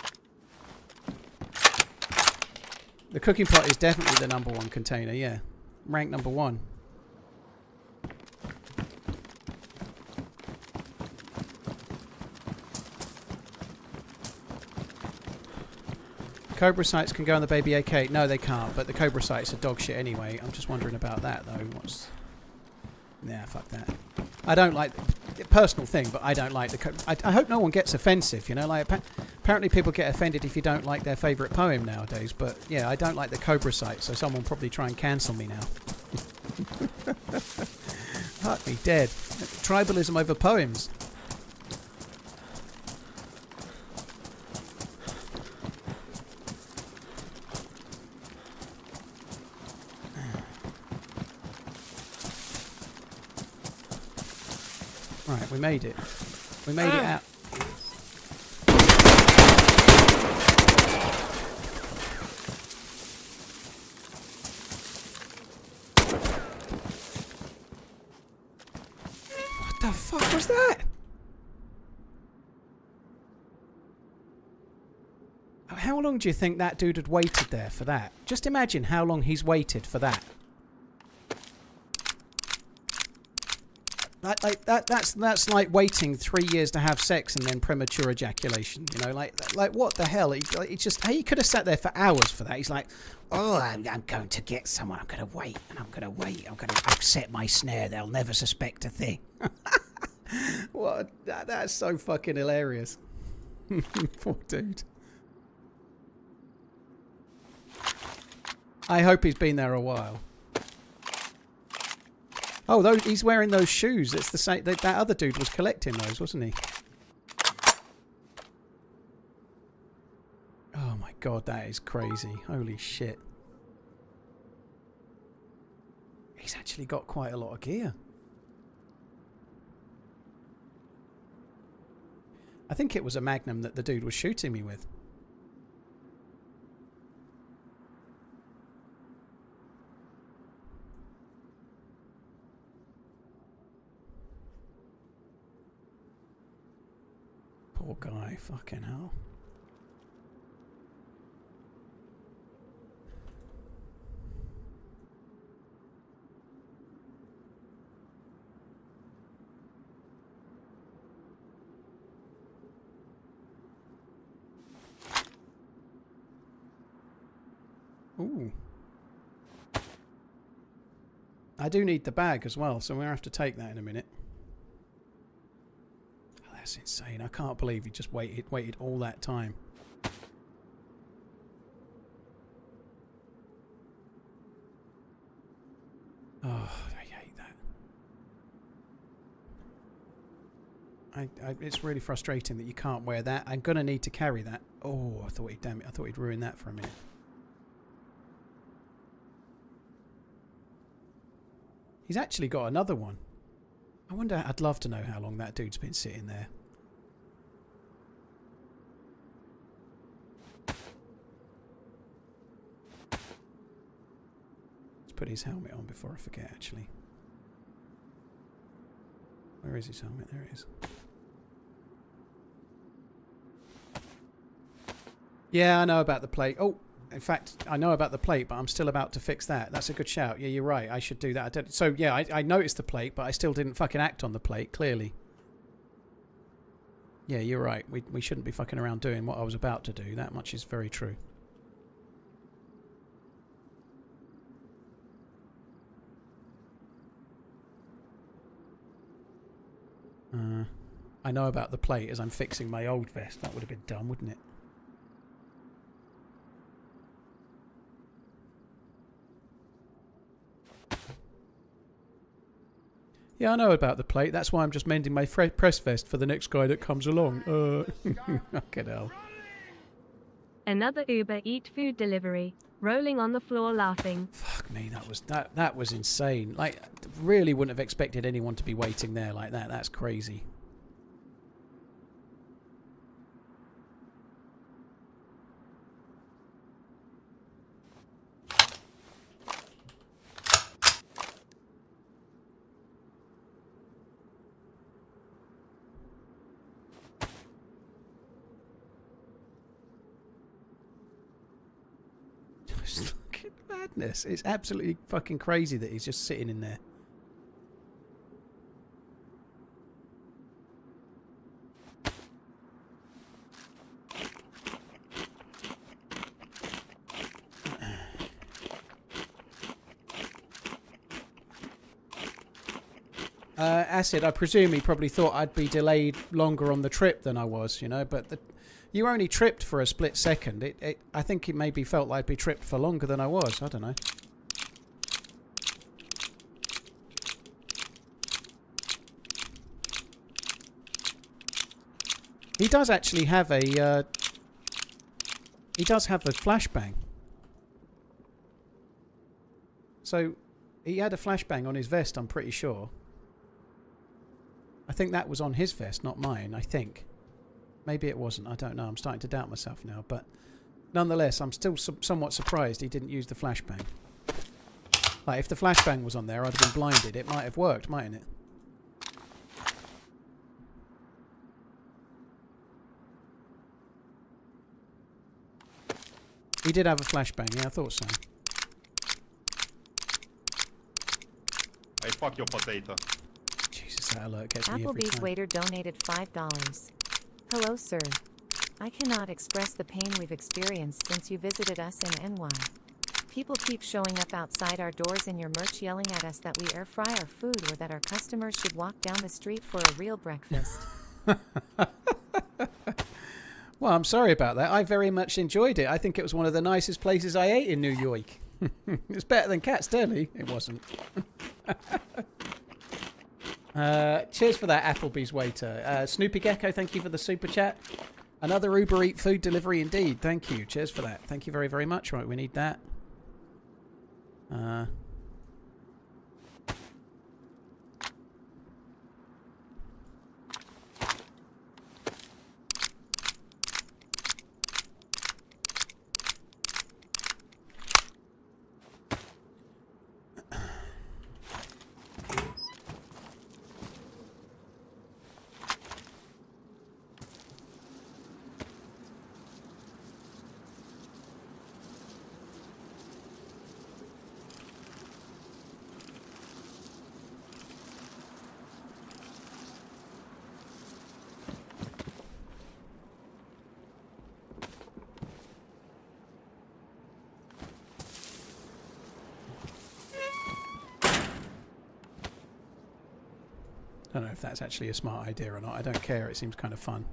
The cooking pot is definitely the #1 container, yeah. Rank #1. Cobra sights can go on the baby AK. No, they can't, but the Cobra sights are dog shit anyway. I'm just wondering about that, though. Nah, fuck that. I don't like... Personal thing, but I don't like the... I hope no one gets offensive, you know? Like, apparently people get offended if you don't like their favourite poem nowadays, but yeah, I don't like the Cobra sights, so someone will probably try and cancel me now. Fuck me dead. Tribalism over poems. Right, we made it. We made it out. What the fuck was that? How long do you think that dude had waited there for that? Just imagine how long he's waited for that. That's like waiting 3 years to have sex and then premature ejaculation. You know, like what the hell? He could have sat there for hours for that. He's like, oh, I'm going to get someone. I'm going to wait and I'm going to wait. I'm going to set my snare. They'll never suspect a thing. What? That's so fucking hilarious. Poor dude. I hope he's been there a while. Oh, he's wearing those shoes. It's the same. That other dude was collecting those, wasn't he? Oh my god, that is crazy. Holy shit. He's actually got quite a lot of gear. I think it was a Magnum that the dude was shooting me with. Poor guy, fucking hell. Ooh. I do need the bag as well, so we're going to have to take that in a minute. That's insane. I can't believe he just waited all that time. Oh, I hate that. It's really frustrating that you can't wear that. I'm going to need to carry that. Oh, I thought he'd ruin that for a minute. He's actually got another one. I wonder, I'd love to know how long that dude's been sitting there. Let's put his helmet on before I forget, actually. Where is his helmet? There it is. Yeah, I know about the plate. Oh, in fact, I know about the plate, but I'm still about to fix that. That's a good shout. Yeah, you're right. I should do that. So, yeah, I noticed the plate, but I still didn't fucking act on the plate, clearly. Yeah, you're right. We shouldn't be fucking around doing what I was about to do. That much is very true. I know about the plate as I'm fixing my old vest. That would have been dumb, wouldn't it? Yeah, I know about the plate. That's why I'm just mending my press vest for the next guy that comes along. Fucking hell. Another Uber Eat food delivery. Rolling on the floor laughing. Fuck me, that was insane. Like, really wouldn't have expected anyone to be waiting there like that. That's crazy. madness. It's absolutely fucking crazy that he's just sitting in there. Acid, I presume he probably thought I'd be delayed longer on the trip than I was, you know, but you only tripped for a split second. I think it maybe felt like I'd be tripped for longer than I was. I don't know. He does actually have a... he does have a flashbang. So, he had a flashbang on his vest, I'm pretty sure. I think that was on his vest, not mine, I think. Maybe it wasn't, I don't know. I'm starting to doubt myself now. But nonetheless, I'm still somewhat surprised he didn't use the flashbang. Like, if the flashbang was on there, I'd have been blinded. It might have worked, mightn't it? He did have a flashbang, yeah, I thought so. Hey, fuck your potato. Jesus, that alert gets me every Applebee's time. waiter donated $5. Hello, sir. I cannot express the pain we've experienced since you visited us in NY. People keep showing up outside our doors in your merch yelling at us that we air fry our food or that our customers should walk down the street for a real breakfast. Well, I'm sorry about that. I very much enjoyed it. I think it was one of the nicest places I ate in New York. It's better than Cat's Deli. It wasn't. Cheers for that, Applebee's waiter. Snoopy Gecko, thank you for the super chat. Another Uber Eat food delivery indeed. Thank you. Cheers for that. Thank you very, very much. Right, we need that. I don't know if that's actually a smart idea or not. I don't care. It seems kind of fun.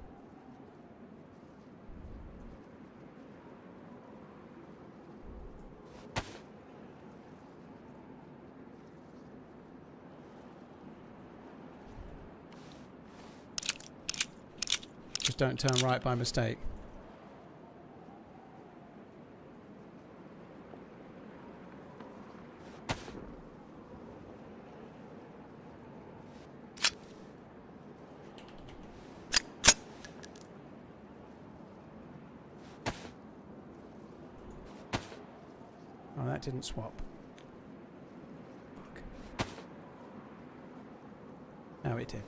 Just don't turn right by mistake. Oh, that didn't swap. Fuck. No, it did.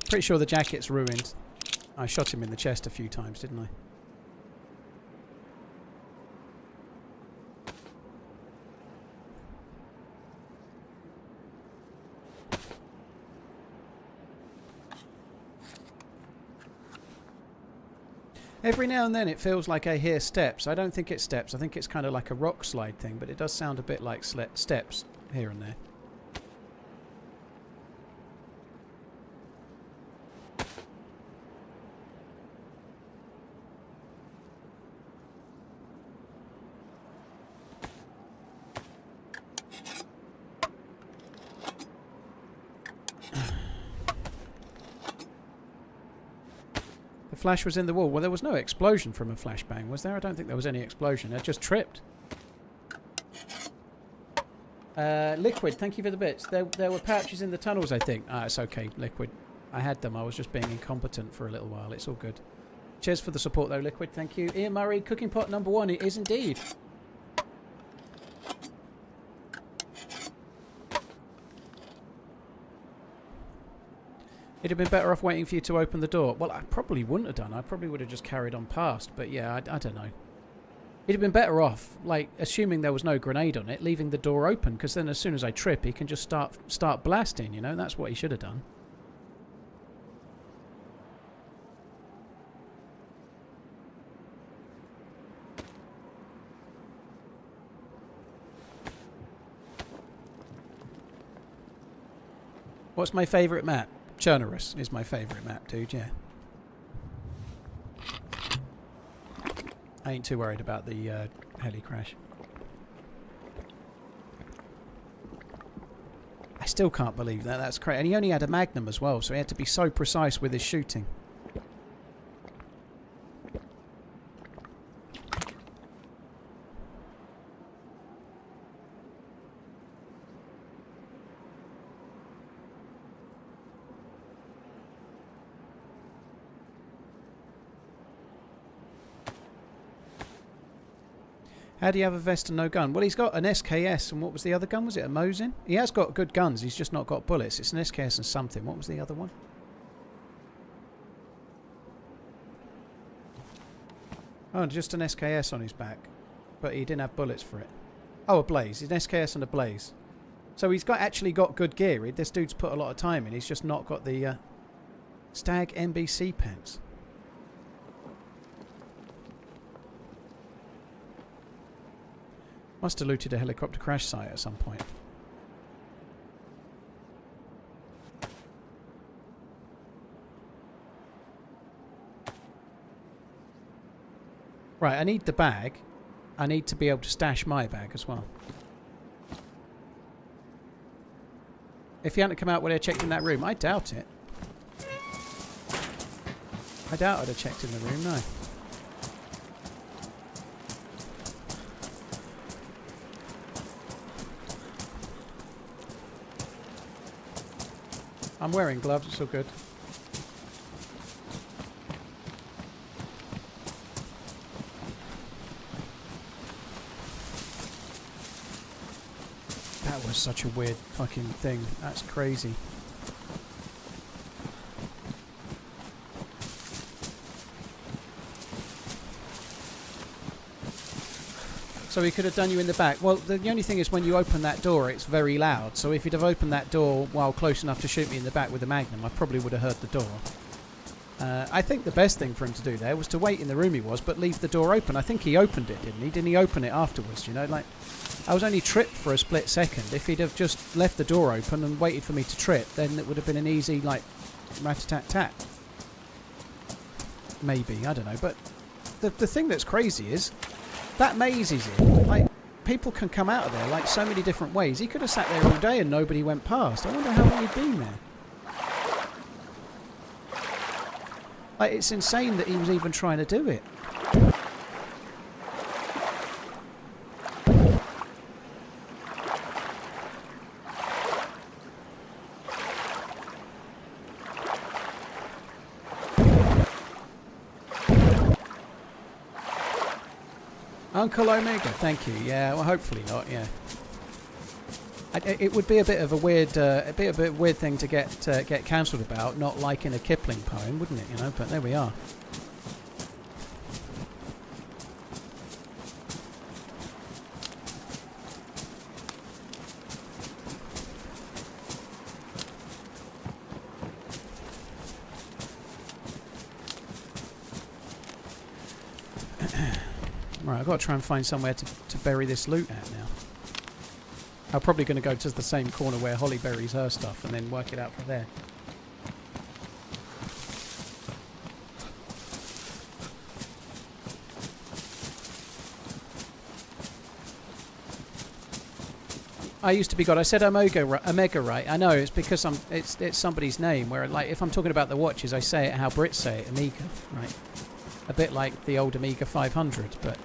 Pretty sure the jacket's ruined. I shot him in the chest a few times, didn't I? Every now and then it feels like I hear steps. I don't think it's steps. I think it's kind of like a rock slide thing, but it does sound a bit like steps here and there. Flash was in the wall. Well, there was no explosion from a flashbang, was there? I don't think there was any explosion. It just tripped. Liquid, thank you for the bits. There were pouches in the tunnels, I think. Ah, it's okay, Liquid. I had them. I was just being incompetent for a little while. It's all good. Cheers for the support, though, Liquid. Thank you. Ian Murray, cooking pot number 1. It is indeed. It'd have been better off waiting for you to open the door. Well, I probably wouldn't have done. I probably would have just carried on past. But yeah, I don't know. It'd have been better off, like, assuming there was no grenade on it, leaving the door open, because then as soon as I trip, he can just start blasting, you know? That's what he should have done. What's my favourite map? Chernerus is my favourite map, dude, yeah. I ain't too worried about the heli crash. I still can't believe that. That's crazy. And he only had a Magnum as well, so he had to be so precise with his shooting. How do you have a vest and no gun? Well, he's got an SKS, and what was the other gun? Was it a Mosin? He has got good guns, he's just not got bullets. It's an SKS and something. What was the other one? Oh, just an SKS on his back. But he didn't have bullets for it. Oh, a Blaze. He's an SKS and a Blaze. So he's actually got good gear. This dude's put a lot of time in. He's just not got the Stag NBC pants. Must have looted a helicopter crash site at some point. Right, I need the bag. I need to be able to stash my bag as well. If he hadn't come out when I checked in that room, I doubt it. I doubt I'd have checked in the room, no. I'm wearing gloves, it's all good. That was such a weird fucking thing. That's crazy. So he could have done you in the back. Well, the only thing is when you open that door, it's very loud. So if he'd have opened that door while close enough to shoot me in the back with a Magnum, I probably would have heard the door. I think the best thing for him to do there was to wait in the room he was, but leave the door open. I think he opened it, didn't he? Didn't he open it afterwards, you know? Like, I was only tripped for a split second. If he'd have just left the door open and waited for me to trip, then it would have been an easy, like, rat-a-tat-tat. Maybe, I don't know. But the thing that's crazy is, that maze he's in, like, people can come out of there, like, so many different ways. He could have sat there all day and nobody went past. I wonder how long he'd been there. Like, it's insane that he was even trying to do it. Uncle Omega, thank you. Yeah, well, hopefully not. Yeah, it would be a bit of a weird, weird thing to get cancelled about, not like in a Kipling poem, wouldn't it? You know, but there we are. Right, I've got to try and find somewhere to bury this loot at now. I'm probably going to go to the same corner where Holly buries her stuff and then work it out from there. I used to be God. I said Omega right. I know, it's because it's somebody's name. Where, like, if I'm talking about the watches, I say it how Brits say it, Amiga, right? A bit like the old Amiga 500, but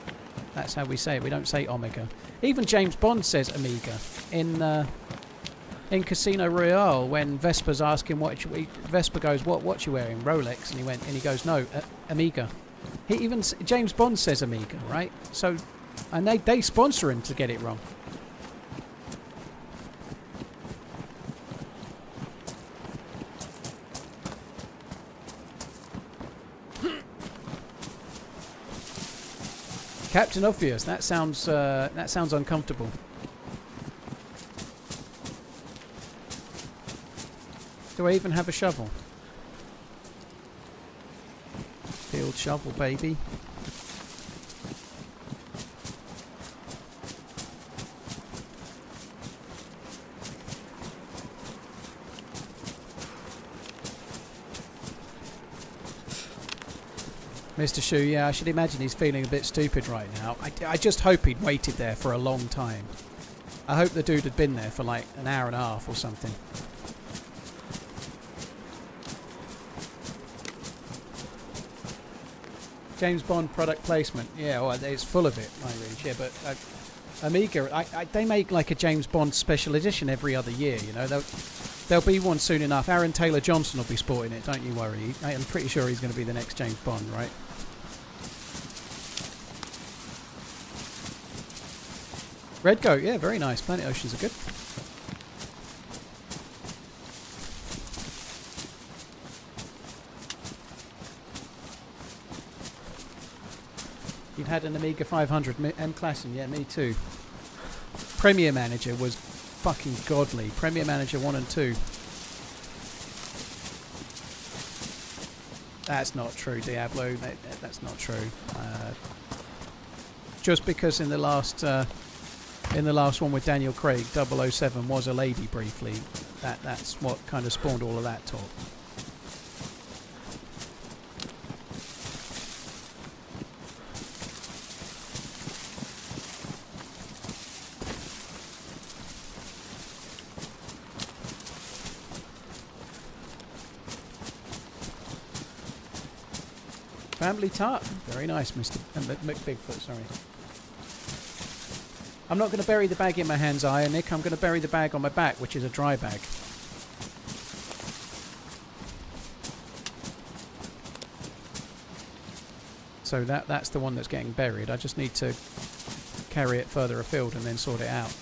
that's how we say it. We don't say Omega. Even James Bond says Amiga in Casino Royale when Vesper's asking Vesper goes, "What watch you wearing?" Rolex, and he goes, "No, Amiga." James Bond says Amiga, right? So, and they sponsor him to get it wrong. Captain Obvious. That sounds uncomfortable. Do I even have a shovel? Field shovel, baby. Mr. Shu, yeah, I should imagine he's feeling a bit stupid right now. I just hope he'd waited there for a long time. I hope the dude had been there for like an hour and a half or something. James Bond product placement. Yeah, well, it's full of it, Myreach. Yeah, but Amiga, they make like a James Bond special edition every other year, you know. There'll be one soon enough. Aaron Taylor Johnson will be sporting it, don't you worry. I'm pretty sure he's going to be the next James Bond, right? Red Goat, yeah, very nice. Planet Oceans are good. You've had an Amiga 500 M-Classen, yeah, me too. Premier Manager was fucking godly. Premier Manager 1 and 2. That's not true, Diablo. That's not true. Just because in the last one with Daniel Craig, 007 was a lady briefly. That's what kind of spawned all of that talk. Family tart. Very nice, Mr. McBigfoot, sorry. I'm not going to bury the bag in my hands, Nick. I'm going to bury the bag on my back, which is a dry bag. So that's the one that's getting buried. I just need to carry it further afield and then sort it out.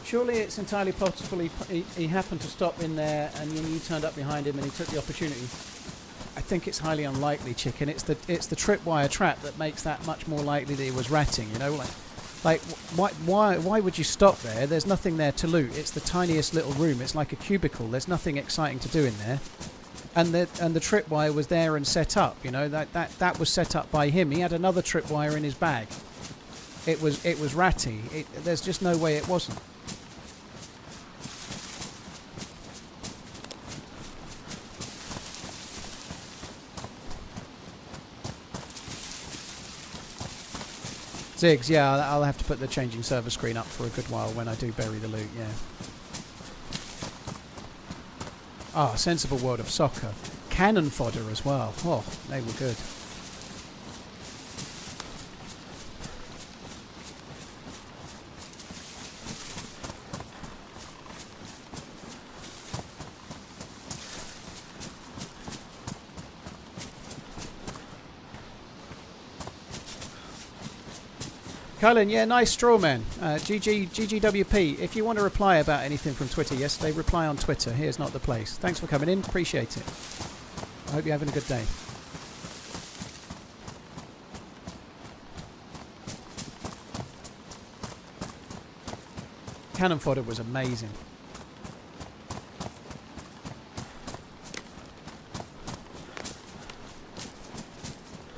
Surely it's entirely possible he happened to stop in there and you turned up behind him and he took the opportunity. I think it's highly unlikely, Chicken. It's the tripwire trap that makes that much more likely that he was ratting. You know, like why would you stop there? There's nothing there to loot. It's the tiniest little room. It's like a cubicle. There's nothing exciting to do in there. And the tripwire was there and set up. You know, that was set up by him. He had another tripwire in his bag. It was ratty. There's just no way it wasn't. Ziggs, yeah, I'll have to put the changing server screen up for a good while when I do bury the loot, yeah. Ah, Sensible World of Soccer. Cannon fodder as well. Oh, they were good. Cullen, yeah, nice straw man. GGWP, if you want to reply about anything from Twitter yesterday, reply on Twitter. Here's not the place. Thanks for coming in. Appreciate it. I hope you're having a good day. Cannon fodder was amazing.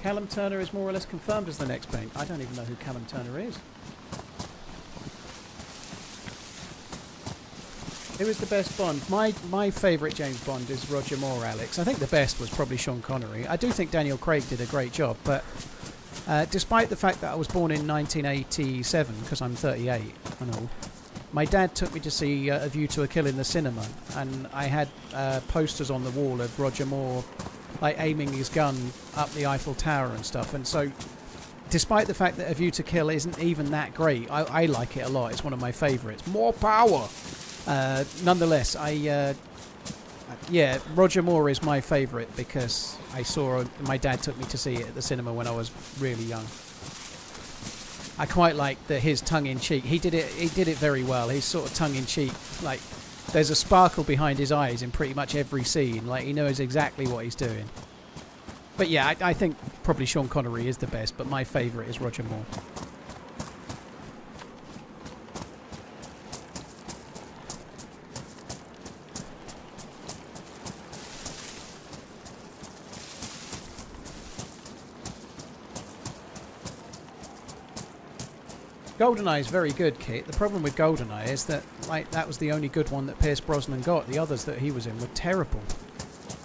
Callum Turner is more or less confirmed as the next paint. I don't even know who Callum Turner is. Who is the best Bond? My favourite James Bond is Roger Moore, Alex. I think the best was probably Sean Connery. I do think Daniel Craig did a great job, but despite the fact that I was born in 1987, because I'm 38 and all, my dad took me to see A View to a Kill in the cinema, and I had posters on the wall of Roger Moore like aiming his gun up the Eiffel Tower and stuff. And so despite the fact that A View to Kill isn't even that great, I like it a lot. It's one of my favourites. More power! Nonetheless, yeah, Roger Moore is my favourite because my dad took me to see it at the cinema when I was really young. I quite like his tongue-in-cheek. He did it very well. His sort of tongue-in-cheek, like there's a sparkle behind his eyes in pretty much every scene. Like, he knows exactly what he's doing. But yeah, I think probably Sean Connery is the best, but my favourite is Roger Moore. GoldenEye is very good, Kit. The problem with GoldenEye is that, like, that was the only good one that Pierce Brosnan got. The others that he was in were terrible.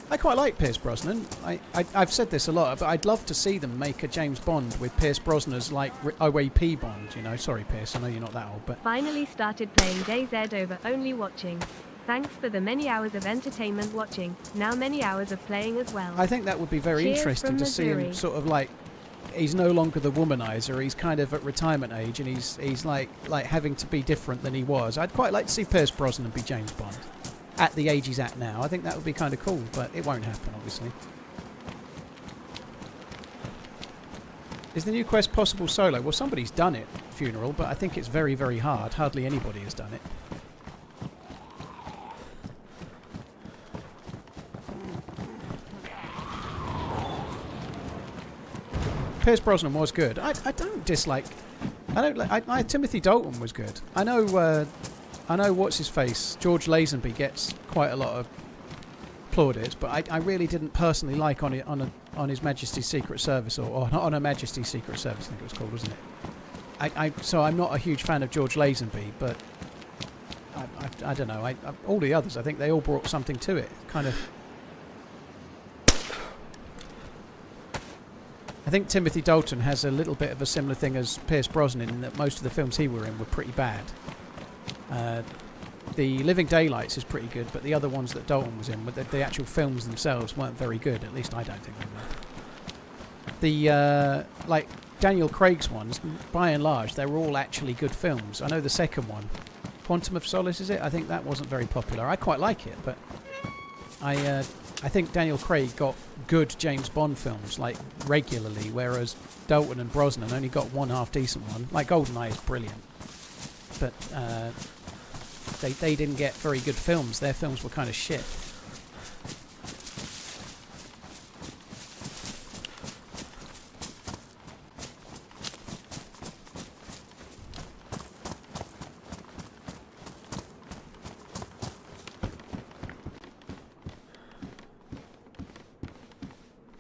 I quite like Pierce Brosnan. I've said this a lot, but I'd love to see them make a James Bond with Pierce Brosnan as, like, OAP Bond, you know. Sorry, Pierce, I know you're not that old, but... Finally started playing DayZ over only watching. Thanks for the many hours of entertainment watching, now many hours of playing as well. I think that would be very Cheers interesting from to see him Missouri. sort of, like... He's no longer the womanizer. He's kind of at retirement age, and he's like having to be different than he was. I'd quite like to see Pierce Brosnan be James Bond at the age he's at now. I think that would be kind of cool, but it won't happen, obviously. Is the new quest possible solo? Well, somebody's done it, Funeral, but I think it's very, very hard. Hardly anybody has done it. Pierce Brosnan was good. I don't dislike. I don't like. Timothy Dalton was good. I know what's his face. George Lazenby gets quite a lot of plaudits, but I really didn't personally like on His Majesty's Secret Service or on Her Majesty's Secret Service. I think it was called, wasn't it? So I'm not a huge fan of George Lazenby, but I don't know. All the others, I think they all brought something to it. Kind of. I think Timothy Dalton has a little bit of a similar thing as Pierce Brosnan in that most of the films he were in were pretty bad. The Living Daylights is pretty good, but the other ones that Dalton was in, the actual films themselves weren't very good. At least I don't think they were. The like Daniel Craig's ones, by and large, they were all actually good films. I know the second one, Quantum of Solace, is it? I think that wasn't very popular. I quite like it, but I think Daniel Craig got good James Bond films, like, regularly, whereas Dalton and Brosnan only got one half-decent one. Like, GoldenEye is brilliant. But they didn't get very good films. Their films were kind of shit.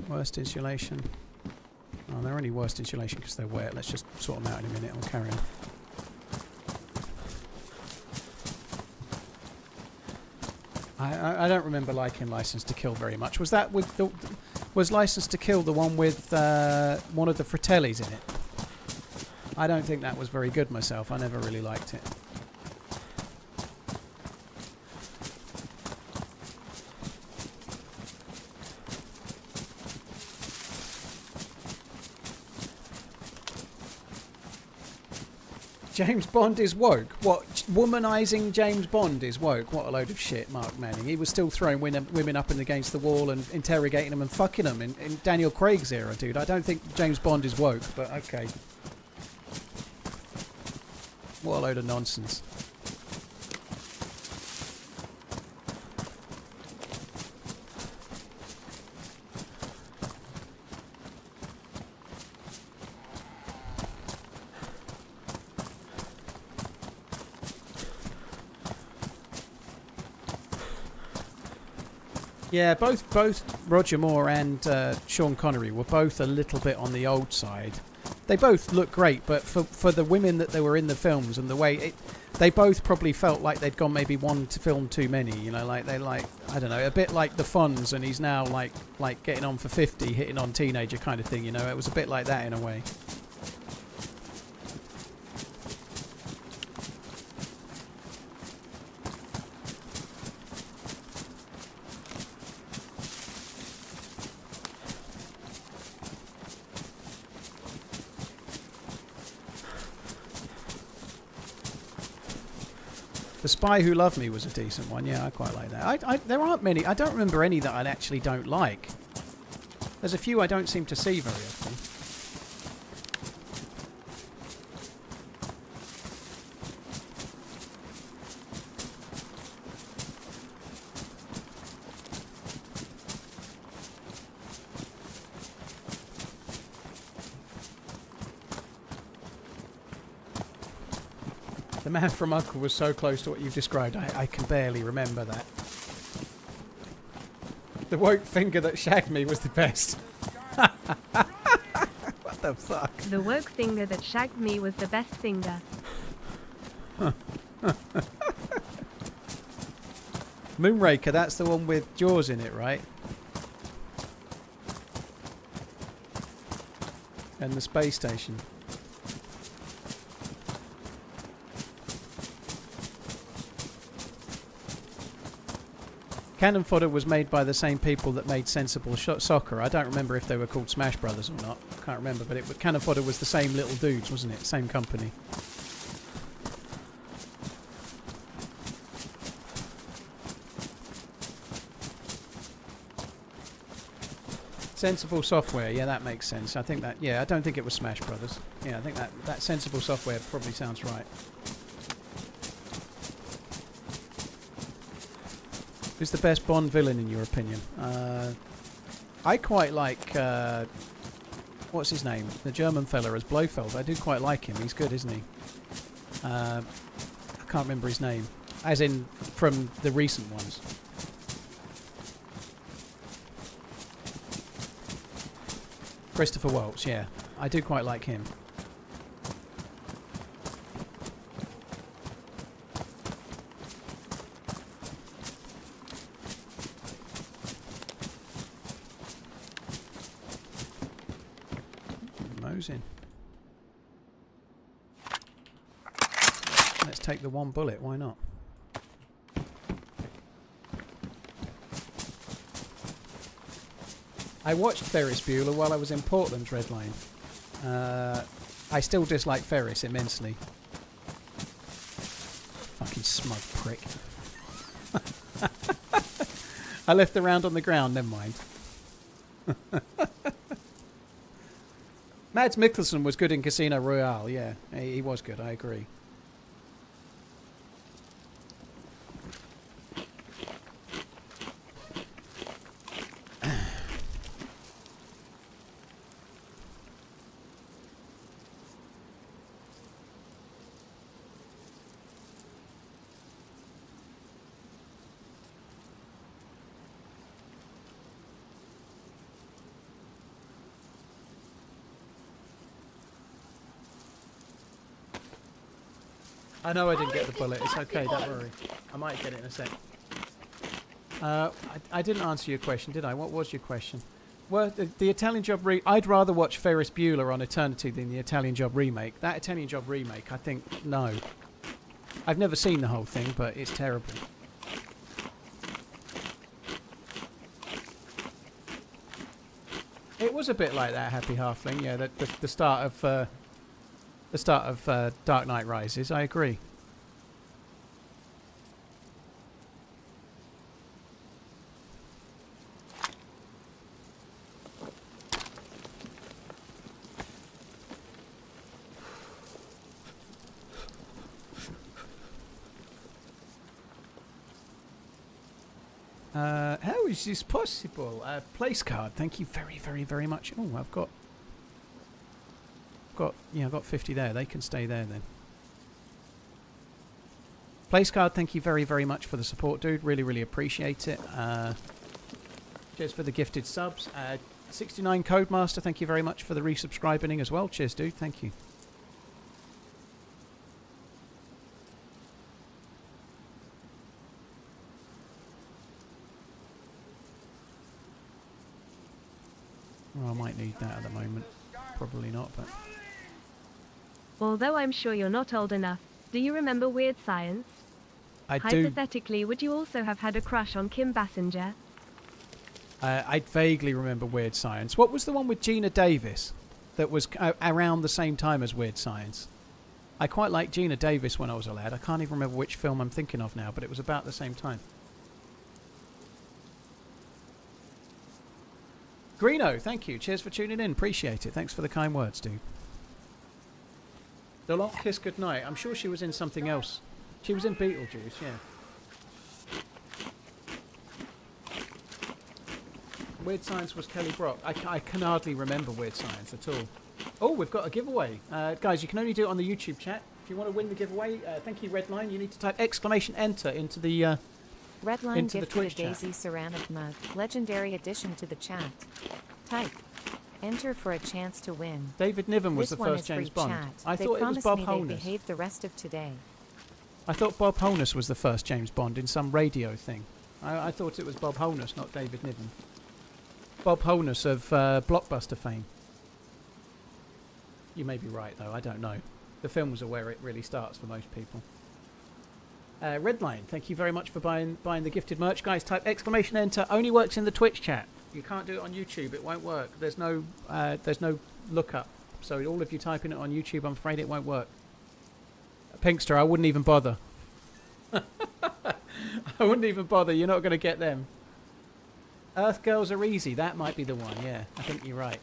Worst insulation. Oh, they're only worst insulation because they're wet. Let's just sort them out in a minute. I'll carry on. I don't remember liking License to Kill very much. Was that with the... Was License to Kill the one with one of the Fratellis in it? I don't think that was very good myself. I never really liked it. James Bond is woke. What? Womanising James Bond is woke. What a load of shit, Mark Manning. He was still throwing women up and against the wall and interrogating them and fucking them in Daniel Craig's era, dude. I don't think James Bond is woke, but okay. What a load of nonsense. Yeah, both Roger Moore and Sean Connery were both a little bit on the old side. They both look great, but for the women that they were in the films and the way they both probably felt like they'd gone maybe one film too many. You know, like they I don't know, a bit like the Fonz, and he's now like getting on for 50, hitting on teenager kind of thing. You know, it was a bit like that in a way. The Spy Who Loved Me was a decent one. Yeah, I quite like that. There aren't many. I don't remember any that I actually don't like. There's a few I don't seem to see very often. The man from U.N.C.L.E. was so close to what you've described, I can barely remember that. The woke finger that shagged me was the best. What the fuck? The woke finger that shagged me was the best finger. Moonraker, that's the one with Jaws in it, right? And the space station. Cannon Fodder was made by the same people that made Sensible Soccer. I don't remember if they were called Smash Brothers or not. I can't remember, but Cannon Fodder was the same little dudes, wasn't it? Same company. Sensible Software, yeah, that makes sense. I think that, yeah, I don't think it was Smash Brothers. Yeah, I think that Sensible Software probably sounds right. Who's the best Bond villain in your opinion? I quite like, what's his name? The German fella as Blofeld. I do quite like him. He's good, isn't he? I can't remember his name. As in, from the recent ones. Christopher Waltz, yeah. I do quite like him. Mosing. Let's take the one bullet, why not? I watched Ferris Bueller while I was in Portland, Redline. I still dislike Ferris immensely. Fucking smug prick. I left the round on the ground, never mind. Mads Mikkelsen was good in Casino Royale, yeah. He was good, I agree. I know I didn't get the bullet. It's okay, don't worry. I might get it in a sec. I didn't answer your question, did I? What was your question? Well, the Italian Job I'd rather watch Ferris Bueller on Eternity than the Italian Job remake. That Italian Job remake, I think, no. I've never seen the whole thing, but it's terrible. It was a bit like that, Happy Halfling. Yeah, the start of... the start of Dark Knight Rises, I agree. How is this possible? Place card, thank you very, very, very much. Oh, I've got 50 there. They can stay there then. Place card, thank you very, very much for the support, dude. Really, really appreciate it. Cheers for the gifted subs. 69 Codemaster, thank you very much for the resubscribing as well. Cheers, dude. Thank you. Well, I might need that at the moment. Probably not, but... Although I'm sure you're not old enough, do you remember Weird Science? I do. Hypothetically, would you also have had a crush on Kim Basinger? I vaguely remember Weird Science. What was the one with Gina Davis that was around the same time as Weird Science? I quite liked Gina Davis when I was a lad. I can't even remember which film I'm thinking of now, but it was about the same time. Greeno, thank you. Cheers for tuning in. Appreciate it. Thanks for the kind words, dude. The Long Kiss Goodnight. I'm sure she was in something else. She was in Beetlejuice, yeah. Weird Science was Kelly Brock. I can hardly remember Weird Science at all. Oh, we've got a giveaway. Guys, you can only do it on the YouTube chat. If you want to win the giveaway, thank you, Redline. You need to type exclamation enter into the Redline into the gifted Twitch a chat. DayZ ceramic mug, legendary addition to the chat. Type enter for a chance to win. David Niven was This the one first is James free Bond. chat. I They thought it was promised Bob me they'd Holness. behave the rest of today. I thought Bob Holness was the first James Bond in some radio thing. I thought it was Bob Holness, not David Niven. Bob Holness of Blockbuster fame. You may be right, though. I don't know. The films are where it really starts for most people. Redline, thank you very much for buying the gifted merch. Guys, type exclamation enter. Only works in the Twitch chat. You can't do it on YouTube. It won't work. There's no lookup. So all of you typing it on YouTube, I'm afraid it won't work. Pinkster, I wouldn't even bother. I wouldn't even bother. You're not going to get them. Earth Girls Are Easy. That might be the one. Yeah, I think you're right.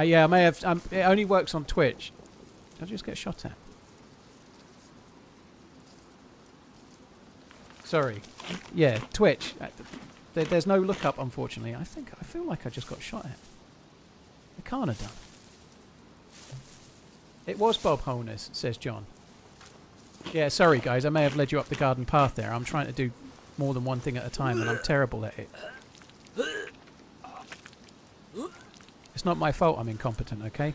Yeah, I may have. It only works on Twitch. Did I just get shot at? Sorry. Yeah, Twitch. There's no lookup, unfortunately. I feel like I just got shot at. I can't have done. It was Bob Holness, says John. Yeah, sorry guys, I may have led you up the garden path there. I'm trying to do more than one thing at a time and I'm terrible at it. It's not my fault I'm incompetent, okay?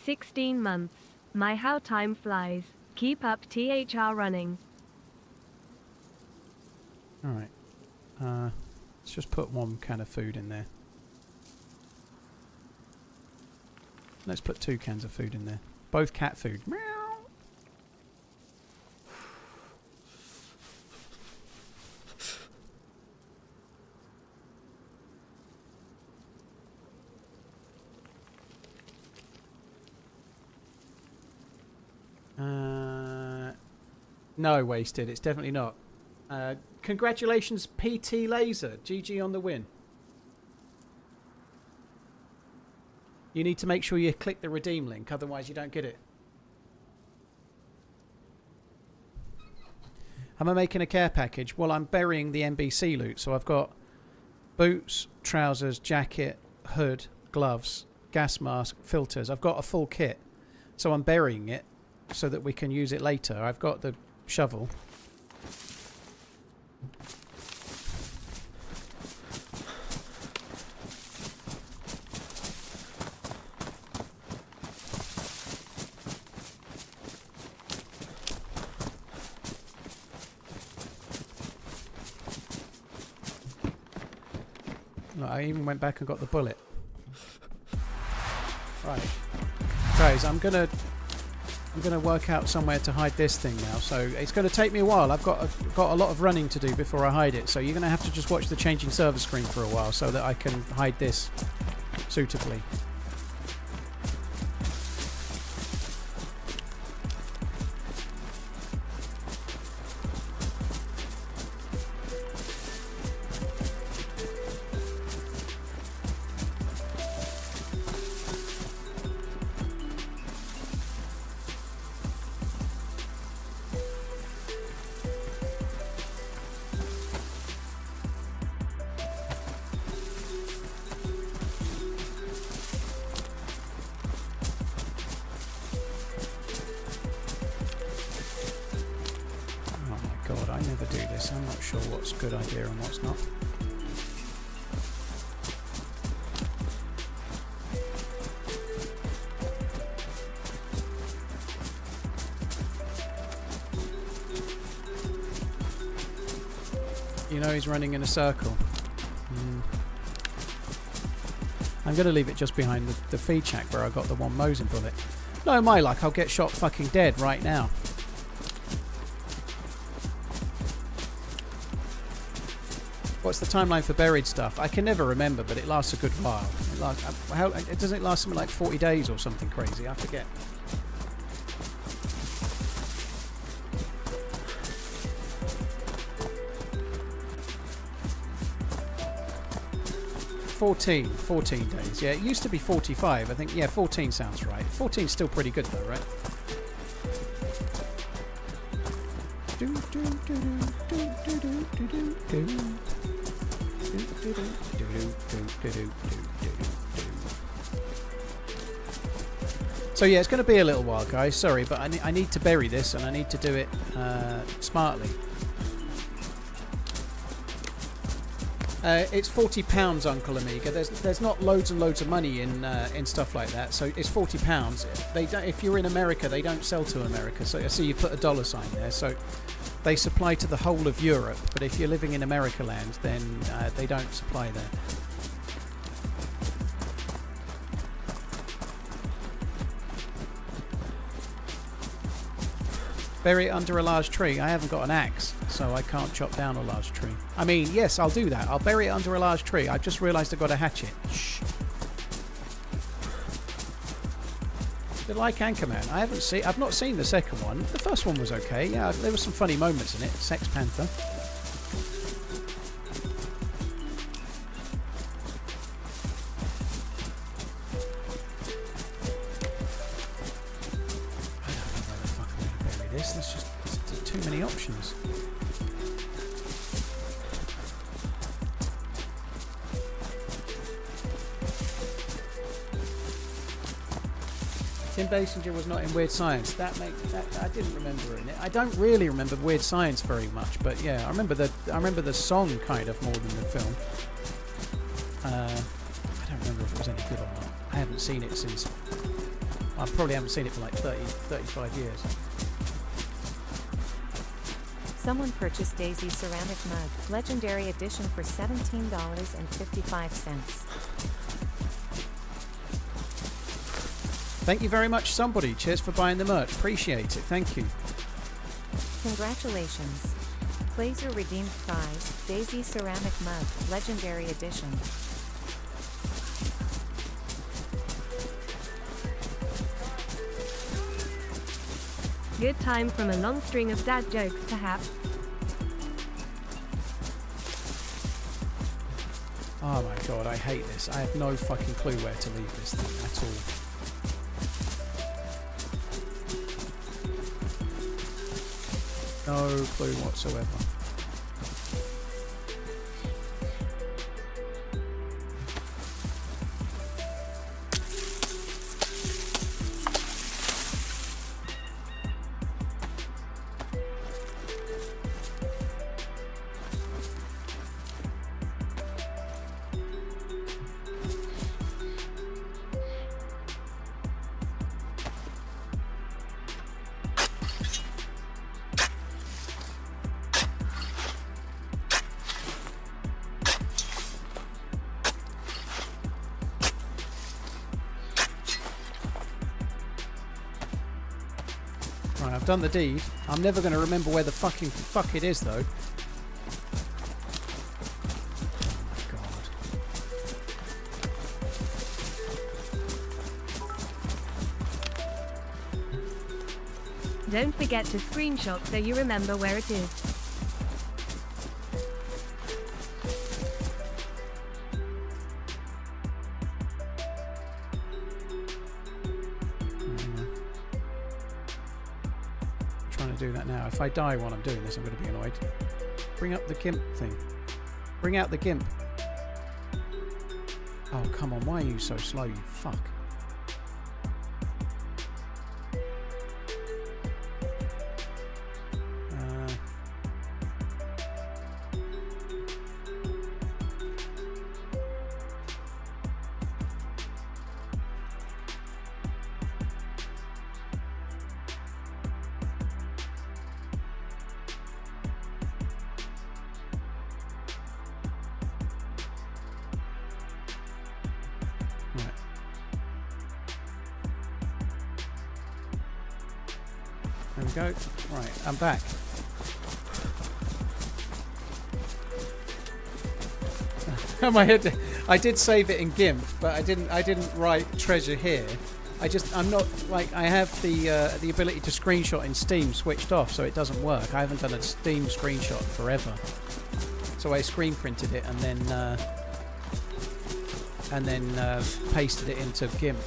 "16 months. My how time flies. Keep up THR running." Alright. Let's just put one can of food in there. Let's put 2 cans of food in there. Both cat food. Meow. No, wasted. It's definitely not. Congratulations, PT Laser. GG on the win. You need to make sure you click the redeem link, otherwise you don't get it. Am I making a care package? Well, I'm burying the NBC loot, so I've got boots, trousers, jacket, hood, gloves, gas mask, filters. I've got a full kit, so I'm burying it so that we can use it later. I've got the shovel. Look, I even went back and got the bullet. Right. Guys, I'm gonna work out somewhere to hide this thing now, so it's going to take me a while. I've got a lot of running to do before I hide it, so you're going to have to just watch the changing server screen for a while so that I can hide this suitably. Good idea and what's not. You know he's running in a circle. I'm going to leave it just behind the feed shack where I got the one Mosin bullet. No, my luck, I'll get shot fucking dead right now. What's the timeline for buried stuff? I can never remember, but it lasts a good while. It doesn't last something like 40 days or something crazy. I forget. 14 days. Yeah, it used to be 45. I think, yeah, 14 sounds right. 14 is still pretty good though, right? So yeah, it's going to be a little while, guys. Sorry, but I need to bury this, and I need to do it smartly. It's £40, Uncle Amiga. There's not loads and loads of money in stuff like that. So it's £40. They don't, if you're in America, they don't sell to America. So I see you put a dollar sign there. So they supply to the whole of Europe. But if you're living in America land, then they don't supply there. Bury it under a large tree. I haven't got an axe, so I can't chop down a large tree. I mean, yes, I'll do that. I'll bury it under a large tree. I've just realised I've got a hatchet. Shh. Did like Anchorman? I've not seen the second one. The first one was okay. Yeah, there were some funny moments in it. Sex Panther. There's just too many options. Tim Basinger was not in Weird Science. That I didn't remember in it. I don't really remember Weird Science very much, but yeah, I remember the song kind of more than the film. I don't remember if it was any good or not. I haven't seen it since. I probably haven't seen it for like 35 years. Someone purchased DayZ ceramic mug, legendary edition for $17.55. Thank you very much, somebody. Cheers for buying the merch. Appreciate it. Thank you. Congratulations. Plays your redeemed prize, DayZ ceramic mug, legendary edition. Good time from a long string of dad jokes, perhaps. Oh my god, I hate this. I have no fucking clue where to leave this thing at all. No clue whatsoever. Right, I've done the deed. I'm never going to remember where the fuck it is, though. Oh my god. Don't forget to screenshot so you remember where it is. Do that now. If I die while I'm doing this, I'm going to be annoyed. Bring up the GIMP thing. Bring out the GIMP. Oh, come on. Why are you so slow, you fuck? There we go. Right, I'm back. My head. I did save it in GIMP, but I didn't write treasure here. I'm not like I have the ability to screenshot in Steam switched off, so it doesn't work. I haven't done a Steam screenshot forever, so I screen printed it and then and then pasted it into GIMP.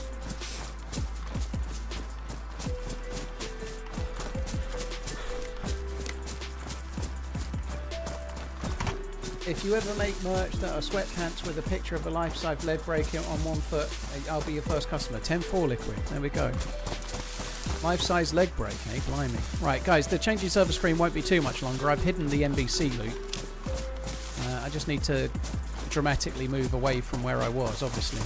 If you ever make merch that are sweatpants with a picture of a life-size leg break on one foot, I'll be your first customer. 10-4 liquid. There we go. Life-size leg break, eh? Blimey. Right, guys, the changing server screen won't be too much longer. I've hidden the NBC loot. I just need to dramatically move away from where I was, obviously.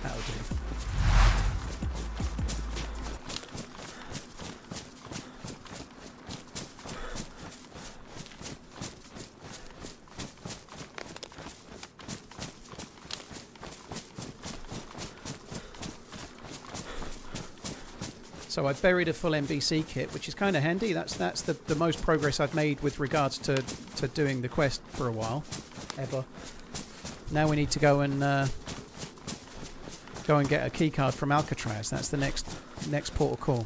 That'll do. So I've buried a full NBC kit, which is kind of handy. That's the most progress I've made with regards to doing the quest for a while, ever. Now we need to go and get a key card from Alcatraz. That's the next port of call.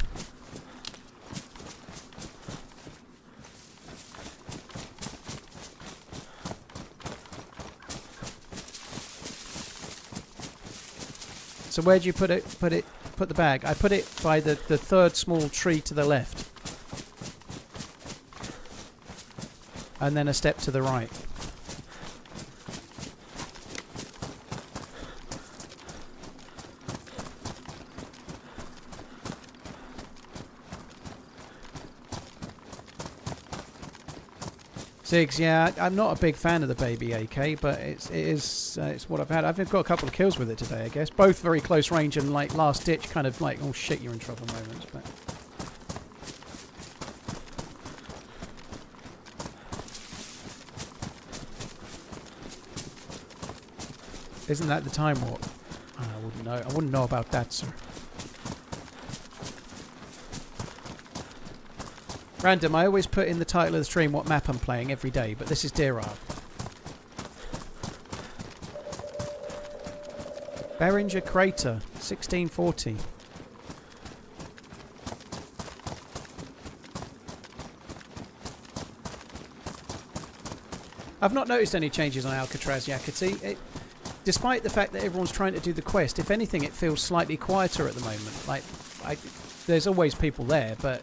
So where do you put the bag? I put it by the third small tree to the left. And then a step to the right. Ziggs, yeah, I'm not a big fan of the baby AK, but it's what I've had. I've got a couple of kills with it today, I guess. Both very close range and like last ditch kind of like, oh shit, you're in trouble moments. But isn't that the time warp? I wouldn't know. I wouldn't know about that, sir. Random, I always put in the title of the stream what map I'm playing every day, but this is Deerisle. Beringer Crater, 1640. I've not noticed any changes on Alcatraz, Yakati. Despite the fact that everyone's trying to do the quest, if anything, it feels slightly quieter at the moment. Like, there's always people there, but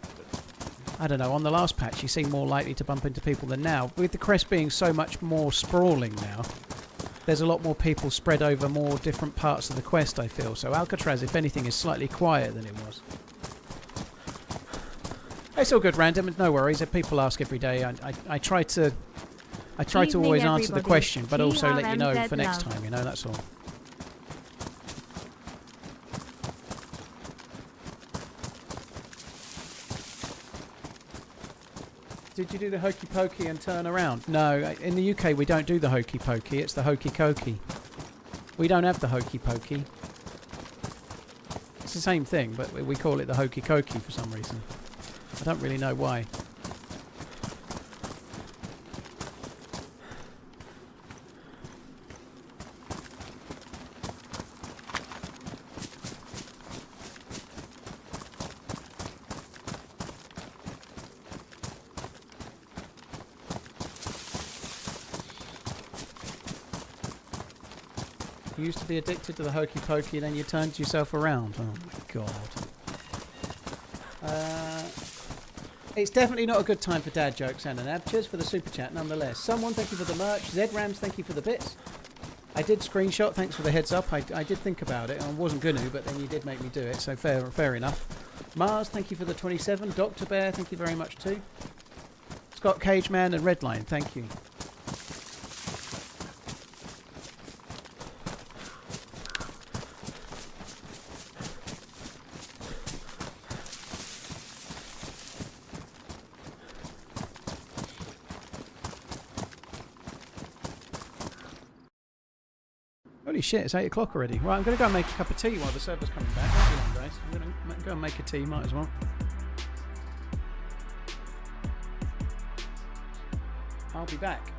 I don't know, on the last patch you seem more likely to bump into people than now. With the quest being so much more sprawling now, there's a lot more people spread over more different parts of the quest, I feel. So Alcatraz, if anything, is slightly quieter than it was. It's all good, Random, no worries. People ask every day. I try to always answer the question, but also let you know for next time, you know, that's all. Did you do the hokey pokey and turn around? No, in the UK we don't do the hokey pokey, it's the hokey cokey. We don't have the hokey pokey. It's the same thing, but we call it the hokey cokey for some reason. I don't really know why. You used to be addicted to the hokey pokey, then you turned yourself around. Oh my god. It's definitely not a good time for dad jokes, Ananab. Cheers for the super chat nonetheless. Someone, thank you for the merch. Z-Rams, thank you for the bits. I did screenshot, thanks for the heads up. I did think about it, and I wasn't going to, but then you did make me do it, so fair enough. Mars, thank you for the 27. Dr. Bear, thank you very much too. Scott Cageman and Redline, thank you. Holy shit, it's 8 o'clock already. Right, I'm going to go and make a cup of tea while the server's coming back. Won't be long, guys. I'm going to go and make a tea, might as well. I'll be back.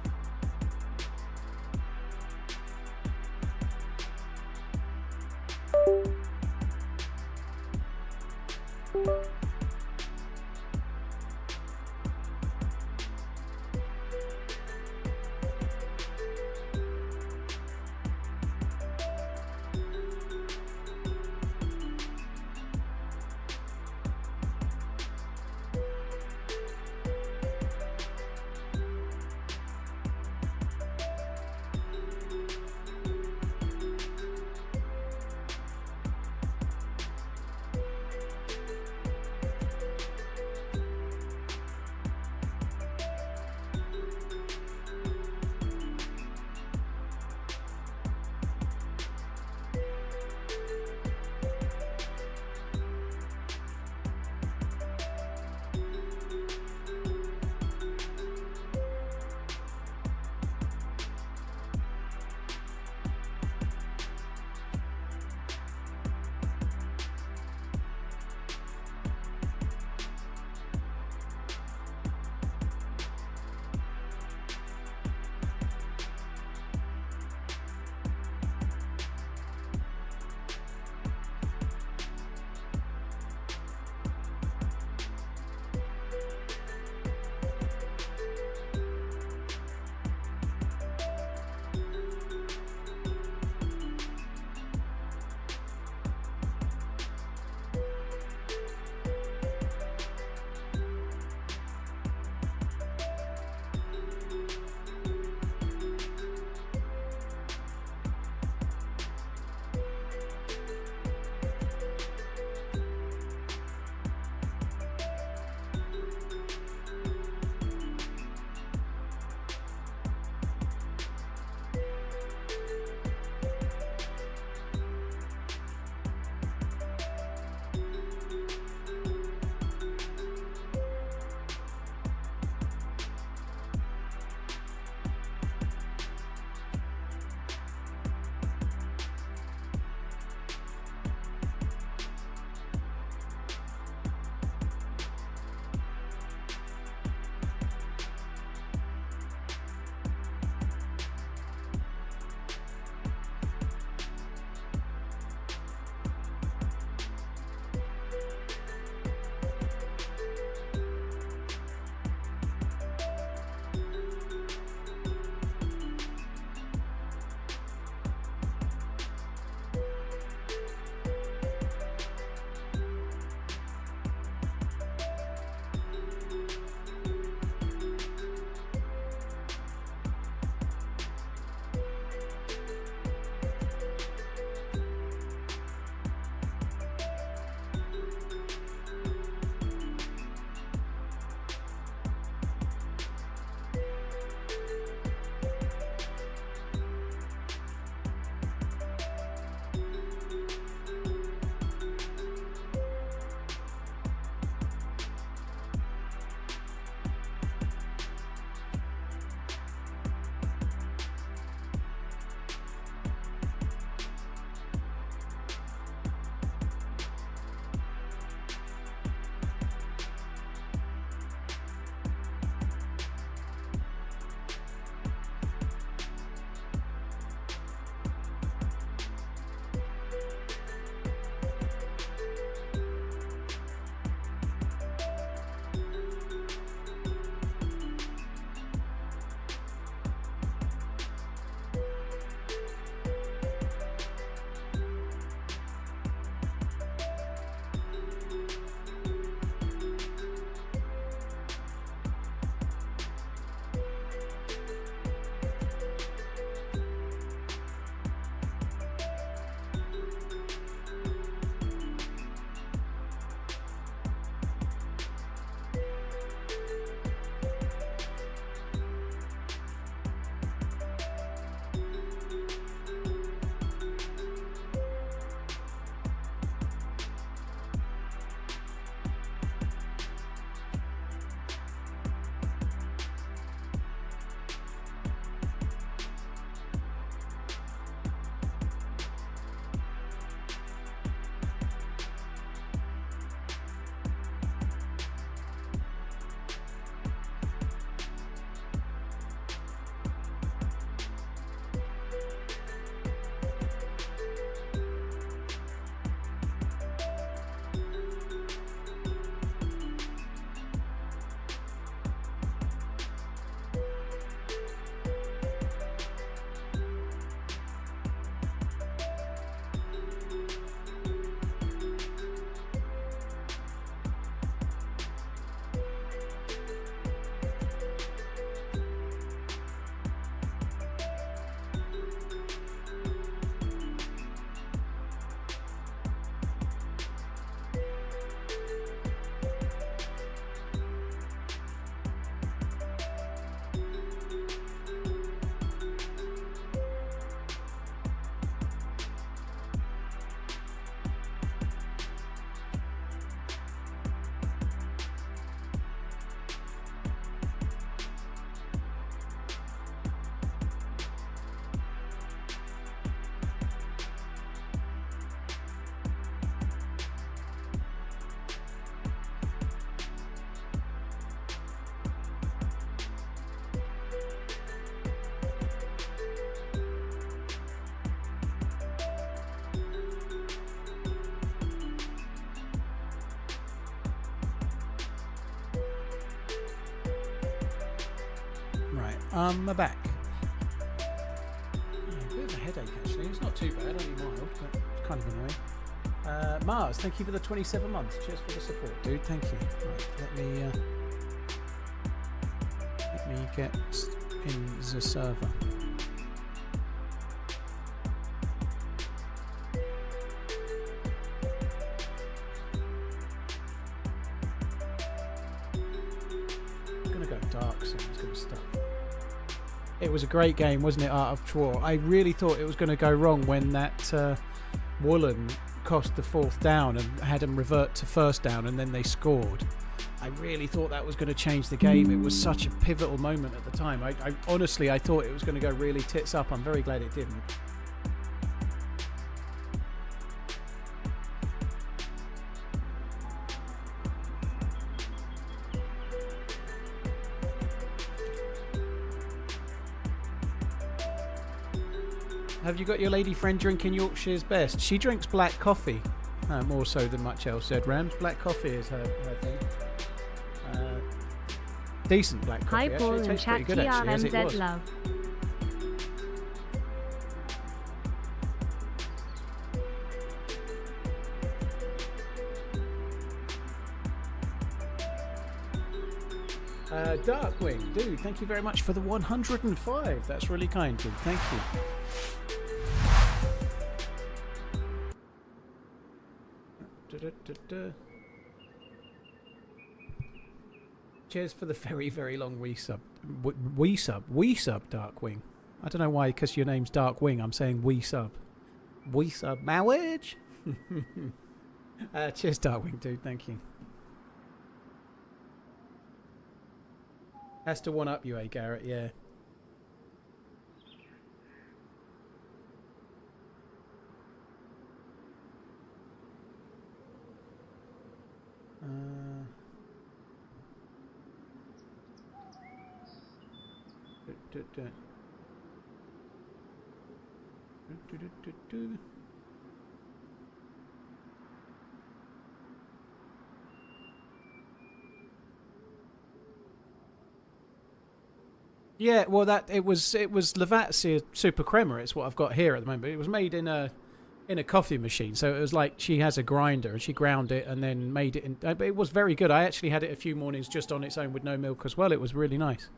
I'm back. Yeah, a bit of a headache actually. It's not too bad, only mild, but it's kind of annoying. Mars, thank you for the 27 months. Cheers for the support, dude. Thank you. Right, let me get in the server. It was a great game, wasn't it, Art of War? I really thought it was going to go wrong when that Woolen cost the 4th down and had them revert to 1st down and then they scored. I really thought that was going to change the game. It was such a pivotal moment at the time. I honestly, I thought it was going to go really tits up. I'm very glad it didn't. Have you got your lady friend drinking Yorkshire's best? She drinks black coffee, more so than much else, said Rams. Black coffee is her thing. Decent black coffee. Hi, Paul, actually. It and tastes chat pretty good, actually, as it was. TRMZ love. Darkwing, dude, thank you very much for the 105. That's really kind, dude. Thank you. Cheers for the very, very long resub. We sub, Darkwing. I don't know why, because your name's Darkwing, I'm saying we sub. We sub, marriage. Cheers, Darkwing, dude. Thank you. Has to one up you, Garrett? Yeah. Yeah, well, it was Lavazza Super Crema. It's what I've got here at the moment. It was made in a coffee machine, so it was like she has a grinder and she ground it and then made it. But it was very good. I actually had it a few mornings just on its own with no milk as well. It was really nice.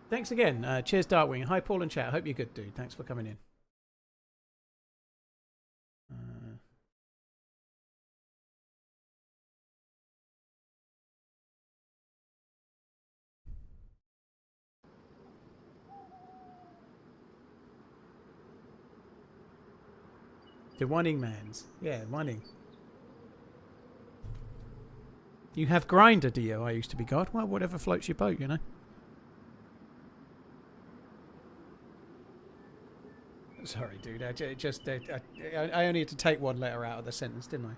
Thanks again. Cheers, Darkwing. Hi, Paul and chat. Hope you're good, dude. Thanks for coming in. TheRunningManZ. Yeah, running. You have grinder, do you? I used to be God. Well, whatever floats your boat, you know. Sorry, dude. I only had to take one letter out of the sentence, didn't I?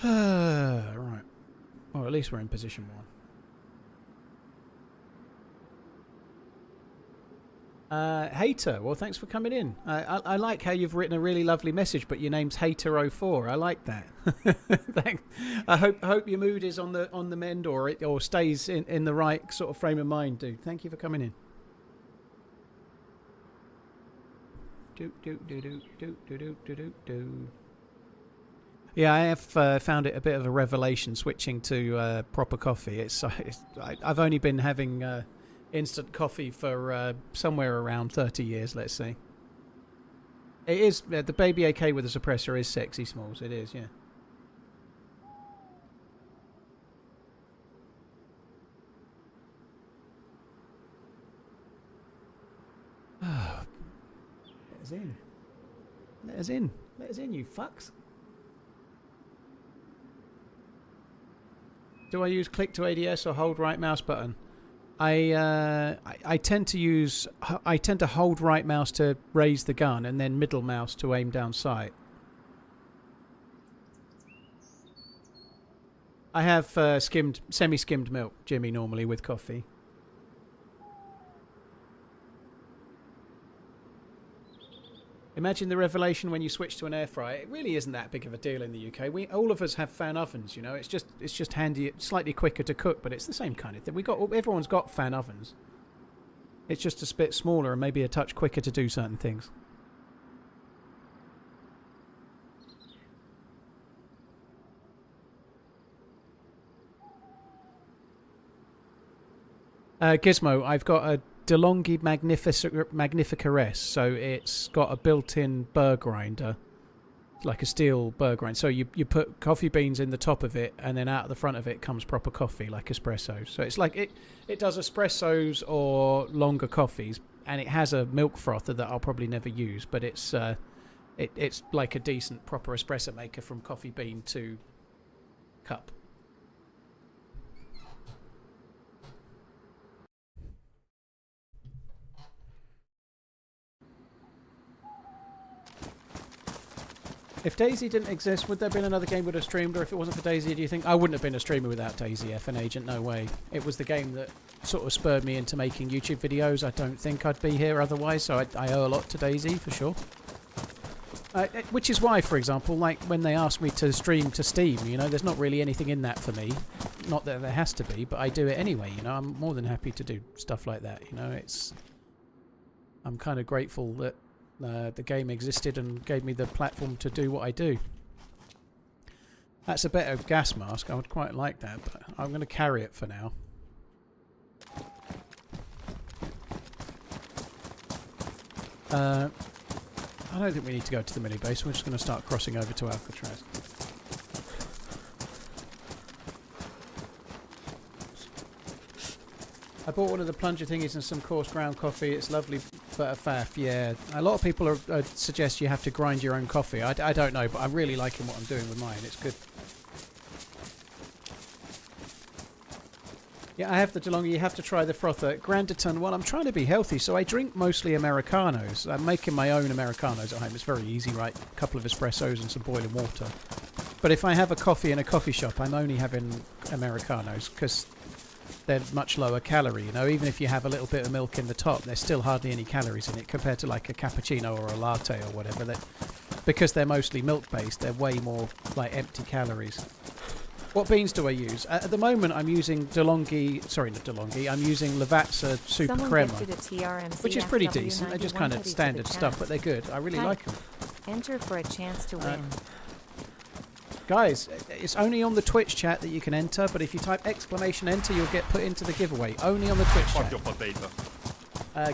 Right. Well, at least we're in position 1. Hater, well, thanks for coming in. I like how you've written a really lovely message, but your name's Hater04. I like that. Thanks. I hope your mood is on the mend, or stays in the right sort of frame of mind, dude. Thank you for coming in. Yeah, I have found it a bit of a revelation switching to proper coffee. I've only been having instant coffee for somewhere around 30 years, let's say. It is the baby AK with a suppressor is sexy, Smalls. It is, yeah. Let us in. Let us in. Let us in, you fucks. Do I use click to ADS or hold right mouse button? I tend to hold right mouse to raise the gun and then middle mouse to aim down sight. I have semi-skimmed milk, Jimmy, normally with coffee. Imagine the revelation when you switch to an air fryer. It really isn't that big of a deal in the UK. All of us have fan ovens, you know. It's just handy. It's slightly quicker to cook, but it's the same kind of thing. Everyone's got fan ovens. It's just a bit smaller and maybe a touch quicker to do certain things. Gizmo, I've got a DeLonghi Magnifica S, so it's got a built-in burr grinder, like a steel burr grinder. So you put coffee beans in the top of it, and then out the front of it comes proper coffee, like espresso. So it's like it does espressos or longer coffees, and it has a milk frother that I'll probably never use, but it's like a decent proper espresso maker from coffee bean to cup. If DayZ didn't exist, would there have been another game would have streamed? Or if it wasn't for DayZ, do you think I wouldn't have been a streamer without DayZ, F an agent? No way. It was the game that sort of spurred me into making YouTube videos. I don't think I'd be here otherwise, so I owe a lot to DayZ for sure. Which is why, for example, like when they asked me to stream to Steam, you know, there's not really anything in that for me. Not that there has to be, but I do it anyway, you know. I'm more than happy to do stuff like that, you know. I'm kind of grateful that the game existed and gave me the platform to do what I do. That's a better gas mask. I would quite like that, but I'm going to carry it for now. I don't think we need to go to the mini base. We're just going to start crossing over to Alcatraz. I bought one of the plunger thingies and some coarse ground coffee. It's lovely, but a faff. Yeah, a lot of people suggest you have to grind your own coffee. I don't know, but I'm really liking what I'm doing with mine. It's good. Yeah, I have the DeLonghi. You have to try the frother. Granderton. Well, I'm trying to be healthy, so I drink mostly Americanos. I'm making my own Americanos at home. It's very easy, right? A couple of espressos and some boiling water. But if I have a coffee in a coffee shop, I'm only having Americanos because they're much lower calorie, you know. Even if you have a little bit of milk in the top, there's still hardly any calories in it compared to like a cappuccino or a latte or whatever. Because they're mostly milk based, they're way more like empty calories. What beans do I use? At the moment I'm using DeLonghi, I'm using Lavazza Super Crema, which is pretty decent. They're just kind of standard stuff, but they're good. I really like them. Enter for a chance to win. Guys, it's only on the Twitch chat that you can enter, but if you type !enter, you'll get put into the giveaway. Only on the Twitch chat. Your potato.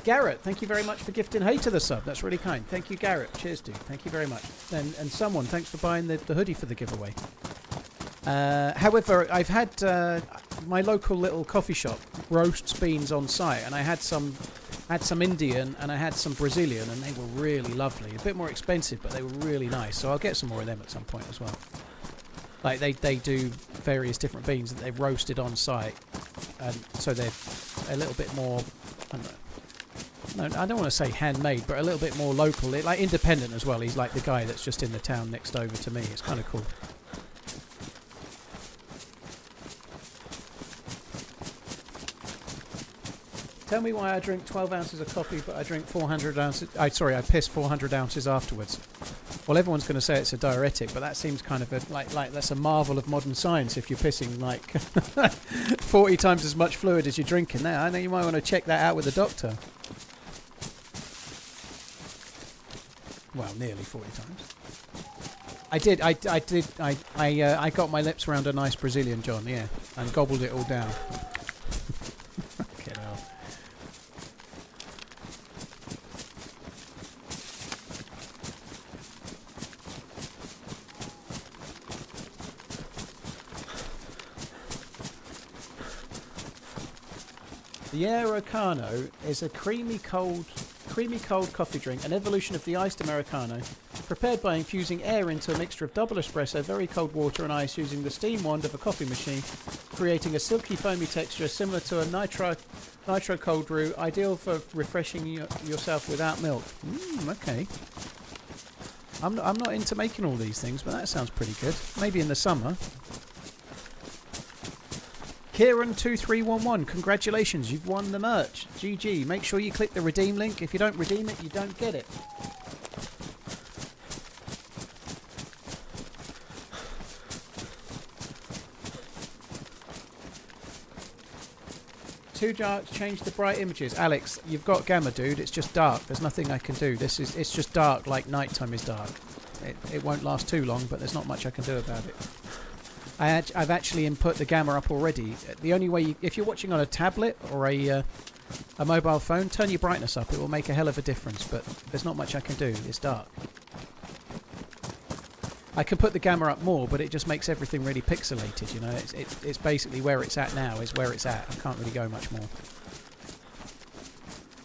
Garrett, thank you very much for gifting Hater the sub. That's really kind. Thank you, Garrett. Cheers, dude. Thank you very much. And someone, thanks for buying the hoodie for the giveaway. However, I've had my local little coffee shop roasts beans on site, and I had some Indian and I had some Brazilian, and they were really lovely. A bit more expensive, but they were really nice. So I'll get some more of them at some point as well. Like they do various different beans that they've roasted on site, and so they're a little bit more. I don't want to say handmade, but a little bit more local, like independent as well. He's like the guy that's just in the town next over to me. It's kind of cool. Tell me why I drink 12 ounces of coffee, but I drink 400 ounces. I piss 400 ounces afterwards. Well, everyone's going to say it's a diuretic, but that seems kind of like that's a marvel of modern science. If you're pissing like 40 times as much fluid as you're drinking now, I know you might want to check that out with a doctor. Well, nearly 40 times. I got my lips around a nice Brazilian John, yeah, and gobbled it all down. Fucking hell. The Americano is a creamy cold coffee drink, an evolution of the iced Americano, prepared by infusing air into a mixture of double espresso, very cold water and ice using the steam wand of a coffee machine, creating a silky foamy texture similar to a nitro cold brew, ideal for refreshing yourself without milk. Okay. I'm not into making all these things, but that sounds pretty good. Maybe in the summer. Kieran2311, congratulations, you've won the merch. GG. Make sure you click the redeem link. If you don't redeem it, you don't get it. Too dark, change the bright images. Alex, you've got gamma, dude. It's just dark. There's nothing I can do. It's just dark like nighttime is dark. It won't last too long, but there's not much I can do about it. I've actually input the gamma up already. The only way, if you're watching on a tablet or a mobile phone, turn your brightness up. It will make a hell of a difference, but there's not much I can do. It's dark. I can put the gamma up more, but it just makes everything really pixelated, you know. It's basically where it's at now is where it's at. I can't really go much more.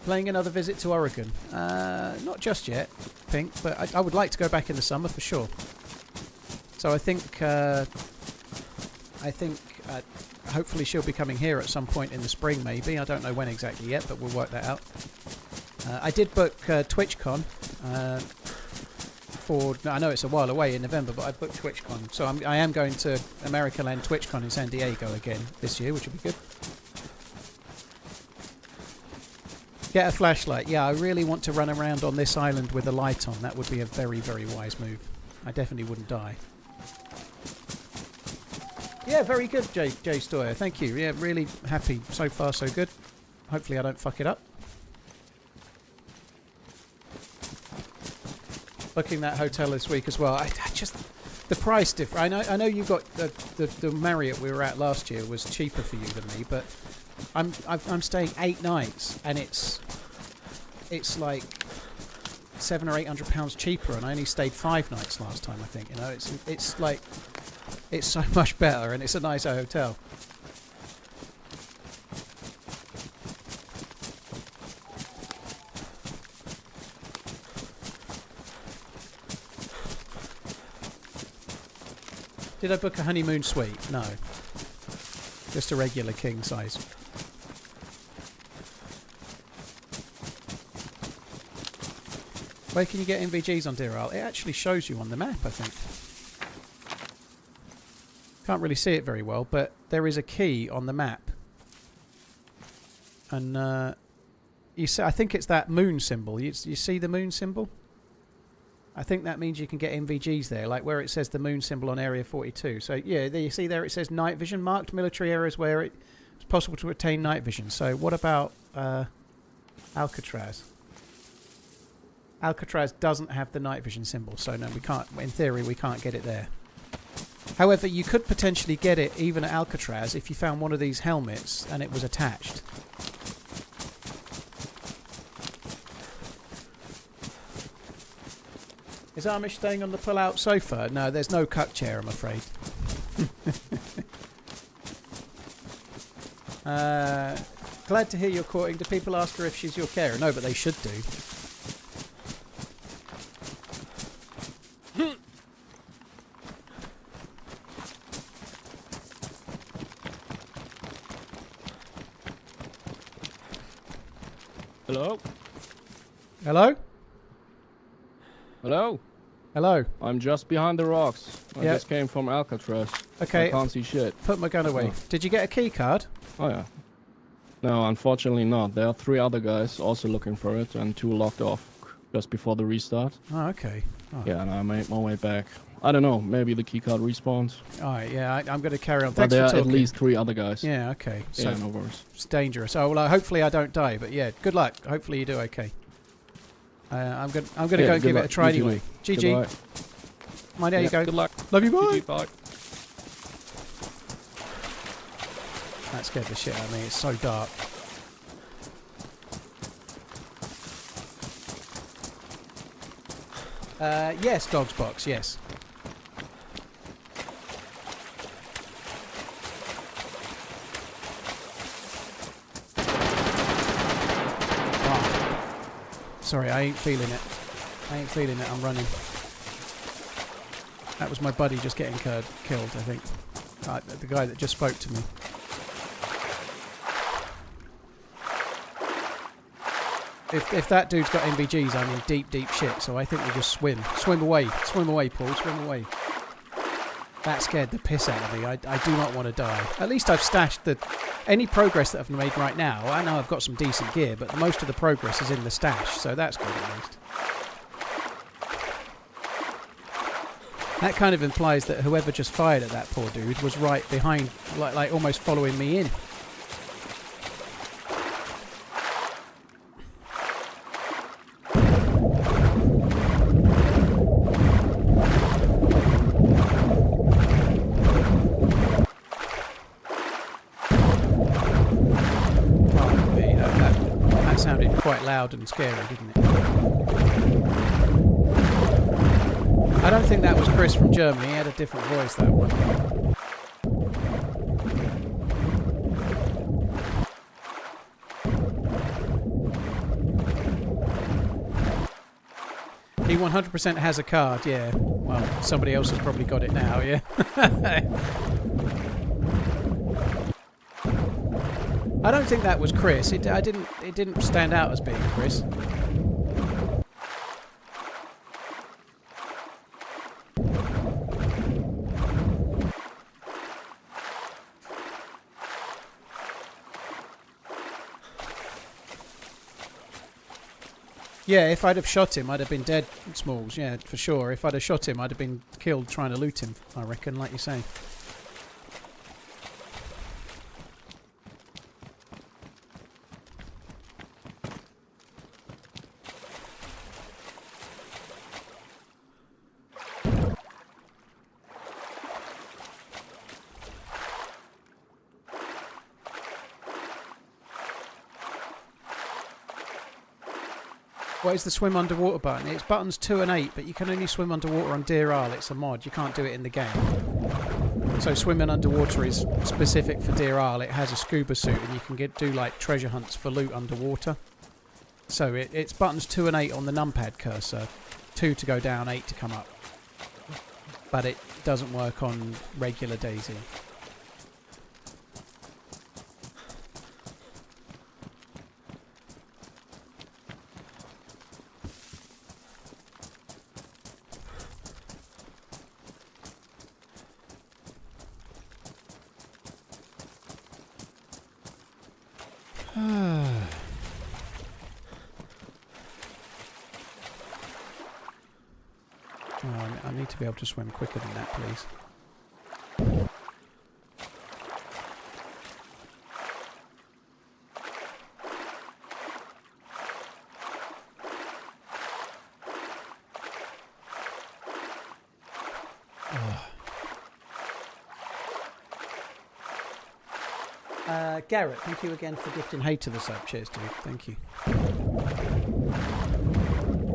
Playing another visit to Oregon. Not just yet, Pink, but I would like to go back in the summer for sure. So I think hopefully she'll be coming here at some point in the spring, maybe. I don't know when exactly yet, but we'll work that out. I did book TwitchCon. I know it's a while away in November, but I booked TwitchCon. So I am going to America Land TwitchCon in San Diego again this year, which will be good. Get a flashlight. Yeah, I really want to run around on this island with a light on. That would be a very, very wise move. I definitely wouldn't die. Yeah, very good, Jay Stoyer. Thank you. Yeah, really happy. So far, so good. Hopefully I don't fuck it up. Booking that hotel this week as well. I just the price difference. I know you got the Marriott we were at last year was cheaper for you than me, but I'm staying 8 nights and it's like £700 or £800 cheaper, and I only stayed 5 nights last time. I think, you know, it's like it's so much better, and it's a nicer hotel. Did I book a honeymoon suite? No. Just a regular king size. Where can you get NVGs on Deerisle? It actually shows you on the map, I think. Can't really see it very well, but there is a key on the map. And you see, I think it's that moon symbol. You see the moon symbol? I think that means you can get NVGs there, like where it says the moon symbol on Area 42. So, yeah, there you see there it says night vision, marked military areas where it's possible to attain night vision. So what about Alcatraz? Alcatraz doesn't have the night vision symbol, so no, we can't. In theory, we can't get it there. However, you could potentially get it even at Alcatraz if you found one of these helmets and it was attached. Is Amish staying on the pull-out sofa? No, there's no cuck chair, I'm afraid. Glad to hear you're courting. Do people ask her if she's your carer? No, but they should do. Hello? Hello? Hello? Hello? I'm just behind the rocks. I just came from Alcatraz. Okay. I can't see shit. Put my gun away. Oh. Did you get a key card? Oh, yeah. No, unfortunately not. There are 3 other guys also looking for it, and 2 locked off just before the restart. Oh, okay. Oh. Yeah, and I made my way back. I don't know, maybe the keycard respawns. Alright, yeah, I'm going to carry on. But Thanks there for are talking. at least 3 other guys. Yeah, okay. So yeah, no worries. it's dangerous. Oh, well, hopefully I don't die, but yeah, good luck. Hopefully you do okay. I'm going to go and give it a try anyway. GG. Mind how you go. Good luck. Love you, bye. GG, bye. That scared the shit out of me. It's so dark. Yes, Dog's Box, yes. Oh. Sorry, I ain't feeling it. I'm running. That was my buddy just getting killed, I think. The guy that just spoke to me. If that dude's got NVGs, I'm in deep, deep shit, so I think we just swim. Swim away, Paul, swim away. That scared the piss out of me. I do not want to die. At least I've stashed any progress that I've made right now. I know I've got some decent gear, but most of the progress is in the stash, so that's good at least. That kind of implies that whoever just fired at that poor dude was right behind, like almost following me in. That sounded quite loud and scary, didn't it? I don't think that was Chris from Germany. He had a different voice, that one. He 100% has a card, yeah. Well, somebody else has probably got it now, yeah. I don't think that was Chris. It didn't stand out as being Chris. Yeah, if I'd have shot him, I'd have been dead, Smalls. Yeah, for sure. If I'd have shot him, I'd have been killed trying to loot him, I reckon, like you say. What is the swim underwater button? It's buttons 2 and 8, but you can only swim underwater on Deerisle. It's a mod. You can't do it in the game. So swimming underwater is specific for Deerisle. It has a scuba suit, and you can do like treasure hunts for loot underwater. So it's buttons 2 and 8 on the numpad cursor. 2 to go down, 8 to come up. But it doesn't work on regular DayZ. I need to be able to swim quicker than that, please. Garrett, thank you again for gifting hate to the sub. Cheers, dude. Thank you.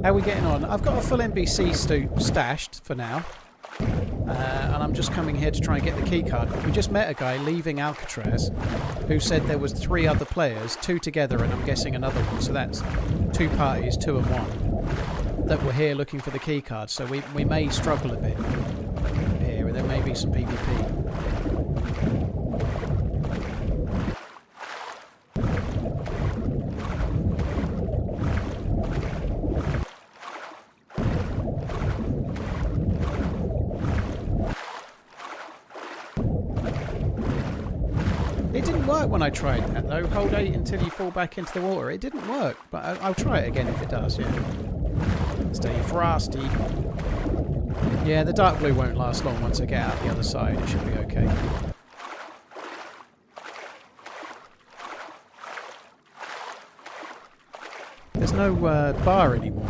How are we getting on? I've got a full NBC stashed for now. And I'm just coming here to try and get the key card. But we just met a guy leaving Alcatraz who said there was 3 other players, 2 together and I'm guessing another one. So that's 2 parties, 2 and 1, that were here looking for the key card. So we may struggle a bit here. There may be some PvP. When I tried that though, hold 8 until you fall back into the water. It didn't work, but I'll try it again if it does, yeah. Stay frosty. Yeah, the dark blue won't last long once I get out the other side. It should be okay. There's no bar anymore.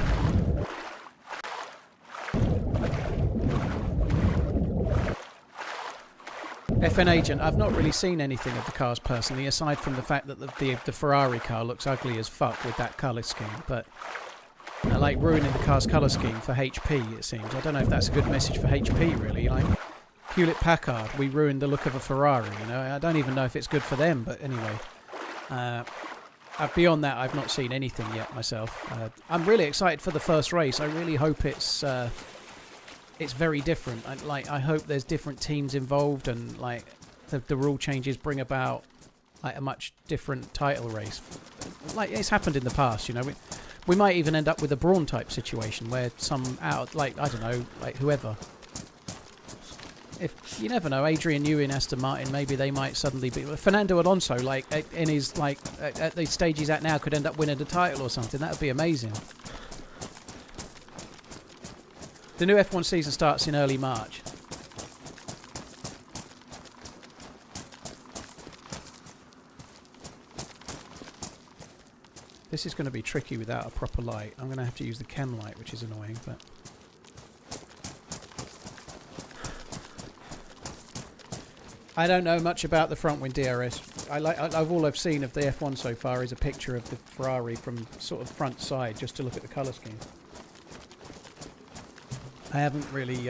FN Agent, I've not really seen anything of the cars personally, aside from the fact that the Ferrari car looks ugly as fuck with that colour scheme, but like ruining the car's colour scheme for HP, it seems. I don't know if that's a good message for HP, really. Like Hewlett-Packard, we ruined the look of a Ferrari, you know. I don't even know if it's good for them, but anyway. Beyond that, I've not seen anything yet myself. I'm really excited for the first race. I really hope it's very different. I hope there's different teams involved, and like the rule changes bring about like a much different title race. Like it's happened in the past, you know. We might even end up with a brawn type situation where some out, like I don't know, like whoever if you never know, Adrian Newey and Aston Martin, maybe they might suddenly be. Fernando Alonso, like in his at the stage he's at now, could end up winning the title or something. That would be amazing. The new F1 season starts in early March. This is going to be tricky without a proper light. I'm going to have to use the chem light, which is annoying, but. I don't know much about the front wing DRS. All I've seen of the F1 so far is a picture of the Ferrari from sort of front side, just to look at the colour scheme. I haven't really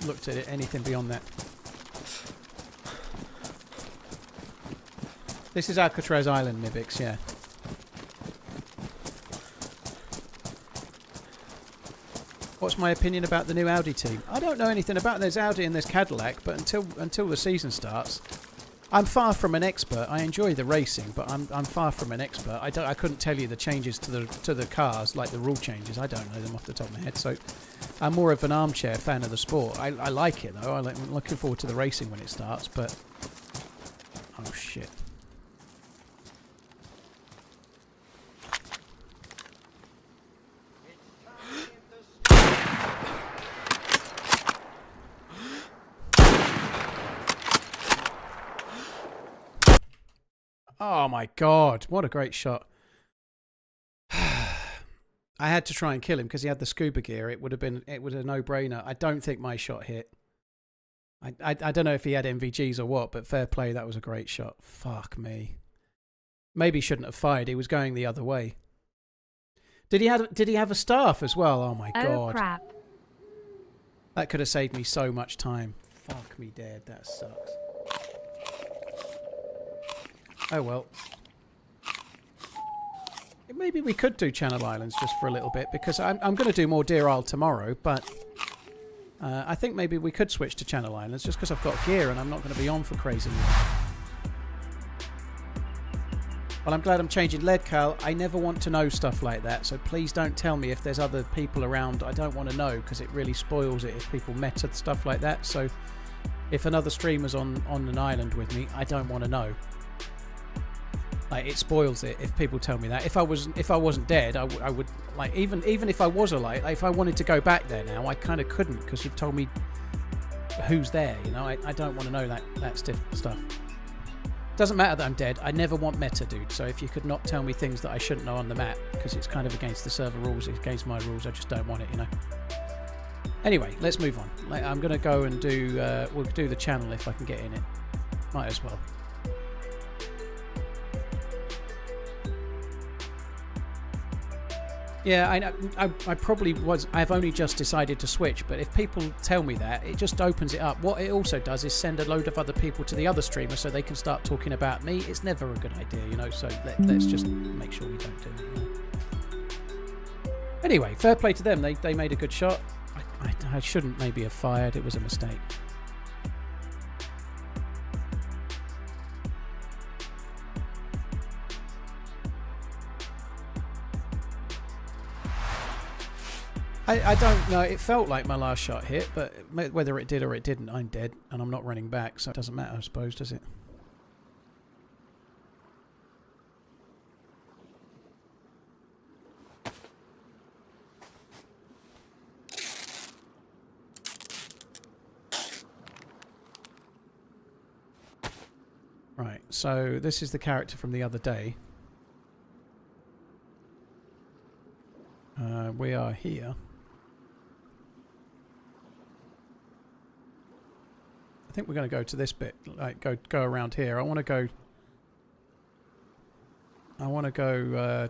looked at it, anything beyond that. This is Alcatraz Island, Nibix, yeah. What's my opinion about the new Audi team? I don't know anything about it. There's Audi and there's Cadillac, but until the season starts, I'm far from an expert. I enjoy the racing, but I'm far from an expert. I couldn't tell you the changes to the cars, like the rule changes. I don't know them off the top of my head. So I'm more of an armchair fan of the sport. I like it though. I'm looking forward to the racing when it starts. But oh shit. Oh my god, what a great shot. I had to try and kill him because he had the scuba gear. It was a no-brainer. I don't think my shot hit. I don't know if he had MVGs or what, but fair play, that was a great shot. Fuck me. Maybe he shouldn't have fired. He was going the other way. Did he have a staff as well? Oh my god. Oh crap. That could have saved me so much time. Fuck me dead, that sucks. Oh well. Maybe we could do Channel Islands just for a little bit, because I'm going to do more Deerisle tomorrow, but I think maybe we could switch to Channel Islands just because I've got gear and I'm not going to be on for crazy long. Well, I'm glad I'm changing lead, Cal. I never want to know stuff like that, so please don't tell me if there's other people around. I don't want to know because it really spoils it if people meta stuff like that. So if another streamer's on an island with me, I don't want to know. Like, it spoils it if people tell me that. If I wasn't dead, I would like, even if I was alive, like, if I wanted to go back there now, I kind of couldn't because you've told me who's there. You know, I don't want to know that stiff stuff. Doesn't matter that I'm dead. I never want meta, dude. So if you could not tell me things that I shouldn't know on the map because it's kind of against the server rules, it's against my rules, I just don't want it. You know. Anyway, let's move on. I'm gonna go and do. We'll do the channel if I can get in it. Might as well. Yeah, I probably was. I've only just decided to switch, but if people tell me that, it just opens it up. What it also does is send a load of other people to the other streamer so they can start talking about me. It's never a good idea, you know, so let's just make sure we don't do it. You know? Anyway, fair play to them. They made a good shot. I shouldn't maybe have fired. It was a mistake. I don't know. It felt like my last shot hit, but whether it did or it didn't, I'm dead, and I'm not running back, so it doesn't matter, I suppose, does it? Right, so this is the character from the other day. We are here. I think we're going to go to this bit, like go around here. I want to go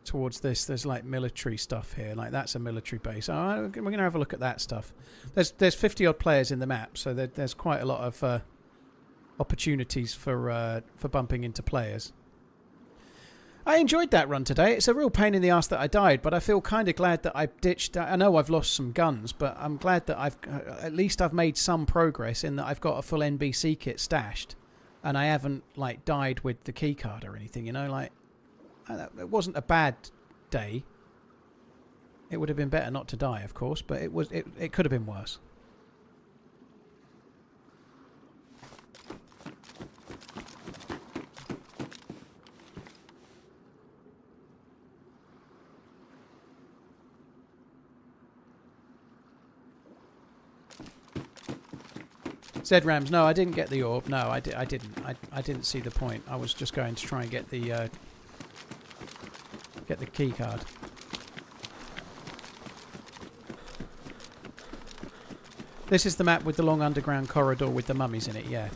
towards this. There's like military stuff here, like that's a military base. We're going to have a look at that stuff. There's 50 odd players in the map, so there's quite a lot of opportunities for bumping into players. I enjoyed that run today. It's a real pain in the ass that I died, but I feel kind of glad that I ditched. I know I've lost some guns, but I'm glad that at least I've made some progress in that I've got a full NBC kit stashed, and I haven't like died with the keycard or anything. You know, like it wasn't a bad day. It would have been better not to die, of course, but it could have been worse. Z-Rams, no, I didn't get the orb. No, I didn't. I didn't see the point. I was just going to try and get the key card. This is the map with the long underground corridor with the mummies in it, yeah.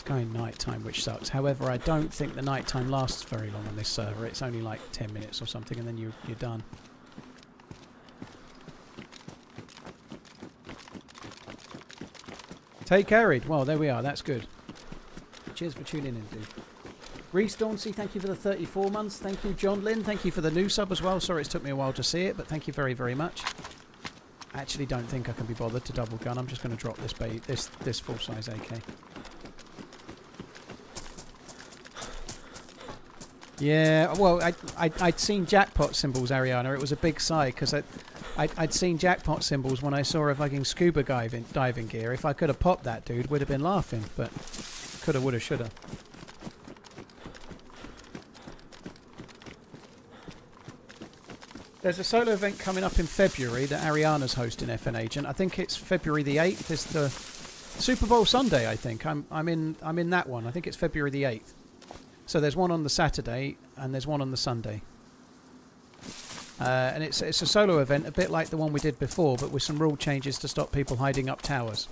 Going nighttime, which sucks. However, I don't think the nighttime lasts very long on this server. It's only like 10 minutes or something, and then you're done. Take carried. Well, there we are. That's good. Cheers for tuning in, dude. Reese Dauncey, thank you for the 34 months. Thank you, John Lynn. Thank you for the new sub as well. Sorry it took me a while to see it, but thank you very, very much. I actually don't think I can be bothered to double gun. I'm just going to drop this full-size AK. Yeah, well, I'd seen jackpot symbols, Ariana. It was a big sigh because I'd seen jackpot symbols when I saw a fucking scuba diving gear. If I could have popped that, dude, would have been laughing. But coulda, woulda, shoulda. There's a solo event coming up in February that Ariana's hosting, FN Agent. I think it's February the 8th. It's the Super Bowl Sunday, I think. I'm in that one. I think it's February the 8th. So there's one on the Saturday and there's one on the Sunday. And it's a solo event, a bit like the one we did before, but with some rule changes to stop people hiding up towers.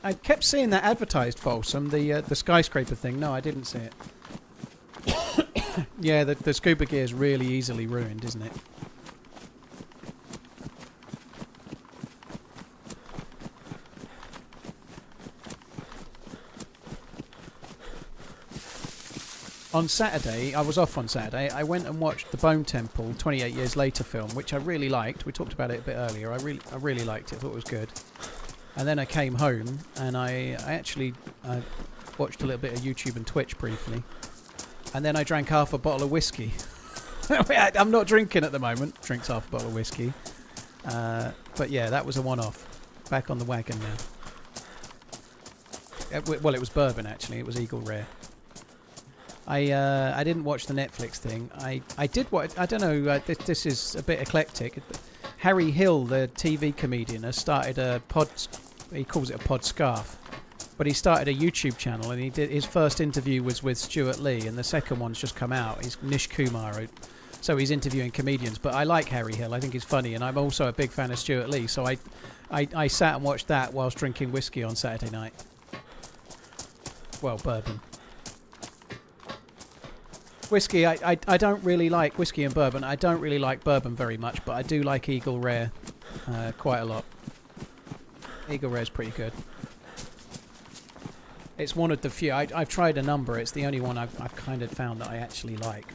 I kept seeing that advertised, Folsom, the skyscraper thing. No, I didn't see it. Yeah, the scuba gear is really easily ruined, isn't it? On Saturday, I was off on Saturday, I went and watched the Bone Temple 28 Years Later film, which I really liked. We talked about it a bit earlier. I really liked it, thought it was good. And then I came home and I actually watched a little bit of YouTube and Twitch briefly. And then I drank half a bottle of whiskey. I'm not drinking at the moment. Drinks half a bottle of whiskey. But yeah, that was a one-off. Back on the wagon now. Well, it was bourbon actually. It was Eagle Rare. I didn't watch the Netflix thing. I did watch. I don't know. This is a bit eclectic. Harry Hill, the TV comedian, has started a pod. He calls it a pod scarf, but he started a YouTube channel, and he did his first interview was with Stuart Lee, and the second one's just come out. He's Nish Kumar, so he's interviewing comedians. But I like Harry Hill. I think he's funny, and I'm also a big fan of Stuart Lee. So I sat and watched that whilst drinking whiskey on Saturday night. Well, bourbon. Whiskey, I don't really like whiskey and bourbon. I don't really like bourbon very much, but I do like Eagle Rare quite a lot. Eagle Rare's pretty good. It's one of the few. I've tried a number. It's the only one I've kind of found that I actually like.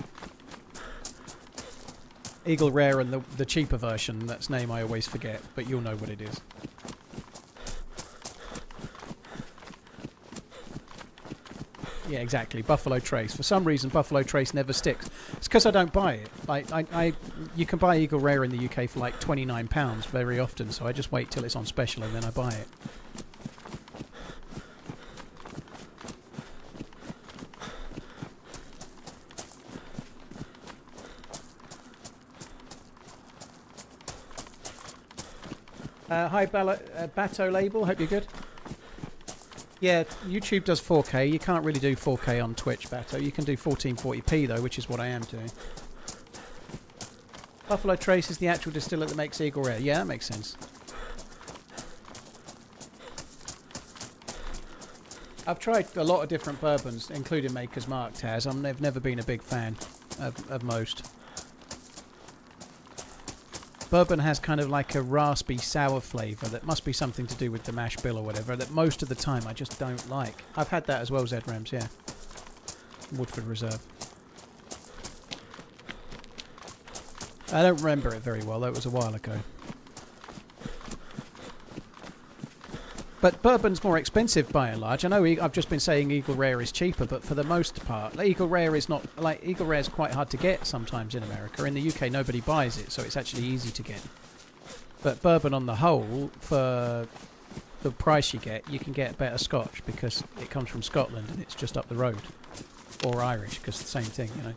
Eagle Rare and the cheaper version, that's name I always forget, but you'll know what it is. Yeah, exactly. Buffalo Trace. For some reason, Buffalo Trace never sticks. It's because I don't buy it. Like, you can buy Eagle Rare in the UK for like £29 very often, so I just wait till it's on special and then I buy it. Hi, Bato Label. Hope you're good. Yeah, YouTube does 4K. You can't really do 4K on Twitch, Bato. You can do 1440p though, which is what I am doing. Buffalo Trace is the actual distiller that makes Eagle Rare. Yeah, that makes sense. I've tried a lot of different bourbons, including Maker's Mark, Taz. I've never been a big fan of most. Bourbon has kind of like a raspy, sour flavour that must be something to do with the mash bill or whatever, that most of the time I just don't like. I've had that as well, Z-Rams, yeah. Woodford Reserve. I don't remember it very well, though it was a while ago. But bourbon's more expensive by and large. I know I've just been saying Eagle Rare is cheaper, but for the most part, Eagle Rare is not like Eagle Rare is quite hard to get sometimes in America. In the UK, nobody buys it, so it's actually easy to get. But bourbon on the whole, for the price you can get better Scotch because it comes from Scotland and it's just up the road, or Irish because it's the same thing, you know.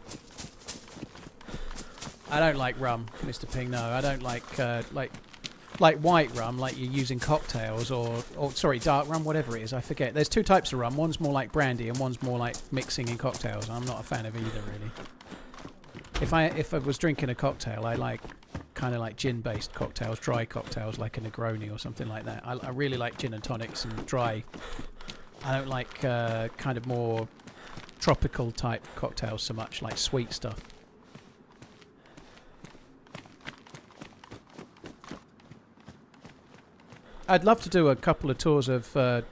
I don't like rum, Mr. Ping. No, I don't like white rum, like you're using cocktails, or sorry, dark rum, whatever it is. I forget. There's two types of rum. One's more like brandy, and one's more like mixing in cocktails. I'm not a fan of either, really. If I was drinking a cocktail, I like kind of like gin-based cocktails, dry cocktails, like a Negroni or something like that. I really like gin and tonics and dry. I don't like kind of more tropical type cocktails so much, like sweet stuff. I'd love to do a couple of tours of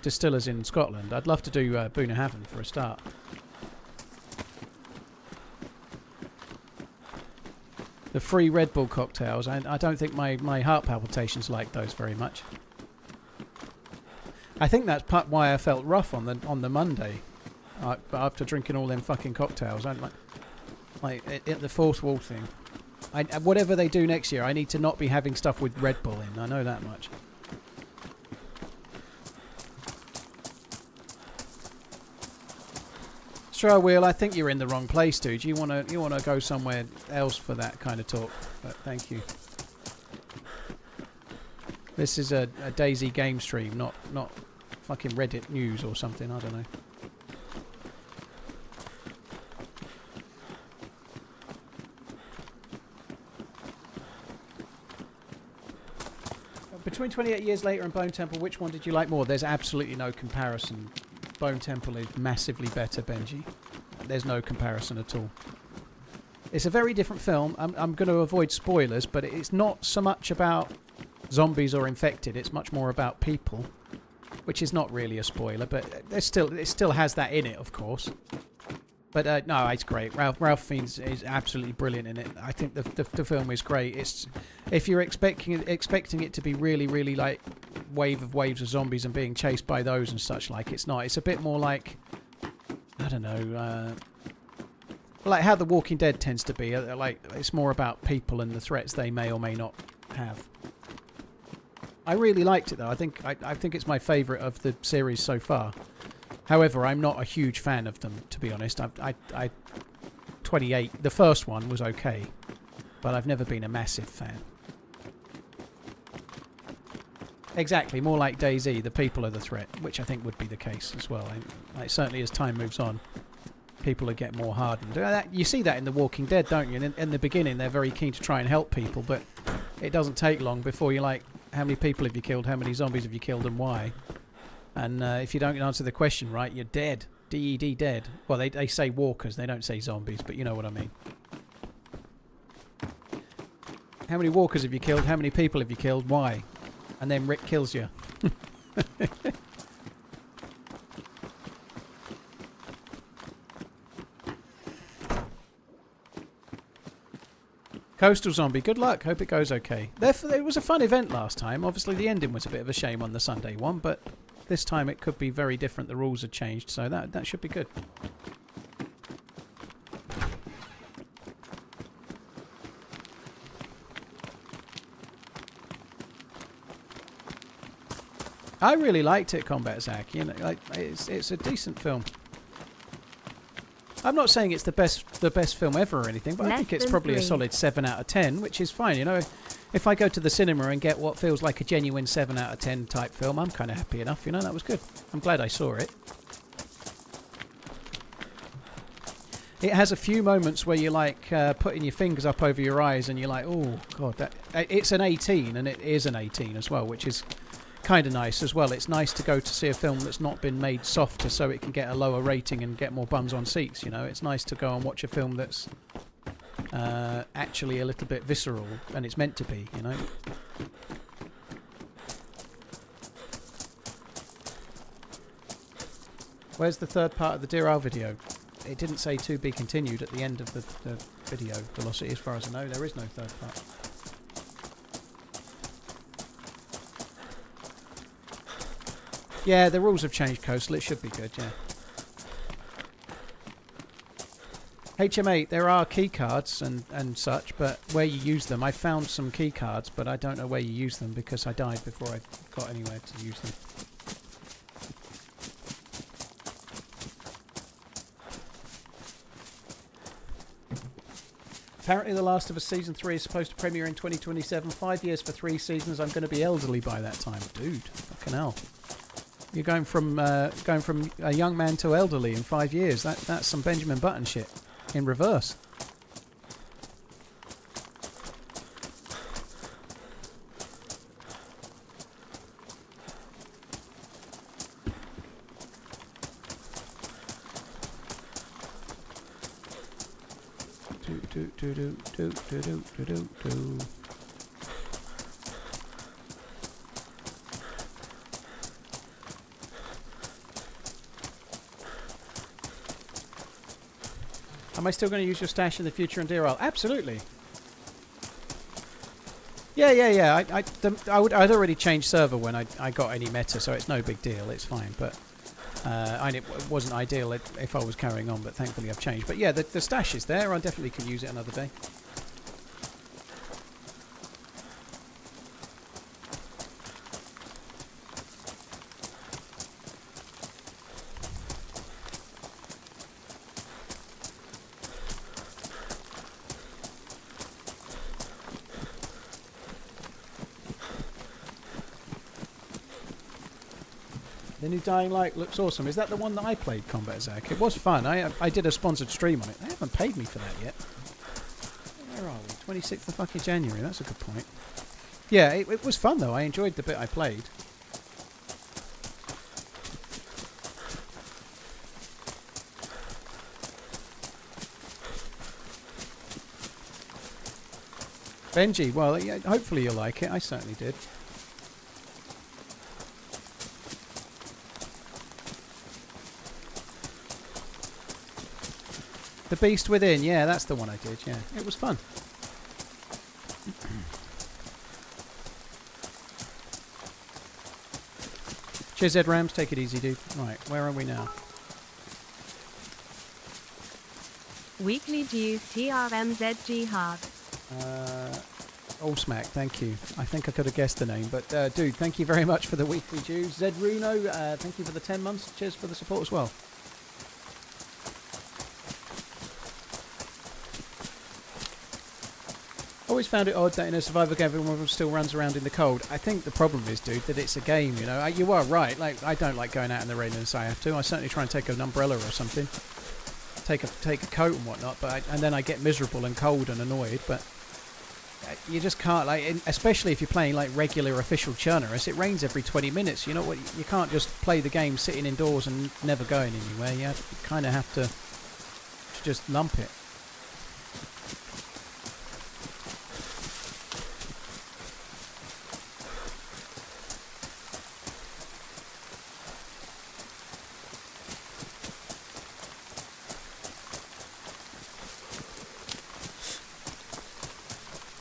distillers in Scotland. I'd love to do Bunnahabhain for a start. The free Red Bull cocktails, I don't think my heart palpitations like those very much. I think that's part why I felt rough on the Monday after drinking all them fucking cocktails. I'm like the fourth wall thing. Whatever they do next year, I need to not be having stuff with Red Bull in. I know that much. Sure, Will. I think you're in the wrong place, dude. You wanna go somewhere else for that kind of talk. But thank you. This is a DayZ game stream, not fucking Reddit news or something. I don't know. Between 28 Years Later and Bone Temple, which one did you like more? There's absolutely no comparison. Bone Temple is massively better, Benji. There's no comparison at all. It's a very different film. I'm going to avoid spoilers, but it's not so much about zombies or infected. It's much more about people, which is not really a spoiler, but it still has that in it, of course. But no, it's great. Ralph Fiennes is absolutely brilliant in it. I think the film is great. It's if you're expecting it to be really, really like waves of zombies and being chased by those and such, like, it's not. It's a bit more like, I don't know, like how The Walking Dead tends to be. Like, it's more about people and the threats they may or may not have. I really liked it though. I think it's my favourite of the series so far. However, I'm not a huge fan of them, to be honest. 28, the first one was okay, but I've never been a massive fan. Exactly, more like DayZ, the people are the threat, which I think would be the case as well. Like, certainly as time moves on, people will get more hardened. You see that in The Walking Dead, don't you? In the beginning, they're very keen to try and help people, but it doesn't take long before you're like, how many people have you killed, how many zombies have you killed, and why? And if you don't answer the question right, you're dead. D-E-D, dead. Well, they say walkers, they don't say zombies, but you know what I mean. How many walkers have you killed? How many people have you killed? Why? And then Rick kills you. Coastal Zombie, good luck. Hope it goes okay. It was a fun event last time. Obviously, the ending was a bit of a shame on the Sunday one, but this time it could be very different. The rules have changed, so that should be good. I really liked it, Combat Zach. You know, like it's a decent film. I'm not saying it's the best film ever or anything, but I think it's probably a solid 7 out of 10, which is fine. You know, if I go to the cinema and get what feels like a genuine 7 out of 10 type film, I'm kind of happy enough. You know, that was good. I'm glad I saw it. It has a few moments where you're like putting your fingers up over your eyes and you're like, oh god, it's an 18, and it is an 18 as well, which is kind of nice as well. It's nice to go to see a film that's not been made softer so it can get a lower rating and get more bums on seats. You know, it's nice to go and watch a film that's actually a little bit visceral, and it's meant to be, you know. Where's the third part of the Deerisle video? it didn't say to be continued at the end of the video velocity, as far as I know. There is no third part. Yeah, the rules have changed, Coastal. It should be good, yeah. HM8, there are key cards and such, but where you use them, I found some key cards, but I don't know where you use them because I died before I got anywhere to use them. Apparently The Last of Us Season 3 is supposed to premiere in 2027. 5 years for 3 seasons. I'm going to be elderly by that time. Dude, fucking hell. You're going from a young man to elderly in 5 years. That's some Benjamin Button shit in reverse. Do. Am I still going to use your stash in the future in Deerisle? Absolutely. Yeah. I'd already changed server when I got any meta, so it's no big deal. It's fine, but it wasn't ideal if I was carrying on, but thankfully I've changed. But yeah, the stash is there. I definitely can use it another day. The new Dying Light looks awesome. Is that the one that I played, Combat Zack? It was fun. I did a sponsored stream on it. They haven't paid me for that yet. Where are we? 26th of fucking January. That's a good point. Yeah, it was fun though. I enjoyed the bit I played. Benji, well, yeah, hopefully you'll like it. I certainly did. The Beast Within, yeah, that's the one I did, yeah. It was fun. Cheers, Ed Rams, take it easy, dude. Right, where are we now? Weekly dues TRMZ Jihad. All smack, thank you. I think I could have guessed the name, but dude, thank you very much for the weekly dues. Zed Runo, thank you for the 10 months. Cheers for the support as well. Always found it odd that in a survival game everyone still runs around in the cold. I think the problem is, dude, that it's a game, you know. You are right. Like, I don't like going out in the rain unless I have to. I certainly try and take an umbrella or something. Take a coat and whatnot, and then I get miserable and cold and annoyed, but you just can't, like, especially if you're playing like regular official churnerous. It rains every 20 minutes. You know what? You can't just play the game sitting indoors and never going anywhere. You kind of have to just lump it.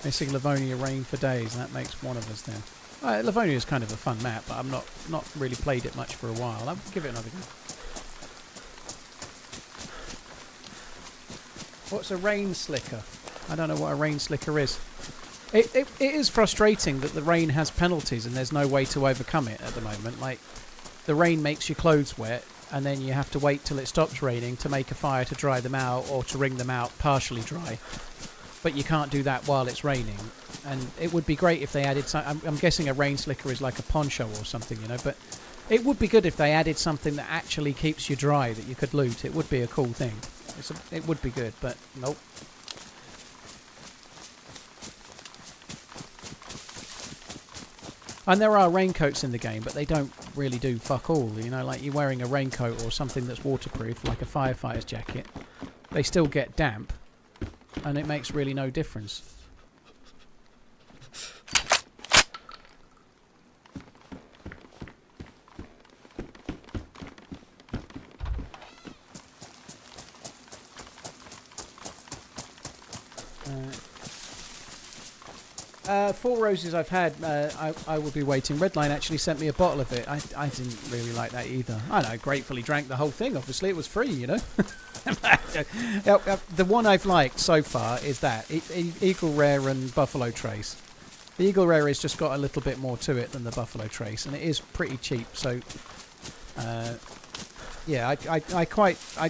Missing Livonia rain for days, and that makes one of us then. Livonia is kind of a fun map, but I'm not really played it much for a while. I'll give it another go. What's a rain slicker? I don't know what a rain slicker is. It is frustrating that the rain has penalties and there's no way to overcome it at the moment. Like, the rain makes your clothes wet, and then you have to wait till it stops raining to make a fire to dry them out or to wring them out partially dry. But you can't do that while it's raining, and it would be great if they added some. I'm guessing a rain slicker is like a poncho or something, you know, but it would be good if they added something that actually keeps you dry that you could loot. It would be a cool thing. It would be good, but nope. And there are raincoats in the game, but they don't really do fuck all, you know, like you're wearing a raincoat or something that's waterproof, like a firefighter's jacket. They still get damp. And it makes really no difference. Four Roses I've had, I will be waiting. Redline actually sent me a bottle of it. I didn't really like that either. I know, gratefully drank the whole thing. Obviously, it was free, you know. The one I've liked so far is that Eagle Rare and Buffalo Trace. The Eagle Rare has just got a little bit more to it than the Buffalo Trace, and it is pretty cheap. So, yeah,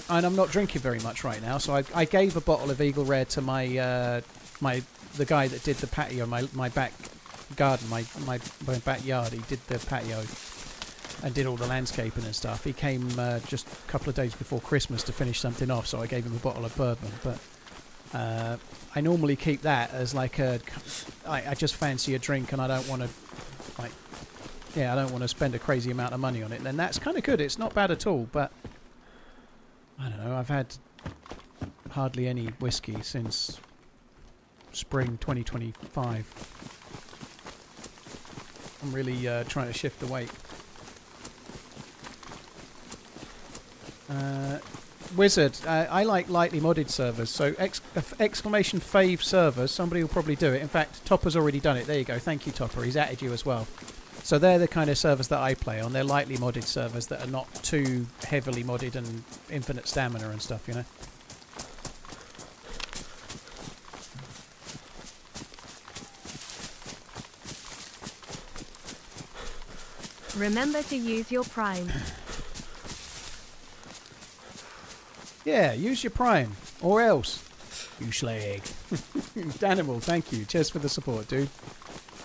and I'm not drinking very much right now. So I gave a bottle of Eagle Rare to the guy that did the patio, my back garden, my backyard. He did the patio and did all the landscaping and stuff. He came just a couple of days before Christmas to finish something off, so I gave him a bottle of bourbon. But I normally keep that as like I just fancy a drink and I don't want to I don't want to spend a crazy amount of money on it. And that's kind of good. It's not bad at all, but I don't know. I've had hardly any whiskey since spring 2025. I'm really trying to shift the weight. Wizard, I like lightly modded servers, so exclamation fave servers, somebody will probably do it. In fact, Topper's already done it. There you go. Thank you, Topper. He's added you as well. So they're the kind of servers that I play on. They're lightly modded servers that are not too heavily modded and infinite stamina and stuff, you know. Remember to use your Prime. Yeah, use your Prime. Or else. You slag. Danimal, thank you. Cheers for the support, dude.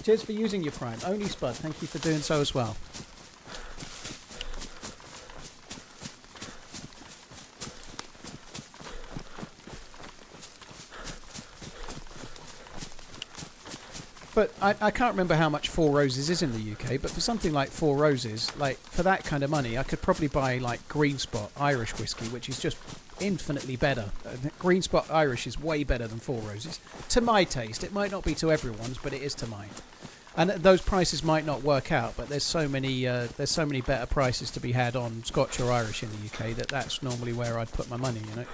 Cheers for using your Prime. Only Spud, thank you for doing so as well. But I can't remember how much Four Roses is in the UK, but for something like Four Roses, like for that kind of money, I could probably buy like Green Spot Irish whiskey, which is just infinitely better. Green Spot Irish is way better than Four Roses. To my taste. It might not be to everyone's, but it is to mine. And those prices might not work out, but there's so many better prices to be had on Scotch or Irish in the UK that's normally where I'd put my money, you know.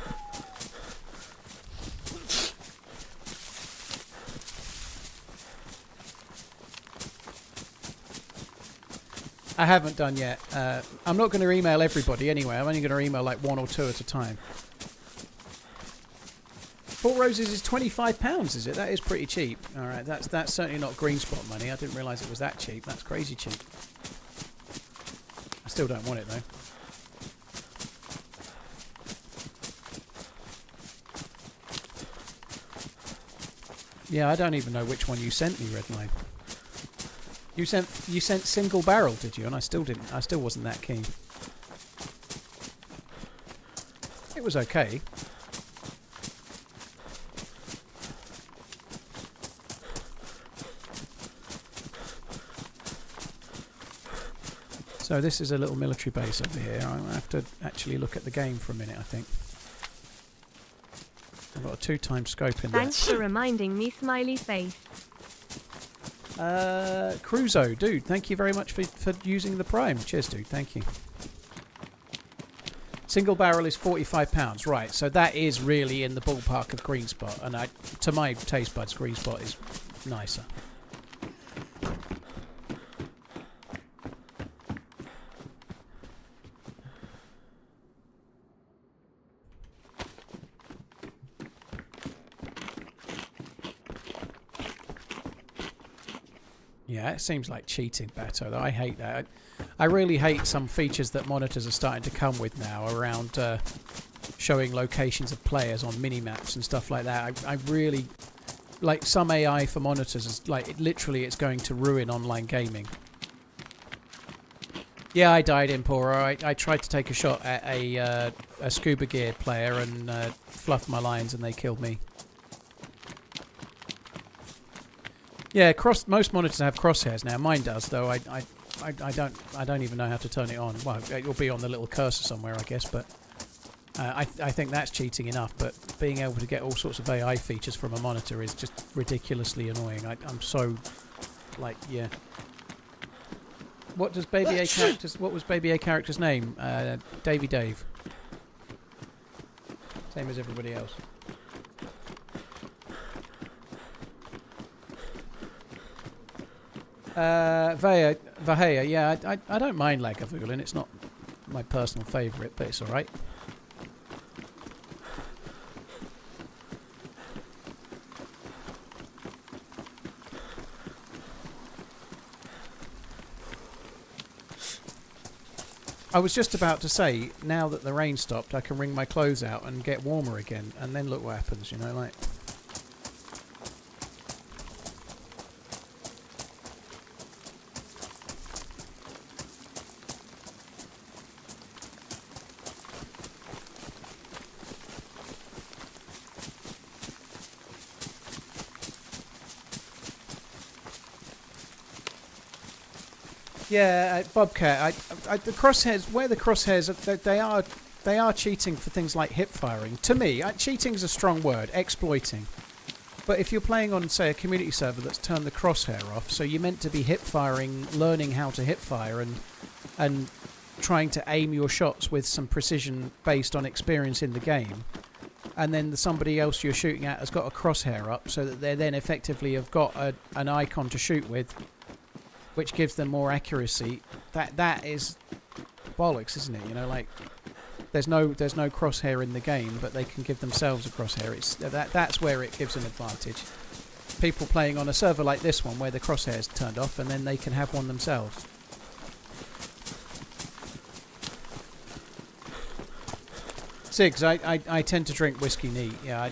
I haven't done yet. I'm not going to email everybody anyway. I'm only going to email like one or two at a time. Four Roses is £25, is it? That is pretty cheap. All right, that's certainly not Green Spot money. I didn't realise it was that cheap. That's crazy cheap. I still don't want it though. Yeah, I don't even know which one you sent me, Redline. You sent single barrel, did you? And I still didn't. I still wasn't that keen. It was okay. So this is a little military base over here. I'll have to actually look at the game for a minute, I think. I've got a 2x scope in there. Thanks for reminding me, smiley face. Cruzo, dude, thank you very much for using the Prime. Cheers, dude, thank you. Single barrel is £45, right, so that is really in the ballpark of Green Spot, and to my taste buds, Green Spot is nicer. Yeah, it seems like cheating, Bato, though. I hate that. I really hate some features that monitors are starting to come with now around showing locations of players on mini-maps and stuff like that. I really... Like, some AI for monitors is like... Literally, it's going to ruin online gaming. Yeah, I died, Impora. I tried to take a shot at a scuba gear player and fluffed my lines and they killed me. Yeah, most monitors have crosshairs now. Mine does, though. I don't even know how to turn it on. Well, it will be on the little cursor somewhere, I guess. But I think that's cheating enough. But being able to get all sorts of AI features from a monitor is just ridiculously annoying. I'm so, like, yeah. What was Baby A character's name? Davey Dave. Same as everybody else. Vahea, yeah, I don't mind Lagavulin. It's not my personal favourite, but it's alright. I was just about to say, now that the rain stopped, I can wring my clothes out and get warmer again, and then look what happens, you know, like... Yeah, Bobcat. The crosshairs, where the crosshairs, they are cheating for things like hip firing. To me, cheating is a strong word. Exploiting. But if you're playing on, say, a community server that's turned the crosshair off, so you're meant to be hip firing, learning how to hip fire, and trying to aim your shots with some precision based on experience in the game, and then somebody else you're shooting at has got a crosshair up, so that they then effectively have got an icon to shoot with, which gives them more accuracy. That is bollocks, isn't it? You know, like there's no crosshair in the game, but they can give themselves a crosshair. That's where it gives an advantage. People playing on a server like this one, where the crosshair's turned off, and then they can have one themselves. Sigs, I tend to drink whiskey neat. Yeah,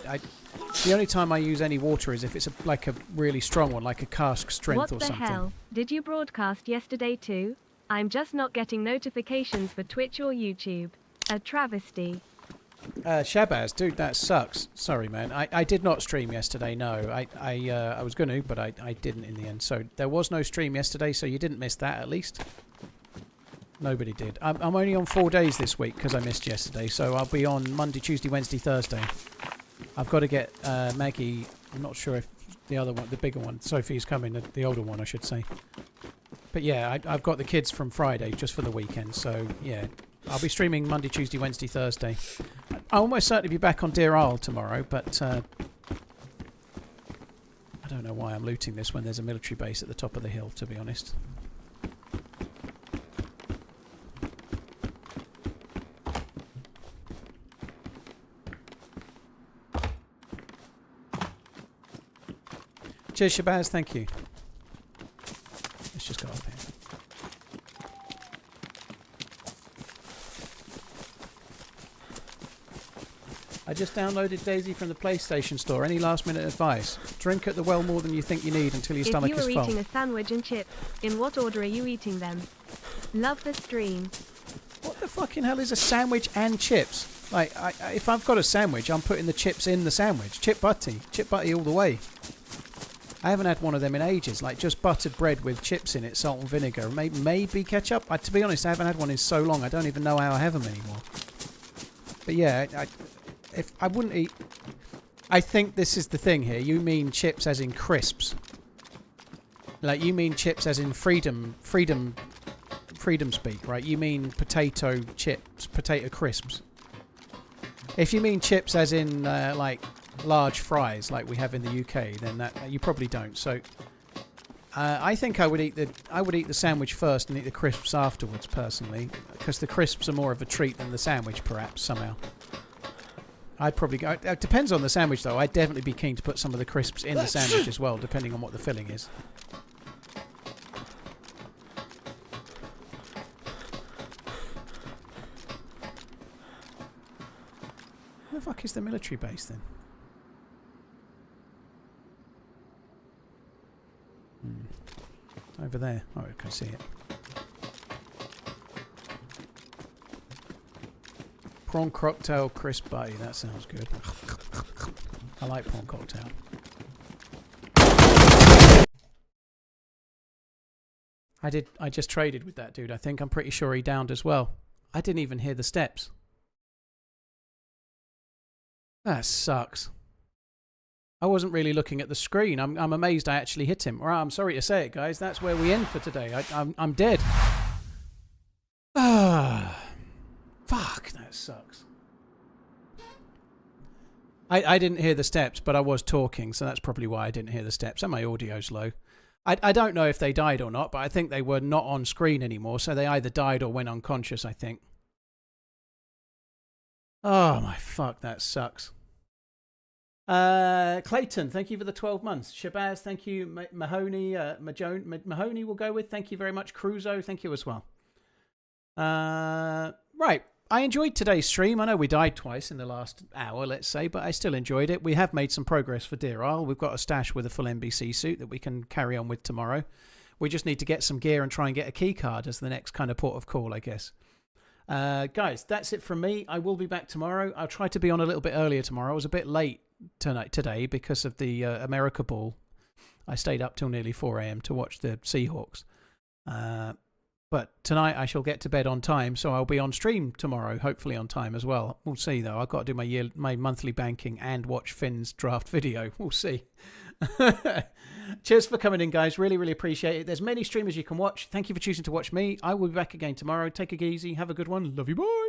the only time I use any water is if it's like a really strong one, like a cask strength or something. What the hell? Did you broadcast yesterday too? I'm just not getting notifications for Twitch or YouTube. A travesty. Shabazz, dude, that sucks. Sorry, man. I did not stream yesterday, no. I was going to, but I didn't in the end. So there was no stream yesterday, so you didn't miss that at least. Nobody did. I'm only on 4 days this week because I missed yesterday, so I'll be on Monday, Tuesday, Wednesday, Thursday. I've got to get Maggie. I'm not sure if the other one, the bigger one, Sophie's coming, the older one, I should say. But yeah, I've got the kids from Friday just for the weekend, so yeah. I'll be streaming Monday, Tuesday, Wednesday, Thursday. I'll almost certainly be back on Deerisle tomorrow, but I don't know why I'm looting this when there's a military base at the top of the hill, to be honest. Cheers, Shabazz, thank you. Let's just go up here. I just downloaded DayZ from the PlayStation Store. Any last minute advice? Drink at the well more than you think you need until your stomach is full. If you were eating a sandwich and chips, in what order are you eating them? Love the stream. What the fucking hell is a sandwich and chips? Like, if I've got a sandwich, I'm putting the chips in the sandwich. Chip butty all the way. I haven't had one of them in ages, like just buttered bread with chips in it, salt and vinegar, maybe ketchup. To be honest, I haven't had one in so long, I don't even know how I have them anymore. But yeah, if I wouldn't eat... I think this is the thing here. You mean chips as in crisps. Like, you mean chips as in freedom speak, right? You mean potato chips, potato crisps. If you mean chips as in, like... large fries like we have in the UK, then that you probably don't. So I think I would eat the sandwich first and eat the crisps afterwards, personally, because the crisps are more of a treat than the sandwich, perhaps somehow. I'd probably go. It depends on the sandwich, though. I'd definitely be keen to put some of the crisps in the sandwich as well, depending on what the filling is. Where the fuck is the military base then? Over there. Oh, I can see it. Prawn cocktail crisp butty. That sounds good. I like prawn cocktail. I just traded with that dude. I think I'm pretty sure he downed as well. I didn't even hear the steps. That sucks. I wasn't really looking at the screen. I'm amazed I actually hit him. Right, I'm sorry to say it, guys. That's where we end for today. I'm dead. Ah, fuck, that sucks. I didn't hear the steps, but I was talking, so that's probably why I didn't hear the steps. And my audio's low. I don't know if they died or not, but I think they were not on screen anymore, so they either died or went unconscious, I think. Oh my fuck, that sucks. Clayton, thank you for the 12 months. Shabazz, thank you. Mahoney, Mahoney will go with. Thank you very much. Cruzo, thank you as well. Right. I enjoyed today's stream. I know we died twice in the last hour, let's say, but I still enjoyed it. We have made some progress for Deerisle. We've got a stash with a full NBC suit that we can carry on with tomorrow. We just need to get some gear and try and get a key card as the next kind of port of call, I guess. Guys, that's it from me. I will be back tomorrow. I'll try to be on a little bit earlier tomorrow. I was a bit late today because of the America Ball. I stayed up till nearly 4 a.m. to watch the Seahawks. But tonight I shall get to bed on time, so I'll be on stream tomorrow, hopefully on time as well. We'll see, though. I've got to do my monthly banking and watch Finn's draft video. We'll see. Cheers for coming in, guys. Really, really appreciate it. There's many streamers you can watch. Thank you for choosing to watch me. I will be back again tomorrow. Take it easy. Have a good one. Love you. Bye.